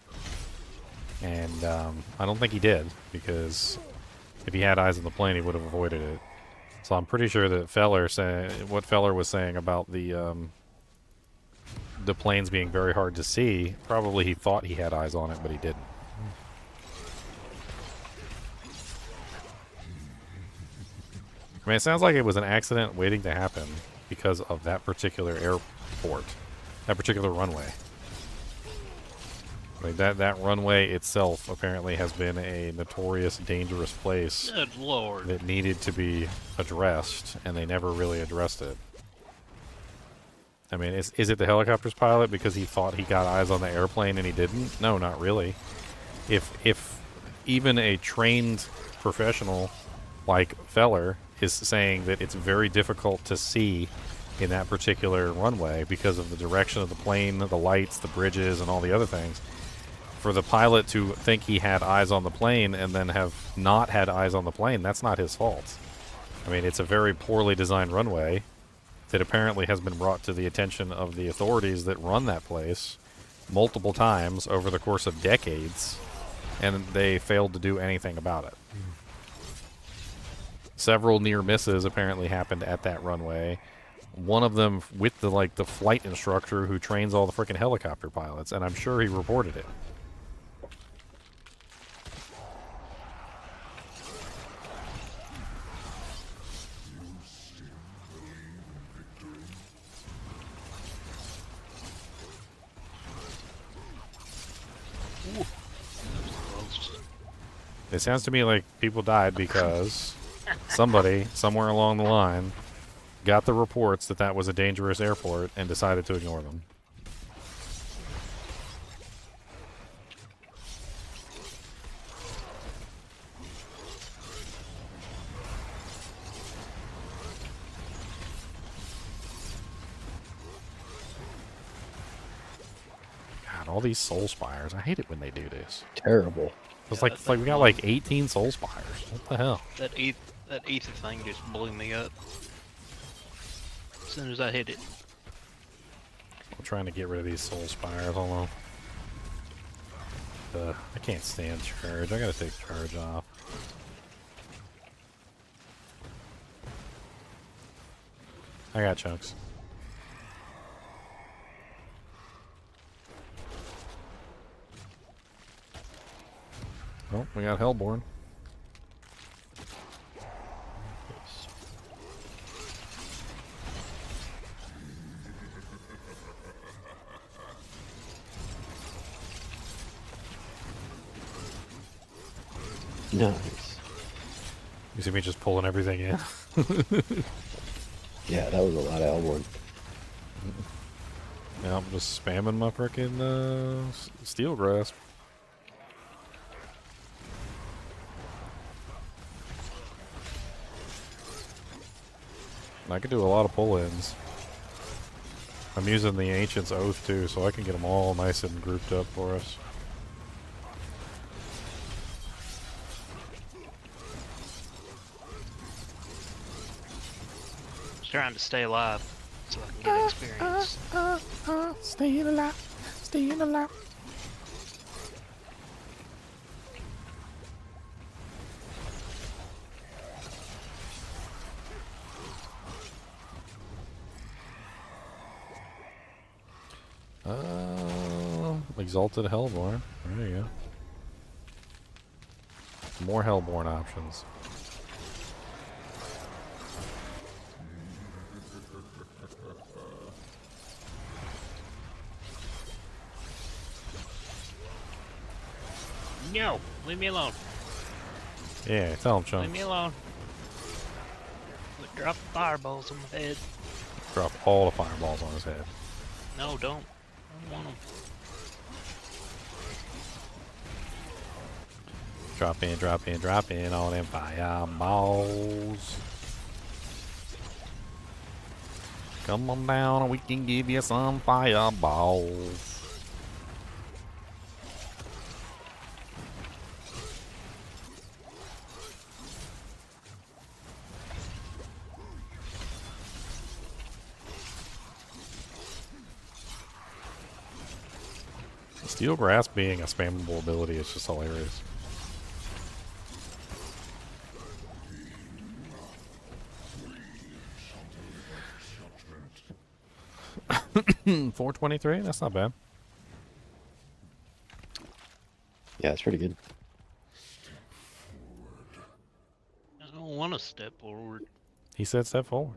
And I don't think he did, because if he had eyes on the plane, he would have avoided it. So I'm pretty sure that what Feller was saying about the planes being very hard to see, probably he thought he had eyes on it, but he didn't. I mean, it sounds like it was an accident waiting to happen because of that particular airport, that particular runway. Like that runway itself apparently has been a notorious dangerous place. Good Lord. That needed to be addressed, and they never really addressed it. I mean, is it the helicopter's pilot because he thought he got eyes on the airplane and he didn't? No, not really. If even a trained professional like Feller is saying that it's very difficult to see in that particular runway because of the direction of the plane, the lights, the bridges, and all the other things, for the pilot to think he had eyes on the plane and then have not had eyes on the plane, that's not his fault. I mean, it's a very poorly designed runway that apparently has been brought to the attention of the authorities that run that place multiple times over the course of decades, and they failed to do anything about it. Several near misses apparently happened at that runway. One of them with the flight instructor who trains all the freaking helicopter pilots, and I'm sure he reported it. It sounds to me like people died because somebody, somewhere along the line, got the reports that that was a dangerous airport and decided to ignore them. God, all these soul spires. I hate it when they do this. Terrible. It's like we got like 18 soul spires. What the hell? That ether thing just blew me up as soon as I hit it. I'm trying to get rid of these soul spires. Hold on. I can't stand charge. I gotta take charge off. I got chunks. Oh, we got Hellborn. Nice. You see me just pulling everything in? Yeah, that was a lot of L1. Yeah, I'm just spamming my frickin' steel grasp. I can do a lot of pull-ins. I'm using the Ancient's Oath too, so I can get them all nice and grouped up for us. Just trying to stay alive so I can get experience. Staying alive, staying alive. Exalted Hellborn. There you go. More Hellborn options. No, leave me alone. Yeah, tell him, Chunk. Leave me alone. Drop fireballs on my head. Drop all the fireballs on his head. No, don't. I don't want them. Drop in all them fireballs. Come on down and we can give you some fireballs. Steel Grasp being a spammable ability is just hilarious. $423? That's not bad. Yeah, it's pretty good. I don't want to step forward. He said step forward.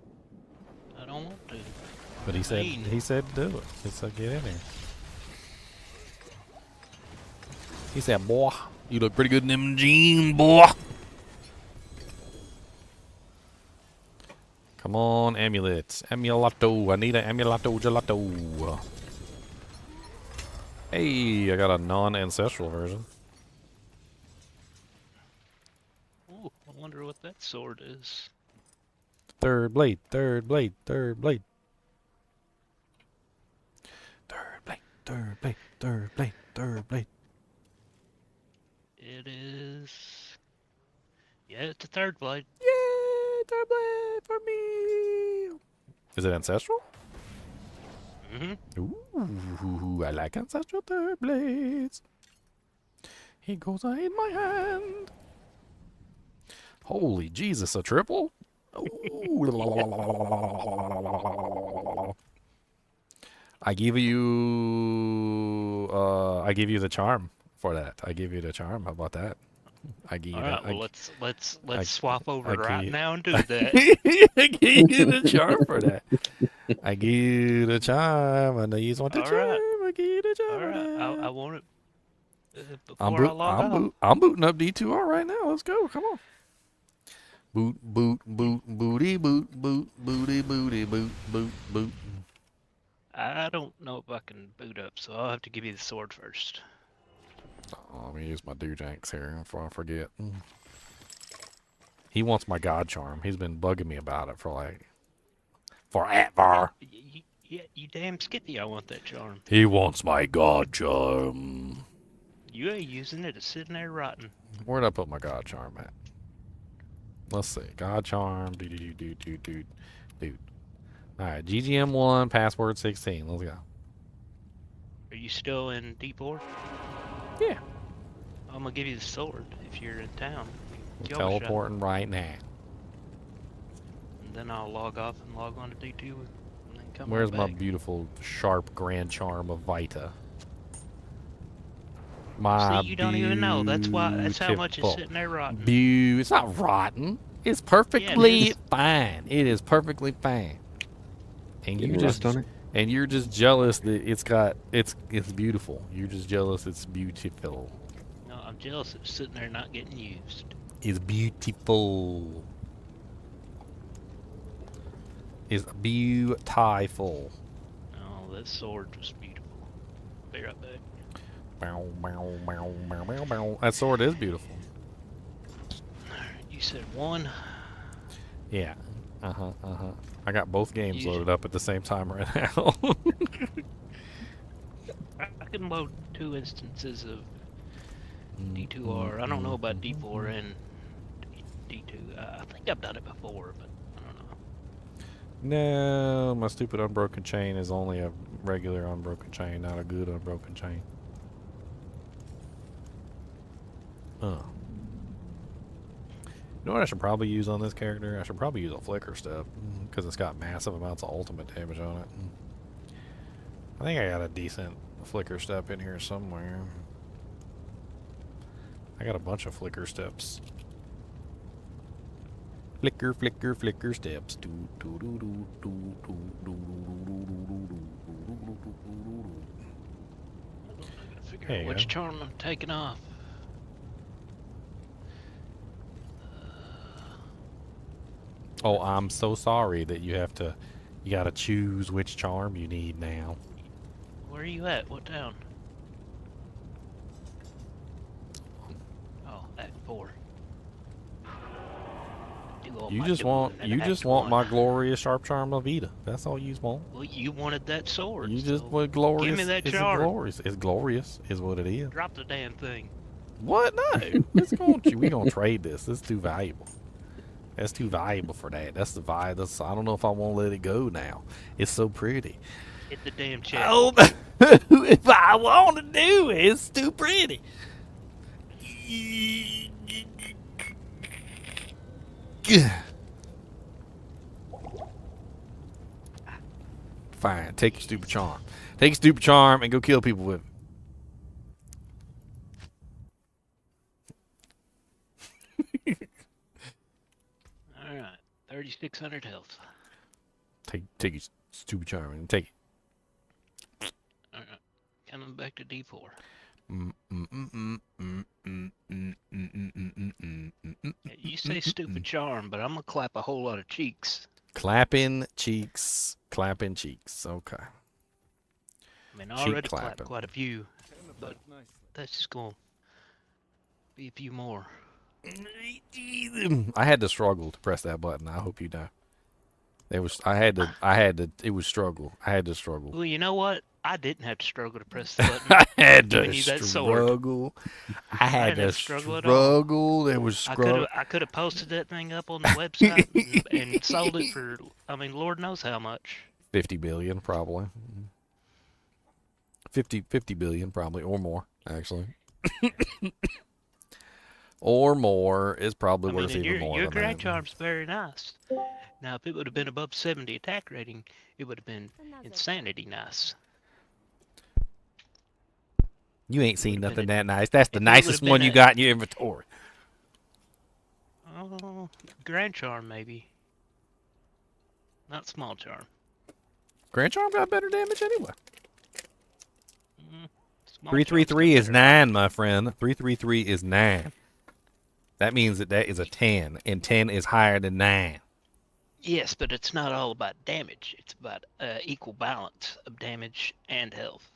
I don't want to. But he said do it. He said get in there. He said, boy, you look pretty good in them jeans, boy. Come on, amulets. Amulato. I need an amulato gelato. Hey, I got a non-ancestral version. Ooh, I wonder what that sword is. Third blade, third blade, third blade. Third blade, third blade, third blade, third blade. It is... Yeah, it's a third blade. Yay, third blade for me. Is it ancestral? Mm-hmm. Ooh, I like ancestral third blades. He goes in my hand. Holy Jesus, a triple? Ooh. I give you the charm for that. I give you the charm. How about that? I give you Alright, that. well, let's swap over right now and do that. I give you the charm for that. I give you the charm. I know you want the charm. I give you the charm. Alright, I want it before I log out. I'm booting up D2R right now. Let's go. Come on. Boot, booty, boot, booty, boot. I don't know if I can boot up, so I'll have to give you the sword first. Oh, let me use my Doojanks here before I forget. He wants my God Charm. He's been bugging me about it for like forever. You damn skippy, I want that charm. He wants my God Charm. You ain't using it, it's sitting there rotting. Where'd I put my God Charm at? Let's see. God Charm. Dude. Alright, GGM1, password 16. Let's go. Are you still in D4? Yeah. I'm gonna give you the sword if you're in town. We're teleporting right now. And then I'll log off and log on to D2 and then come Where's back. my beautiful, sharp Grand Charm of Vita? See, you don't even know. That's how much it's sitting there rotten. It's not rotten. It's perfectly fine. It is perfectly fine. And you're just jealous that it's beautiful. You're just jealous it's beautiful. No, I'm jealous it's sitting there not getting used. It's beautiful. It's beautiful. Oh, that sword was beautiful. Be right back. That sword is beautiful. You said one? Yeah. I got both games loaded up at the same time right now. I can load 2 instances of D2R. I don't know about D4 and D2. I think I've done it before, but I don't know. No, my stupid unbroken chain is only a regular unbroken chain, not a good unbroken chain. You know what I should probably use on this character? I should probably use a flicker step because it's got massive amounts of ultimate damage on it. I think I got a decent a flicker step in here somewhere. I got a bunch of flicker steps. Flicker, flicker, flicker steps. Do, do, do, do, do, do, do, do, Figure There out you which go. charm I'm taking off. Oh, I'm so sorry that you gotta choose which charm you need now. Where are you at? What town? Oh, Act 4. Do all You my just doing want in you Act just want 1. my glorious sharp charm of Vita. That's all you want. Well, you wanted that sword. You just so want glorious. Give me that It's charm. glorious. It's glorious, is what it is. Drop the damn thing. What? No. We gonna trade this. It's too valuable. That's too valuable for that. That's the vibe. I don't know if I want to let it go now. It's so pretty. Hit the damn check. Oh, if I want to do it, it's too pretty. Fine, take your stupid charm. Take your stupid charm and go kill people with it. Alright, 3,600 health. Take your stupid charm and take it. Alright, coming back to D4. Yeah, you say stupid charm, but I'm gonna clap a whole lot of cheeks. Clapping cheeks. Clapping cheeks. Okay. I mean, I Cheek already clapped clapping. quite a few, but that's just gonna be a few more. I had to struggle to press that button. I hope you know. It was it was struggle. I had to struggle. Well, you know what? I didn't have to struggle to press the button. I had Giving to you that sword. struggle. I had didn't to have to struggle at all. struggle. There was struggle. I could have posted that thing up on the website and sold it for, I mean, Lord knows how much. 50 billion probably. 50 billion probably, or more actually. Or more is probably I worth mean, even more your than grand that. charm's very nice. Now, if it would have been above 70 attack rating, it would have been insanity nice. You ain't seen would've nothing been that nice. That's the if it nicest would've one been you a- got in your inventory. Oh, grand charm maybe. Not small charm. Grand Charm got better damage anyway. Small 333 charm's is got better. 9, my friend. 333 is 9. That means that is a 10, and 10 is higher than 9. Yes, but it's not all about damage. It's about equal balance of damage and health.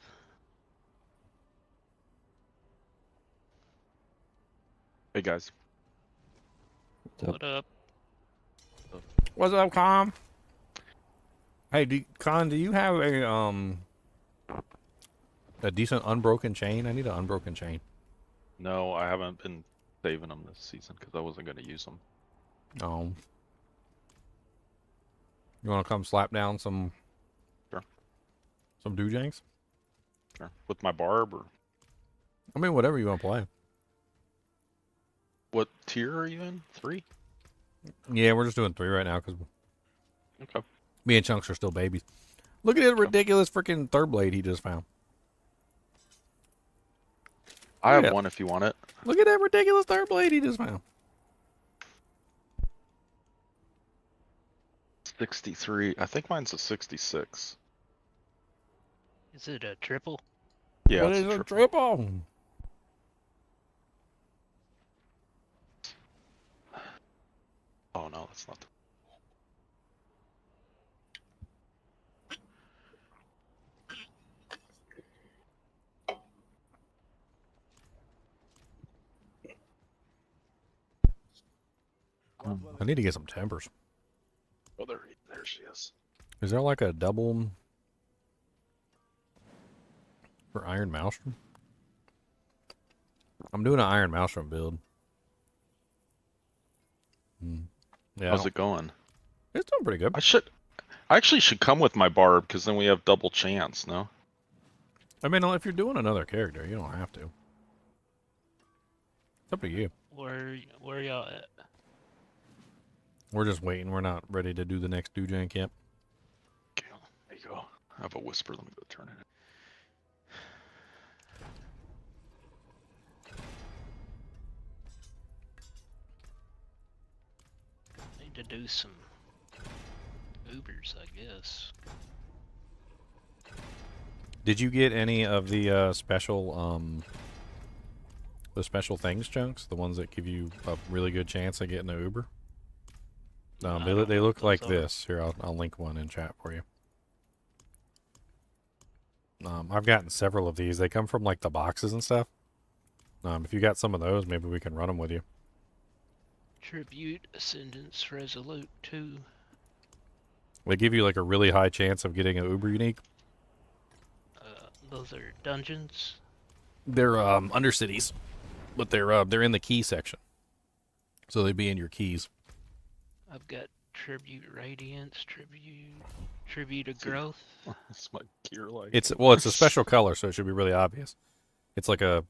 Hey guys. What up? What's up, Con? Hey, Con, do you have a decent unbroken chain? I need an unbroken chain. No, I haven't been saving them this season because I wasn't going to use them. Oh. You want to come slap down some... Sure. Some doojanks? Sure. With my Barb or... I mean, whatever you want to play. What tier are you in? 3? Yeah, we're just doing 3 right now because Okay. me and Chunks are still babies. Look at his ridiculous freaking third blade he just found. I have Yeah. one if you want it. Look at that ridiculous third blade he just found. 63. I think mine's a 66. Is it a triple? Yeah, What it's is a a triple. triple? Oh no, that's not the... I need to get some tempers. Oh, there she is. Is there like a double for Iron Maelstrom? I'm doing an Iron Maelstrom build. Yeah, How's it going? It's doing pretty good. I actually should come with my Barb because then we have double chance, no? I mean, if you're doing another character, you don't have to. It's up to you. Where y'all at? We're just waiting. We're not ready to do the next Doojank yet. Okay, there you go. I have a whisper. Let me go turn it in. do some Ubers, I guess. Did you get any of the special things, Chunks? The ones that give you a really good chance of getting an Uber? They look like this. Here, I'll link one in chat for you. I've gotten several of these. They come from like the boxes and stuff. If you got some of those, maybe we can run them with you. Tribute Ascendance Resolute 2. They give you like a really high chance of getting an Uber unique. Those are dungeons. They're undercities, but they're in the key section, so they'd be in your keys. I've got Tribute Radiance, Tribute of Growth. It's my gear like. It's a special color, so it should be really obvious. It's like a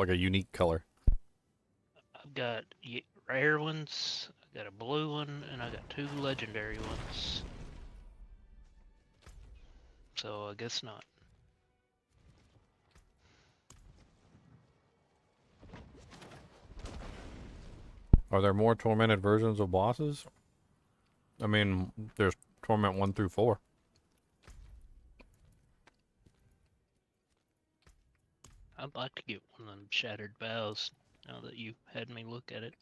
unique color. I've got rare ones. I got a blue one, and I got 2 legendary ones. So I guess not. Are there more tormented versions of bosses? I mean, there's Torment 1 through 4. I'd like to get one of them Shattered Vows, now that you had me look at it.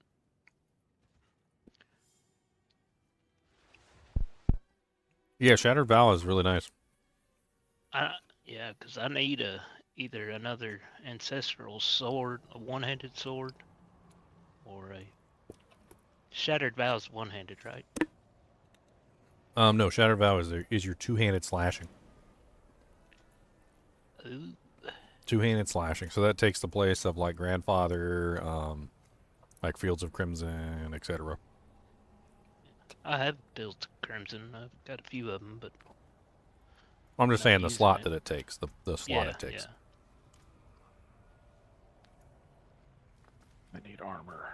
Yeah, Shattered Vow is really nice. Yeah, because I need either another Ancestral Sword, a one-handed sword, or a... Shattered Vow's one-handed, right? No, Shattered Vow is your two-handed slashing. Ooh. Two-handed slashing. So that takes the place of like Grandfather, like Fields of Crimson, etc. I have built Crimson. I've got a few of them, but I'm just saying the slot that it takes, the slot it takes. I need armor.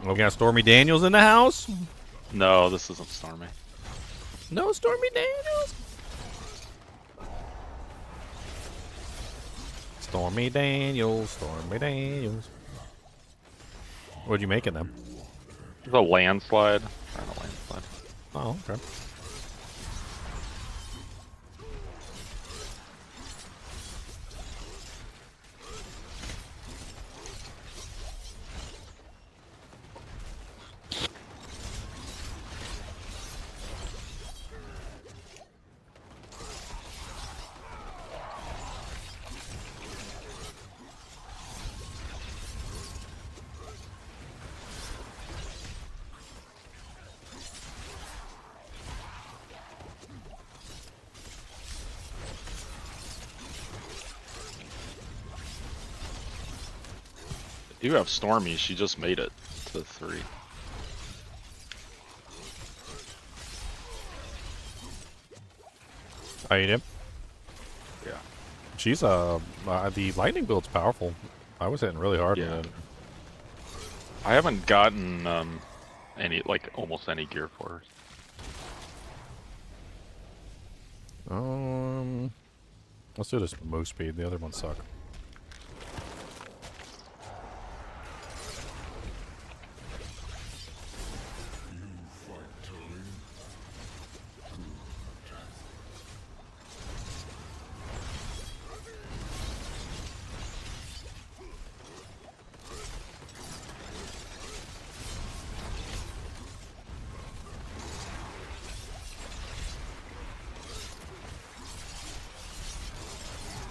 We got Stormy Daniels in the house. No, this isn't Stormy. No Stormy Daniels. Stormy Daniels, Stormy Daniels. What'd you make of them? It's a landslide. Trying to landslide. Oh, okay. You have Stormy, she just made it to 3. Oh, you did? Yeah. She's the lightning build's powerful. I was hitting really hard with it. I haven't gotten almost any gear for her. Let's do this move speed. The other ones suck.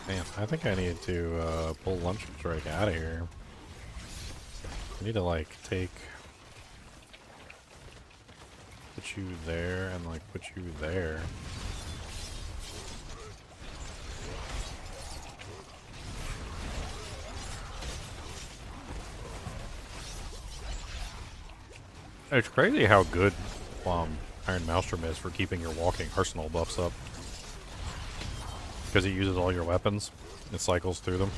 Man, I think I need to pull Lunch Strike out of here. I need to like put you there and like put you there. It's crazy how good Iron Maelstrom is for keeping your walking arsenal buffs up. Because it uses all your weapons. It cycles through them.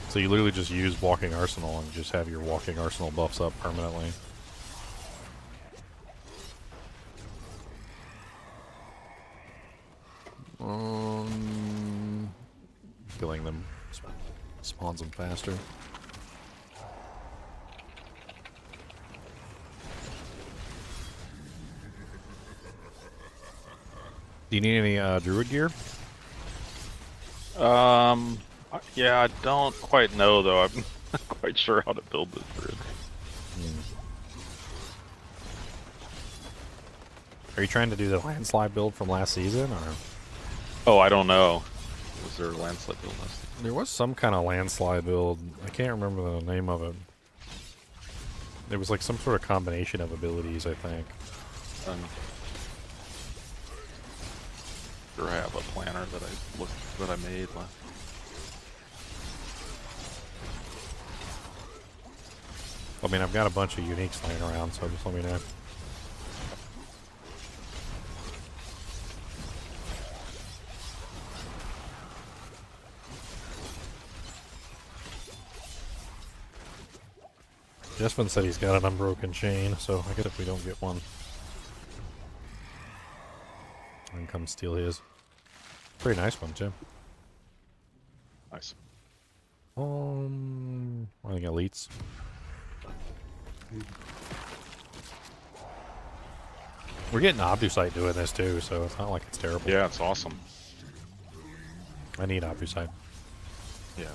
So you literally just use walking arsenal and just have your walking arsenal buffs up permanently. Killing them spawns them faster. Do you need any druid gear? Yeah, I don't quite know though. I'm not quite sure how to build this druid. Are you trying to do the landslide build from last season, or? Oh, I don't know. Was there a landslide build last season? There was some kind of landslide build. I can't remember the name of it. It was like some sort of combination of abilities, I think. Sure, I have a planner that I made last. I mean, I've got a bunch of uniques laying around, so just let me know. Jespen said he's got an unbroken chain, so I guess if we don't get one, I can come steal his. Pretty nice one, too. Nice. I think elites. We're getting Obfuscite doing this, too, so it's not like it's terrible. Yeah, it's awesome. I need Obfuscite. Yeah.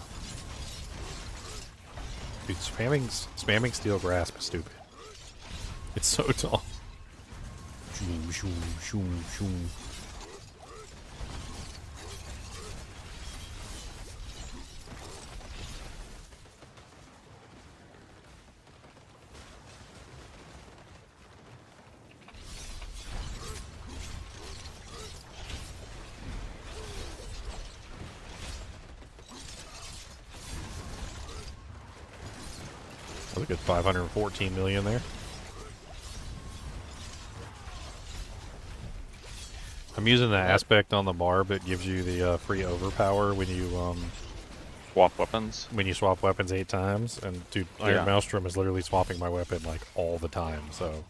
Dude, spamming steel grasp is stupid. It's so tall. Shoom, shoom, shoom, shoom. Look at 514 million there. I'm using the aspect on the Barb. It gives you the free overpower when you swap weapons. When you swap weapons 8 times, and dude, Iron Maelstrom is literally swapping my weapon like all the time. So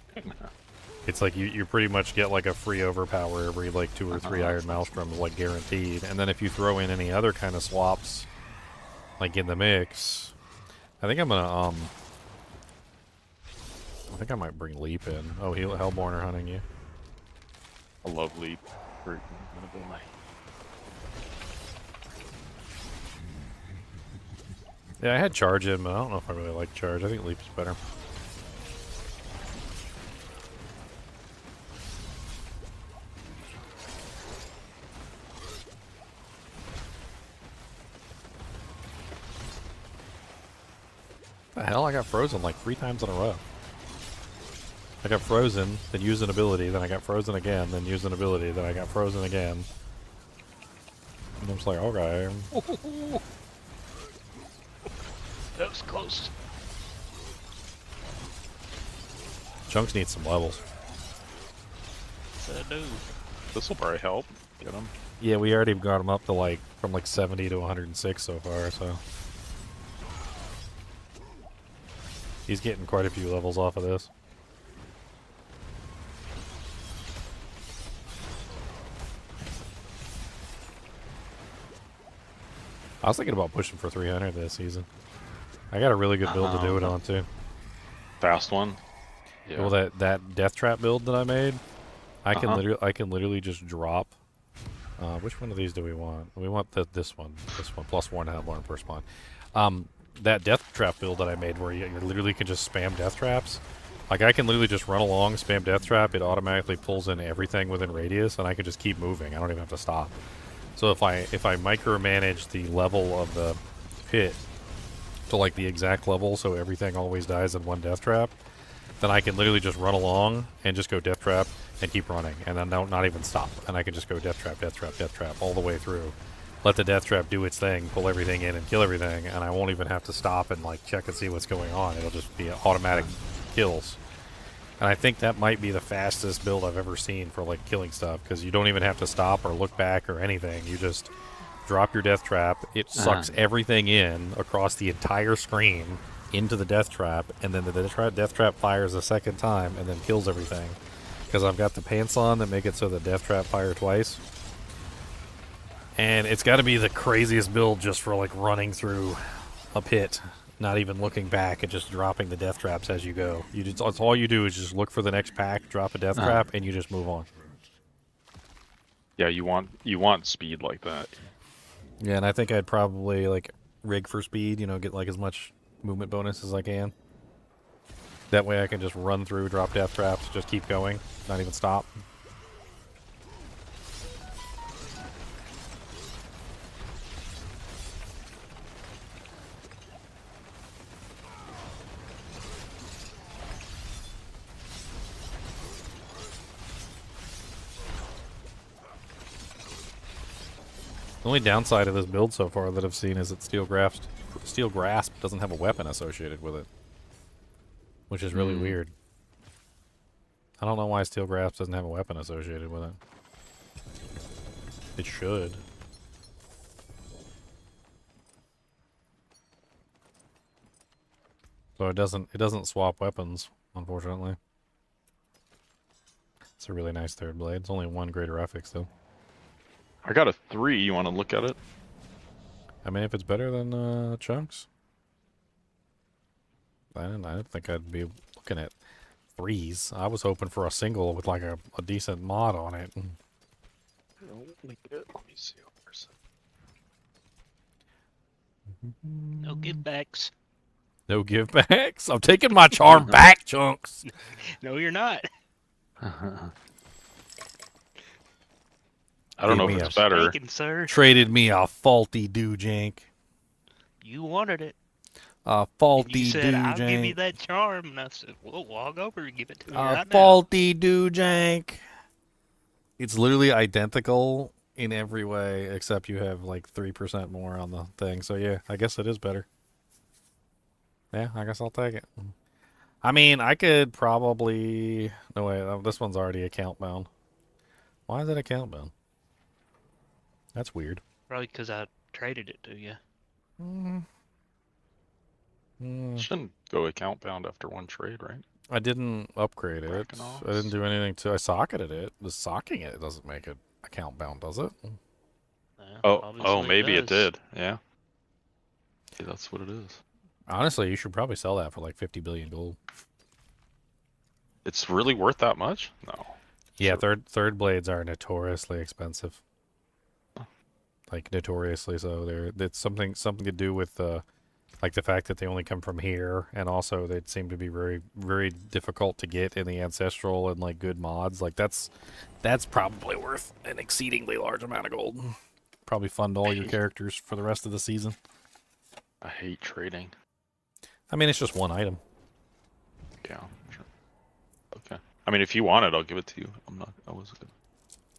it's like you pretty much get like a free overpower every like 2 or 3 Iron Maelstroms, like guaranteed. And then if you throw in any other kind of swaps, like in the mix, I think I'm gonna I think I might bring Leap in. Oh, Hellborn are hunting you. I love Leap. Yeah, I had Charge in, but I don't know if I really like Charge. I think Leap's better. The hell? I got frozen like 3 times in a row. I got frozen, then used an ability, then I got frozen again, then used an ability, then I got frozen again. And I'm just like, okay. That was close. Chunks need some levels. So I do. This will probably help get him. Yeah, we already got him up to like from like 70 to 106 so far, so he's getting quite a few levels off of this. I was thinking about pushing for 300 this season. I got a really good build to do it on too. Fast one. Yeah. Well, that death trap build that I made, I can literally just drop. Which one of these do we want? We want this one. This one plus 1 Hellborn per spawn. That death trap build that I made, where you literally can just spam death traps. Like I can literally just run along, spam death trap. It automatically pulls in everything within radius, and I can just keep moving. I don't even have to stop. So if I micromanage the level of the pit to like the exact level, so everything always dies in 1 death trap, then I can literally just run along and just go death trap and keep running, and then not even stop. And I can just go death trap, death trap, death trap all the way through. Let the death trap do its thing, pull everything in and kill everything, and I won't even have to stop and like check and see what's going on. It'll just be automatic kills. And I think that might be the fastest build I've ever seen for like killing stuff, because you don't even have to stop or look back or anything. You just drop your death trap. It sucks everything in across the entire screen into the death trap, and then the death trap fires a second time and then kills everything. Because I've got the pants on that make it so the death trap fire twice. And it's got to be the craziest build just for like running through a pit. Not even looking back and just dropping the death traps as you go. That's all you do is just look for the next pack, drop a death trap, and you just move on. Yeah, you want speed like that. Yeah, and I think I'd probably like rig for speed. You know, get like as much movement bonus as I can. That way I can just run through, drop death traps, just keep going, not even stop. The only downside of this build so far that I've seen is that Steel Grasp doesn't have a weapon associated with it, which is really weird. I don't know why Steel Grasp doesn't have a weapon associated with it. It should. So it doesn't swap weapons, unfortunately. It's a really nice third blade. It's only one greater affix though. I got a 3. You want to look at it? I mean, if it's better than Chunks, I don't think I'd be looking at 3s. I was hoping for a single with like a decent mod on it. Let me see. No give backs. No give backs. I'm taking my charm back, Chunks. No, you're not. I don't know if it's better. Taken, sir. Traded me a faulty Doojank. You wanted it. A faulty You said, I'll give you Doojank. that charm. And I said, well, walk over and give it to me A right now. faulty Doojank. It's literally identical in every way, except you have like 3% more on the thing. So yeah, I guess it is better. Yeah, I guess I'll take it. I mean, I could probably... No, wait, this one's already account bound. Why is it account bound? That's weird. Probably because I traded it to you. Shouldn't go account bound after one trade, right? I didn't upgrade it. I didn't do anything to... I socketed it. The socking it doesn't make it account bound, does it? Oh, maybe it did. Yeah. Yeah, that's what it is. Honestly, you should probably sell that for like 50 billion gold. It's really worth that much? No. Yeah, third blades are notoriously expensive. Like notoriously so. It's something to do with like the fact that they only come from here, and also they seem to be very, very difficult to get in the ancestral and like good mods. Like that's probably worth an exceedingly large amount of gold. Probably fund all your characters for the rest of the season. I hate trading. I mean, it's just one item. Yeah, sure. Okay. I mean, if you want it, I'll give it to you. I wasn't good.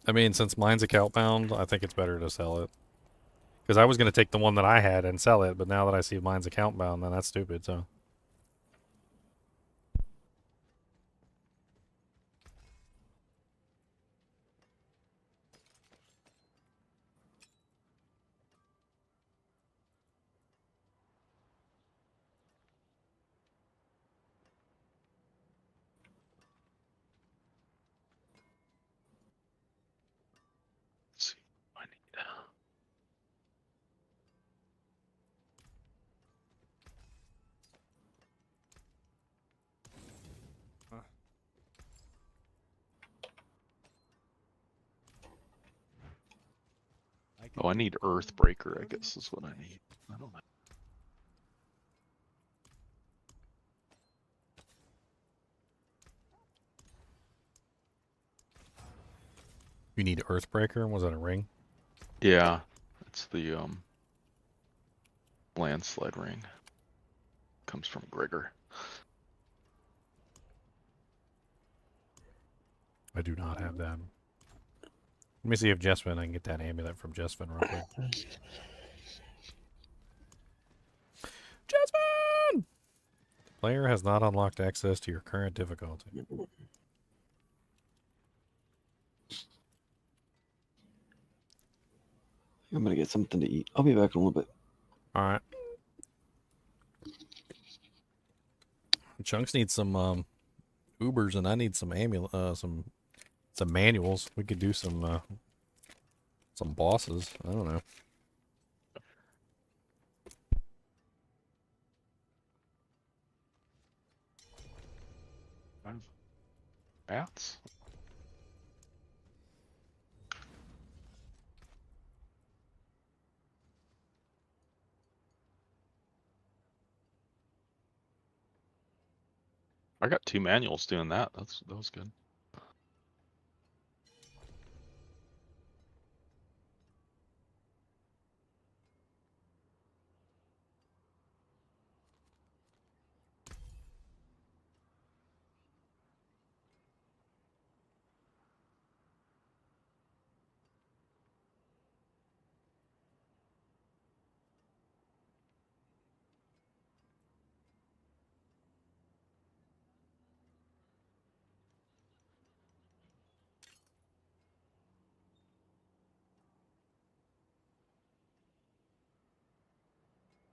I mean, since mine's account bound, I think it's better to sell it. Because I was going to take the one that I had and sell it, but now that I see mine's account bound, then that's stupid, so... Let's see. I need Oh, I need Earthbreaker, I guess is what I need. I don't know. You need Earthbreaker? Was that a ring? Yeah, it's the landslide ring. Comes from Gregor. I do not have that. Let me see if Jesvin, I can get that amulet from Jesvin real quick. Jesvin! Player has not unlocked access to your current difficulty. I'm gonna get something to eat. I'll be back in a little bit. Alright. Chunks needs some Ubers, and I need some some manuals. We could do some bosses. I don't know. Bats? I got 2 manuals doing that. That was good.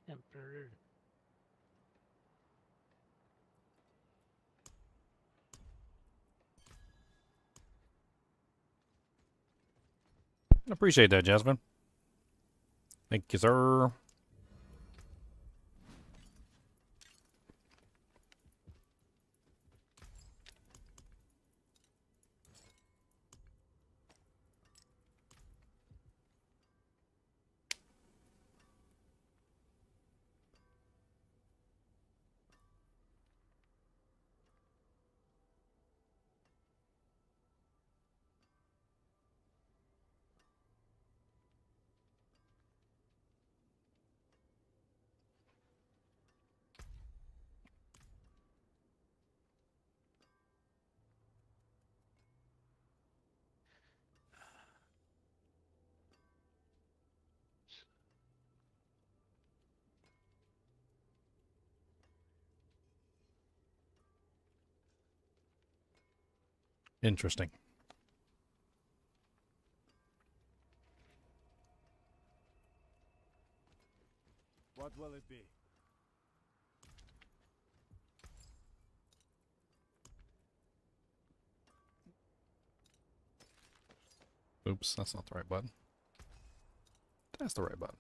Emperor. I appreciate that, Jasmine. Thank you, sir. Interesting. What will it be? Oops, that's not the right button. That's the right button.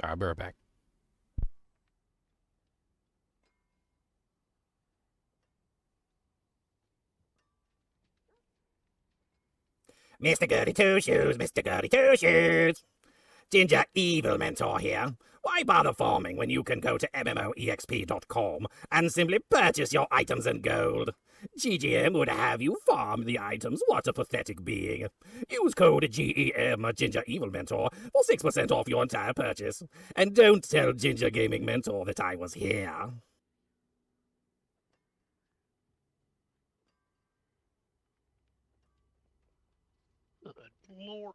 I'll be right back. Mr. Goody Two Shoes, Mr. Goody Two Shoes. Ginger Evil Mentor here. Why bother farming when you can go to MMOEXP.com and simply purchase your items in gold? GGM would have you farm the items. What a pathetic being. Use code GEM Ginger Evil Mentor for 6% off your entire purchase. And don't tell Ginger Gaming Mentor that I was here. Good Lord.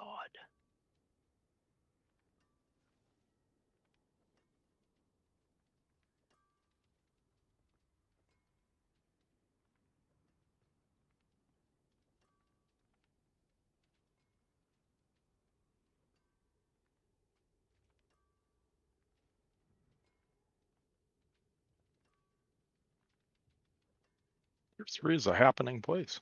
God. Tier 3 is a happening place.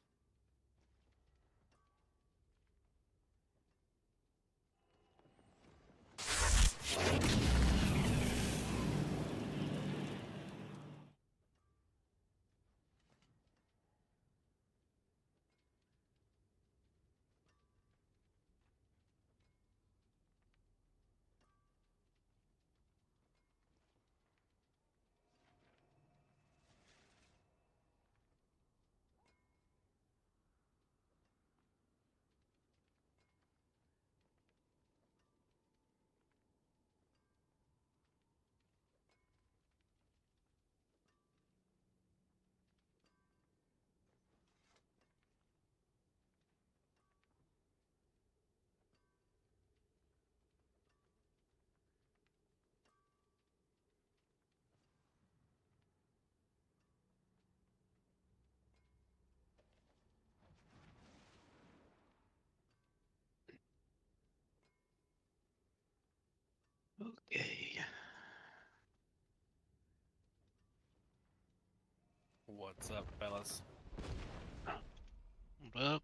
Okay. What's up, fellas? Well,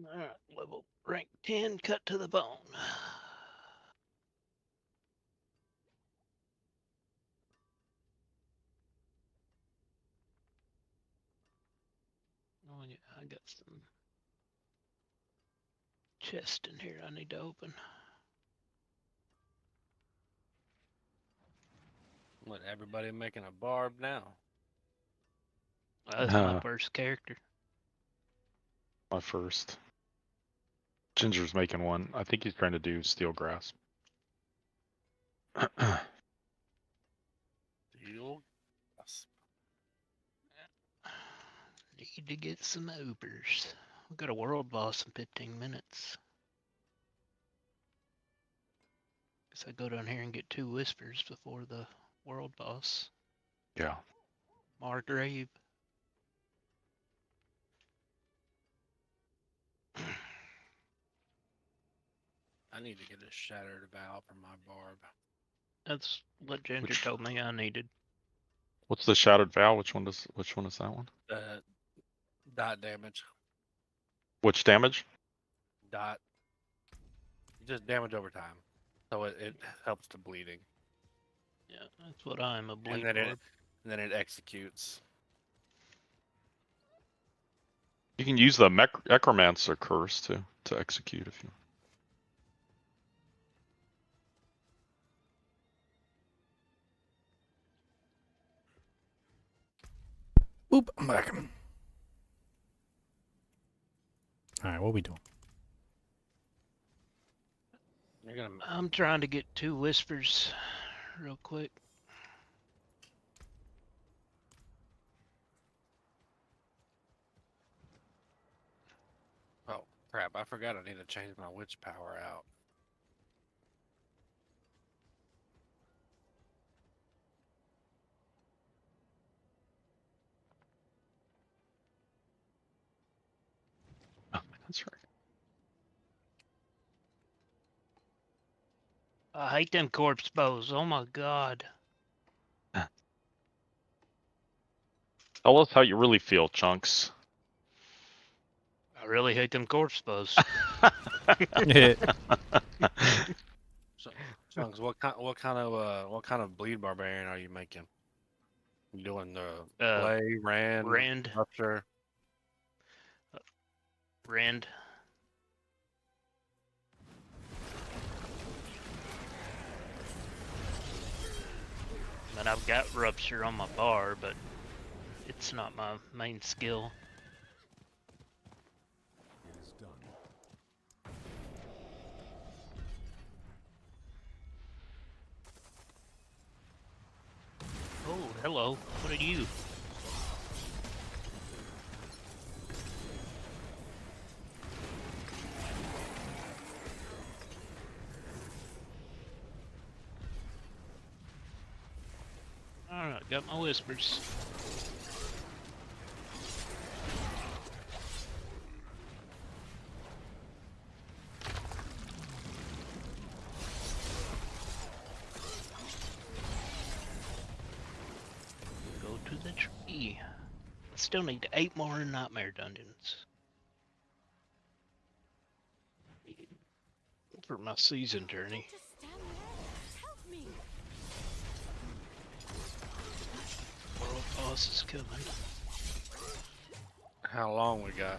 Alright, level rank 10, cut to the bone. Oh yeah, I got some chest in here I need to open. What, everybody making a Barb now? That's my first character. My first. Ginger's making one. I think he's trying to do Steel Grasp. Steel Grasp. Need to get some obers. We got a world boss in 15 minutes. Guess I go down here and get 2 whispers before the world boss. Yeah. Margrave. I need to get a Shattered Vow for my Barb. That's what Ginger told me I needed. What's the Shattered Vow? Which one is that one? Dot damage. Which damage? Dot. Just damage over time. So it helps the bleeding. Yeah, that's what I'm a bleed and then it executes. You can use the Necromancer curse to execute if you. Boop, I'm back. Alright, what we doing? I'm trying to get 2 whispers real quick. Oh, crap. I forgot I need to change my witch power out. Oh, that's right. I hate them corpse bows. Oh my god. Tell us how you really feel, Chunks. I really hate them corpse bows. So, Chunks, what kind of bleed barbarian are you making? You doing the play, Rand, Rupture? Rand. And I've got Rupture on my bar, but it's not my main skill. It is done. Oh, hello. What are you? Alright, got my whispers. Go to the tree. Still need 8 more nightmare dungeons. For my season journey. World boss is coming. How long we got?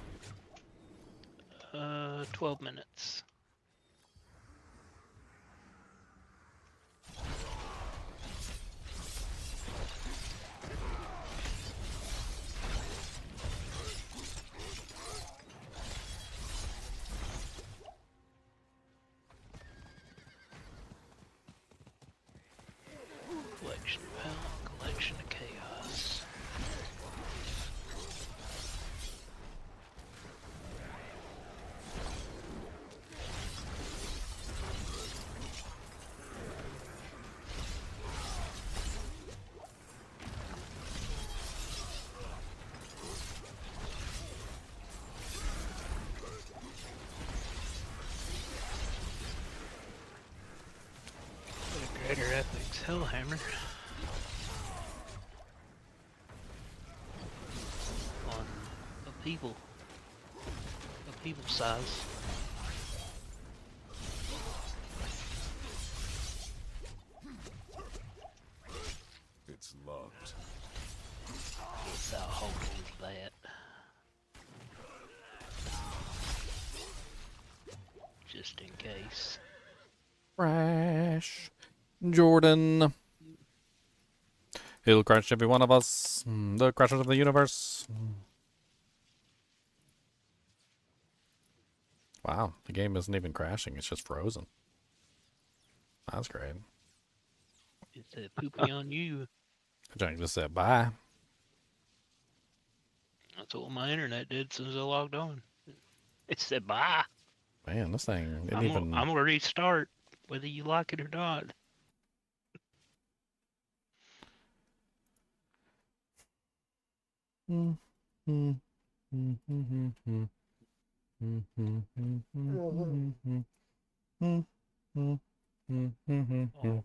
12 minutes. Collection of power, collection of chaos. Greater Epics Hellhammer. On People size. It's locked. Guess I'll hold on to that. Just in case. Crash. Jordan. He'll crash every one of us. The crashers of the universe. Wow, the game isn't even crashing, it's just frozen. That's great. It said poopy on you. Junk just said bye. That's what my internet did as soon as I logged on. It said bye. Man, this thing didn't even... I'm gonna restart, whether you like it or not. Oh,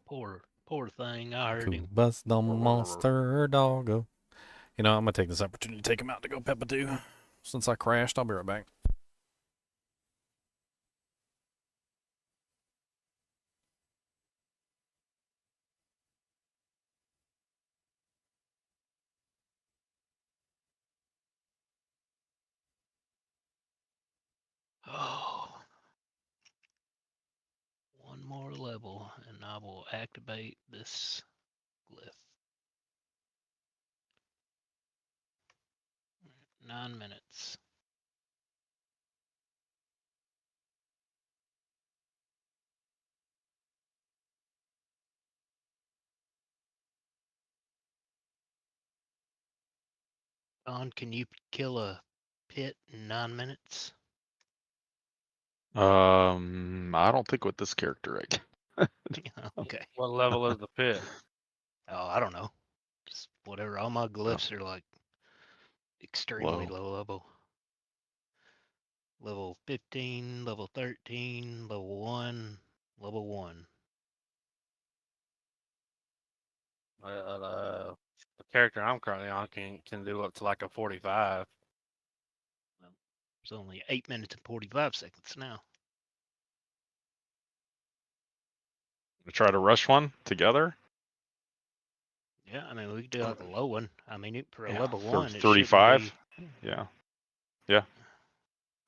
poor thing. I heard him. Bust the monster doggo. You know, I'm gonna take this opportunity to take him out to go Peppa too. Since I crashed, I'll be right back. Oh, one more level, and I will activate this glyph. 9 minutes. Don, can you kill a pit in 9 minutes? I don't think with this character I can. Okay. What level is the pit? Oh, I don't know. Just whatever. All my glyphs are like extremely low level. Level 15, level 13, level 1, level 1. The character I'm currently on can do up to like a 45. Well, it's only 8 minutes and 45 seconds now. We try to rush one together. Yeah, I mean, we could do like a low one. I mean, for a Yeah, level for 1, it 35. shouldn't be... Yeah. Yeah.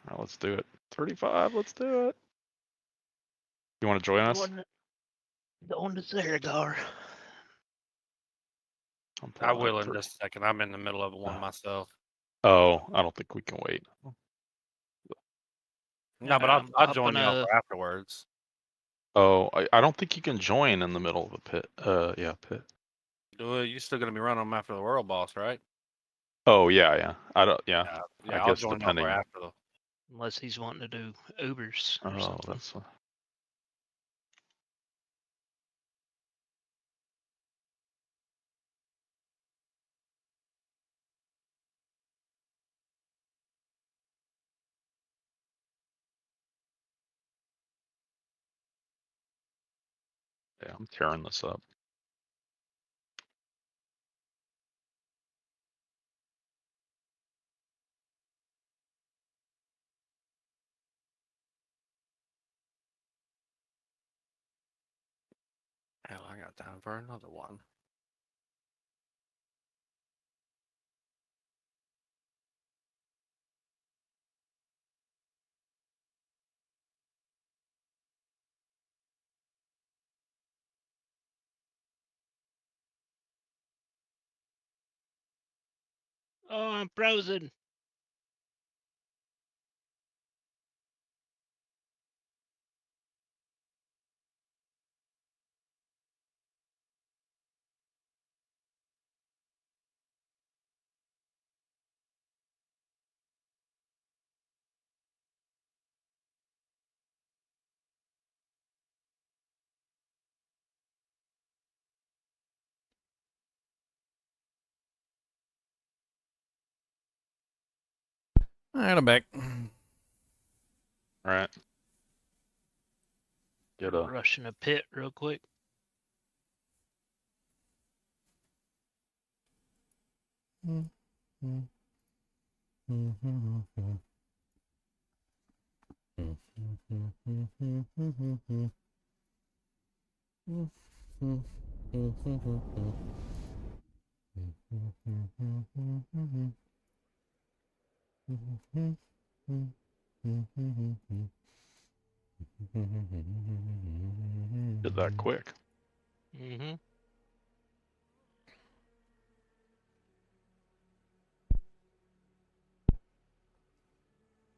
All right, let's do it. 35, let's do it. You want to join us? Going to Zeragar. I will in just a second. I'm in the middle of one Oh. myself. Oh, I don't think we can wait. No, but I'll join you all afterwards. Oh, I don't think you can join in the middle of a pit. Yeah, pit. You're still gonna be running them after the world boss, right? Oh yeah. I don't. Yeah. Yeah, I I'll guess join depending. you after the. Unless he's wanting to do Ubers or Oh, something. that's. Yeah, I'm tearing this up. Hell, I got time for another one. Oh, I'm frozen. All right, I'm back. All right. Get a. Rushing a pit real quick. Did that quick. Mm-hmm.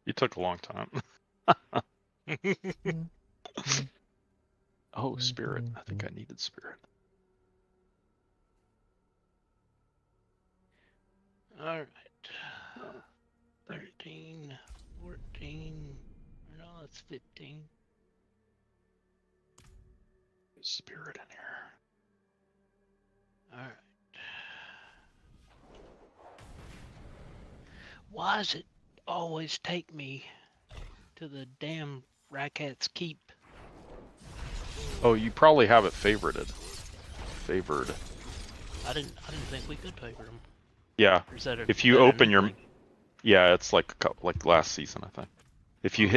You took a long time. Oh, spirit. I think I needed spirit. All right. 13, 14. No, it's 15. There's spirit in here. All right. Why does it always take me to the damn Ratcat's Keep? Oh, you probably have it favorited. Favored. I didn't think we could favorite them. Yeah. If you open your, yeah, it's like like last season, I think. If you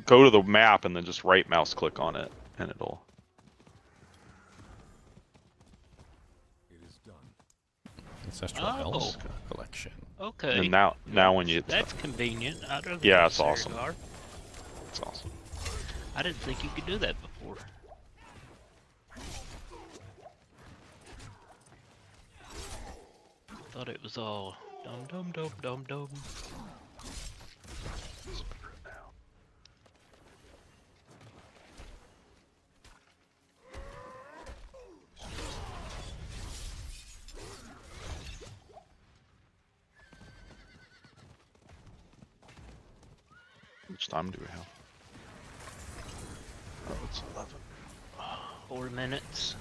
go to the map and then just right mouse click on it, and it'll. It is done. Ancestral Elves collection. Okay. And now when you. That's convenient. Yeah, it's awesome. Cigar. It's awesome. I didn't think you could do that before. Thought it was all dum dum dum dum dum. How much time do we have? Oh, it's 11. 4 minutes.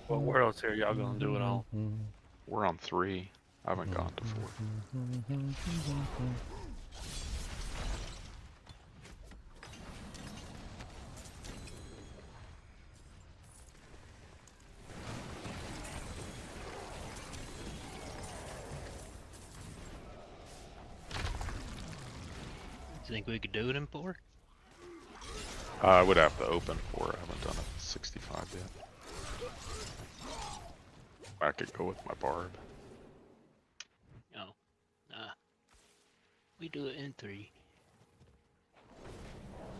What worlds here? Y'all gonna do it all? We're on 3. I haven't gone to 4. Think we could do it in 4? I would have to open 4. I haven't done it 65 yet. I could go with my Barb. No. We do it in 3.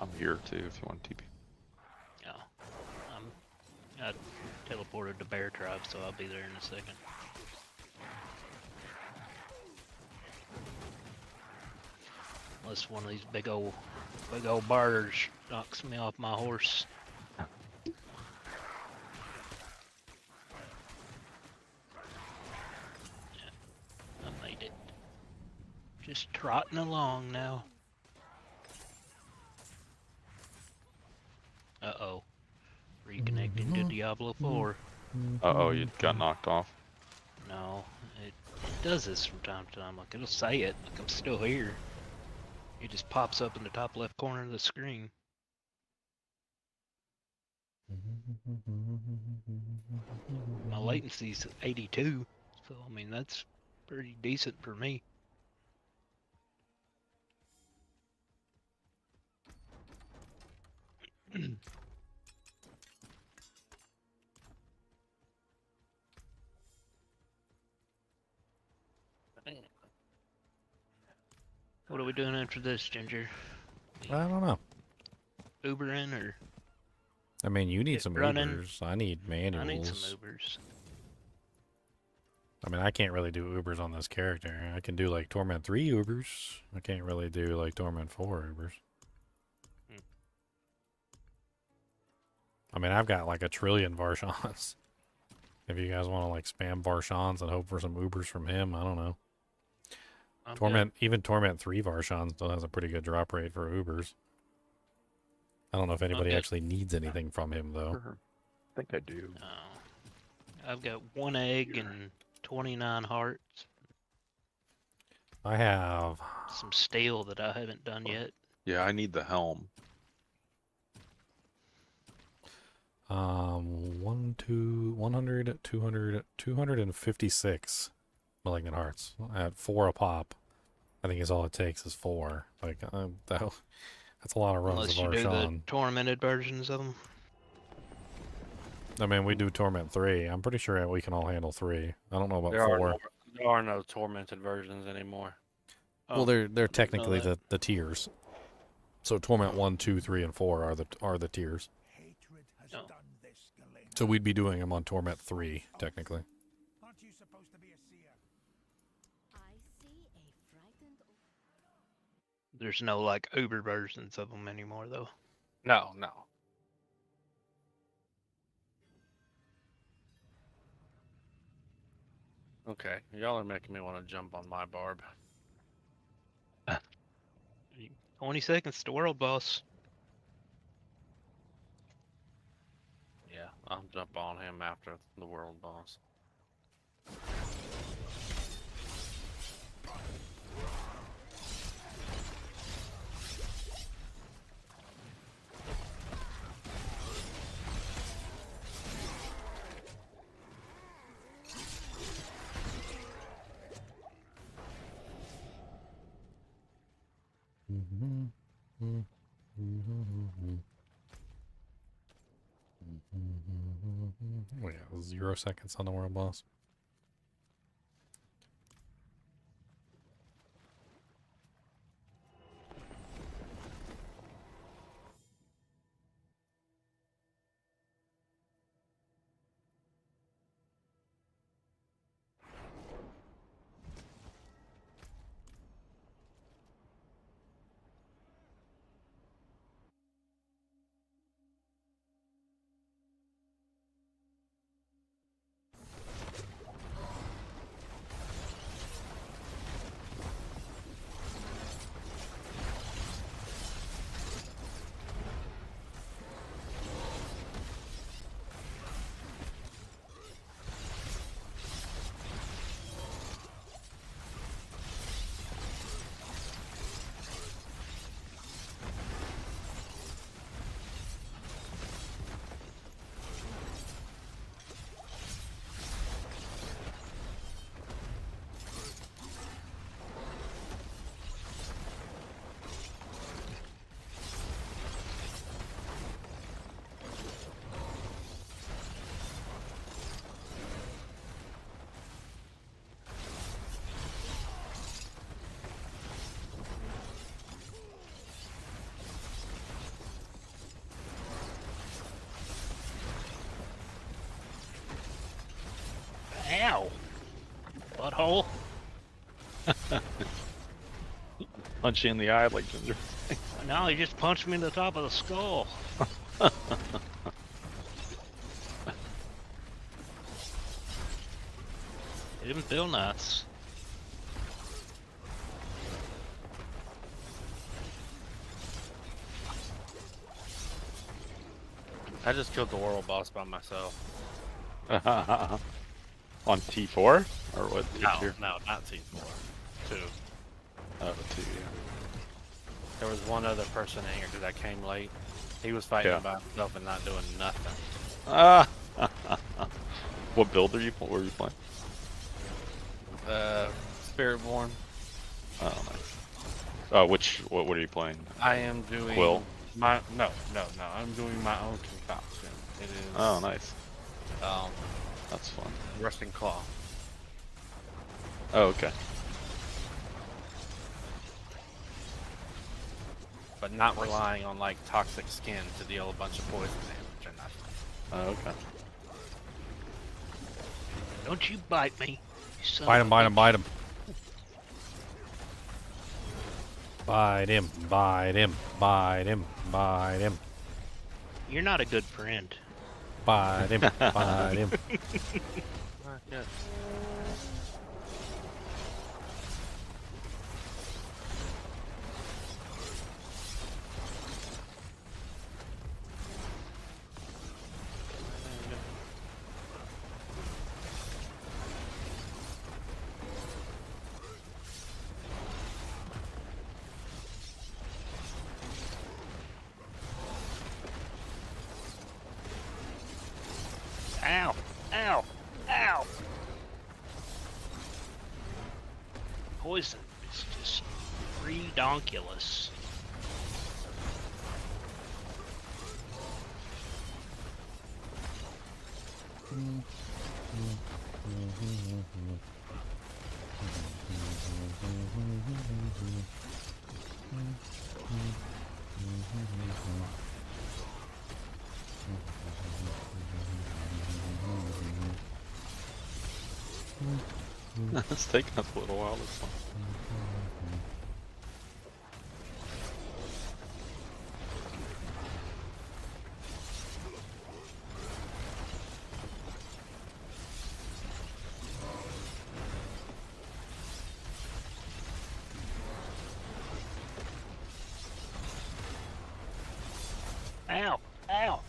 I'm here too if you want TP. No. I teleported to Bear Tribe, so I'll be there in a second. Unless one of these big old birds knocks me off my horse. Yeah, I made it. Just trotting along now. Uh-oh. Reconnecting to Diablo 4. Uh-oh, you got knocked off. No, it does this from time to time. Like, it'll say it, like I'm still here. It just pops up in the top left corner of the screen. My latency's 82, so I mean that's pretty decent for me. What are we doing after this, Ginger? I don't know. Ubering or? I mean, you need some running. Ubers. I need manuals. I need some Ubers. I mean, I can't really do Ubers on this character. I can do like Torment 3 Ubers. I can't really do like Torment 4 Ubers. I mean, I've got like a trillion Varshans. If you guys want to like spam Varshans and hope for some Ubers from him, I don't know. Even Torment 3 Varshan still has a pretty good drop rate for Ubers. I don't know if anybody actually needs anything from him though. I think I do. I've got 1 egg and 29 hearts. I have some steel that I haven't done yet. Yeah, I need the helm. 1, 100, 200, 256 Malignant Hearts at 4 a pop. I think is all it takes is 4. Like that's a lot of runs Unless of you our do the Sean. tormented versions of them. I mean, we do Torment 3. I'm pretty sure we can all handle 3. I don't know about 4. There are no tormented versions anymore. Well, they're technically the tiers. So Torment 1, 2, 3, and 4 are the tiers. Oh. So we'd be doing them on Torment 3 technically. Aren't you supposed to be a seer? There's no like Uber versions of them anymore, though. No. Okay, y'all are making me want to jump on my Barb. 20 seconds to world boss. Yeah, I'll jump on him after the world boss. Oh yeah, 0 seconds on the world boss. Ow! Butthole. Punch you in the eye like Ginger. Now he just punched me in the top of the skull. It didn't feel nice. I just killed the world boss by myself. On T4? Or what tier? No, not T4. 2. Oh, 2, yeah. There was one other person in here because I came late. He was fighting by himself and not doing nothing. What build were you playing? Spiritborn. Oh, nice. Oh, what are you playing? I am doing Quill? No. I'm doing my own concoction. It is. Oh, nice. That's fun. Rusting Claw. Oh, okay. But not relying on like toxic skin to deal a bunch of poison damage or nothing. Oh, okay. Don't you bite me. You son Bite of him, a bite bitch. him, bite him. Bite him, bite him, bite him, bite him. You're not a good friend. Bite him, bite him. Good. Ow! Ow! Ow! Poison is just redonkulous. It's taking us a little while this one. Ow! Ow!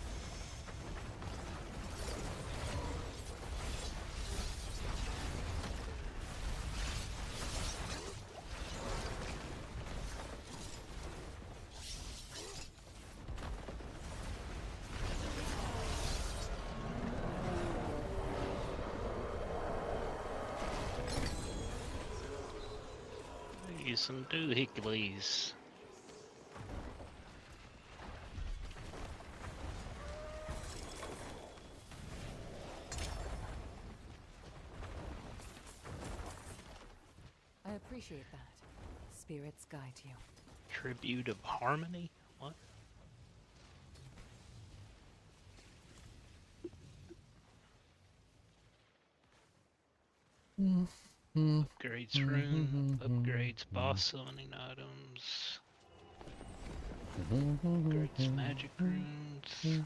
Use some doohickeys. I appreciate that. Spirits guide you. Tribute of Harmony? What? Upgrades rune, upgrades boss summoning items, upgrades magic runes.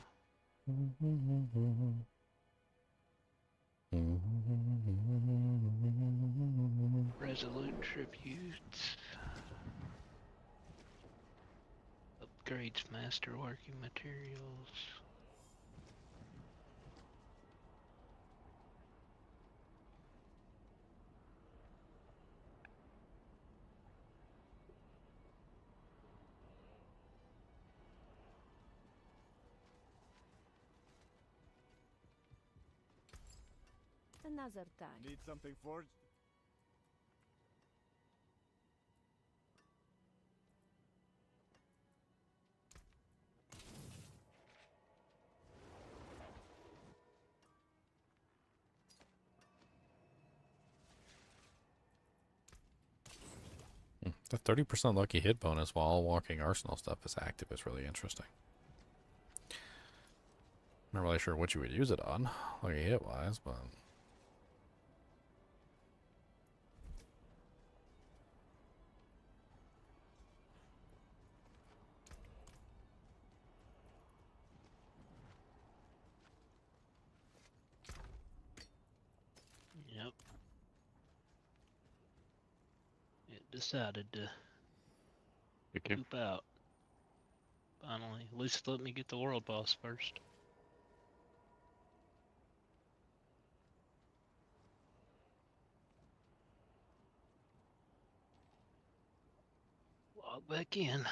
Resolute tributes. Upgrades masterworking materials. Another time. Need something forged? The 30% lucky hit bonus while all walking arsenal stuff is active is really interesting. Not really sure what you would use it on, lucky hit wise, but. Yep. It decided to poop out. Finally. At least let me get the world boss first. Log back in.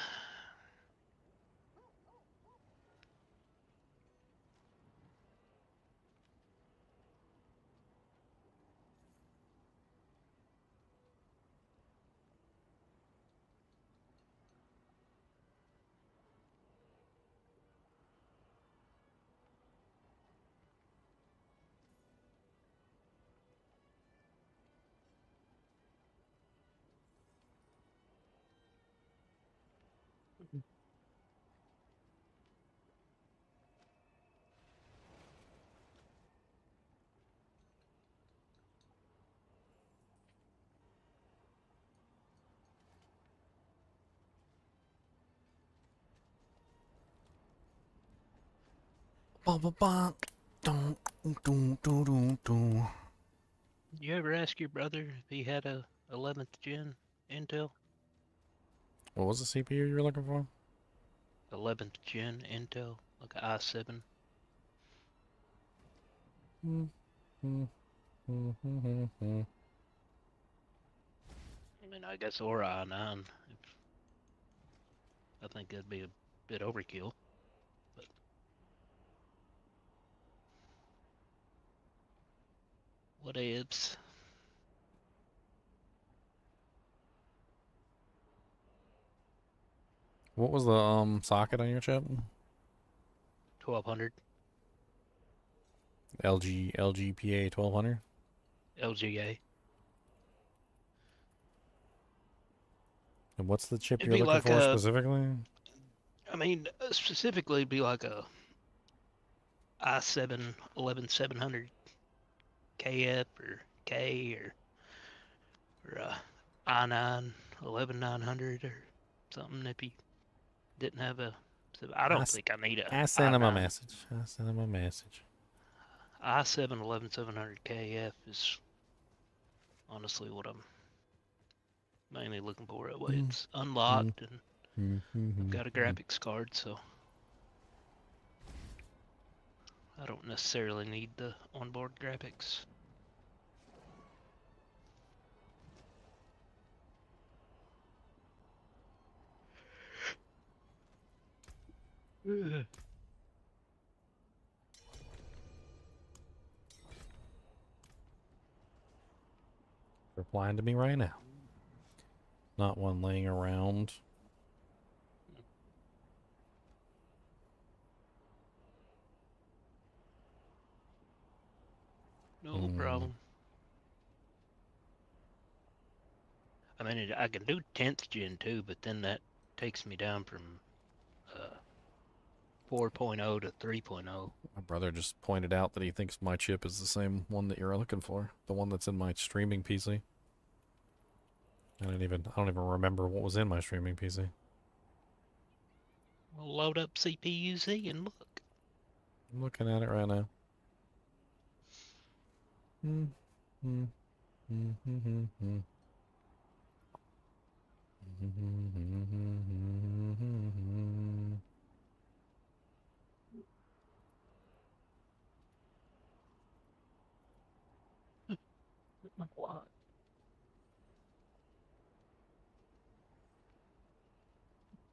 You ever ask your brother if he had a 11th gen Intel? What was the CPU you were looking for? 11th gen Intel, like an i7. I mean, I guess or i9. I think that'd be a bit overkill. But Whatevs. What was the socket on your chip? 1200 LGPA 1200. LGA. And what's the chip It'd you're be looking like for a, specifically? I mean, specifically, it'd be like a i7 11700 KF or K or i9 11900 or something. If you didn't have a, so I don't think I need a I sent him a i9. message. I sent him a message. i7 11700 KF is honestly what I'm mainly looking for. That way it's unlocked and I've got a graphics card, so I don't necessarily need the onboard graphics. Replying to me right now. Not one laying around. No problem. I mean, I can do 10th gen too, but then that takes me down from 4.0 to 3.0. My brother just pointed out that he thinks my chip is the same one that you're looking for. The one that's in my streaming PC. I don't even remember what was in my streaming PC. We'll load up CPU-Z and look. I'm looking at it right now.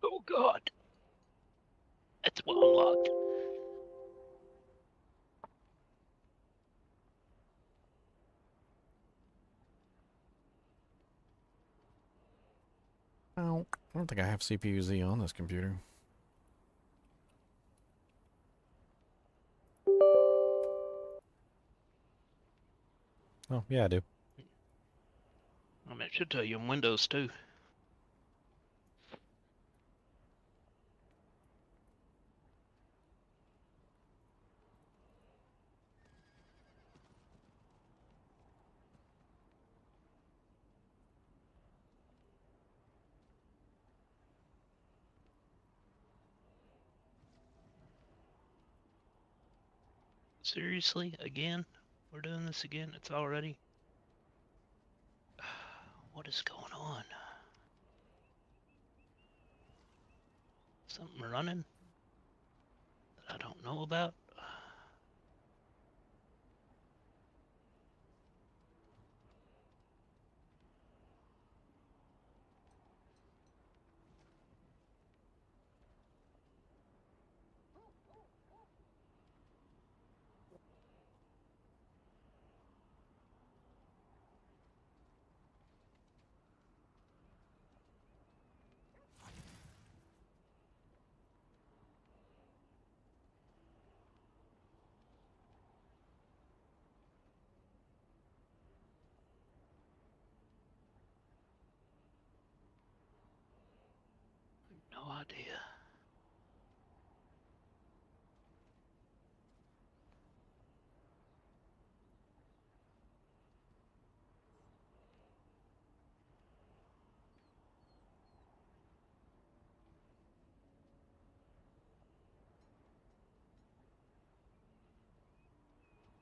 Oh God, that's well unlocked. I don't think I have CPU-Z on this computer. Oh, yeah, I do. I mean, it should tell you in Windows too. Seriously? Again? We're doing this again? It's already... What is going on? Something running that I don't know about? No idea.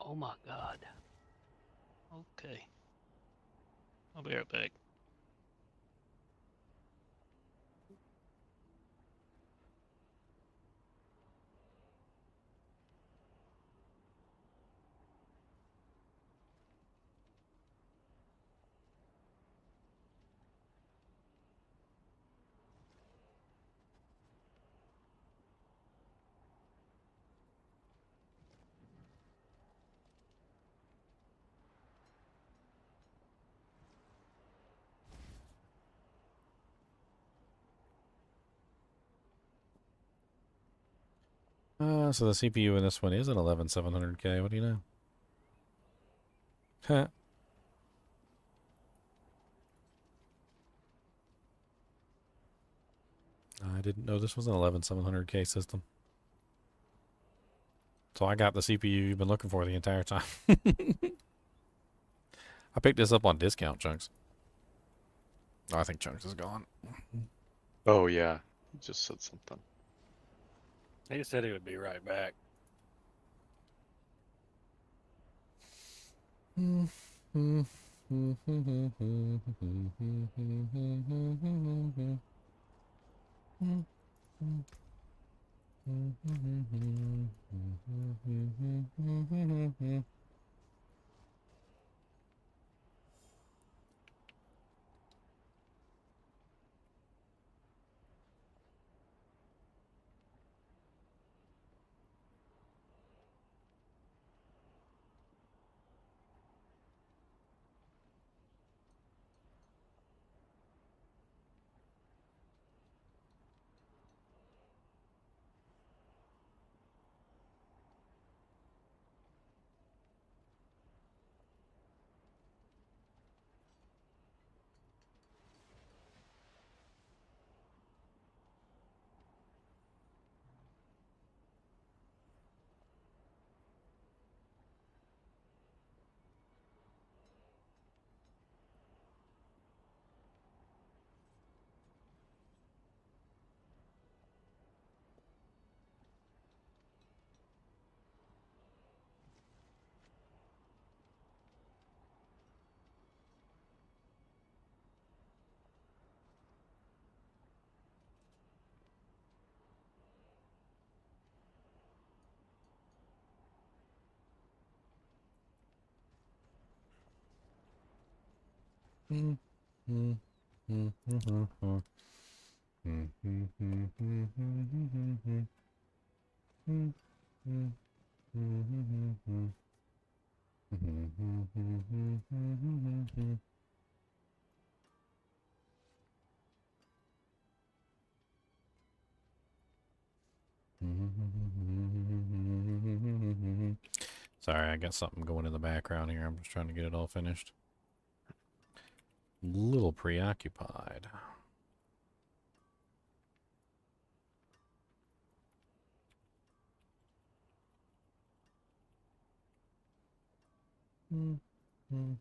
Oh my God. Okay. I'll be right back. So the CPU in this one is an 11700K. What do you know? Huh. I didn't know this was an 11700K system. So I got the CPU you've been looking for the entire time. I picked this up on discount, Chunks. Oh, I think Chunks is gone. Oh yeah, he just said something. He said he would be right back. Sorry, I got something going in the background here. I'm just trying to get it all finished. Little preoccupied. Boop, boop,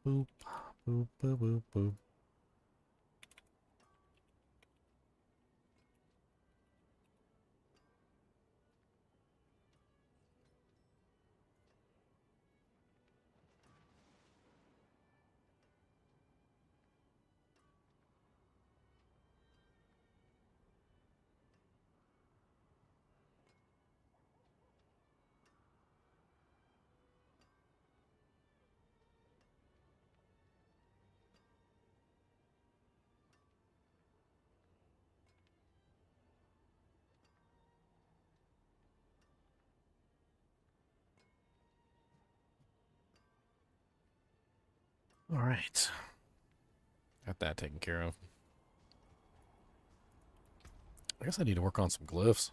boop, boop, boop, boop. All right. Got that taken care of. I guess I need to work on some glyphs.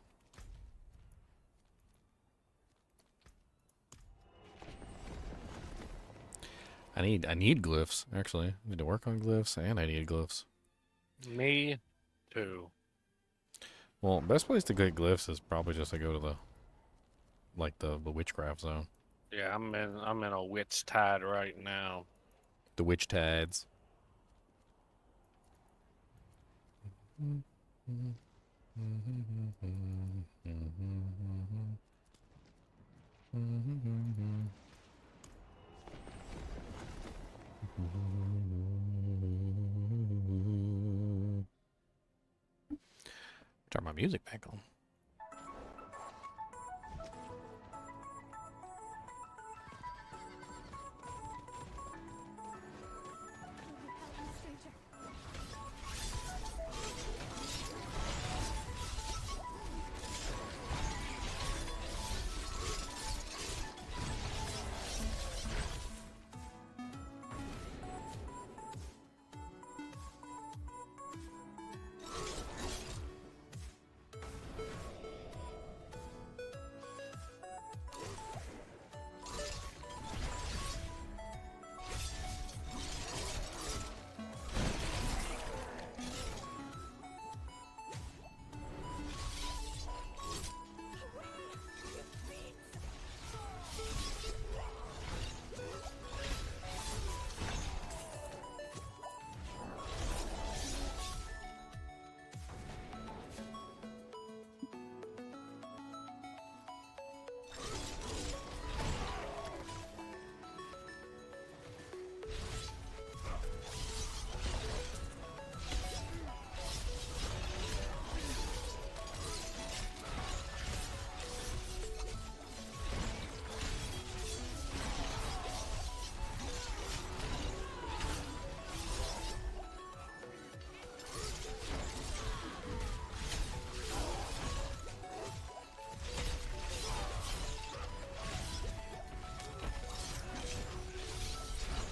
I need glyphs, actually. I need to work on glyphs and I need glyphs. Me too. Well, best place to get glyphs is probably just to go to the witchcraft zone. Yeah, I'm in a witch tide right now. The witch tides. Turn my music back on.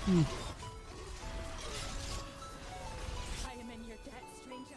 I am in your debt, stranger.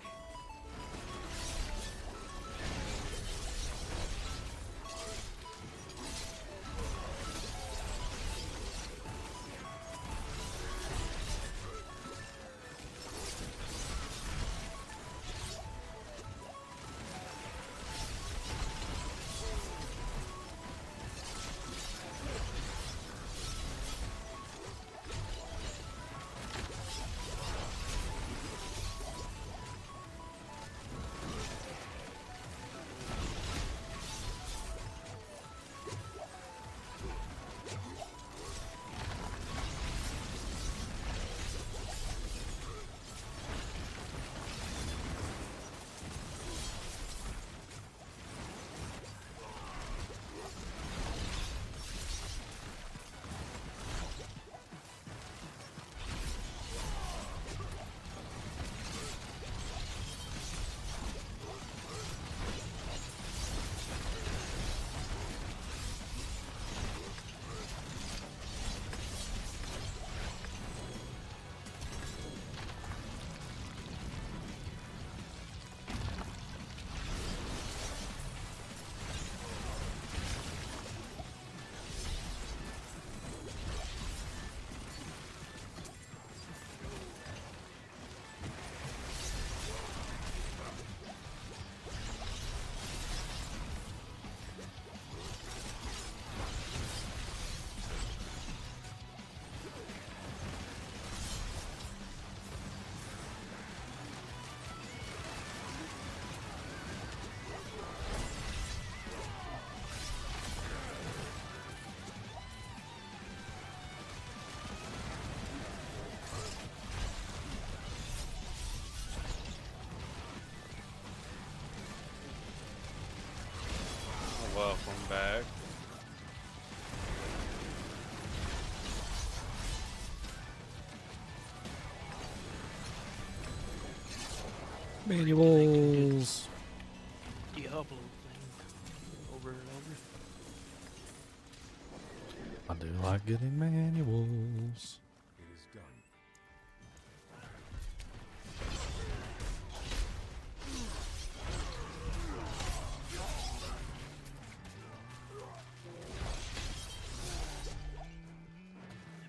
Welcome back. Manuals. Diablo thing over and over. I do like getting manuals. It is done.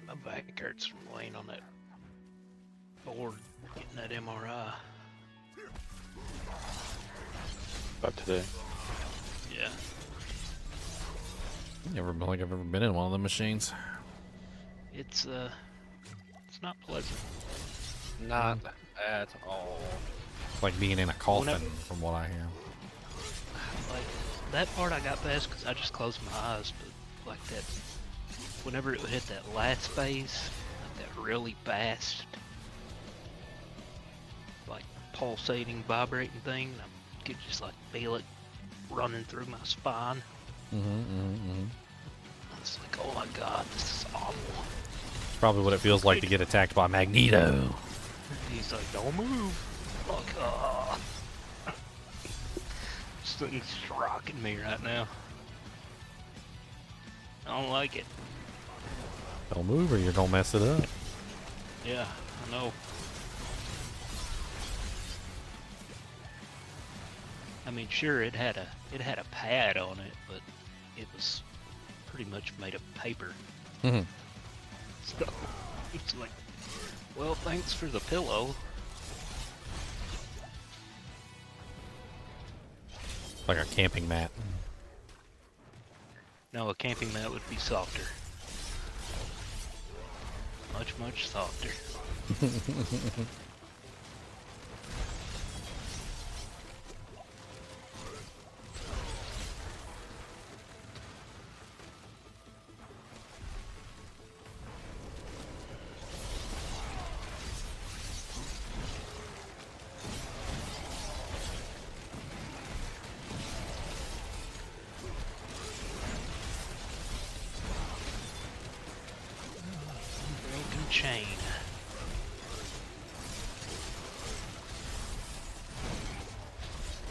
My back hurts from laying on that board, getting that MRI. About today. Yeah. Never been like I've ever been in one of the machines. It's not pleasant. Not at all. It's like being in a coffin, from what I hear. Like that part I got past because I just closed my eyes, but like that, whenever it would hit that last phase, like that really fast, like pulsating, vibrating thing, I could just like feel it running through my spine. It's like, oh my god, this is awful. It's probably what it feels like to get attacked by Magneto. He's like, don't move. Like, oh. This thing's rocking me right now. I don't like it. Don't move or you're gonna mess it up. Yeah, I know. I mean, sure, it had a pad on it, but it was pretty much made of paper. Mm-hmm. So it's like, well, thanks for the pillow. Like a camping mat. No, a camping mat would be softer. Much, much softer. Chain.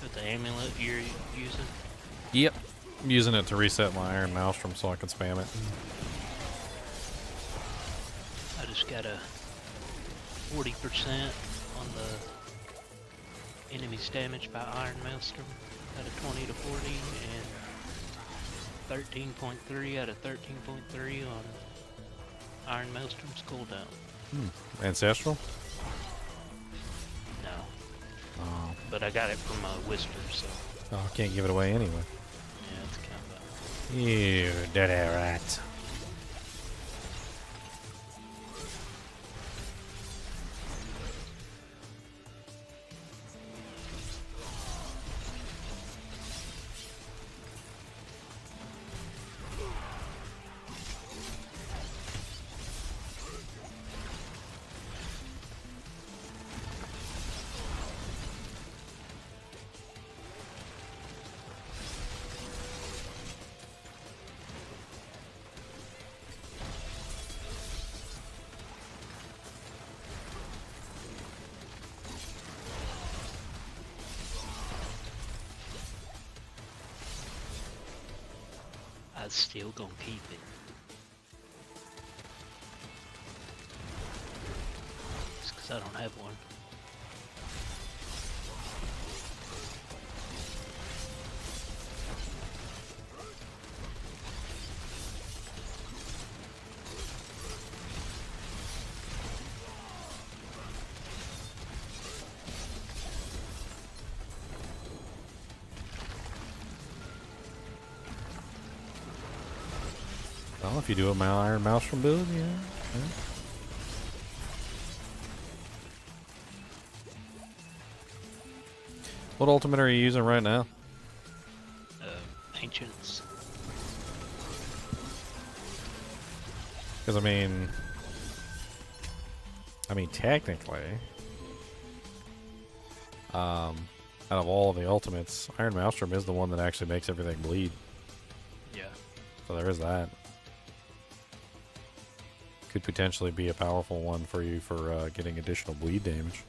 Is the amulet you're using? Yep. I'm using it to reset my Iron Maelstrom so I can spam it. I just got a 40% on the enemy's damage by Iron Maelstrom out of 20 to 40, and 13.3 out of 13.3 on Iron Maelstrom's cooldown. Ancestral? No. Oh. But I got it from a Whisper, so. Oh, I can't give it away anyway. Yeah, it's kind of You dirty rat. I was still gonna keep it. It's 'cause I don't have one. Well, if you do a Iron Maelstrom build, yeah. What ultimate are you using right now? Ancients. Because I mean, technically, out of all of the ultimates, Iron Maelstrom is the one that actually makes everything bleed. Yeah. So there is that. Could potentially be a powerful one for you for getting additional bleed damage.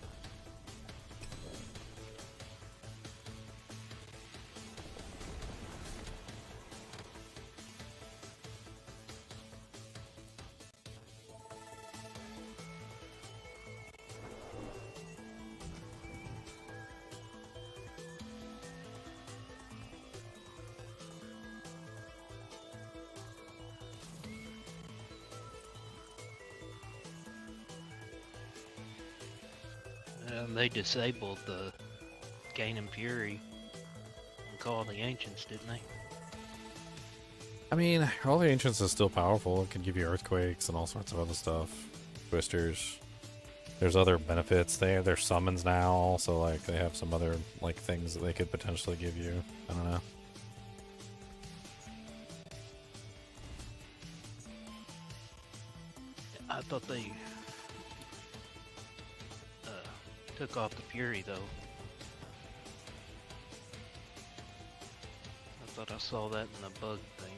They disabled the Gain and Fury on Call of the Ancients, didn't they? I mean, all the Ancients is still powerful. It can give you earthquakes and all sorts of other stuff. Twisters. There's other benefits. They have their summons now, so like they have some other like things that they could potentially give you. I don't know. I thought they took off the Fury, though. I thought I saw that in the bug thing.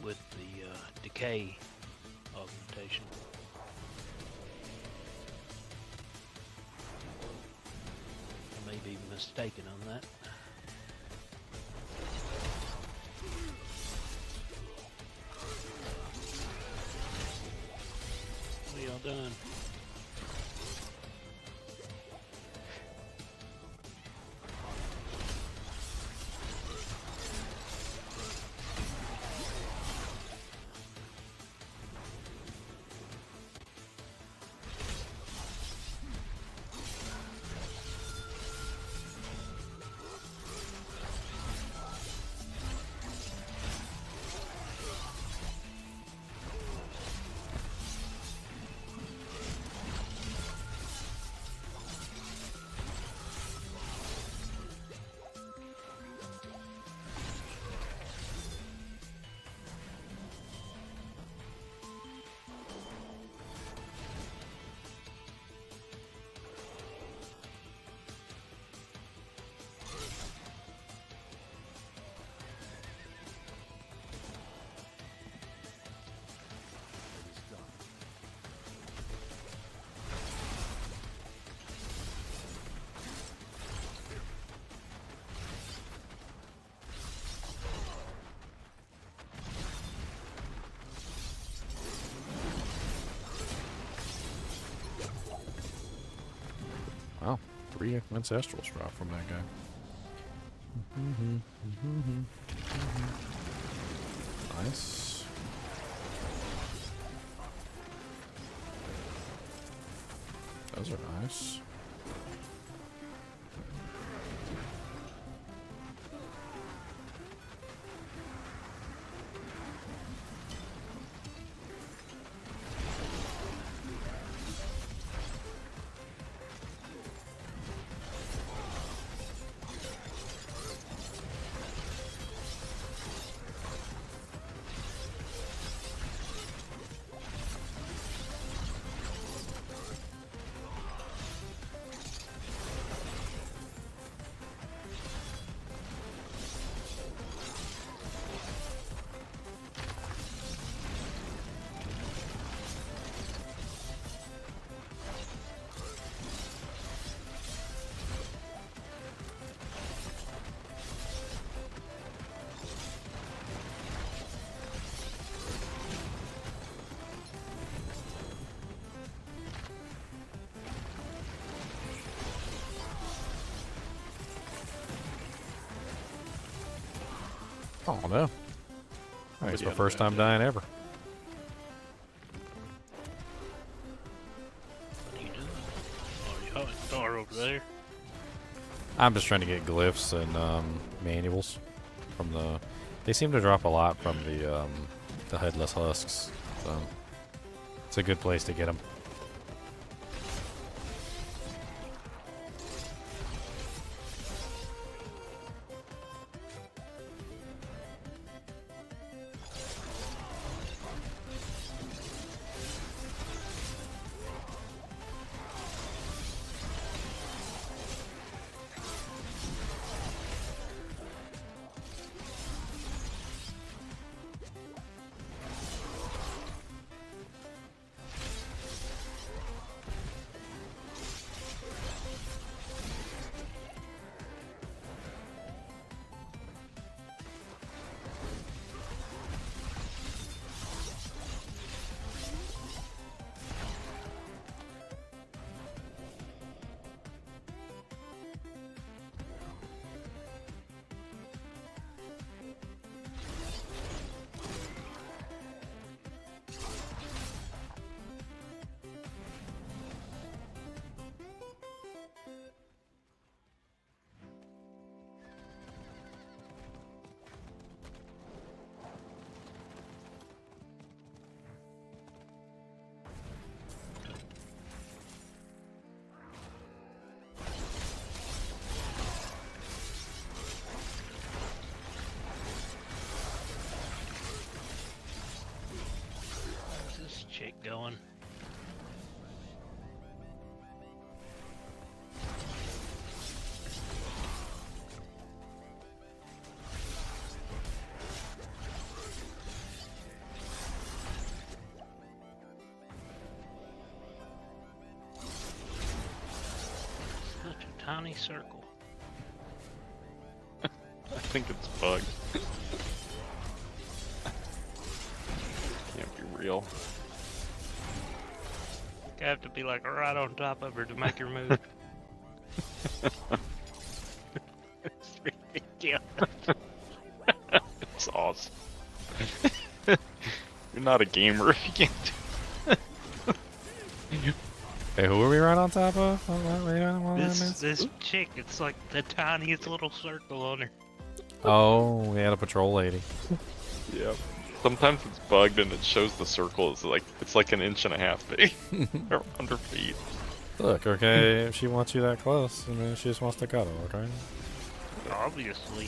With the decay augmentation. I may be mistaken on that. What are y'all done? 3 Ancestrals drop from that guy. Nice. Those are nice. Oh no. I think it's my first time dying ever. What are you doing? Oh, you star over there. I'm just trying to get glyphs and manuals from the. They seem to drop a lot from the headless husks, so it's a good place to get them. Chick going. Such a tiny circle. I think it's bugged. Can't be real. You have to be like right on top of her to make her move. It's ridiculous. It's awesome. You're not a gamer if you can't do it. Hey, who are we right on top of? This chick, it's like the tiniest little circle on her. Oh, we had a patrol lady. Yep. Sometimes it's bugged and it shows the circle is like it's like an inch and a half big or under feet. Look, okay, if she wants you that close, I mean, she just wants to cuddle, okay? Obviously.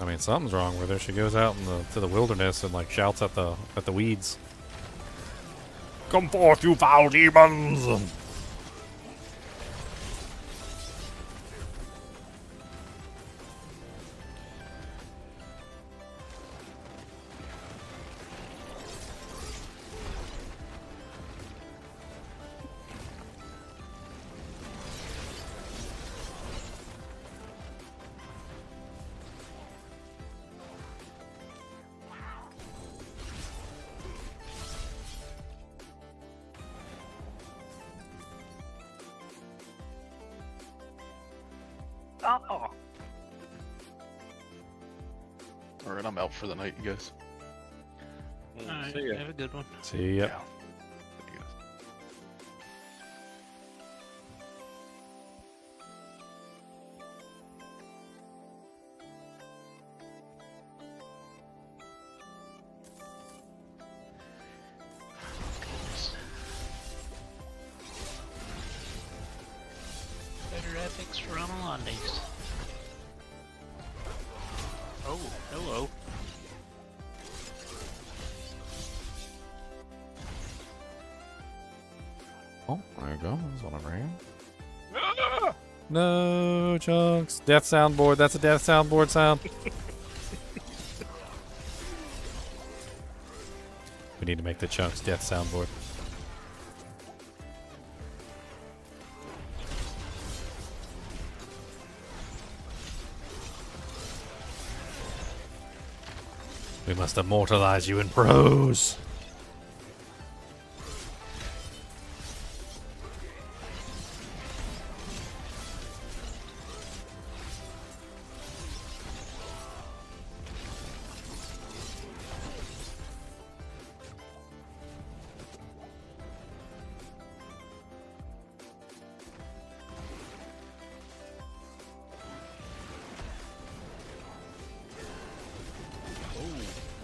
I mean, something's wrong with her. She goes out to the wilderness and like shouts at the weeds. Come forth, you foul demons! Oh. Alright, I'm out for the night, you guys. Alright, See ya. have a good one. See ya. Yeah. You guys. Goodness. Better epics for Amelandes. Oh, hello. Oh, there you go. That's what I ran. No, Chunks. Death soundboard. That's a death soundboard sound. We need to make the Chunks death soundboard. We must immortalize you in prose.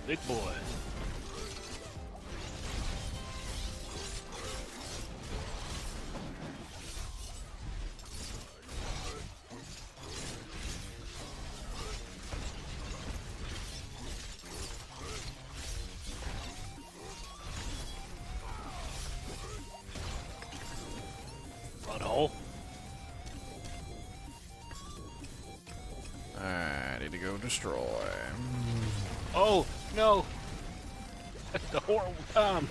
Big boy. Butthole. I need to go destroy. Oh, no. That's the horrible time.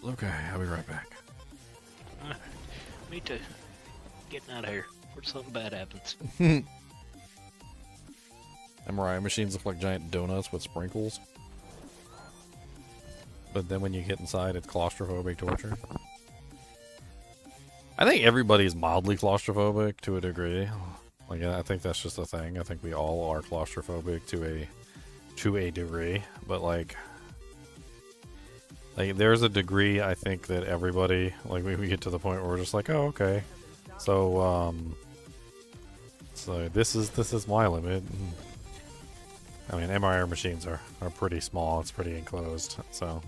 Okay, I'll be right back. Me too. Getting out of here before something bad happens. MRI machines look like giant donuts with sprinkles. But then when you get inside, it's claustrophobic torture. I think everybody's mildly claustrophobic to a degree. Like, I think that's just a thing. I think we all are claustrophobic to a degree. But like there's a degree I think that everybody, like, we get to the point where we're just like, oh, okay. So so this is my limit. I mean, MRI machines are pretty small. It's pretty enclosed, so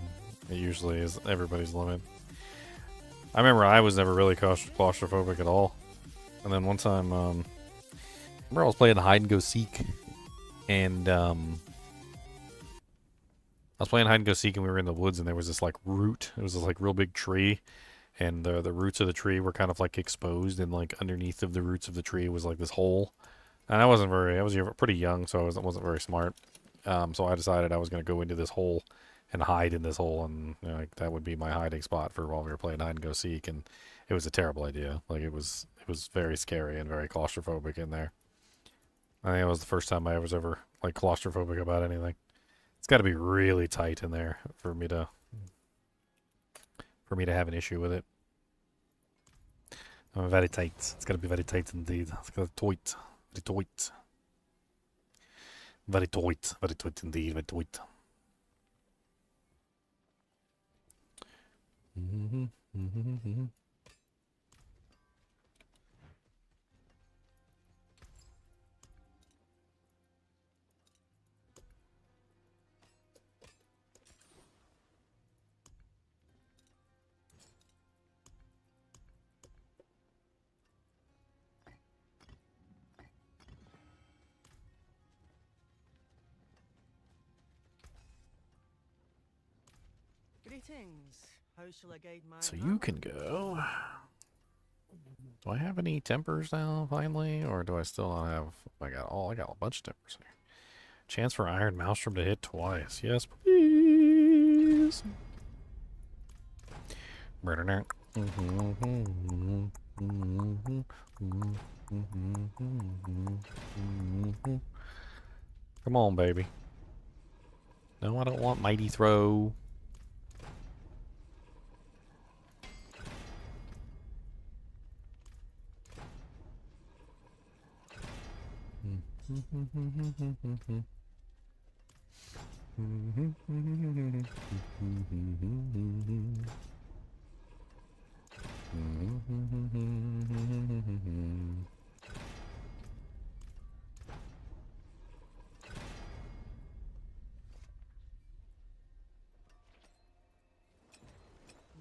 it usually is everybody's limit. I remember I was never really claustrophobic at all, and then one time, I remember I was playing hide and go seek, and I was playing hide and go seek, and we were in the woods, and there was this like root. It was this like real big tree, and the roots of the tree were kind of like exposed, and like underneath of the roots of the tree was like this hole. And I was pretty young, so I wasn't very smart. So I decided I was going to go into this hole and hide in this hole, and you know, like, that would be my hiding spot for while we were playing hide and go seek. And it was a terrible idea. Like, it was very scary and very claustrophobic in there. I think it was the first time I was ever like claustrophobic about anything. It's got to be really tight in there for me to have an issue with it. Very tight. It's got to be very tight indeed. It's got to be tight. Very tight indeed, very tight. Greetings. How shall I guide my So you can go. Do I have any tempers now, finally? Or do I still not have... I got a bunch of tempers here. Chance for Iron Maelstrom to hit twice. Yes, please. Come on, baby. No, I don't want Mighty Throw.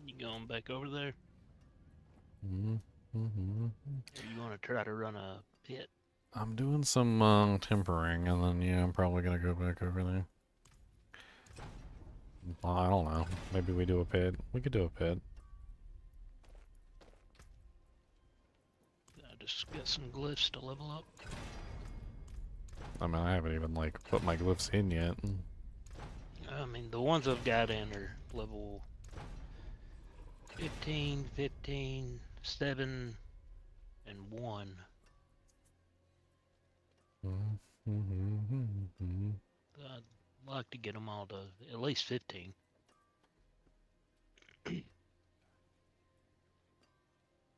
You going back over there? Mm-hmm. Or you want to try to run a pit? I'm doing some tempering, and then yeah, I'm probably gonna go back over there. Well, I don't know. Maybe we do a pit. We could do a pit. I just got some glyphs to level up. I mean, I haven't even like put my glyphs in yet. I mean, the ones I've got in are level 15, 15, 7, and 1. I'd like to get them all to at least 15.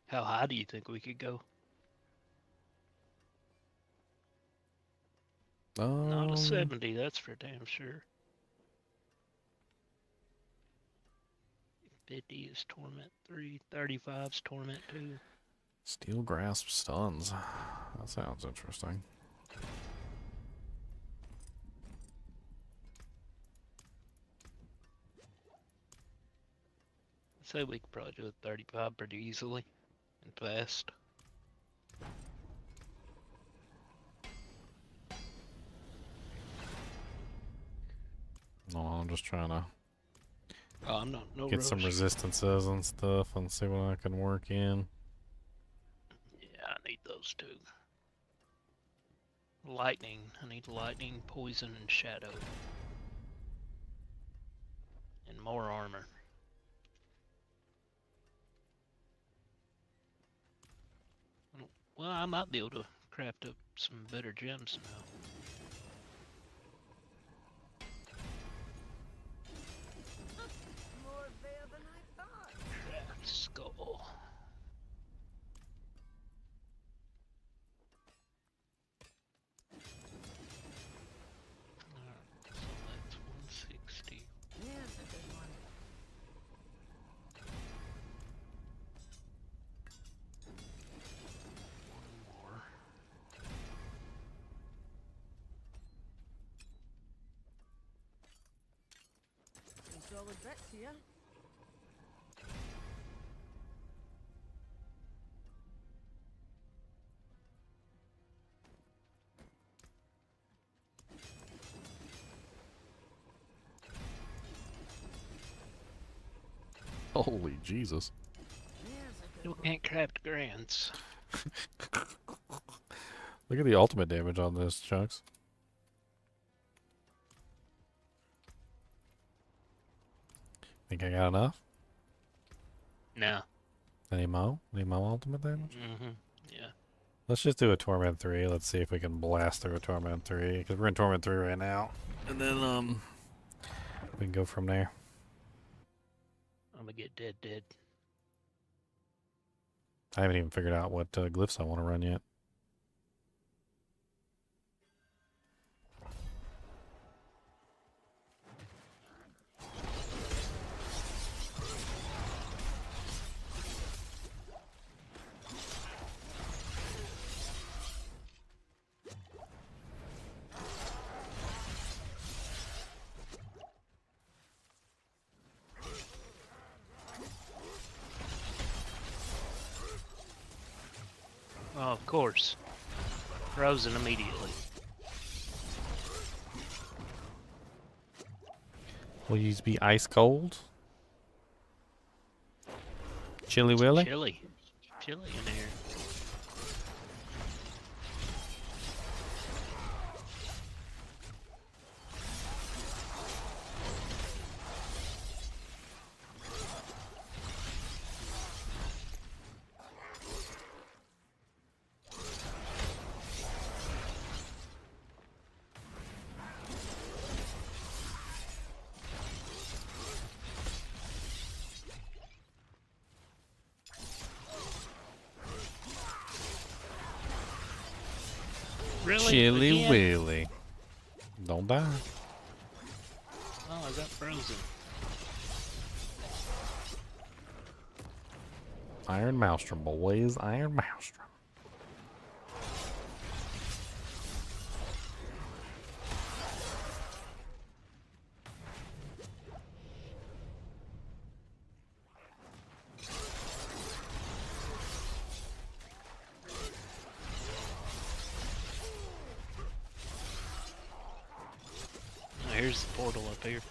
How high do you think we could go? Not a 70, that's for damn sure. 50 is Torment 3, 35 is Torment 2. Steel Grasp stuns. That sounds interesting. I'd say we could probably do a 35 pretty easily and fast. No, I'm just trying to I'm not no get some rush. resistances and stuff and see what I can work in. Yeah, I need those two. Lightning. I need lightning, poison, and shadow. And more armor. Well, I might be able to craft up some better gems now. More there than I thought. Craft skull. Alright, so that's 160. Here's a good one. More. Some solid bits here. Holy Jesus. You can't craft grants. Look at the ultimate damage on this, Chunks. Think I got enough? No. Any mo? Any mo ultimate damage? Mm-hmm. Yeah. Let's just do a Torment 3. Let's see if we can blast through a Torment 3. Because we're in Torment 3 right now. And then, we can go from there. I'm gonna get dead. I haven't even figured out what glyphs I want to run yet. Oh, of course. Frozen immediately. Will you be ice cold? Chilly Willy? Chilly in here. Really? Chilly Again? willy. Don't die. Oh, I got frozen. Iron Maelstrom, boys. Iron Maelstrom. Oh, here's the portal up here.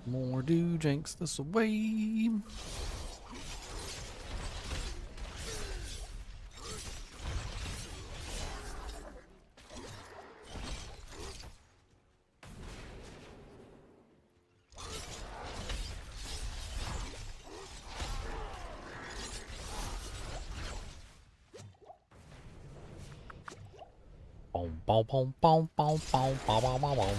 More do jinx this away. Boom, boom, boom, boom, boom, boom, boom, boom, boom, boom.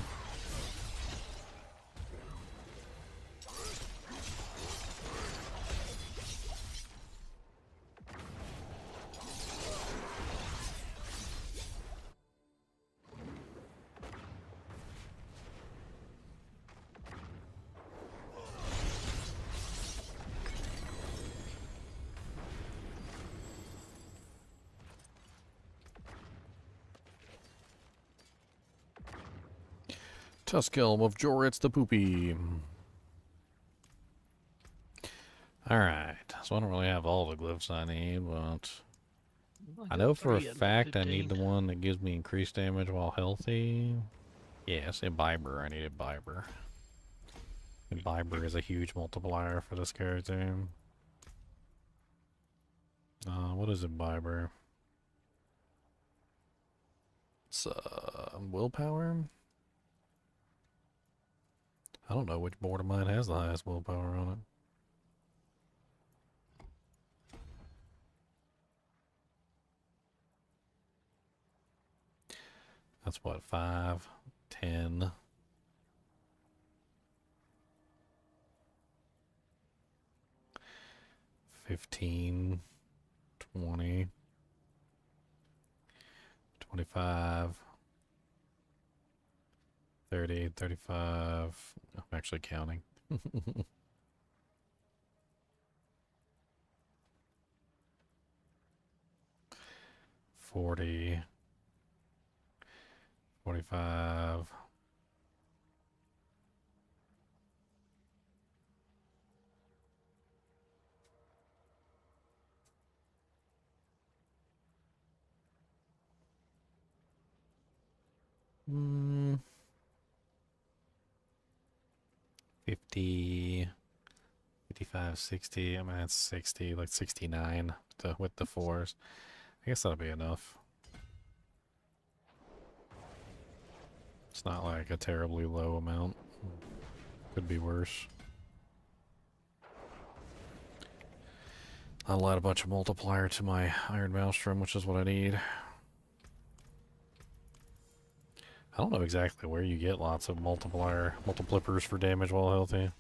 Tuskelm of Joritz the Poopy. Alright, so I don't really have all the glyphs I need, but I know for a fact I need the one that gives me increased damage while healthy. Yes, Imbiber. I need Imbiber. Imbiber is a huge multiplier for this character. What is Imbiber? It's willpower? I don't know which board of mine has the highest willpower on it. That's what, 5, 10. 15, 20, 25, 30, 35. I'm actually counting. 40, 45. Mm, 50, 55, 60. I mean, that's 60, like 69 with the 4s. I guess that'll be enough. It's not like a terribly low amount. Could be worse. I'll add a bunch of multiplier to my Iron Maelstrom, which is what I need. I don't know exactly where you get lots of multipliers for damage while healthy.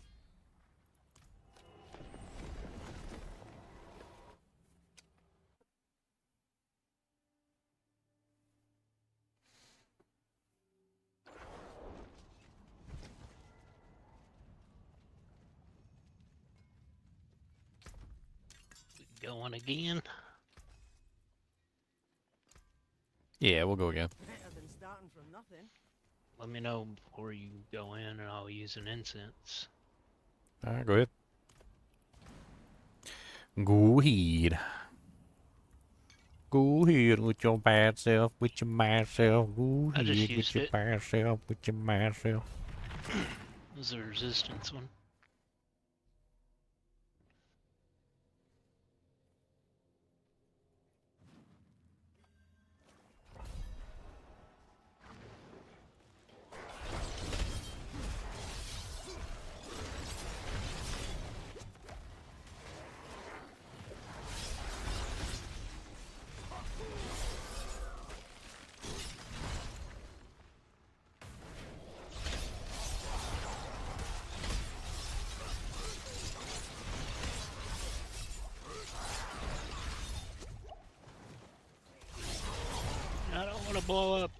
Going again? Yeah, we'll go again. Better than starting from nothing. Let me know before you go in and I'll use an incense. Alright, go ahead. Go ahead. Go ahead with your bad self, with your mad self. Go I ahead just with used your it. bad self, with your mad self. It was a resistance one. I don't want to blow up.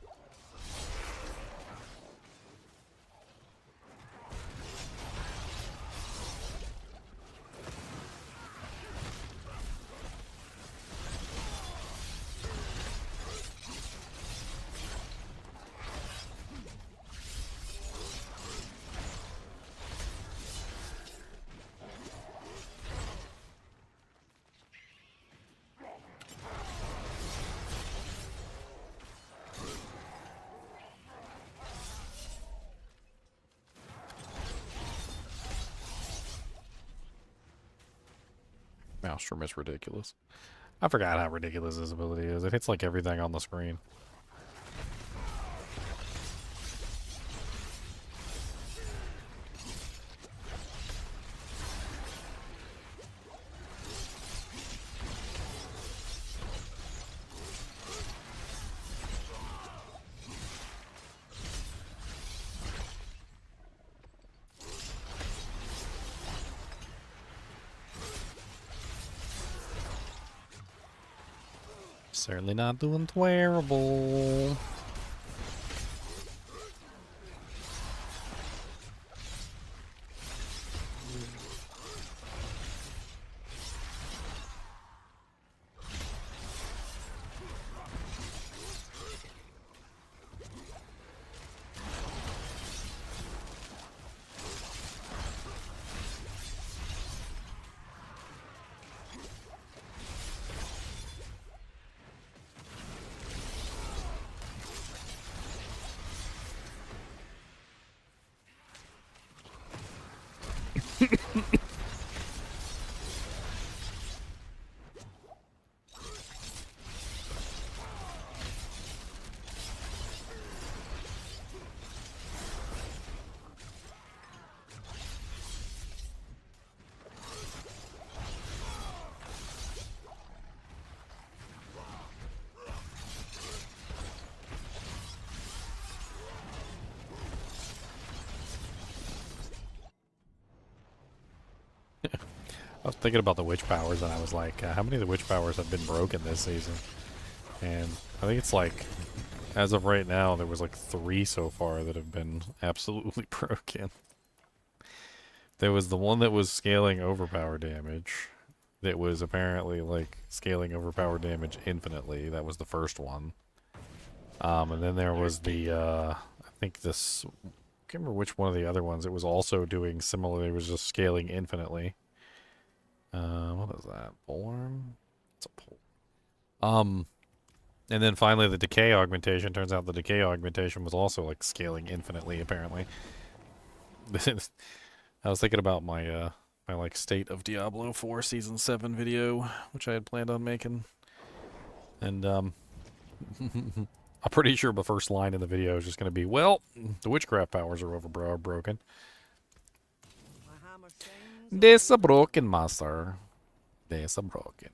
Maelstrom is ridiculous. I forgot how ridiculous his ability is. It hits like everything on the screen. Certainly not doing terrible. I was thinking about the witch powers, and I was like, how many of the witch powers have been broken this season? And I think it's like, as of right now, there was like 3 so far that have been absolutely broken. There was the one that was scaling overpower damage. That was apparently like scaling overpower damage infinitely. That was the first one. And then there was the, I think this, I can't remember which one of the other ones. It was also doing similarly. It was just scaling infinitely. What is that? Polearm? It's a pole. And then finally the decay augmentation. Turns out the decay augmentation was also like scaling infinitely, apparently. I was thinking about my my like state of Diablo 4 season 7 video, which I had planned on making. And I'm pretty sure the first line in the video is just going to be, well, the witchcraft powers are broken. There's a broken master. There's a broken.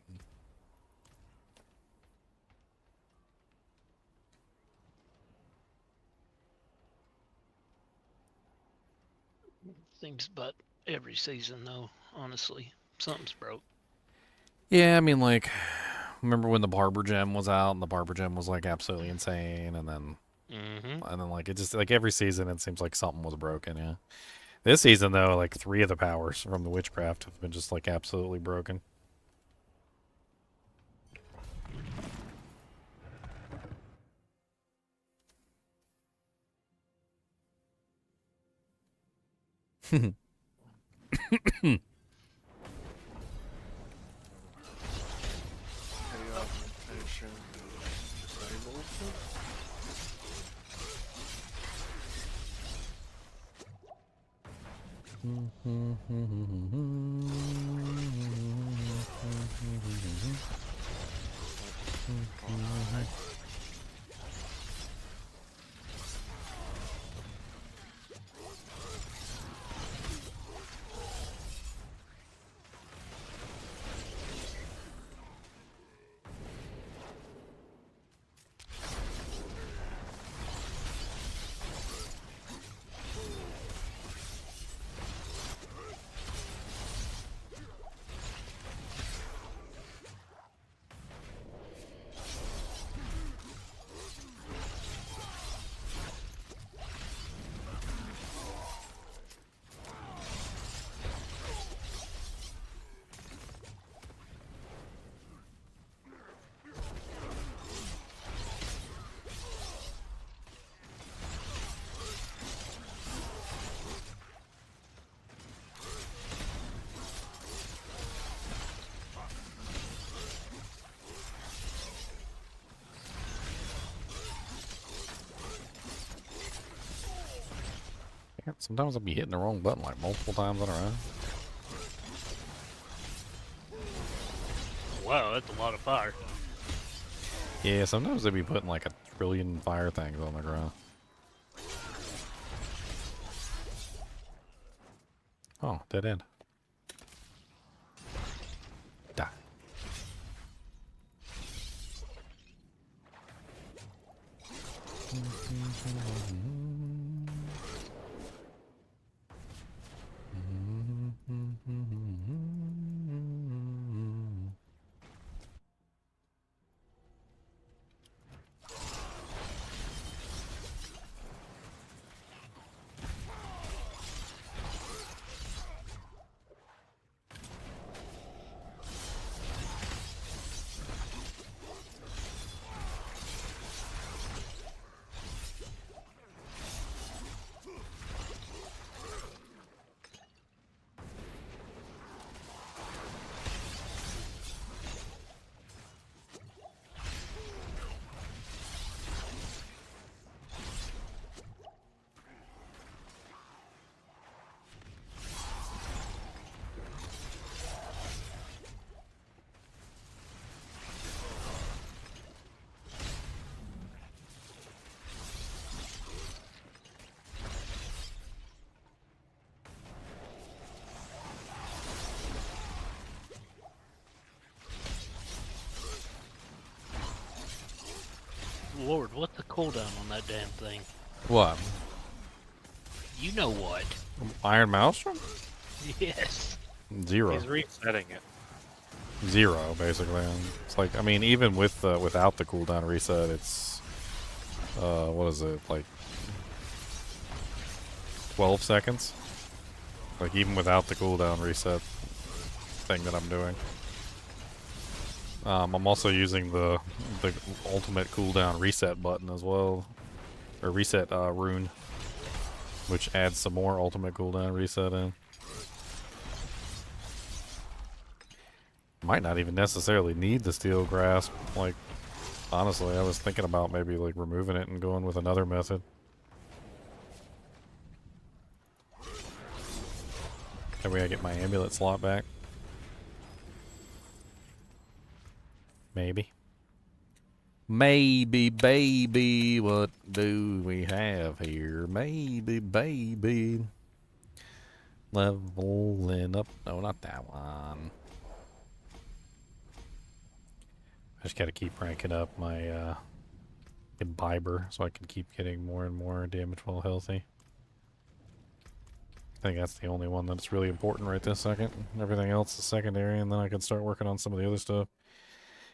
Seems but every season though, honestly. Something's broke. Yeah, I mean, like, remember when the Barber gem was out and the Barber gem was like absolutely insane, and then like it just like every season it seems like something was broken. Yeah, this season though, like 3 of the powers from the witchcraft have been just like absolutely broken. Yeah, sometimes I'll be hitting the wrong button like multiple times in a row. Wow, that's a lot of fire. Yeah, sometimes they be putting like a trillion fire things on the ground. Oh, dead end. Die. Lord, what's the cooldown on that damn thing? What? You know what? Iron Maelstrom? Yes. 0. He's resetting it. 0, basically. It's like, I mean, even with without the cooldown reset, it's what is it, like 12 seconds? Like even without the cooldown reset thing that I'm doing. I'm also using the ultimate cooldown reset button as well, or reset rune, which adds some more ultimate cooldown reset in. Might not even necessarily need the steel grasp. Like, honestly, I was thinking about maybe like removing it and going with another method. That way I get my amulet slot back. Maybe. Maybe, baby, what do we have here? Maybe, baby. Leveling up. No, not that one. I just gotta keep ranking up my imbiber so I can keep getting more and more damage while healthy. I think that's the only one that's really important right this second. Everything else is secondary, and then I can start working on some of the other stuff.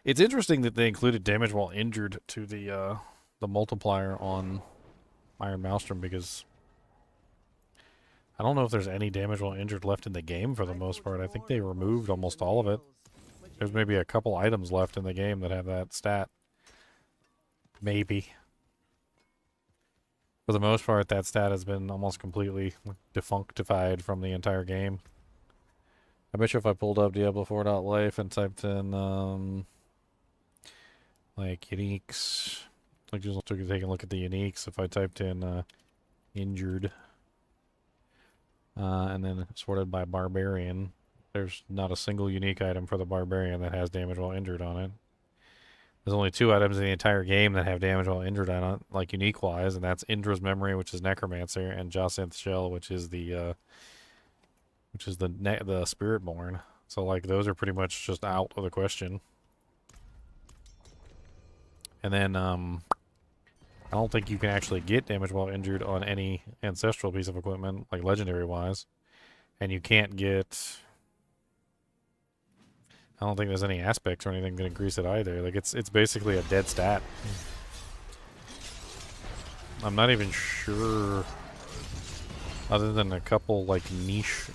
It's interesting that they included damage while injured to the multiplier on Iron Maelstrom, because I don't know if there's any damage while injured left in the game for the most part. I think they removed almost all of it. There's maybe a couple items left in the game that have that stat. Maybe. For the most part, that stat has been almost completely defunctified from the entire game. I bet you if I pulled up Diablo 4.life and typed in like uniques, like just took take a look at the uniques. If I typed in injured and then sorted by Barbarian, there's not a single unique item for the Barbarian that has damage while injured on it. There's only 2 items in the entire game that have damage while injured on it, like unique-wise, and that's Indra's Memory, which is Necromancer, and Jacinth's Shell, which is the Spiritborn. So like those are pretty much just out of the question. And then I don't think you can actually get damage while injured on any ancestral piece of equipment, like legendary-wise, and you can't get. I don't think there's any aspects or anything that increase it either. Like it's basically a dead stat. I'm not even sure, other than a couple like niche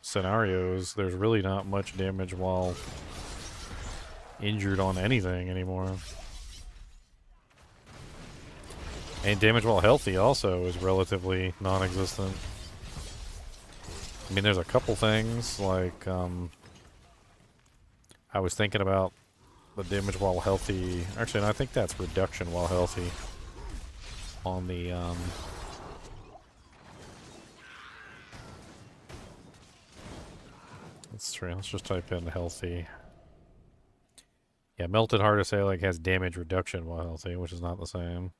scenarios, there's really not much damage while injured on anything anymore. And damage while healthy also is relatively non-existent. I mean, there's a couple things like I was thinking about the damage while healthy. Actually, no, I think that's reduction while healthy on the That's true. Let's just type in healthy. Yeah, Melted Heart of Say like has damage reduction while healthy, which is not the same.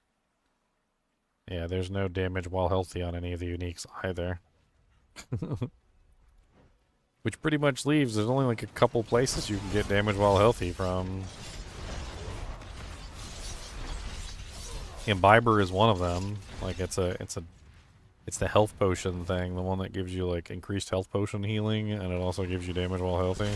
Yeah, there's no damage while healthy on any of the uniques either. Which pretty much leaves, there's only like a couple places you can get damage while healthy from. Imbiber is one of them. Like it's the health potion thing, the one that gives you like increased health potion healing, and it also gives you damage while healthy.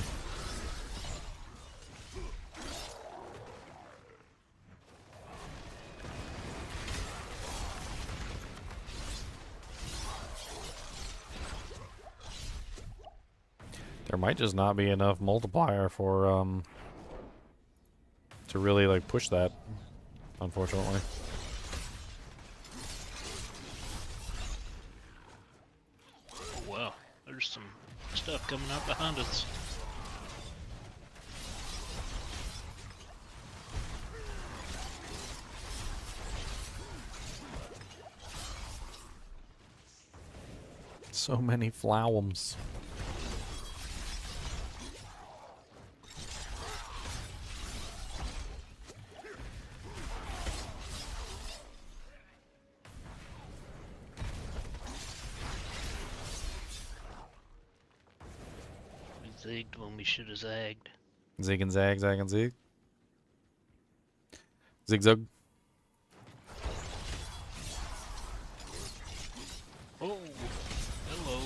There might just not be enough multiplier for to really like push that, unfortunately. Oh, wow, there's some stuff coming up behind us. So many flowums. Zigged when we should have zagged. Zig and zag, zag and zig. Zigzag. Oh, hello.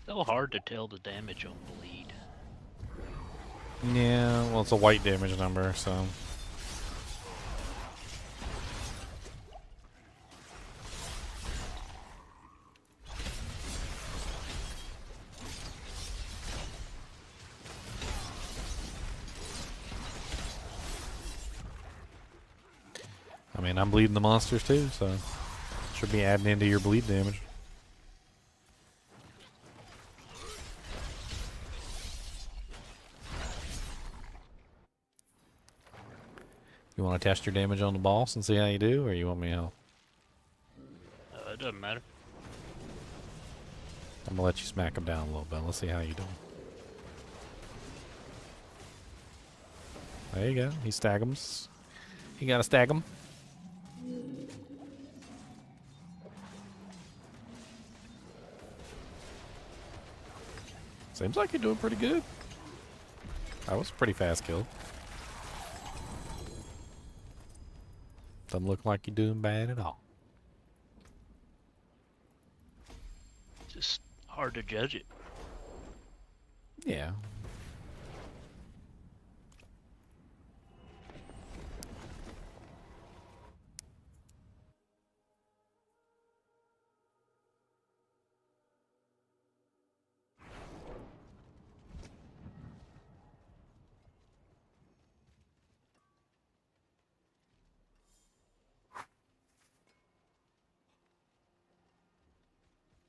So hard to tell the damage on bleed. Yeah, well, it's a white damage number, so. I mean, I'm bleeding the monsters too, so should be adding into your bleed damage. You want to test your damage on the boss and see how you do, or you want me to help? It doesn't matter. I'm gonna let you smack him down a little bit. Let's see how you do. There you go. He stag 'ems. You gotta stag 'em. Seems like you're doing pretty good. That was a pretty fast kill. Doesn't look like you're doing bad at all. Just hard to judge it. Yeah.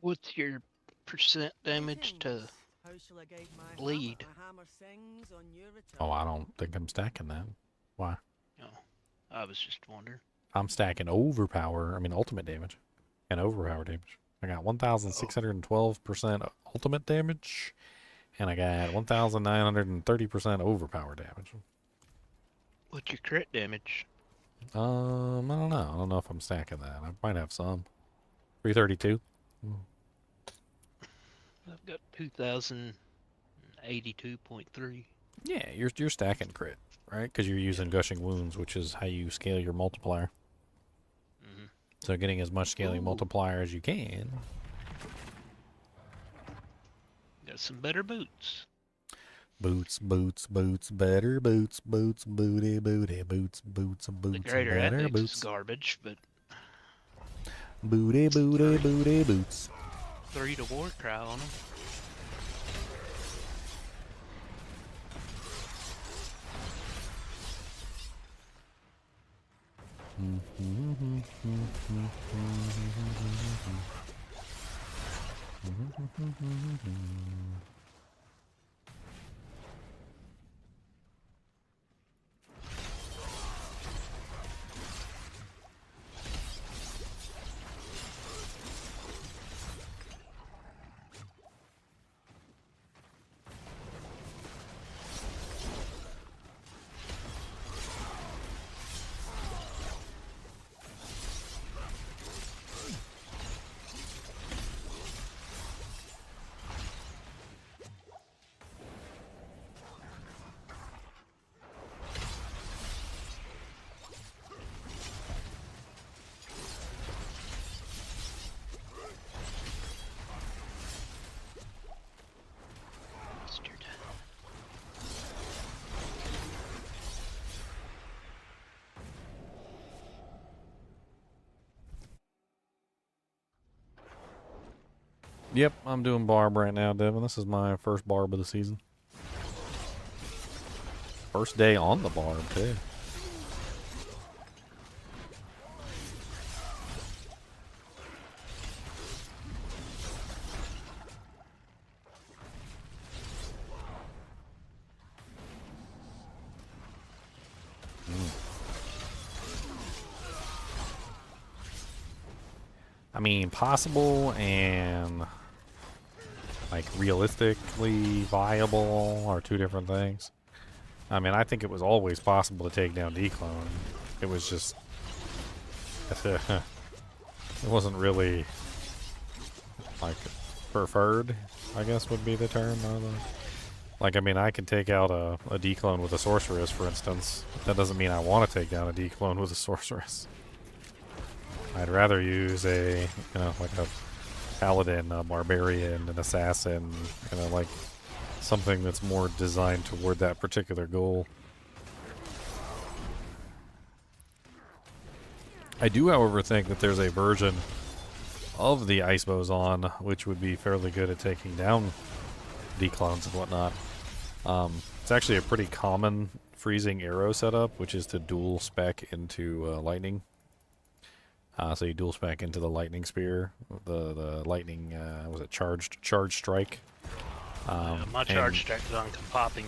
What's your percent damage to How shall I guide my bleed? hammer sings on your return? Oh, I don't think I'm stacking that. Why? No, I was just wondering. I'm stacking ultimate damage and overpower damage. I got 1,612% ultimate damage, and I got 1,930% overpower damage. What's your crit damage? I don't know. I don't know if I'm stacking that. I might have some. 332. I've got 2,082.3. Yeah, you're stacking crit, right? Because you're using gushing wounds, which is how you scale your multiplier. Mm-hmm. So getting as much scaling multiplier as you can. Got some better boots. Boots, boots, boots, better boots, boots, booty, booty, boots, boots, boots, The greater better ethics boots. is garbage, but Booty, booty, booty, boots. 3 to war cry on them. Yep, I'm doing Barb right now, Devin. This is my first Barb of the season. First day on the Barb, too. I mean, possible and like realistically viable are two different things. I mean, I think it was always possible to take down Declone. It was just it wasn't really like preferred, I guess would be the term. I don't know. Like, I mean, I can take out a Declone with a Sorceress, for instance. That doesn't mean I want to take down a Declone with a Sorceress. I'd rather use like a Paladin, a Barbarian, an Assassin, like something that's more designed toward that particular goal. I do, however, think that there's a version of the Ice Boson which would be fairly good at taking down Declones and whatnot. It's actually a pretty common freezing arrow setup, which is to dual spec into lightning. So you dual spec into the lightning spear, the lightning, was it charged strike? My charge strike is on popping.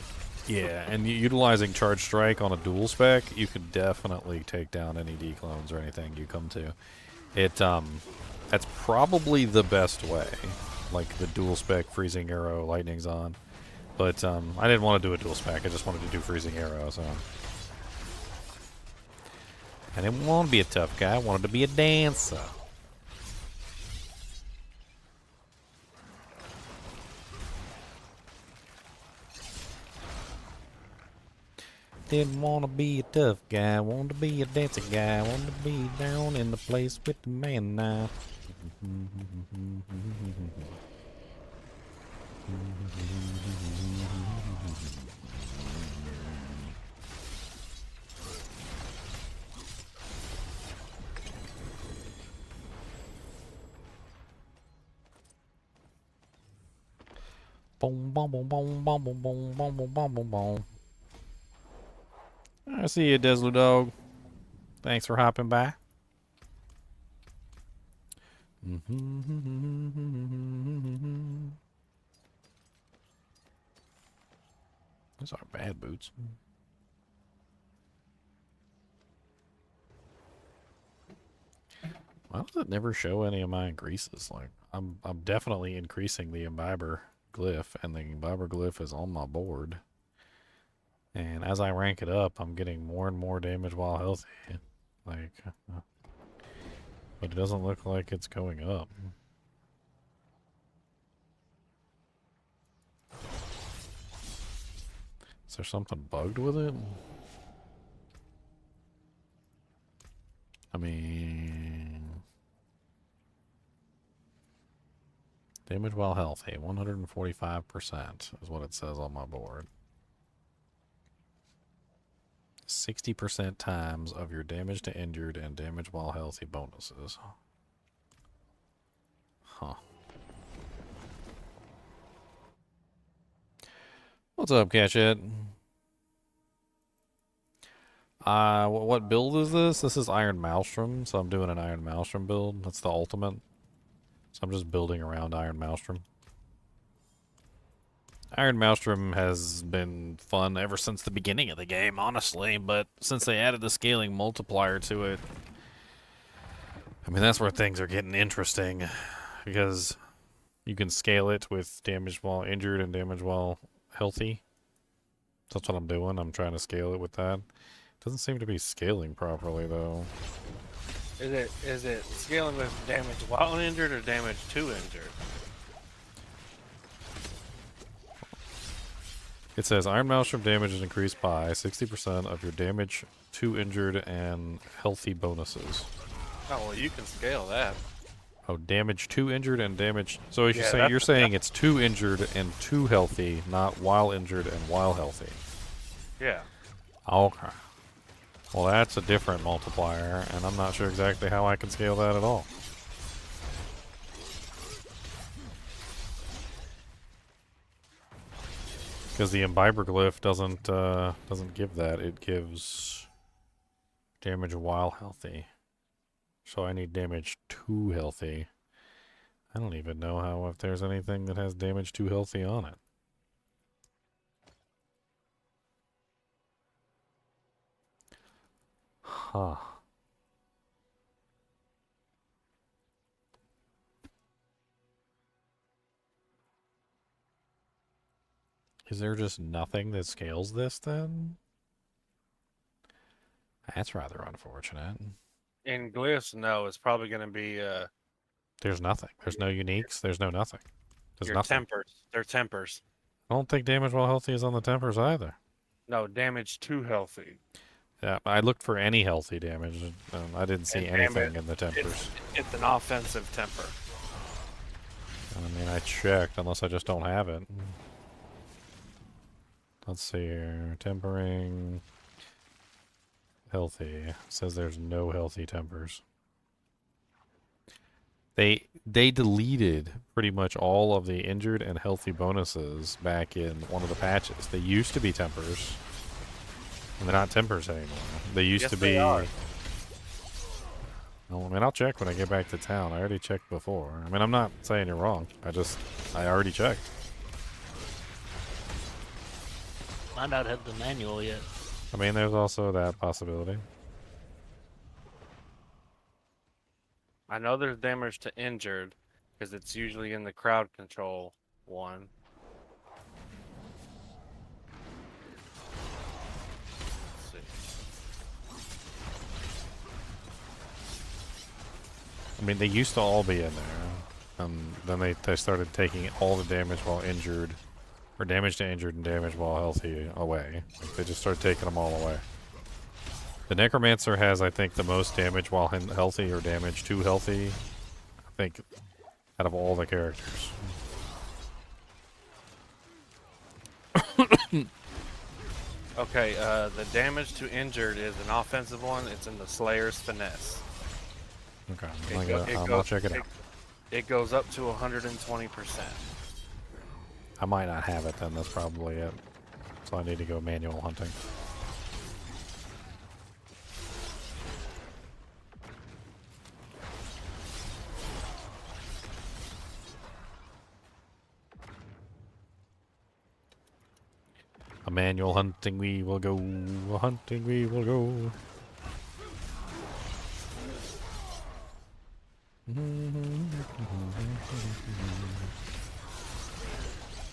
Yeah, and utilizing charge strike on a dual spec, you could definitely take down any Declones or anything you come to. That's probably the best way, like the dual spec freezing arrow lightning's on. But I didn't want to do a dual spec, I just wanted to do freezing arrow, so. I didn't want to be a tough guy, I wanted to be a dancer. Didn't want to be a tough guy, wanted to be a dancing guy, wanted to be down in the place with the man knife. Boom, boom, boom, boom, boom, boom, boom, boom, boom, boom, boom, boom. I see you, Deslu Dog. Thanks for hopping by. Those aren't bad boots. Why does it never show any of my increases? Like, I'm definitely increasing the imbiber glyph, and the imbiber glyph is on my board. And as I rank it up, I'm getting more and more damage while healthy. Like, but it doesn't look like it's going up. Is there something bugged with it? I mean, damage while healthy, 145% is what it says on my board. 60% times of your damage to injured and damage while healthy bonuses. Huh. What's up, Catchet? What build is this? This is Iron Maelstrom, so I'm doing an Iron Maelstrom build. That's the ultimate. So I'm just building around Iron Maelstrom. Iron Maelstrom has been fun ever since the beginning of the game, honestly, but since they added the scaling multiplier to it, I mean, that's where things are getting interesting, because you can scale it with damage while injured and damage while healthy. That's what I'm doing. I'm trying to scale it with that. It doesn't seem to be scaling properly, though. Is it scaling with damage while injured or damage to injured? It says Iron Maelstrom damage is increased by 60% of your damage to injured and healthy bonuses. Oh, well, you can scale that. Oh, damage to injured and damage. So you're saying it's to injured and to healthy, not while injured and while healthy. Yeah. Okay. Well, that's a different multiplier, and I'm not sure exactly how I can scale that at all. Because the imbiber glyph doesn't give that. It gives damage while healthy. So I need damage to healthy. I don't even know how if there's anything that has damage to healthy on it. Huh. Is there just nothing that scales this then? That's rather unfortunate. In glyphs, no, it's probably going to be There's nothing. There's no uniques. There's no nothing. There's your nothing. tempers. They're tempers. I don't think damage while healthy is on the tempers either. No, damage to healthy. Yeah, I looked for any healthy damage. I didn't see anything in the tempers. It's an offensive temper. I mean, I checked, unless I just don't have it. Let's see here. Tempering. Healthy. It says there's no healthy tempers. They deleted pretty much all of the injured and healthy bonuses back in one of the patches. They used to be tempers. And they're not tempers anymore. They used to be... They are. Well, I mean, I'll check when I get back to town. I already checked before. I mean, I'm not saying you're wrong. I already checked. Might not have the manual yet. I mean, there's also that possibility. I know there's damage to injured, because it's usually in the crowd control one. Let's see. I mean, they used to all be in there. Then they started taking all the damage while injured Or damage to injured and damage while healthy away. Like, they just start taking them all away. The Necromancer has, I think, the most damage while healthy or damage to healthy. I think out of all the characters. Okay, the damage to injured is an offensive one. It's in the Slayer's Finesse. Okay, I'll check it out. It goes up to 120%. I might not have it then, that's probably it. So I need to go manual hunting. A manual hunting we will go, hunting we will go.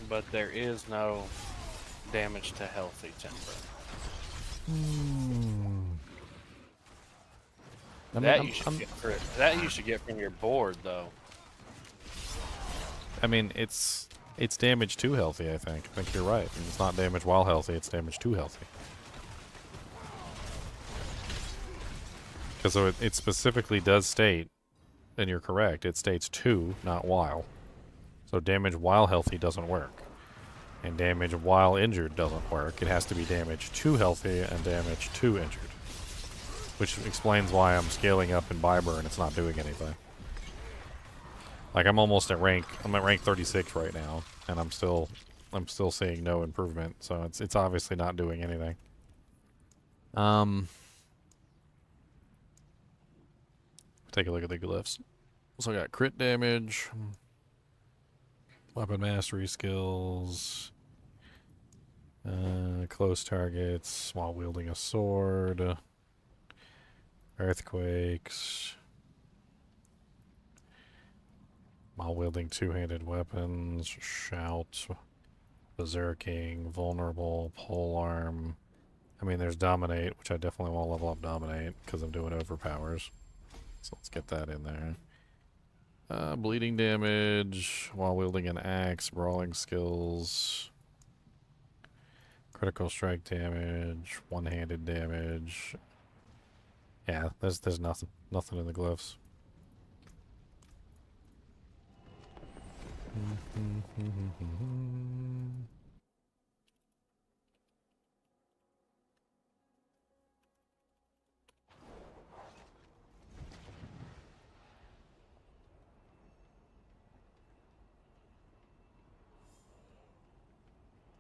But there is no damage to healthy timber. That you should get from your board, though. I mean, it's damage to healthy, I think. I think you're right. And it's not damage while healthy, it's damage to healthy. Because so it specifically does state, and you're correct, it states to, not while. So damage while healthy doesn't work. And damage while injured doesn't work. It has to be damage to healthy and damage to injured. Which explains why I'm scaling up in Barb and it's not doing anything. Like I'm almost at rank 36 right now, and I'm still seeing no improvement, so it's obviously not doing anything. Take a look at the glyphs. So I got crit damage, weapon mastery skills, close targets while wielding a sword, earthquakes, while wielding two-handed weapons, shout, berserking, vulnerable, polearm. I mean, there's dominate, which I definitely want to level up dominate because I'm doing overpowers. So let's get that in there. Bleeding damage while wielding an axe, brawling skills, critical strike damage, one-handed damage. Yeah, there's nothing in the glyphs.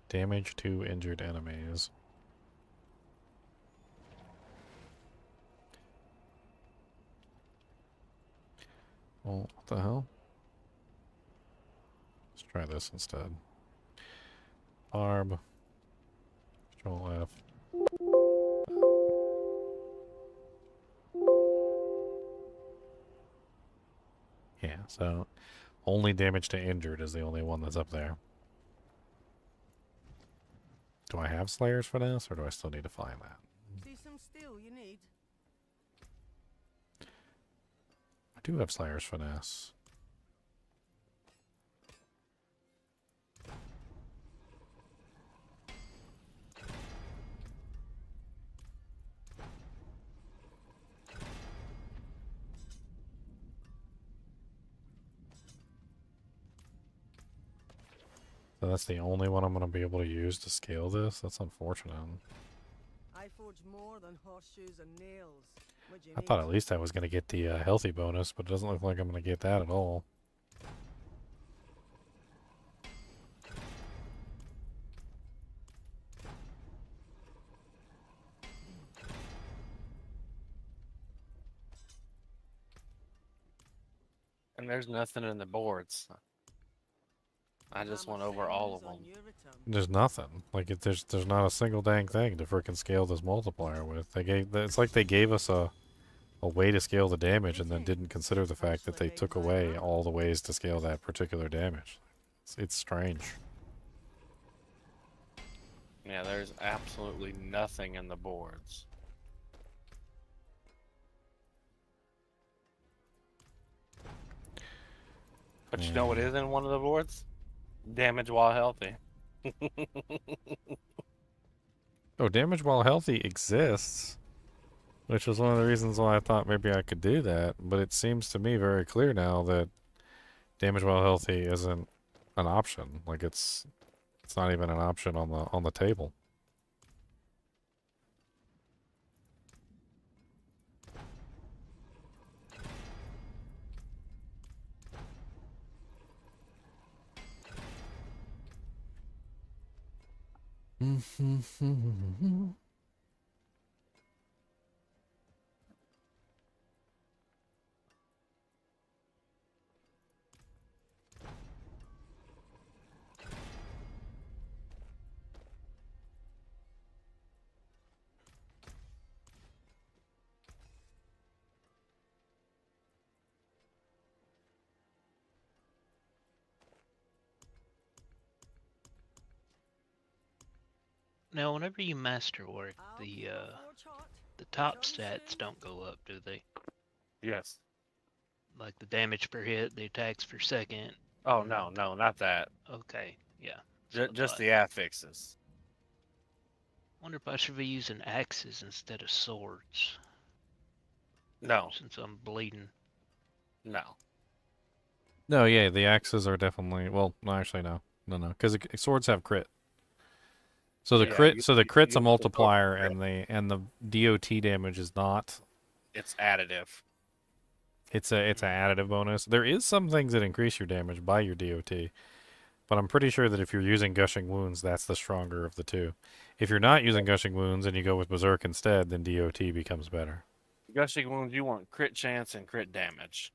Damage to injured enemies. Well, what the hell? Let's try this instead. Barb. Control F. Yeah, so only damage to injured is the only one that's up there. Do I have Slayer's Finesse, or do I still need to find that? See some steel you need? I do have Slayer's Finesse. So that's the only one I'm going to be able to use to scale this? That's unfortunate. I forge more than horseshoes and nails. I thought at least I was going to get the healthy bonus, but it doesn't look like I'm going to get that at all. And there's nothing in the boards. I just went over all of them. There's nothing. Like there's not a single dang thing to frickin' scale this multiplier with. It's like they gave us a way to scale the damage and then didn't consider the fact that they took away all the ways to scale that particular damage. It's strange. Yeah, there's absolutely nothing in the boards. But you know what is in one of the boards? Damage while healthy. Oh, damage while healthy exists, which was one of the reasons why I thought maybe I could do that. But it seems to me very clear now that damage while healthy isn't an option. Like it's not even an option on the table. Now, whenever you masterwork, the top stats don't go up, do they? Yes. Like the damage per hit, the attacks per second. Oh no, not that. Okay, yeah. Just the affixes. Wonder if I should be using axes instead of swords. No. Since I'm bleeding. No. No, yeah, the axes are definitely well. No, actually, no, because swords have crit. So the the crit's a multiplier, and the DOT damage is not. It's additive. It's an additive bonus. There is some things that increase your damage by your DOT, but I'm pretty sure that if you're using gushing wounds, that's the stronger of the two. If you're not using gushing wounds and you go with berserk instead, then DOT becomes better. Gushing wounds, you want crit chance and crit damage.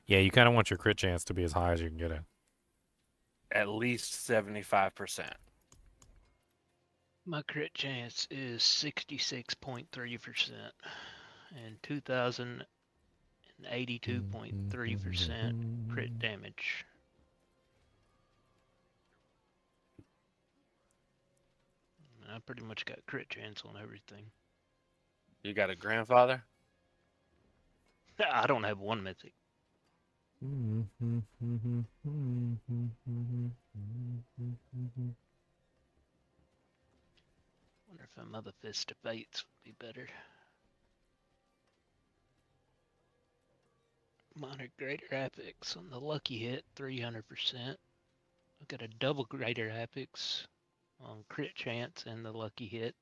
Yeah, you kind of want your crit chance to be as high as you can get it. At least 75%. My crit chance is 66.3% and 2,082.3% crit damage. I pretty much got crit chance on everything. You got a grandfather? I don't have one mythic. Wonder if a Mother Fist of Fates would be better. Minor greater apex on the lucky hit, 300%. I've got a double greater apex on crit chance and the lucky hit.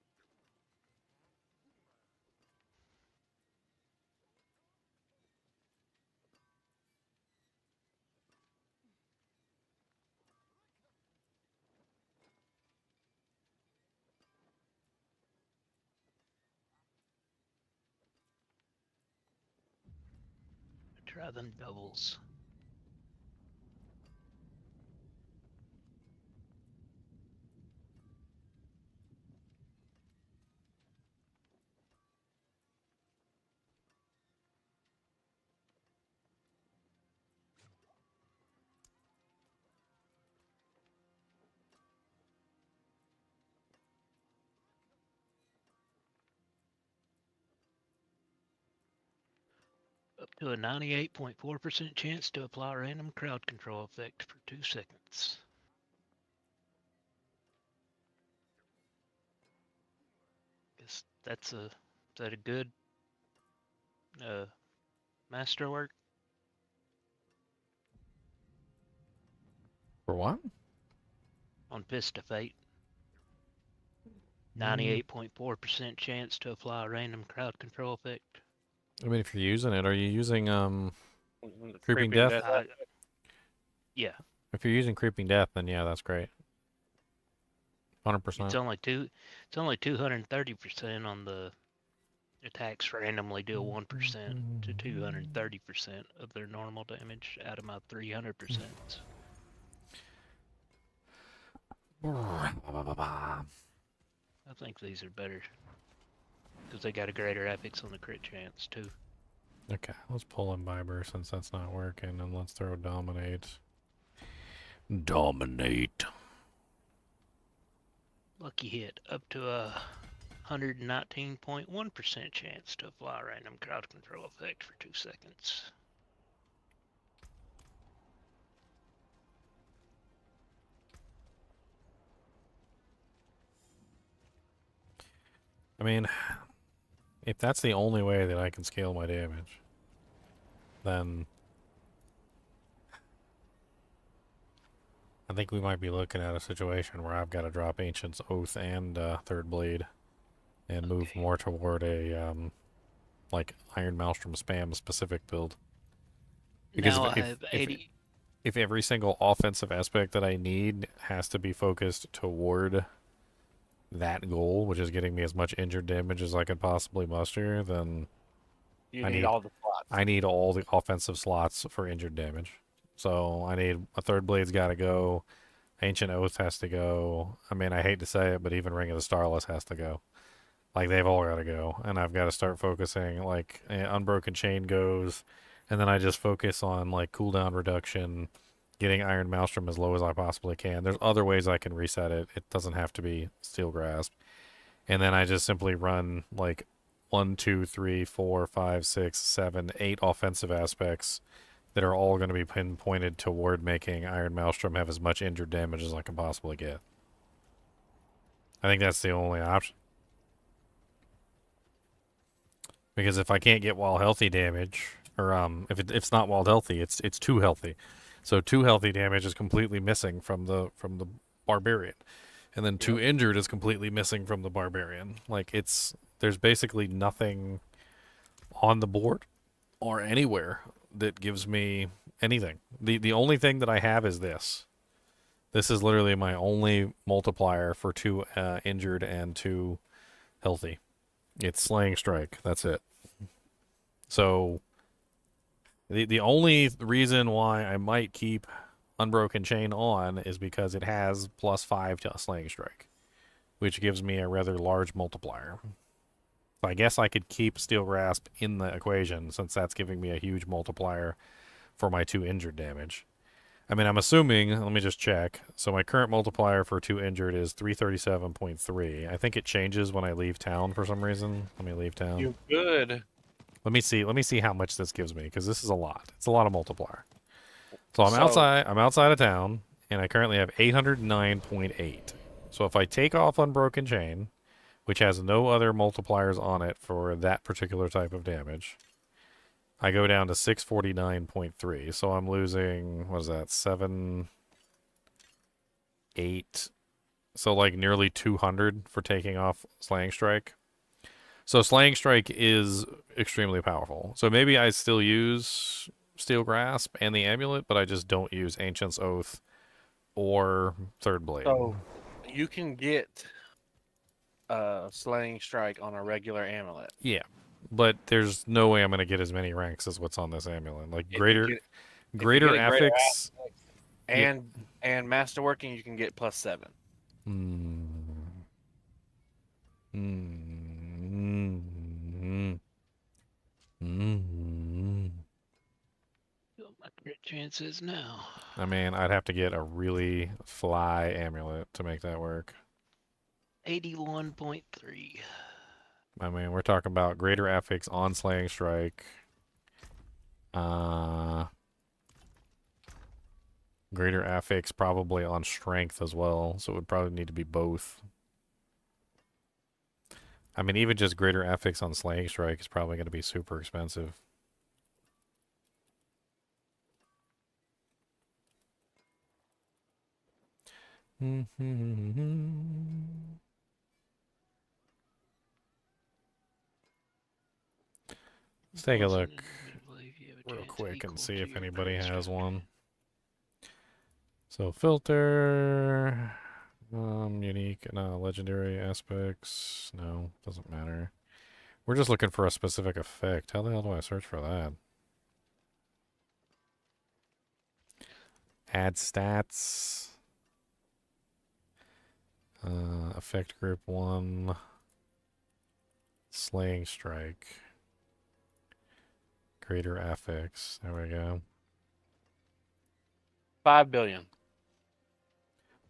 Try them doubles. Up to a 98.4% chance to apply a random crowd control effect for 2 seconds. Guess that's is that a good masterwork? For what? On Fist of Fate. 98.4% chance to apply a random crowd control effect. I mean, if you're using it, are you using Creeping Death? Yeah. If you're using Creeping Death, then yeah, that's great. 100%. It's only 230% on the attacks randomly deal 1% to 230% of their normal damage out of my 300%. I think these are better because they got a greater apex on the crit chance too. Okay, let's pull Imbiber since that's not working, and let's throw Dominate. Dominate. Lucky hit up to a 119.1% chance to apply a random crowd control effect for 2 seconds. mean, if that's the only way that I can scale my damage, then I think we might be looking at a situation where I've got to drop Ancient's Oath and Third Blade and move more toward a like Iron Maelstrom spam specific build. Because now I have 80. If every single offensive aspect that I need has to be focused toward that goal, which is getting me as much injured damage as I could possibly muster, then You need all the slots. I need all the offensive slots for injured damage. So I need a Third Blade's got to go. Ancient Oath has to go. I mean, I hate to say it, but even Ring of the Starless has to go. Like, they've all got to go. And I've got to start focusing, like, Unbroken Chain goes, and then I just focus on, like, cooldown reduction, getting Iron Maelstrom as low as I possibly can. There's other ways I can reset it. It doesn't have to be Steel Grasp. And then I just simply run, like, 1, 2, 3, 4, 5, 6, 7, 8 offensive aspects that are all going to be pinpointed toward making Iron Maelstrom have as much injured damage as I can possibly get. I think that's the only option. Because if I can't get wild healthy damage, or if it's not wild healthy, it's too healthy. So too healthy damage is completely missing from the Barbarian. And then too injured is completely missing from the Barbarian. Like, there's basically nothing on the board or anywhere that gives me anything. The only thing that I have is this. This is literally my only multiplier for 2 injured and 2 healthy. It's Slaying Strike. That's it. So the only reason why I might keep Unbroken Chain on is because it has +5 to Slaying Strike, which gives me a rather large multiplier. So I guess I could keep Steel Grasp in the equation since that's giving me a huge multiplier for my 2 injured damage. I mean, I'm assuming, let me just check. So my current multiplier for 2 injured is 337.3. I think it changes when I leave town for some reason. Let me leave town. You good. Let me see how much this gives me, because this is a lot. It's a lot of multiplier. So I'm outside of town, and I currently have 809.8. So if I take off Unbroken Chain, which has no other multipliers on it for that particular type of damage, I go down to 649.3. So I'm losing, what is that, 7, 8, so like nearly 200 for taking off Slaying Strike. So Slaying Strike is extremely powerful. So maybe I still use Steel Grasp and the Amulet, but I just don't use Ancient's Oath or Third Blade. So you can get Slaying Strike on a regular amulet. Yeah, but there's no way I'm going to get as many ranks as what's on this amulet. Like greater affix and masterworking, you can get +7. Feel my crit chances now. I mean, I'd have to get a really fly amulet to make that work. 81.3. I mean, we're talking about greater affix on Slaying Strike. Greater affix probably on strength as well, so it would probably need to be both. I mean, even just greater affix on Slaying Strike is probably going to be super expensive. Let's take a look real quick and see if anybody has one. So filter, unique, no, legendary aspects, no, doesn't matter. We're just looking for a specific effect. How the hell do I search for that? Add stats. Effect group 1. Slaying Strike. Greater affix. There we go. 5 billion.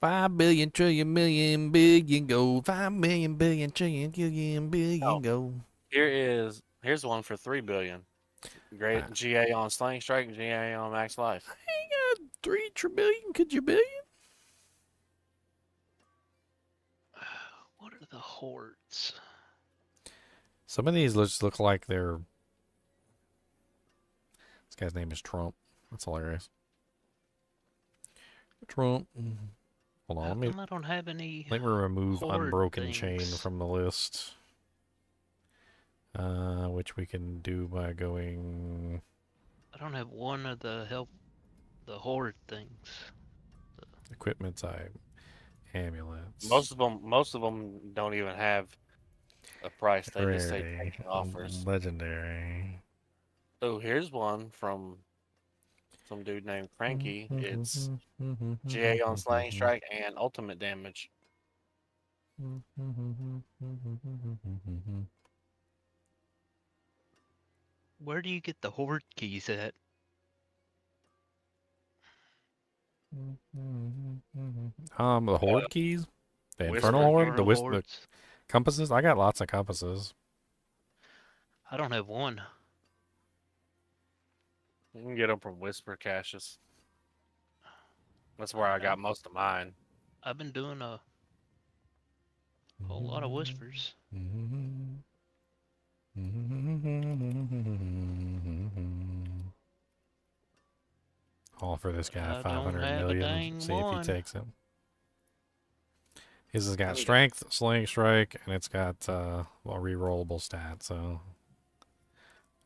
5 billion trillion million billion go. 5 million billion trillion billion go. Here's one for 3 billion. Great GA on Slaying Strike, GA on Max Life. I ain't got 3 trillion, could you billion? What are the hordes? Some of these just look like they're... This guy's name is Trump. That's hilarious. Trump. Hold on, How let me... come I don't have any Let me remove horde Unbroken Chain things? from the list. Which we can do by going... I don't have one of the horde things. Equipment type. Amulets. Most of them don't even have a price. They just say Rarity. take offers. Legendary. So here's one from some dude named Cranky. It's GA on Slaying Strike and Ultimate Damage. Where do you get the horde keys at? The horde keys? The infernal Whisper. horde? The Hordes. compasses? I got lots of compasses. I don't have one. You can get them from Whisper caches. That's where I got most of mine. I've been doing a whole lot of whispers. All for this guy, I 500 don't have a million. dang See if he one. takes it. His has got strength, slaying strike, and it's got a re-rollable stat. So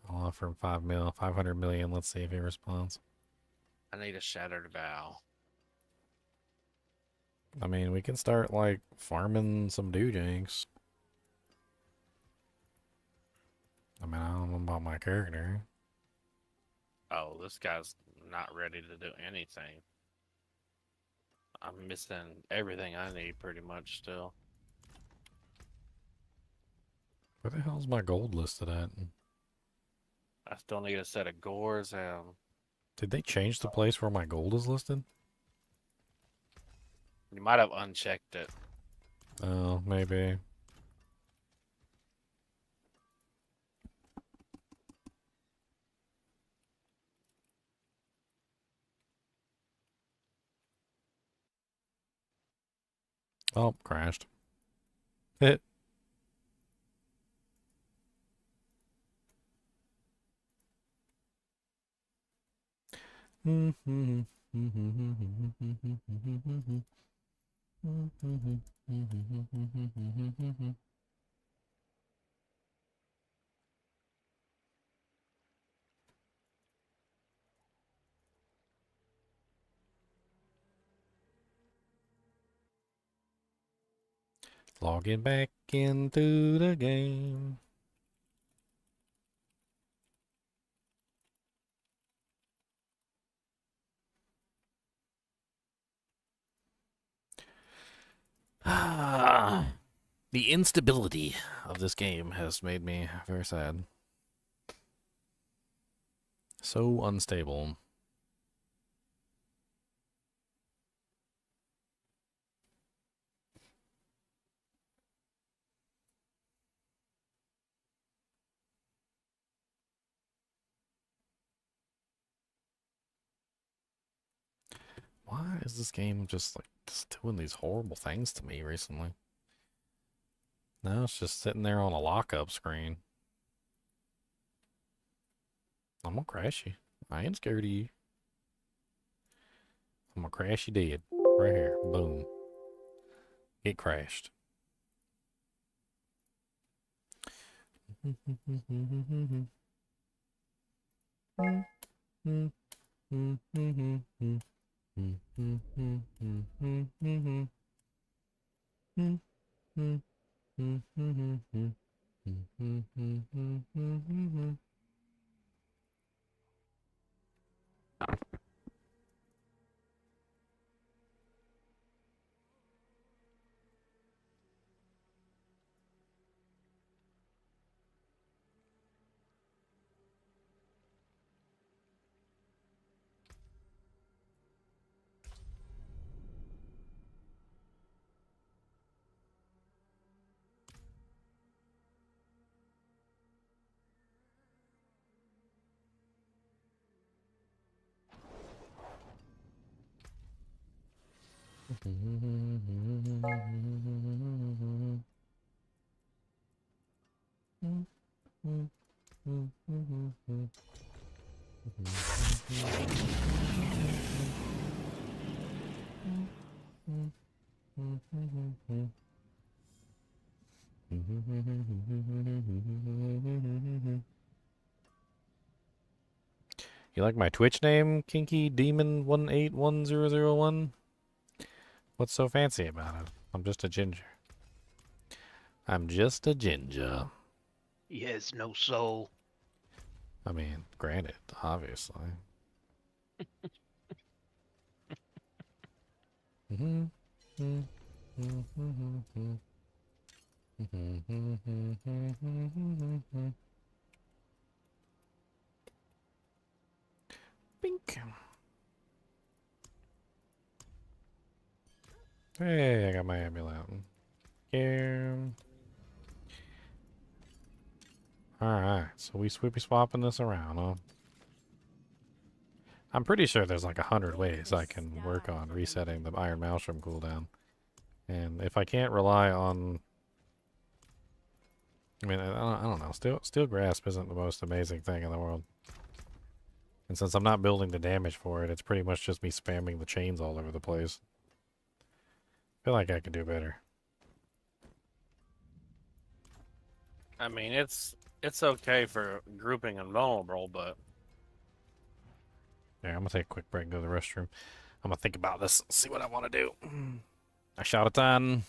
I'll offer him 500 million. Let's see if he responds. I need a Shattered Vow. I mean, we can start like farming some doojanks. I mean, I don't know about my character. Oh, this guy's not ready to do anything. I'm missing everything I need pretty much still. Where the hell's my gold listed at? I still need a set of gores and... Did they change the place where my gold is listed? You might have unchecked it. Oh, maybe. Oh, crashed. Hit. Logging back into the game. The instability of this game has made me very sad. So unstable. Why is this game just doing these horrible things to me recently? Now it's just sitting there on a lockup screen. I'm gonna crash you. I ain't scared of you. I'm gonna crash you dead. Right here. Boom. Get crashed. You like my Twitch name, Kinky Demon 181001? What's so fancy about it? I'm just a ginger. I'm just a ginger. He has no soul. I mean, granted, obviously. Bink. Hey, I got my amulet. Yeah. Alright, so we swoopy swapping this around, huh? I'm pretty sure there's like 100 ways I can work on resetting the Iron Maelstrom cooldown. And if I can't rely on... I mean, I don't know. Steel Grasp isn't the most amazing thing in the world. And since I'm not building the damage for it, it's pretty much just me spamming the chains all over the place. I feel like I could do better. I mean, it's okay for grouping and vulnerable, but Yeah, I'm gonna take a quick break and go to the restroom. I'm gonna think about this, see what I want to do. I shot a ton.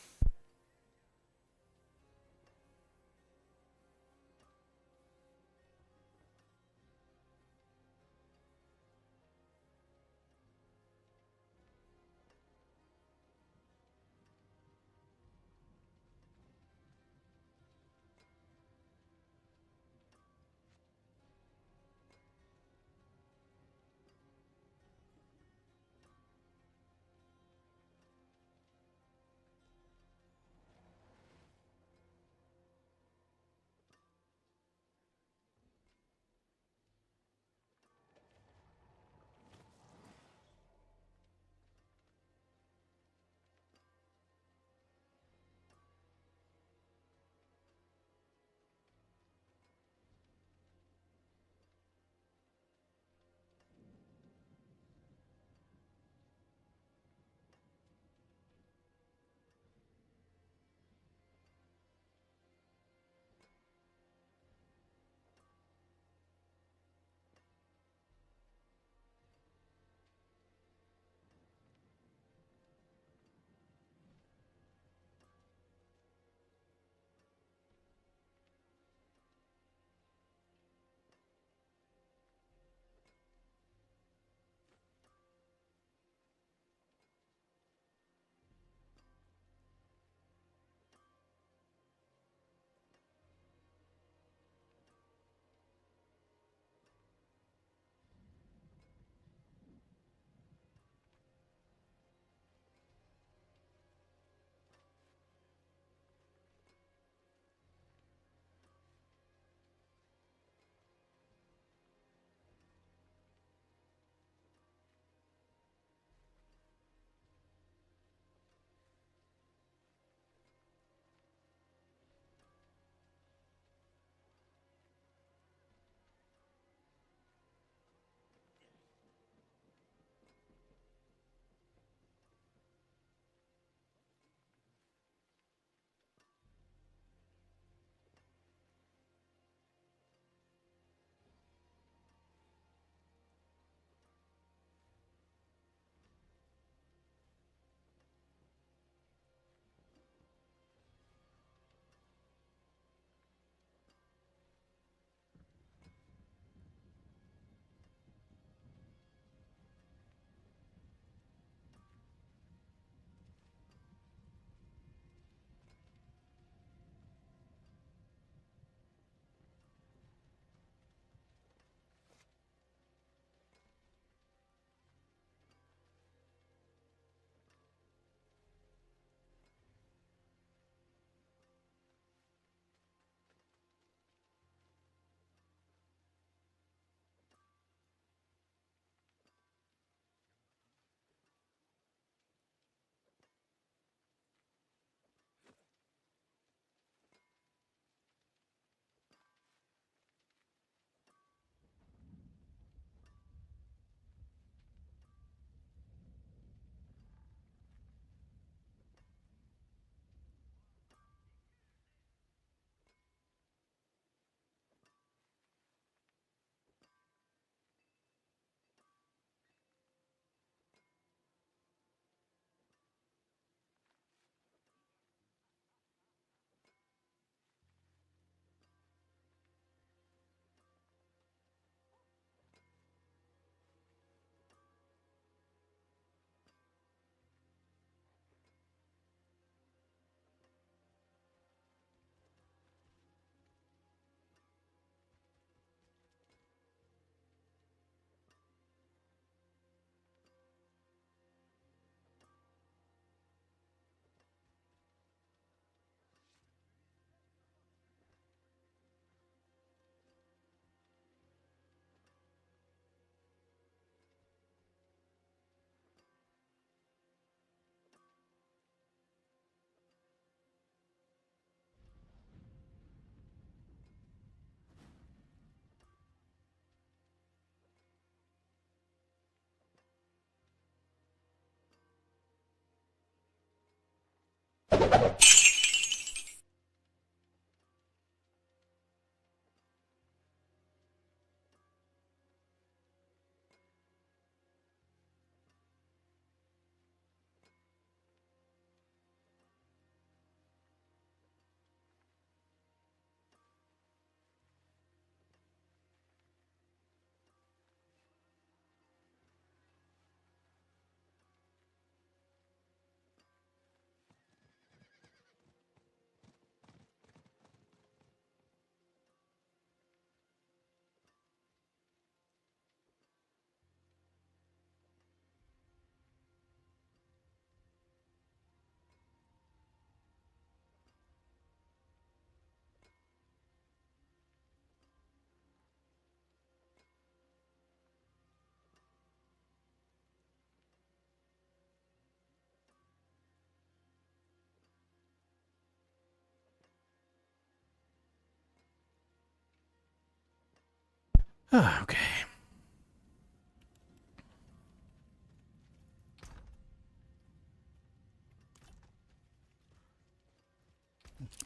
Okay.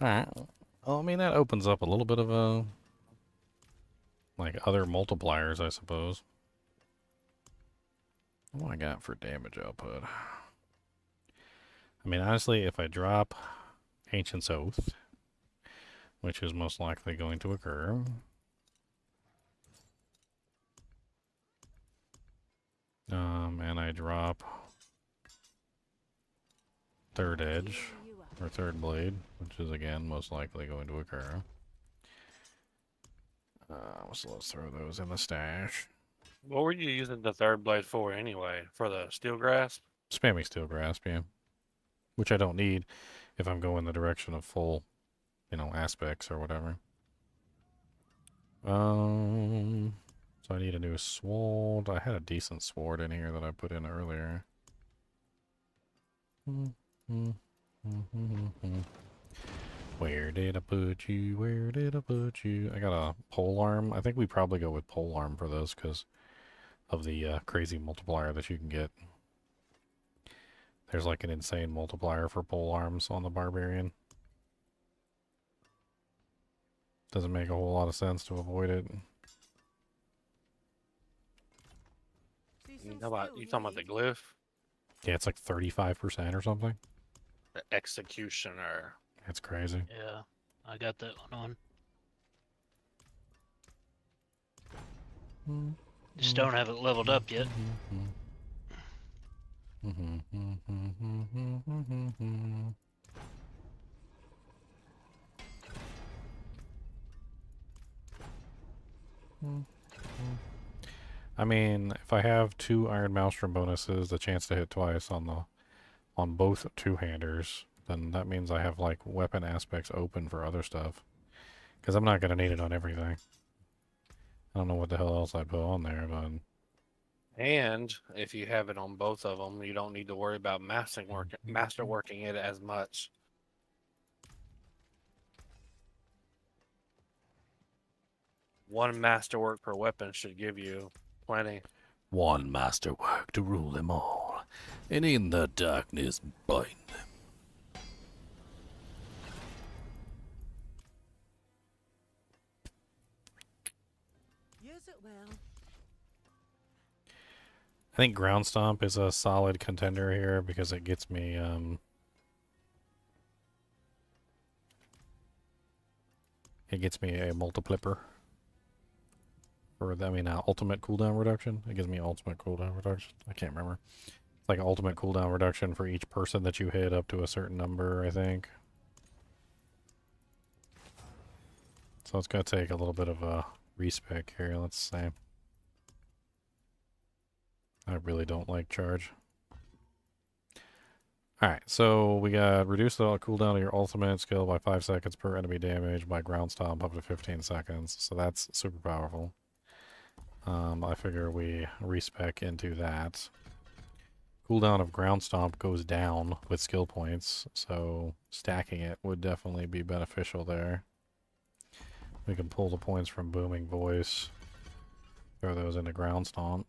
Alright. Well, I mean, that opens up a little bit of a... like, other multipliers, I suppose. What do I got for damage output? I mean, honestly, if I drop Ancient's Oath, which is most likely going to occur... and I drop Third Edge, or Third Blade, which is again most likely going to occur. So let's throw those in the stash. What were you using the third blade for anyway? For the steel grasp? Spamming Steel Grasp, yeah. Which I don't need if I'm going the direction of full, you know, aspects or whatever. So I need a new sword. I had a decent sword in here that I put in earlier. Where did I put you? Where did I put you? I got a polearm. I think we probably go with polearm for this because of the crazy multiplier that you can get. There's like an insane multiplier for polearms on the Barbarian. Doesn't make a whole lot of sense to avoid it. You talking about the glyph? Yeah, it's like 35% or something. The executioner. That's crazy. Yeah, I got that one on. Just don't have it leveled up yet. I mean, if I have 2 Iron Maelstrom bonuses, the chance to hit twice on both two-handers, then that means I have like weapon aspects open for other stuff. Because I'm not gonna need it on everything. I don't know what the hell else I put on there, but And if you have it on both of them, you don't need to worry about masterworking it as much. One masterwork per weapon should give you plenty. One masterwork to rule them all, and in the darkness bind them. Use it well. I think Ground Stomp is a solid contender here because it gets me a multiplier. Or, I mean, ultimate cooldown reduction. It gives me ultimate cooldown reduction. I can't remember. It's like ultimate cooldown reduction for each person that you hit up to a certain number, I think. So it's going to take a little bit of a respec here, let's say. I really don't like charge. Alright, so we got reduce the cooldown of your ultimate skill by 5 seconds per enemy damage by ground stomp up to 15 seconds. So that's super powerful. I figure we respec into that. Cooldown of ground stomp goes down with skill points, so stacking it would definitely be beneficial there. We can pull the points from booming voice, throw those into ground stomp.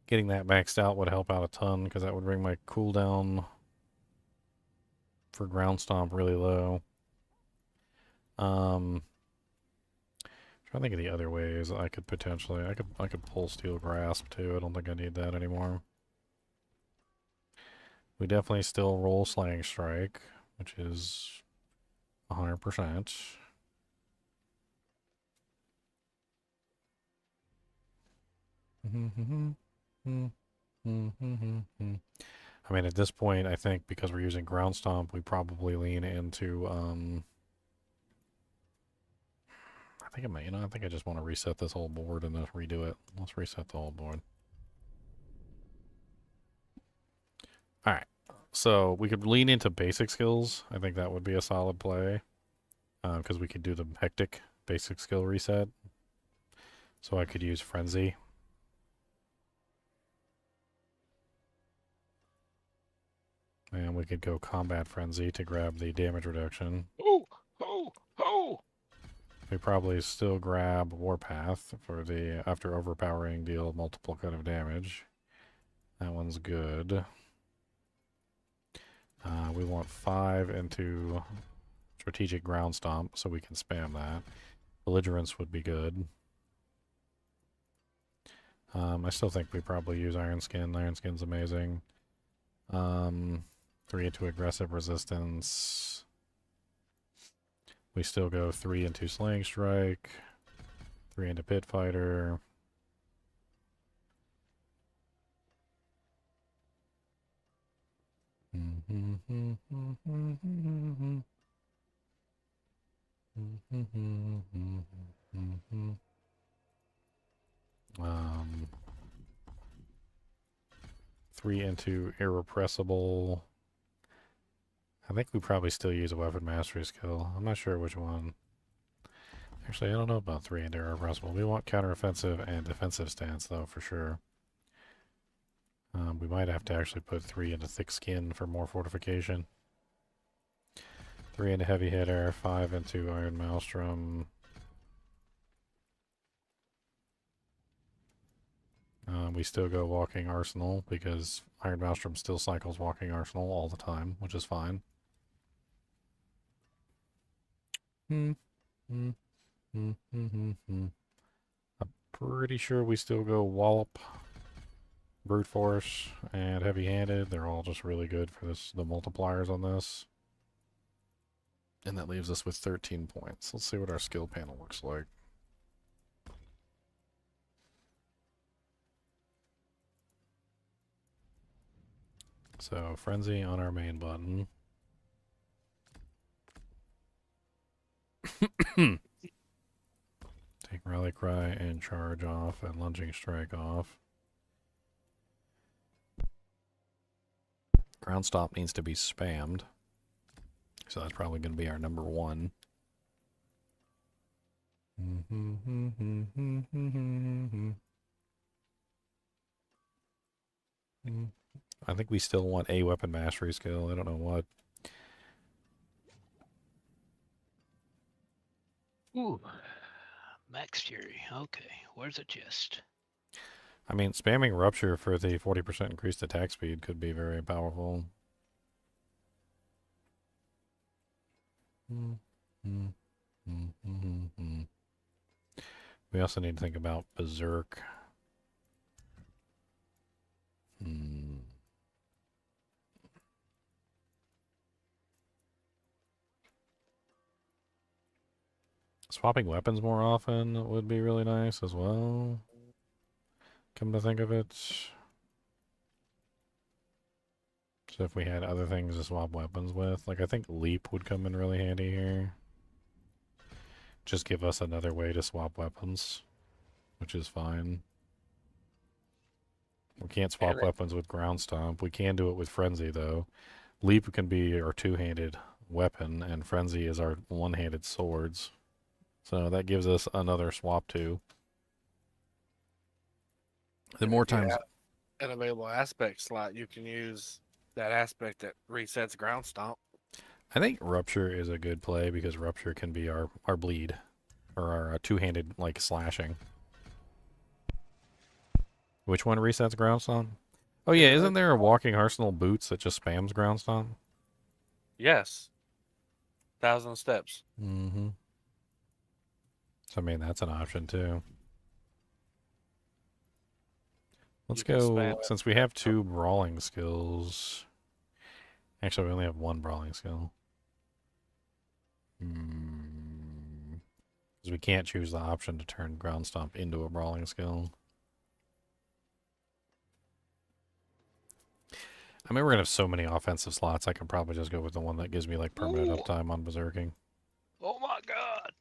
Getting that maxed out would help out a ton because that would bring my cooldown for ground stomp really low. Trying to think of the other ways I could potentially I could pull Steel Grasp too. I don't think I need that anymore. We definitely still roll Slaying Strike, which is 100%. I mean, at this point, I think because we're using Ground Stomp, we probably lean into I think I just want to reset this whole board and then redo it. Let's reset the whole board. Alright, so we could lean into basic skills. I think that would be a solid play. Because we could do the hectic basic skill reset. So I could use Frenzy. And we could go Combat Frenzy to grab the damage reduction. Oh, oh, oh! We probably still grab Warpath for the after overpowering deal multiple kind of damage. That one's good. We want 5 into Strategic Ground Stomp so we can spam that. Belligerence would be good. I still think we probably use Iron Skin. Iron Skin's amazing. 3 into Aggressive Resistance. We still go 3 into Slaying Strike. 3 into Pit Fighter. Um, 3 into Irrepressible. I think we probably still use a Weapon Mastery skill. I'm not sure which one. Actually, I don't know about 3 into Irrepressible. We want Counteroffensive and Defensive stance, though, for sure. We might have to actually put 3 into Thick Skin for more fortification. 3 into Heavy Hitter, 5 into Iron Maelstrom. We still go Walking Arsenal because Iron Maelstrom still cycles Walking Arsenal all the time, which is fine. I'm pretty sure we still go Wallop, Brute Force, and Heavy Handed. They're all just really good for this, the multipliers on this. And that leaves us with 13 points. Let's see what our skill panel looks like. So, Frenzy on our main button. Take Rally Cry and Charge off and Lunging Strike off. Ground Stomp needs to be spammed. So that's probably going to be our number 1. I think we still want a Weapon Mastery skill. I don't know what. Ooh. Max Fury. Okay. Where's the chest? I mean, spamming Rupture for the 40% increased attack speed could be very powerful. We also need to think about Berserk. Swapping weapons more often would be really nice as well. Come to think of it. So if we had other things to swap weapons with, like I think Leap would come in really handy here. Just give us another way to swap weapons, which is fine. We can't swap weapons with Ground Stomp. We can do it with Frenzy, though. Leap can be our two-handed weapon, and Frenzy is our one-handed swords. So that gives us another swap, too. The more times... An available aspect slot, you can use that aspect that resets Ground Stomp. I think Rupture is a good play, because Rupture can be our bleed. Or our two-handed, like, slashing. Which one resets Ground Stomp? Oh yeah, isn't there a Walking Arsenal Boots that just spams Ground Stomp? Yes. 1,000 steps. Mm-hmm. So I mean, that's an option too. Let's go, since we have 2 brawling skills. Actually, we only have 1 brawling skill. Because we can't choose the option to turn Ground Stomp into a brawling skill. I mean, we're going to have so many offensive slots, I can probably just go with the one that gives me, like, permanent uptime on Berserking. Oh my god!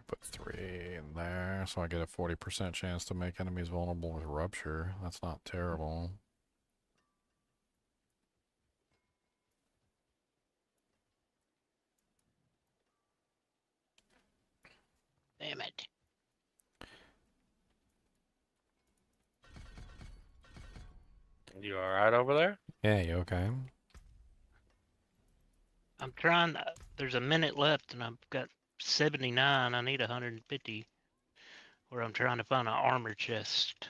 Put 3 in there, so I get a 40% chance to make enemies vulnerable with Rupture. That's not terrible. Damn it. You alright over there? Yeah, you okay? I'm trying. There's a minute left, and I've got 79. I need 150. Where I'm trying to find an armor chest,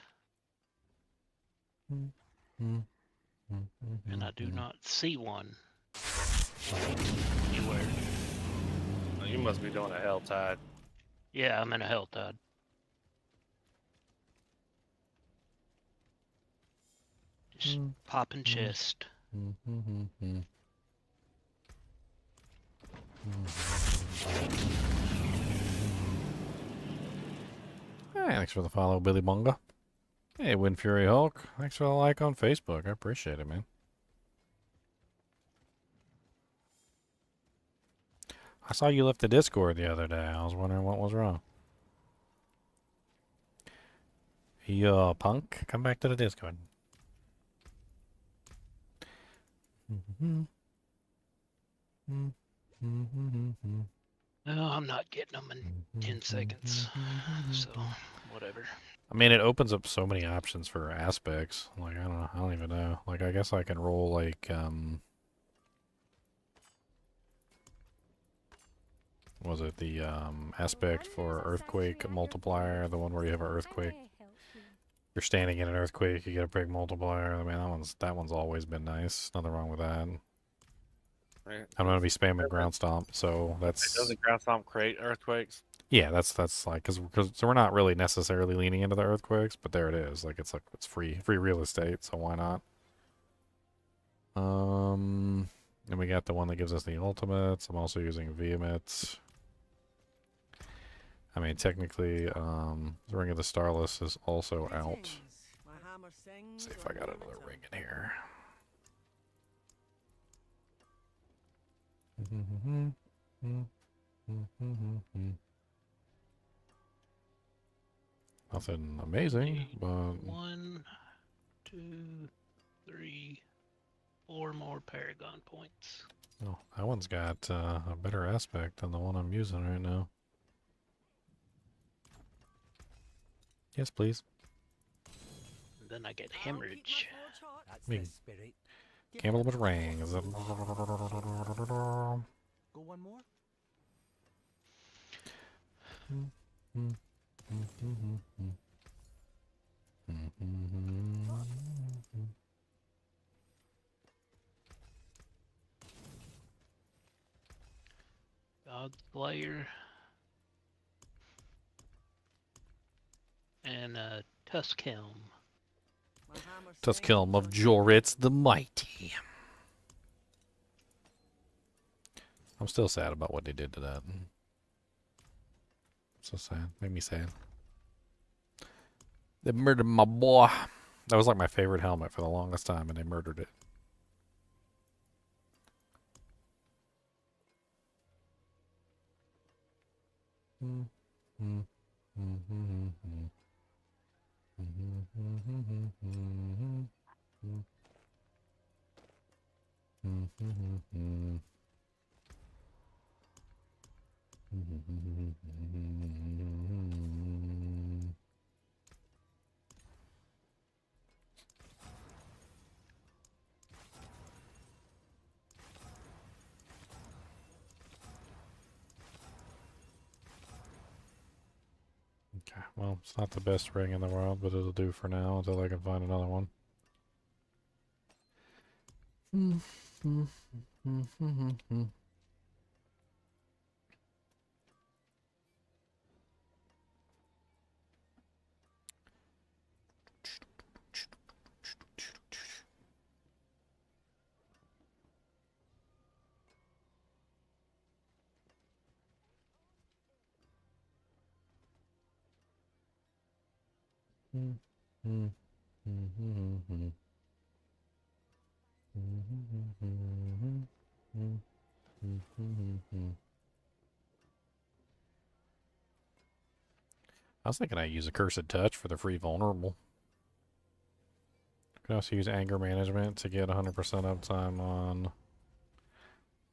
and I do not see one anywhere. Oh, you must be doing a HellTide. Yeah, I'm in a HellTide. Just popping chest. Hey, thanks for the follow, Billy Bunga. Hey, Wind Fury Hulk. Thanks for the like on Facebook. I appreciate it, man. I saw you left the Discord the other day. I was wondering what was wrong. Yo, punk, come back to the Discord. No, I'm not getting them in 10 seconds. So, whatever. I mean, it opens up so many options for aspects. Like, I don't know. I don't even know. Like, I guess I can roll, like, was it the, aspect for Earthquake multiplier? The one where you have an Earthquake. You're standing in an Earthquake, you get a big multiplier. I mean, that one's always been nice. Nothing wrong with that. Right. I'm going to be spamming Ground Stomp, so that's... Doesn't Ground Stomp create earthquakes? Yeah, that's like, because so we're not really necessarily leaning into the earthquakes, but there it is. Like it's free real estate, so why not? And we got the one that gives us the ultimates. I'm also using Vehement. I mean, technically, the Ring of the Starless is also out. Let's see if I got another ring in here. Nothing amazing, but 1, 2, 3, 4 more Paragon points. oh, that one's got a better aspect than the one I'm using right now. Yes, please. And then I get hemorrhage. Me. Gamble with rings. Go one more? God Slayer. And Tusk Helm. Tusk Helm of Joritz the Mighty. I'm still sad about what they did to that. So sad. Made me sad. They murdered my boy. That was like my favorite helmet for the longest time, and they murdered it. Okay, well, it's not the best ring in the world, but it'll do for now until I can find another one. was thinking I'd use a Cursed Touch for the free vulnerable. Could also use Anger Management to get 100% uptime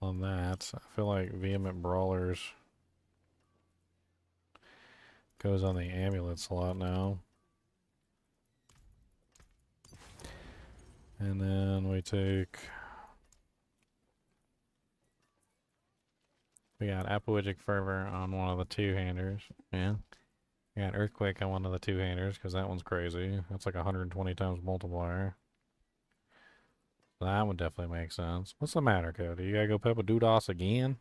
on that. I feel like Vehement Brawlers goes on the amulets a lot now. And then we got Apoetic Fervor on one of the two-handers. Yeah. We got Earthquake on one of the two-handers, because that one's crazy. That's like 120 times multiplier. That would definitely make sense. What's the matter, Cody? You gotta go Peppa Doodos again?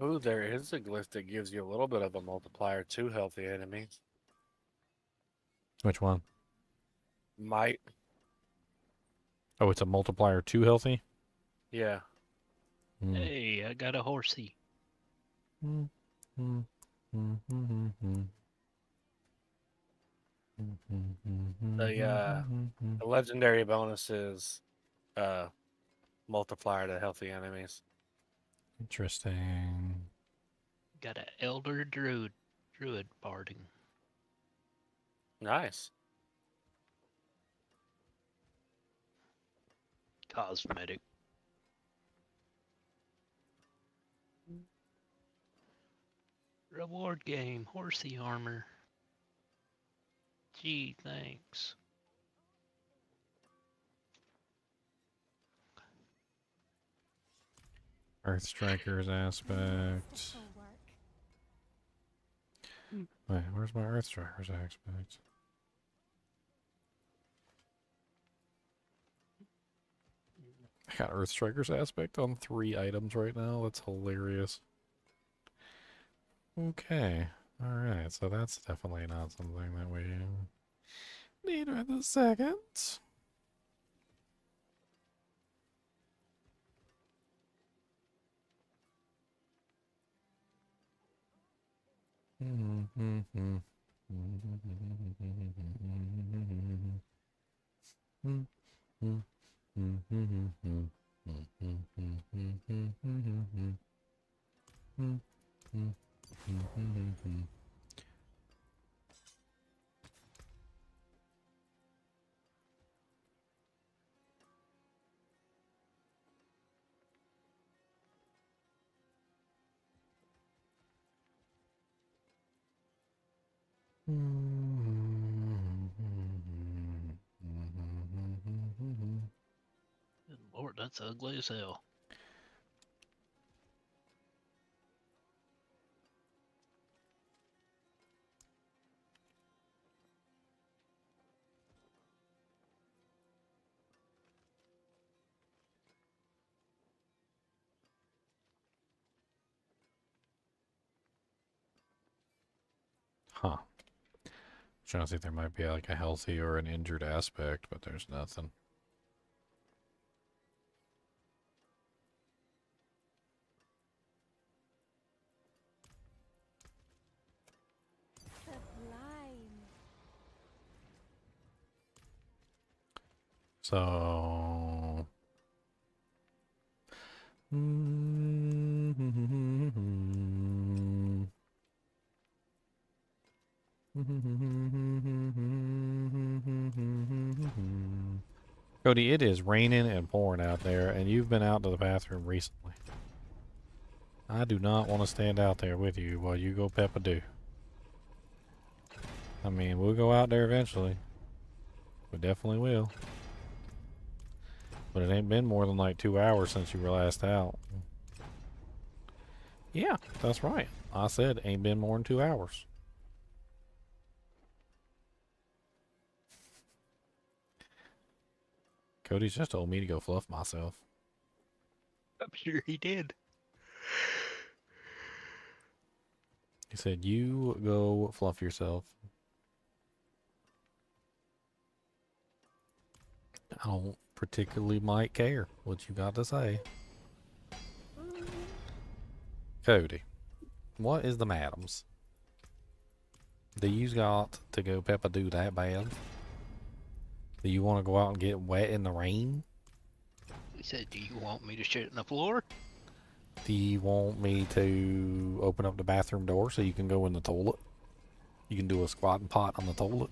Ooh, there is a glyph that gives you a little bit of a multiplier to healthy enemies. Which one? Might. Oh, it's a multiplier to healthy? Yeah. Hey, I got a horsey. The legendary bonus is multiplier to healthy enemies. Interesting. Got an elder druid barding. Nice. Cosmetic. Reward game, horsey armor. Gee, thanks. Earth Strikers aspect. Wait, where's my Earth Strikers aspect? I got Earth Strikers aspect on 3 items right now. That's hilarious. Okay. Alright, so that's definitely not something that we need right this second. Lord, that's ugly as hell. Huh. Trying to see if there might be like a healthy or an injured aspect, but there's nothing. So Cody, it is raining and pouring out there, and you've been out to the bathroom recently. I do not want to stand out there with you while you go Peppa-Doo. I mean, we'll go out there eventually. We definitely will. But it ain't been more than like 2 hours since you were last out. Yeah, that's right. I said ain't been more than 2 hours. Cody's just told me to go fluff myself. I'm sure he did. He said, you go fluff yourself. I don't particularly might care what you got to say. Cody, what is the madams? Do you got to go Peppa-Doo that bad? Do you want to go out and get wet in the rain? He said, do you want me to shit in the floor? Do you want me to open up the bathroom door so you can go in the toilet? You can do a squatting pot on the toilet.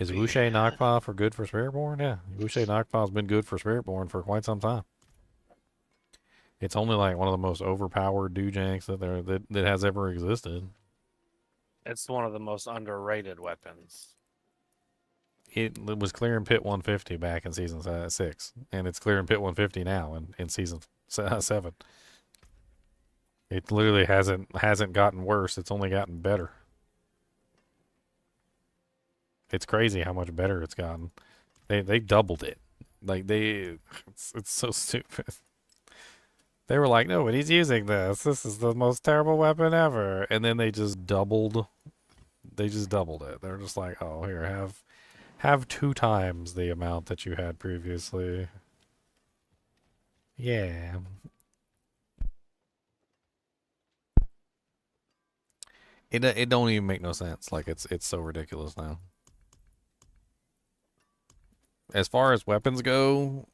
Is Wuxia Knockpaw for good for Spiritborn? Yeah, Wuxia Knockpaw's been good for Spiritborn for quite some time. It's only like one of the most overpowered Doojanks that has ever existed. It's one of the most underrated weapons. It was clearing Pit 150 back in Season 6, and it's clearing Pit 150 now in Season 7. It literally hasn't gotten worse. It's only gotten better. It's crazy how much better it's gotten. They doubled it. Like it's so stupid. They were like, nobody's using this. This is the most terrible weapon ever. And then they just doubled. They just doubled it. They're just like, oh, here, have 2 times the amount that you had previously. Yeah. It don't even make no sense. Like it's so ridiculous now. As far as weapons go,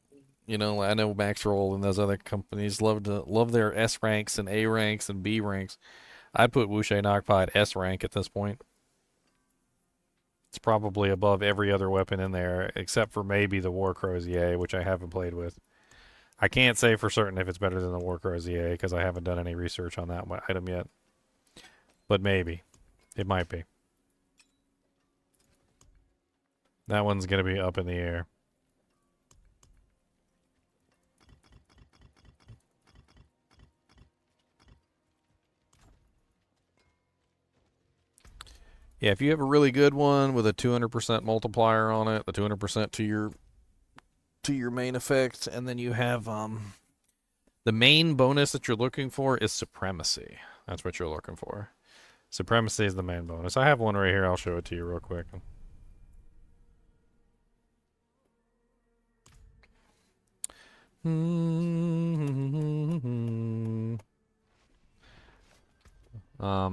you know, I know Maxroll and those other companies love their S ranks and A ranks and B ranks. I'd put Wuxia Knockpaw at S rank at this point. It's probably above every other weapon in there, except for maybe the War Crozier, which I haven't played with. I can't say for certain if it's better than the War Crozier, because I haven't done any research on that item yet. But maybe. It might be. That one's going to be up in the air. Yeah, if you have a really good one with a 200% multiplier on it, the 200% to your main effect, and then you have the main bonus that you're looking for is Supremacy. That's what you're looking for. Supremacy is the main bonus. I have one right here. I'll show it to you real quick.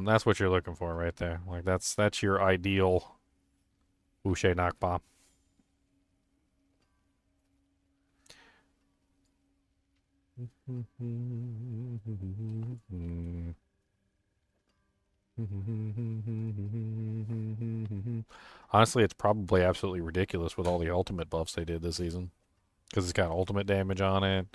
That's what you're looking for right there. Like that's your ideal Wuxia Knockpaw. Honestly, it's probably absolutely ridiculous with all the ultimate buffs they did this season. Because it's got ultimate damage on it.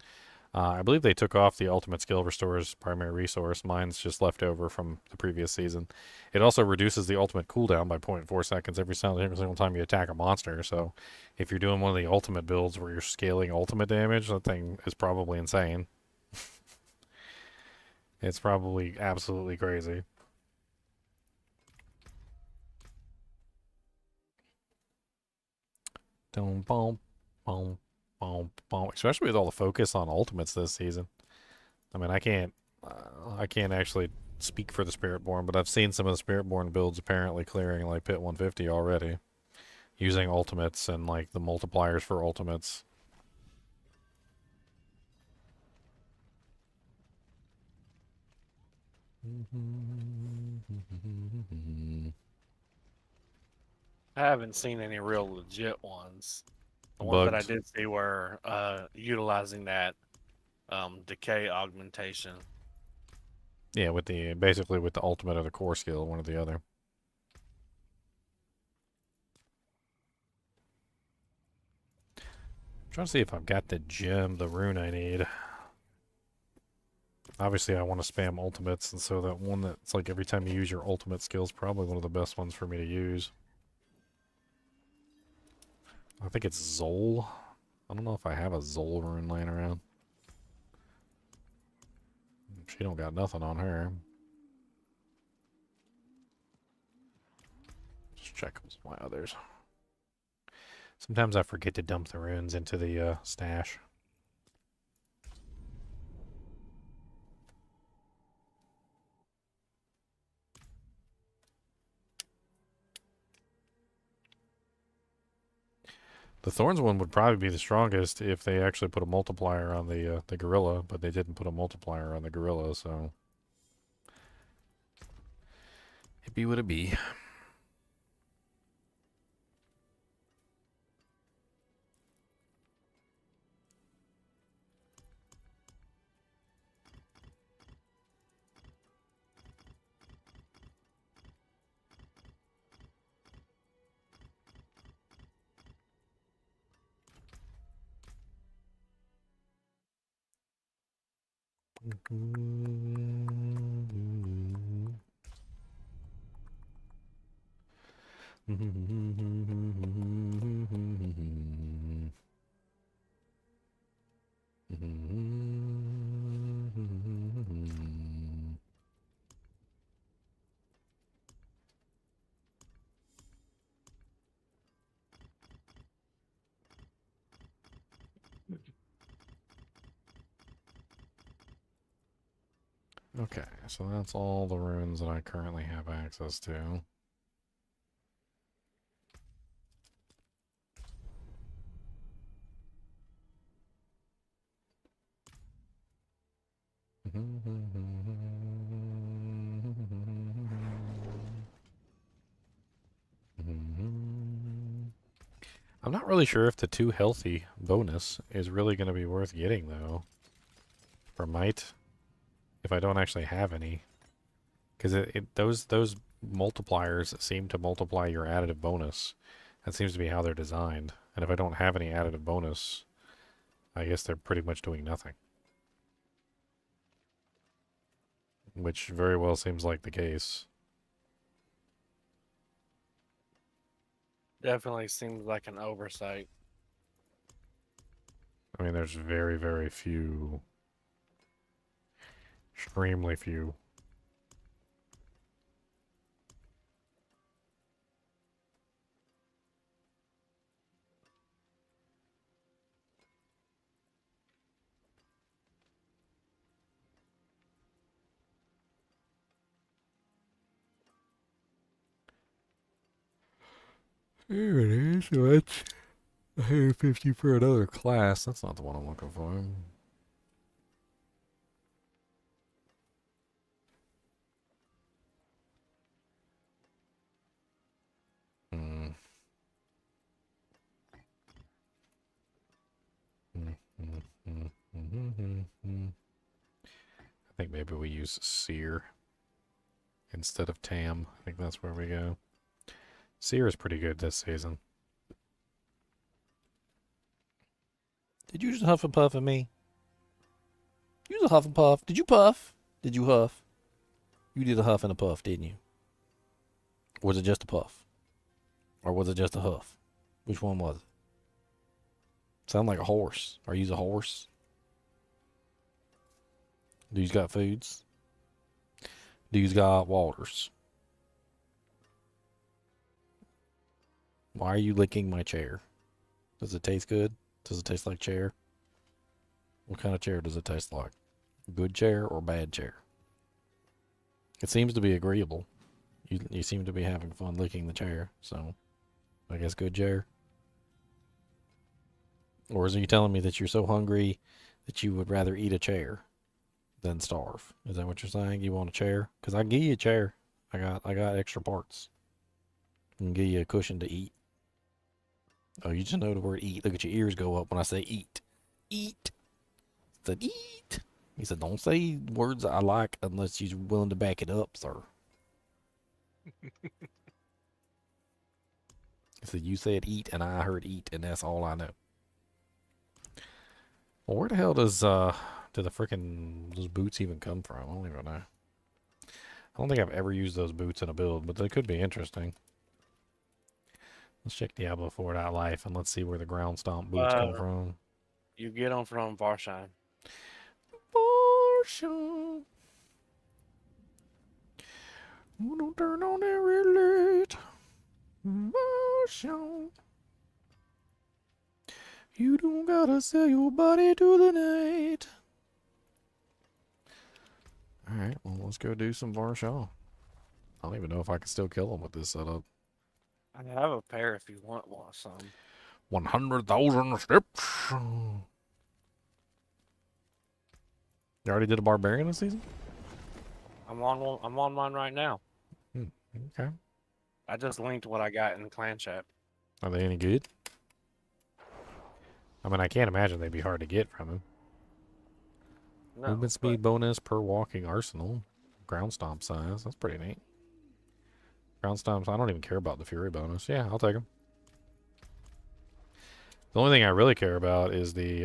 I believe they took off the ultimate skill restore's primary resource. Mine's just left over from the previous season. It also reduces the ultimate cooldown by 0.4 seconds every single time you attack a monster. So if you're doing one of the ultimate builds where you're scaling ultimate damage, that thing is probably insane. It's probably absolutely crazy. Boom, boom, boom. Especially with all the focus on ultimates this season. I mean, I can't actually speak for the Spiritborn, but I've seen some of the Spiritborn builds apparently clearing like Pit 150 already, using ultimates and like the multipliers for ultimates. I haven't seen any real legit ones. The ones that I did see were utilizing that decay augmentation. Yeah, with basically with the ultimate or the core skill, one or the other. I'm trying to see if I've got the gem, the rune I need. Obviously, I want to spam ultimates, and so that one that's like every time you use your ultimate skill is probably one of the best ones for me to use. I think it's Zol. I don't know if I have a Zol rune laying around. She don't got nothing on her. Just check my others. Sometimes I forget to dump the runes into the stash. The Thorns one would probably be the strongest if they actually put a multiplier on the gorilla, but they didn't put a multiplier on the gorilla, so it be what it be. Okay, so that's all the runes that I currently have access to. I'm not really sure if the 2 healthy bonus is really going to be worth getting, though. For might, if I don't actually have any. Because those multipliers seem to multiply your additive bonus. That seems to be how they're designed. And if I don't have any additive bonus, I guess they're pretty much doing nothing. Which very well seems like the case. Definitely seems like an oversight. I mean, there's very, very few. Extremely few. Here it is. So that's 150 for another class. That's not the one I'm looking for. I think maybe we use Seer instead of Tam. I think that's where we go. Seer is pretty good this season. Did you just huff and puff at me? You was a huff and puff. Did you puff? Did you huff? You did a huff and a puff, didn't you? Was it just a puff? Or was it just a huff? Which one was it? Sound like a horse. Are you a horse? Do you got foods? Do you got waters? Why are you licking my chair? Does it taste good? Does it taste like chair? What kind of chair does it taste like? Good chair or bad chair? It seems to be agreeable. You seem to be having fun licking the chair, so I guess good chair. Or is you telling me that you're so hungry that you would rather eat a chair than starve? Is that what you're saying? You want a chair? Because I can give you a chair. I got extra parts. I can give you a cushion to eat. Oh, you just know the word eat. Look at your ears go up when I say eat. Eat. I said eat. He said, don't say words I like unless you're willing to back it up, sir. He said, you said eat and I heard eat and that's all I know. Well, where the hell do the frickin' those boots even come from? I don't even know. I don't think I've ever used those boots in a build, but they could be interesting. Let's check Diablo 4.life and let's see where the ground stomp boots come from. You get them from Varshan. Varshan. Don't turn on that red light. Varshan. You don't gotta sell your body to the night. Alright, well, let's go do some Varshan. I don't even know if I can still kill him with this setup. I have a pair if you want some. 100,000 steps. You already did a Barbarian this season? I'm on one right now. Okay. I just linked what I got in the clan chat. Are they any good? I mean, I can't imagine they'd be hard to get from him. No, Movement speed bonus per walking arsenal. Ground stomp size. That's pretty neat. Ground stomps. I don't even care about the fury bonus. Yeah, I'll take them. The only thing I really care about is the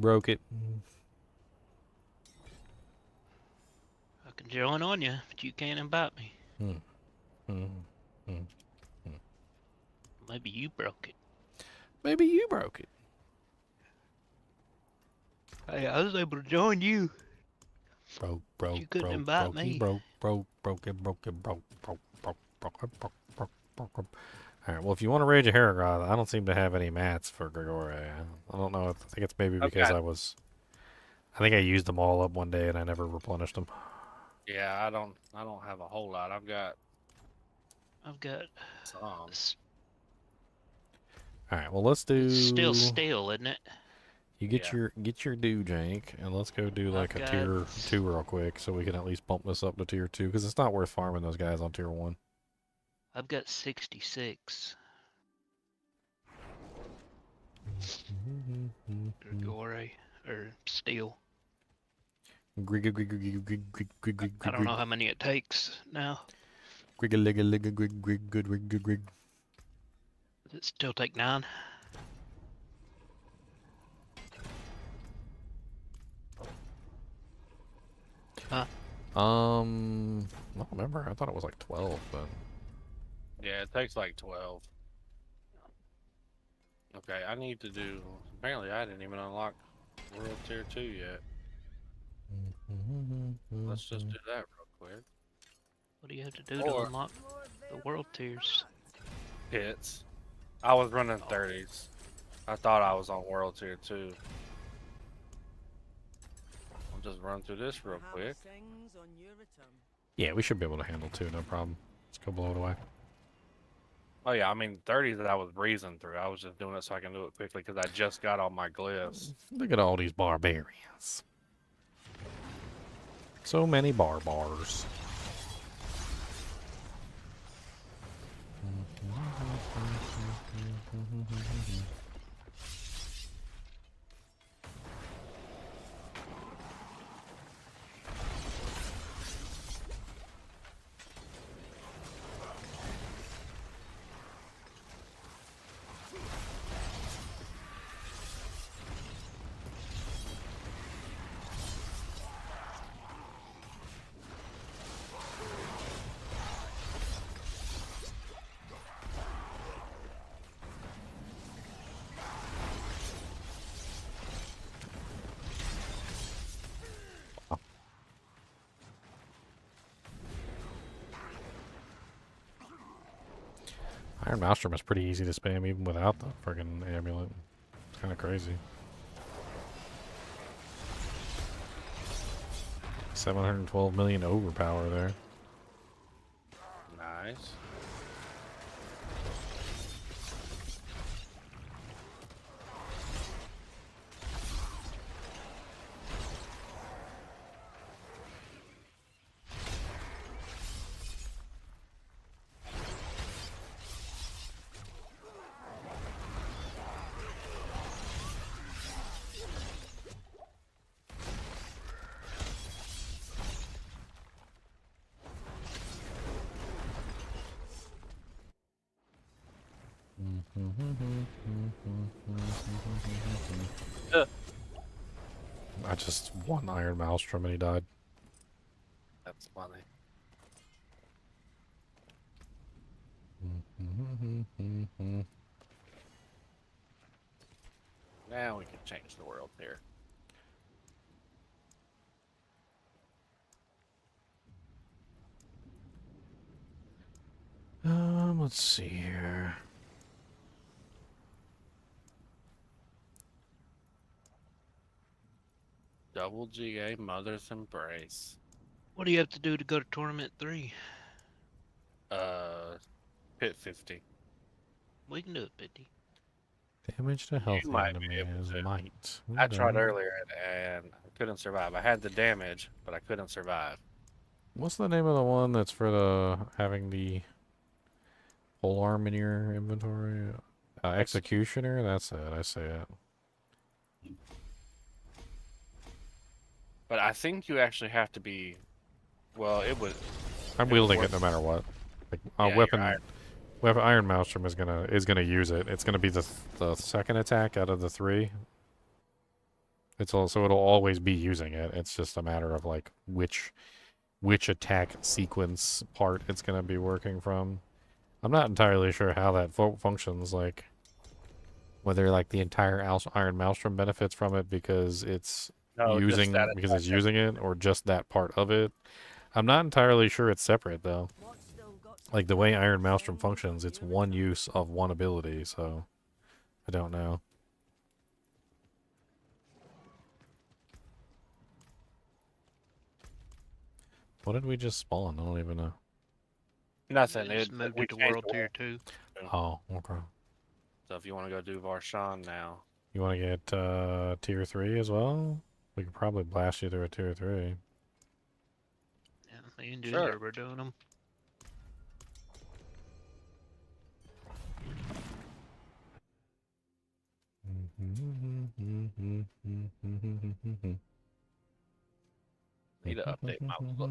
Broke it. I can join on you, but you can't invite me. Maybe you broke it. Maybe you broke it. Hey, I was able to join you. Broke, You couldn't broke, invite broke, me. broke. Alright, well, if you want to rage a Heragod, I don't seem to have any mats for Grigore. I don't know. I think it's maybe because I think I used them all up one day and I never replenished them. Yeah, I don't have a whole lot. I've got some. Alright, well, let's do... It's still stale, isn't it? You get your do, Jank, and let's go do like a tier 2 real quick so we can at least bump this up to tier 2, because it's not worth farming those guys on tier 1. I've got 66. Grigore, or steel. I don't know how many it takes now. Does it still take 9? Huh? I don't remember. I thought it was like 12, but... Yeah, it takes like 12. Okay, I need to do... Apparently I didn't even unlock World Tier 2 yet. Let's just do that real quick. What do you have to do to unlock the world tiers? Hits. I was running 30s. I thought I was on World Tier 2. I'll just run through this real quick. Yeah, we should be able to handle 2, no problem. Let's go blow it away. Oh yeah, I mean 30s that I was breezing through. I was just doing it so I can do it quickly because I just got all my glyphs. Look at all these barbarians. So many barbars. Iron Maelstrom is pretty easy to spam even without the friggin' amulet. It's kind of crazy. 712 million overpower there. Nice. I just won Iron Maelstrom and he died. That's funny. Now we can change the world here. Let's see here. Double GA Mother's Embrace. What do you have to do to go to Tournament 3? Hit 50. We can do it, 50. Damage to health enemy is might. I tried earlier and I couldn't survive. I had the damage, but I couldn't survive. What's the name of the one that's for the having the whole arm in your inventory? Executioner? That's it. I say it. But I think you actually have to be... Well, it was... I'm wielding it no matter what. Like, yeah, weapon Iron Maelstrom is gonna use it. It's gonna be the second attack out of the 3. It's also it'll always be using it. It's just a matter of like which attack sequence part it's gonna be working from. I'm not entirely sure how that functions. Like whether like the entire Iron Maelstrom benefits from it because it's using it, or just that part of it. I'm not entirely sure it's separate though. Like the way Iron Maelstrom functions, it's one use of one ability, so I don't know. What did we just spawn? I don't even know. Nothing. It moved it to World Tier 2. Oh, okay. So if you want to go do Varshan now. You want to get Tier 3 as well? We could probably blast you through a Tier 3. Yeah, me and Ginger were doing them. Need to update my look.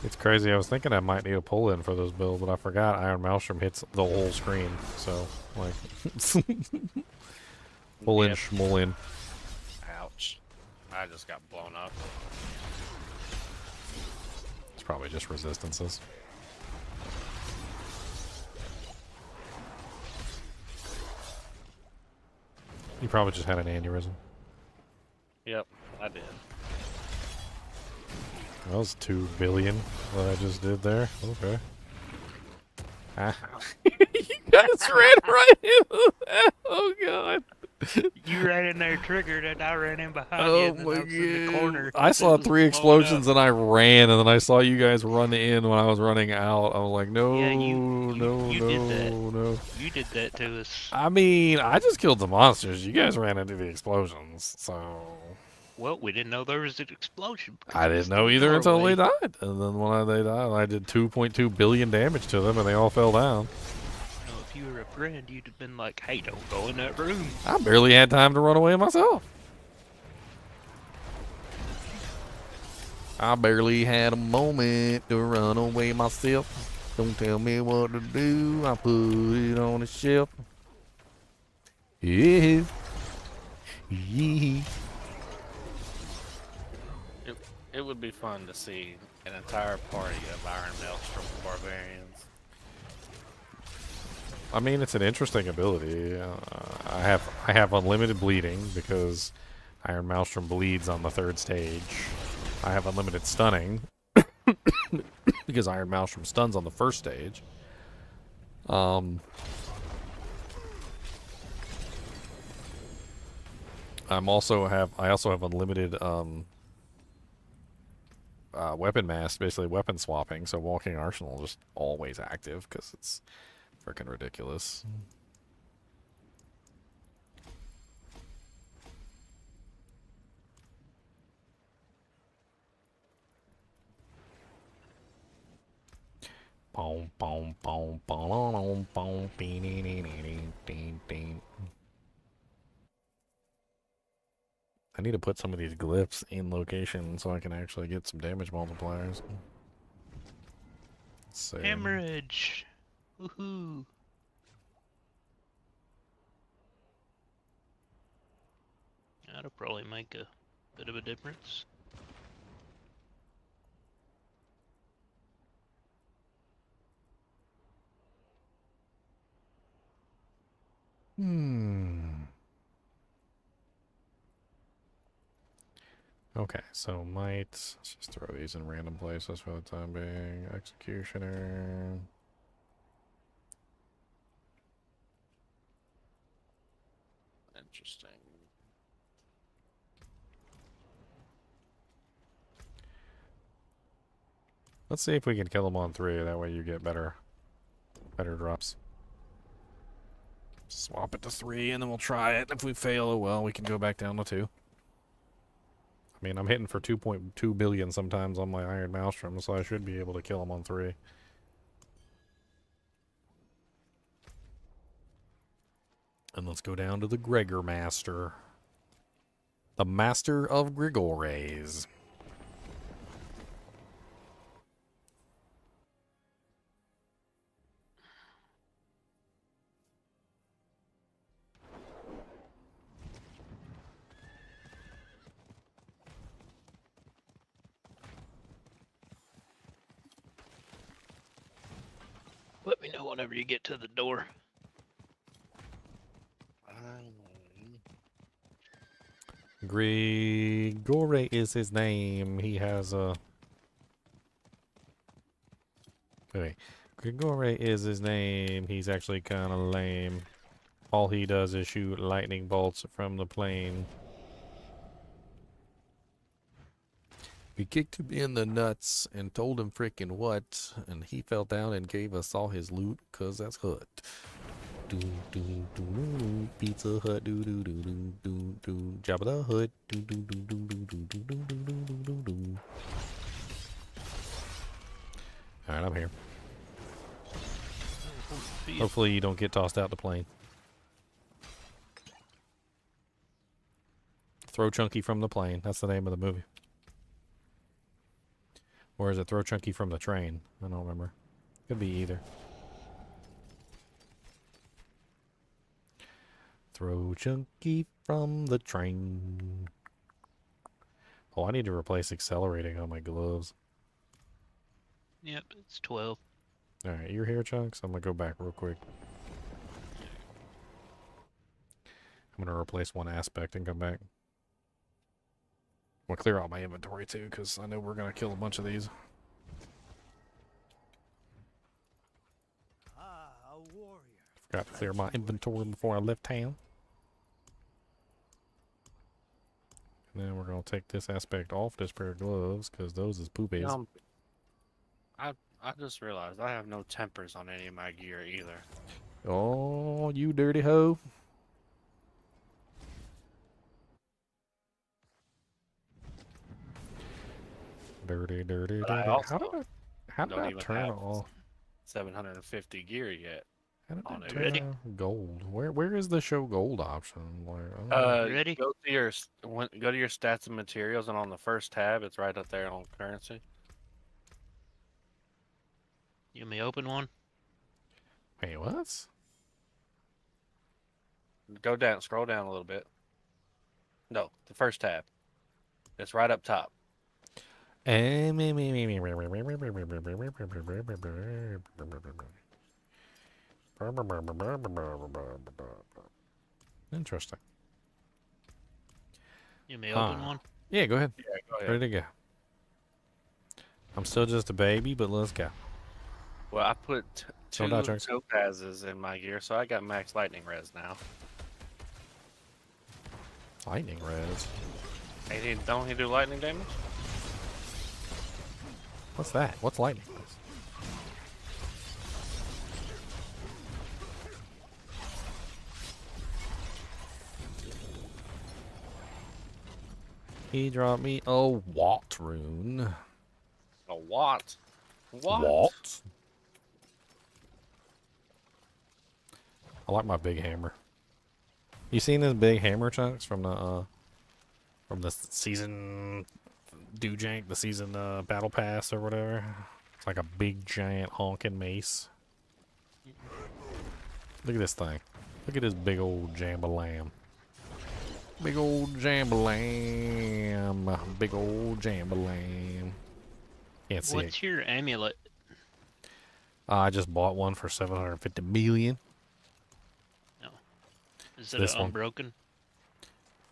It's crazy. I was thinking I might need a pull-in for this build, but I forgot Iron Maelstrom hits the whole screen. So, like, pull-in, schmull-in. Ouch. I just got blown up. It's probably just resistances. You probably just had an aneurysm. Yep, I did. That was 2 billion that I just did there. Okay. Ah. You guys ran right into that. Oh god. You ran in there triggered and I ran in behind you and then I was in the corner. I saw 3 explosions and I ran, and then I saw you guys run in when I was running out. I was like, no, no. You did that to us. I mean, I just killed the monsters. You guys ran into the explosions, so... Well, we didn't know there was an explosion. I didn't know either until they died. And then when they died, I did 2.2 billion damage to them, and they all fell down. You know, if you were a friend, you'd have been like, hey, don't go in that room. I barely had time to run away myself. I barely had a moment to run away myself. Don't tell me what to do. I put it on the shelf. Yeah. Yeah. It would be fun to see an entire party of Iron Maelstrom Barbarians. I mean, it's an interesting ability. I have unlimited bleeding because Iron Maelstrom bleeds on the 3rd stage. I have unlimited stunning because Iron Maelstrom stuns on the 1st stage. I also have unlimited weapon mass, basically weapon swapping, so Walking Arsenal is just always active because it's freaking ridiculous. Boom, boom, boom, boom, boom, boom. I need to put some of these glyphs in location so I can actually get some damage multipliers. Hemorrhage! Woohoo! That'll probably make a bit of a difference. Okay, so might, let's just throw these in random places for the time being. Executioner. Interesting. Let's see if we can kill them on 3. That way you get better drops. Swap it to 3 and then we'll try it. If we fail, oh well, we can go back down to 2. I mean, I'm hitting for 2.2 billion sometimes on my Iron Maelstrom, so I should be able to kill them on 3. And let's go down to the Gregor Master. The Master of Grigores. Let me know whenever you get to the door. Grigore is his name. He has a... Wait. Grigore is his name. He's actually kind of lame. All he does is shoot lightning bolts from the plane. We kicked him in the nuts and told him frickin' what, and he fell down and gave us all his loot, 'cause that's Hut. Do do do do Pizza Hut do do do do do do Jabba the Hutt do do do do do do do do do do do do. Alright, I'm here. Hopefully you don't get tossed out the plane. Throw Chunky from the plane. That's the name of the movie. Or is it Throw Chunky from the train? I don't remember. Could be either. Throw Chunky from the train. Oh, I need to replace accelerating on my gloves. Yep, it's 12. Alright, you're here, Chunks? I'm gonna go back real quick. I'm gonna replace one aspect and come back. I'm gonna clear out my inventory too, because I know we're gonna kill a bunch of these. A warrior. Forgot to clear my inventory before I left town. And then we're gonna take this aspect off this pair of gloves, because those is poopies. I just realized I have no tempers on any of my gear either. Oh, you dirty hoe. Dirty, dirty, dirty. How did I turn off 750 gear yet? How did on I it. turn Ready? off gold? Where is the show gold option? Where, Ready? Go to your stats and materials, and on the first tab, it's right up there on currency. You may open one. Wait, what? Go down, scroll down a little bit. No, the first tab. It's right up top. Interesting. You may open one. Yeah, go ahead. Yeah, go ahead. Ready to go. I'm still just a baby, but let's go. Well, I put two Don't die, Chunks. topazes in my gear, so I got max lightning res now. Lightning res. Don't he do lightning damage? What's that? What's lightning res? He dropped me a Watt rune. A what? What? What? I like my big hammer. You seen this big hammer, Chunks, from the season Jank, the season battle pass or whatever? It's like a big giant honking mace. Look at this thing. Look at this big old jambalam. Big old jambalam. Big old jambalam. Can't see it. What's your amulet? I just bought one for 750 million. No. Is It's it this an one. unbroken?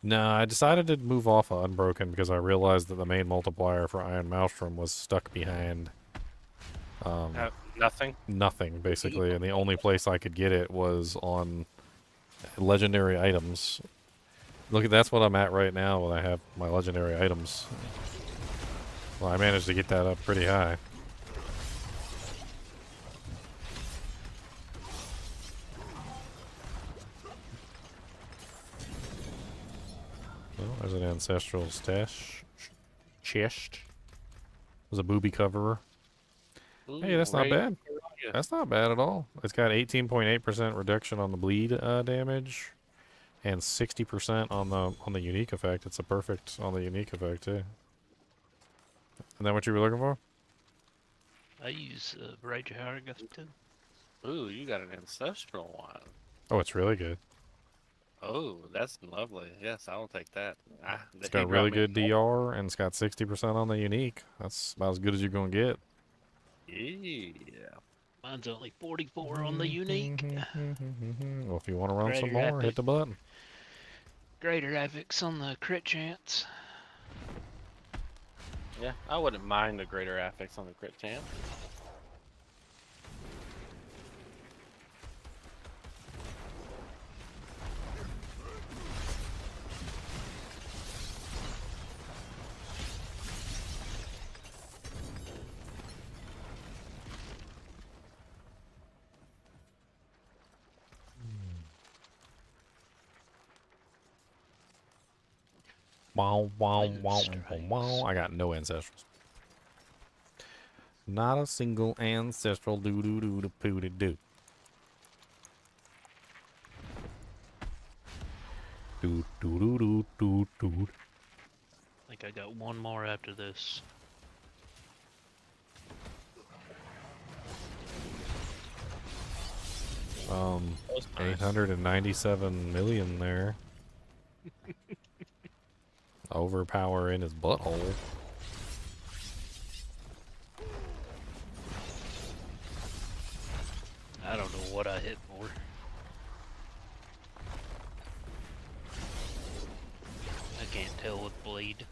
No, I decided to move off of Unbroken because I realized that the main multiplier for Iron Maelstrom was stuck behind Nothing? nothing, basically, and the only place I could get it was on legendary items. Look, that's what I'm at right now when I have my legendary items. Well, I managed to get that up pretty high. Well, there's an ancestral stash. Chest. There's a booby coverer. Hey, that's not bad. That's not bad at all. It's got 18.8% reduction on the bleed damage, and 60% on the unique effect. It's a perfect on the unique effect too. Isn't that what you were looking for? I use Rage Hargath too. Ooh, you got an ancestral one. Oh, it's really good. Oh, that's lovely. Yes, I will take that. It's got really good DR, and it's got 60% on the unique. That's about as good as you're gonna get. Yeah. Mine's only 44 on the unique. Well, if you want to run some Greater more, hit the button. Greater Avix on the crit chance. Yeah, I wouldn't mind the greater affix on the crit chance. Wow, wow, wow, wow. I got no ancestrals. Not a single ancestral doo doo doo doo poo doo doo. Doo doo doo doo doo doo. I think I got one more after this. Nice. 897 million there. Overpower in his butthole. I don't know what I hit for. I can't tell with bleed.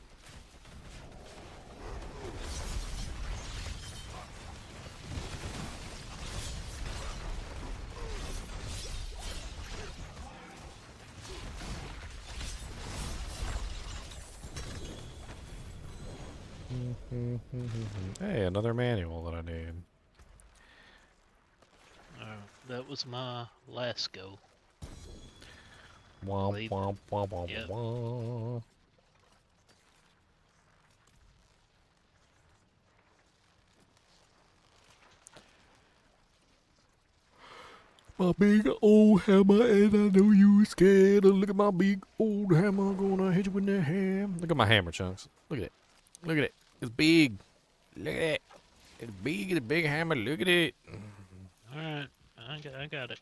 Hey, another manual that I need. That was my last go. Womp Bleed. womp womp womp Yep. womp. My big old hammer, and I know you scared. Look at my big old hammer, gonna hit you with that ham. Look at my hammer, Chunks. Look at it. Look at it. It's big. Look at it. It's big. It's a big hammer. Look at it. Alright, I got it.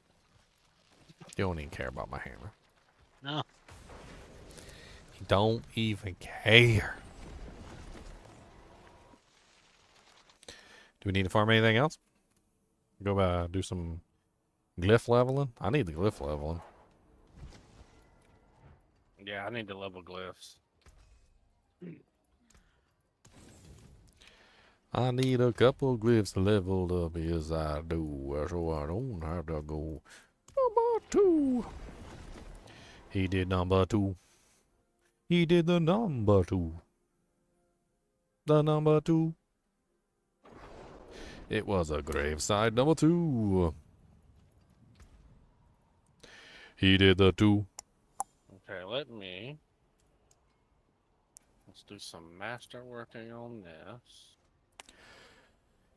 You don't even care about my hammer. No. You don't even care. Do we need to farm anything else? Go do some glyph leveling? I need the glyph leveling. Yeah, I need to level glyphs. I need a couple glyphs leveled up, yes I do, so I don't have to go number 2. He did number 2. He did the number 2. The number 2. It was a graveside number 2. He did the 2. Okay, let's do some master working on this.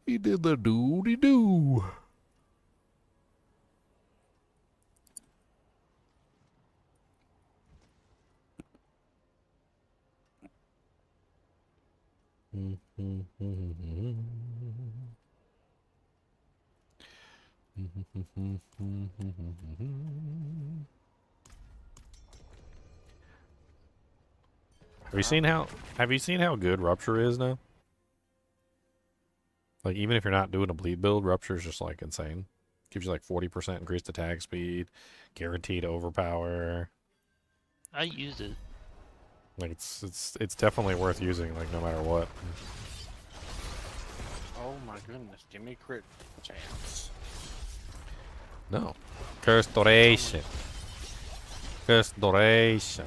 He did the doody-doo. Have you seen how good Rupture is now? Like, even if you're not doing a bleed build, Rupture is just like insane. Gives you like 40% increased attack speed, guaranteed overpower. I used it. Like it's definitely worth using, like no matter what. Oh my goodness, give me crit chance. No. Curse duration. Curse duration.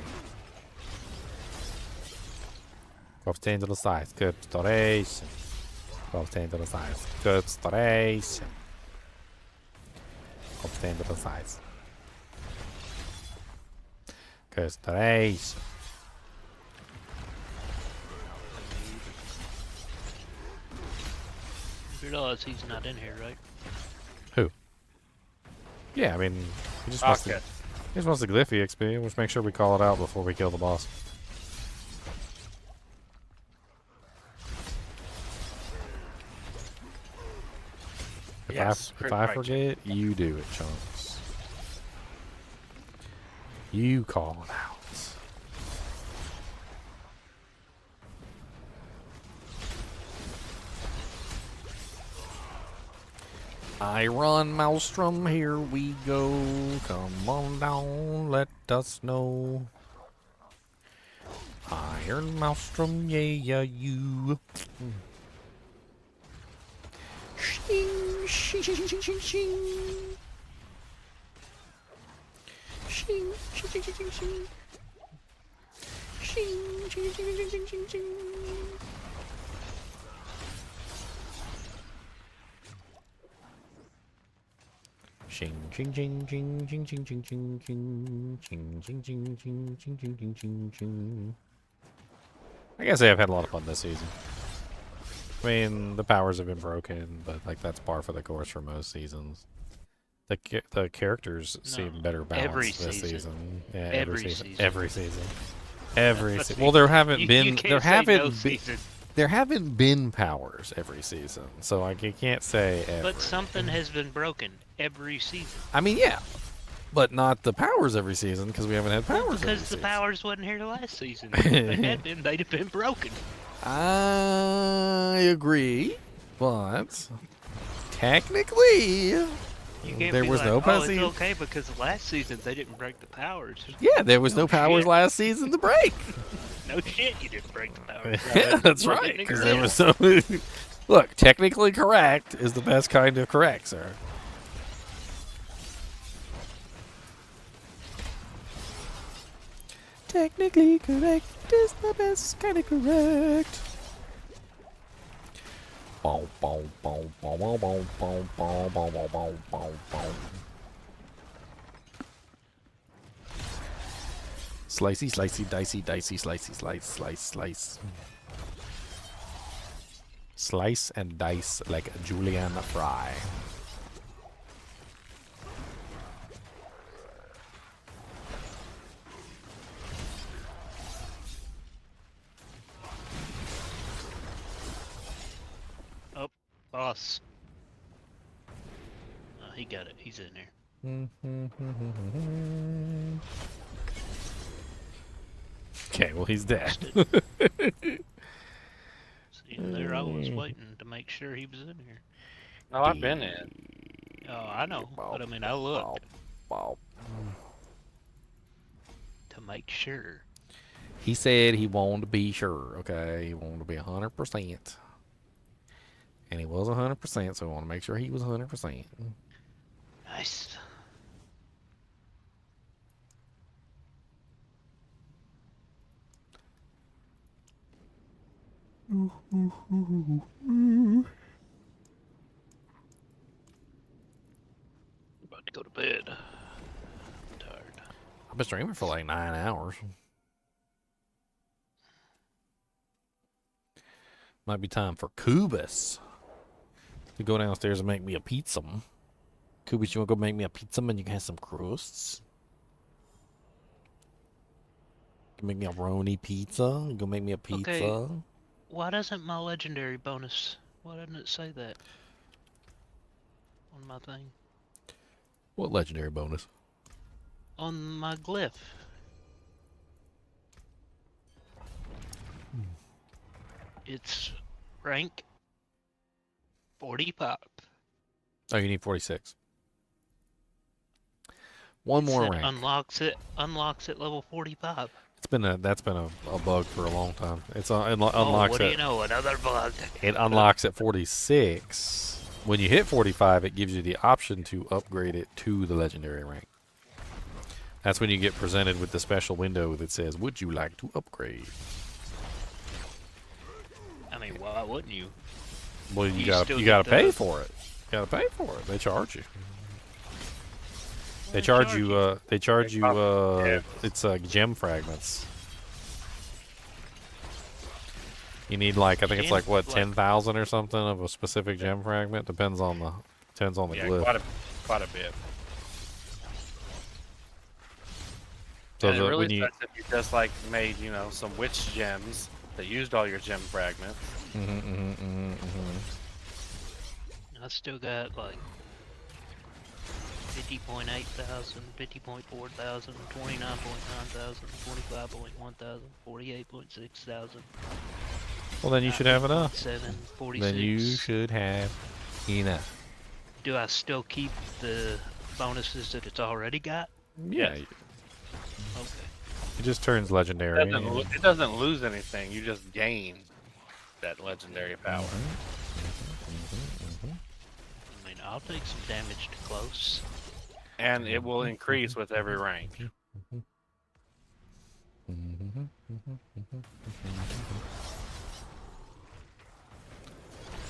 Obtain to the size. Curse duration. Obtain to the size. Curse duration. Obtain to the size. Curse duration. You realize he's not in here, right? Who? Yeah, I mean, he just wants to, he just wants the Glyph EXP. Let's make sure we call it out before we kill the boss. If I forget, you do it, Chunks. You call it out. I run Maelstrom, here we go. Come on down, let us know. Iron Maelstrom, yeah, you. Shing, shing, shing, shing, shing, shing. Shing, shing, shing, shing, shing, shing. Shing, shing, shing, shing, shing, shing, shing. Ching ching ching ching ching ching ching ching ching ching ching ching ching ching ching ching ching ching. I guess I've had a lot of fun this season. I mean, the powers have been broken, but like that's par for the course for most seasons. The characters seem better balanced this season. Yeah, every season. Every season. Well, there haven't been there haven't been powers every season, so I can't say every. But something has been broken every season. I mean, yeah, but not the powers every season because we haven't had powers. Because the powers wasn't here last season. If they had been, they'd have been broken. I agree, but technically, there was no powers. Oh, it's okay because last season they didn't break the powers. Yeah, there was no powers last season to break. No shit, you didn't break the powers. Yeah, that's right. Because there was so. Look, technically correct is the best kind of correct, sir. Technically correct is the best kind of correct. Bow, bow, bow, bow, bow, bow, bow, bow, bow, bow, bow, bow, bow. Slicey, slicey, dicey, dicey, slicey, slice, slice, slice. Slice and dice like Julian Fry. Oh, boss. Oh, he got it. He's in there. Okay, well he's dead. See, there I was waiting to make sure he was in here. No, I've been in. Oh, I know, but I mean, I looked. To make sure. He said he wanted to be sure, okay? He wanted to be 100%. And he was 100%, so I want to make sure he was 100%. Nice. About to go to bed. I'm tired. I've been streaming for like 9 hours. Might be time for Kubus to go downstairs and make me a pizza. Kubus, you want to go make me a pizza and you can have some crusts? You can make me a Roni pizza? You go make me a pizza? Okay. Why doesn't my legendary bonus, why doesn't it say that on my thing? What legendary bonus? On my glyph. It's rank 45. Oh, you need 46. One more Said rank. Unlocks at level 45. That's been a bug for a long time. It Oh, unlocks what do at you know? Another bug. it unlocks at 46. When you hit 45, it gives you the option to upgrade it to the legendary rank. That's when you get presented with the special window that says, "Would you like to upgrade?" I mean, why wouldn't you? Well, you still gotta get pay the- for it. You gotta pay for it. They charge you. They They charge charge you. you. They charge you. Yeah. It's gem fragments. You need like I think it's like what 10,000 or something of a specific gem fragment. Depends on the Yeah, glyph. quite a bit. So And it really when you sucks if you just like made, you know, some witch gems that used all your gem fragments. I still got like 50.8 thousand, 50.4 thousand, 29.9 thousand, 45.1 thousand, 48.6 thousand. well, then you should have enough. 7, 46. Then you should have enough. Do I still keep the bonuses that it's already got? Yeah. Okay. It just turns legendary. It doesn't lose anything. You just gain that legendary power. I mean, I'll take some damage to close. And it will increase with every rank.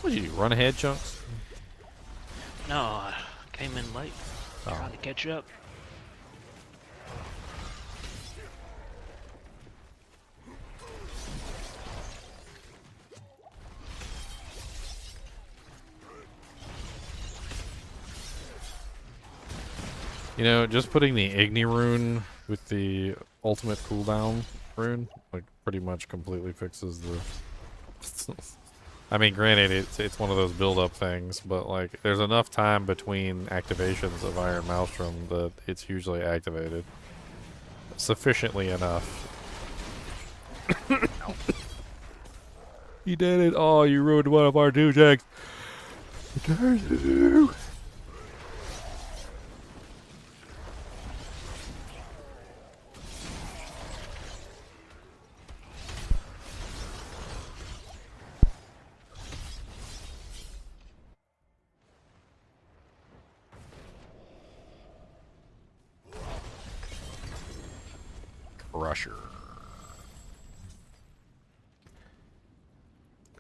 What did you do? Run ahead, Chunks? No, I came in late. Oh. Trying to catch up. You know, just putting the Igni rune with the ultimate cooldown rune, like, pretty much completely fixes the... I mean, granted, it's one of those build-up things, but, like, there's enough time between activations of Iron Maelstrom that it's usually activated. Sufficiently enough. You did it! Oh, you ruined one of our two jacks! Crusher.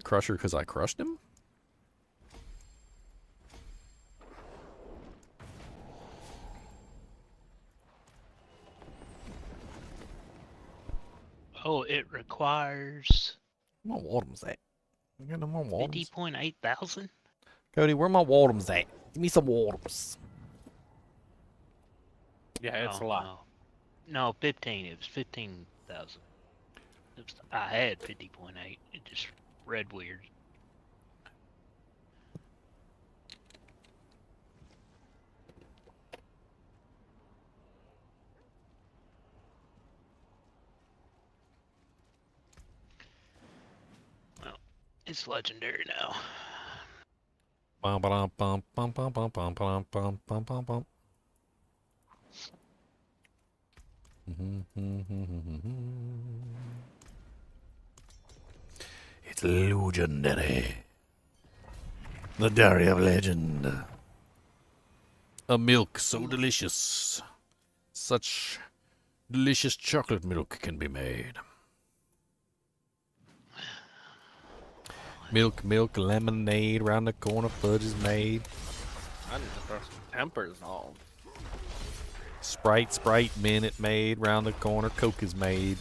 Crusher because I crushed him? Oh, it requires Where my Wardums at? I got no more Wardums. 50.8 thousand? Cody, where my Wardums at? Give me some Wardums. Yeah, it's a Oh, lot. No, 15. It was 15,000. I had 50.8. It just read weird. Well, it's legendary now. Bum, bum, bum, bum, bum, bum, bum, bum, bum, bum, bum, bum. It's legendary. The Dairy of Legend. A milk so delicious. Such delicious chocolate milk can be made. Milk, milk, lemonade, round the corner, fudge is made. I need to throw some tempers on. Sprite, Sprite, Minute made, round the corner, Coke is made.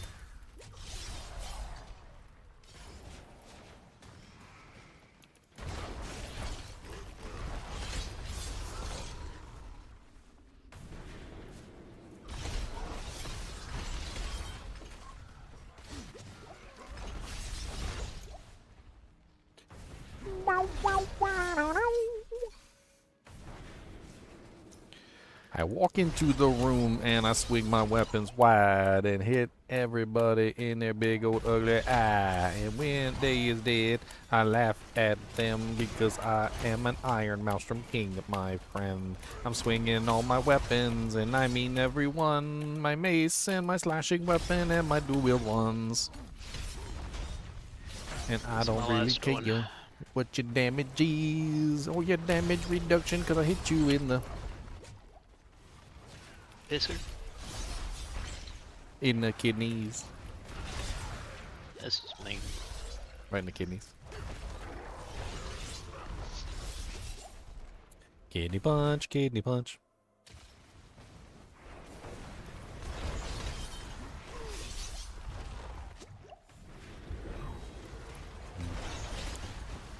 I walk into the room and I swing my weapons wide and hit everybody in their big old ugly eye. And when they is dead, I laugh at them because I am an Iron Maelstrom King, my friend. I'm swinging all my weapons, and I mean every one. My mace and my slashing weapon and my dual ones. And I don't really care what your damage is or your damage reduction, because I hit you in the Pisser? in the kidneys. That's just me. Right in the kidneys. Kidney punch, kidney punch.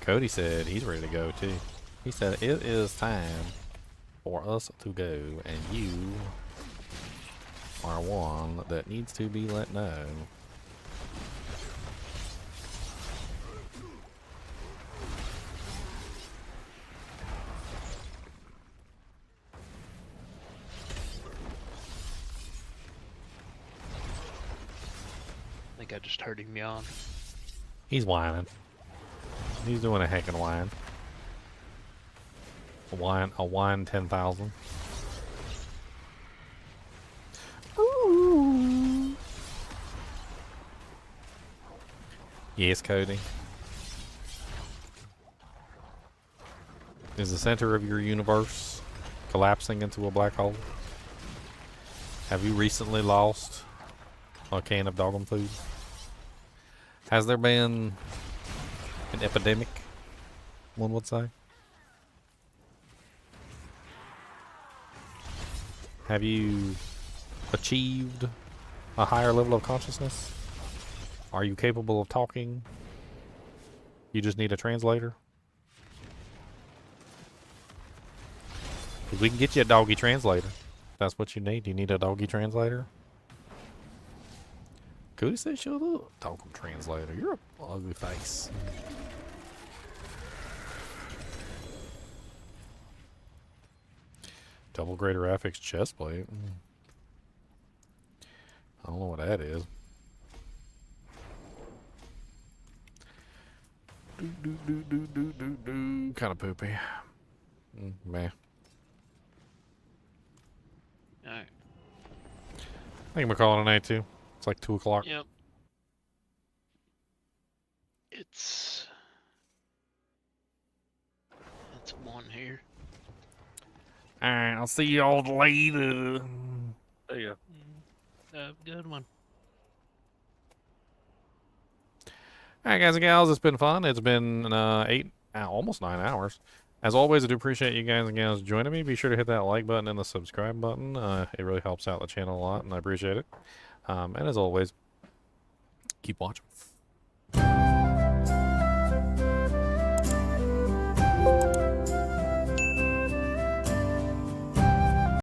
Cody said he's ready to go too. He said it is time for us to go, and you are one that needs to be let know. I think I just heard him yawn. He's whining. He's doing a heckin' whine. A whine 10,000. Ooh. Yes, Cody. Is the center of your universe collapsing into a black hole? Have you recently lost a can of dogum food? Has there been an epidemic, one would say? Have you achieved a higher level of consciousness? Are you capable of talking? You just need a translator? 'Cause we can get you a doggy translator. That's what you need. You need a doggy translator? Cody said, shut up. Doggy translator. You're a ugly face. Double greater affix chest plate. I don't know what that is. Kind of poopy. Man. Alright. I think I'm calling it a night too. It's like 2 o'clock. Yep. It's 1 here. Alright, I'll see y'all later. There you go. Good one. Alright, guys and gals, it's been fun. It's been almost 9 hours. As always, I do appreciate you guys and gals joining me. Be sure to hit that like button and the subscribe button. It really helps out the channel a lot, and I appreciate it. And as always, keep watching.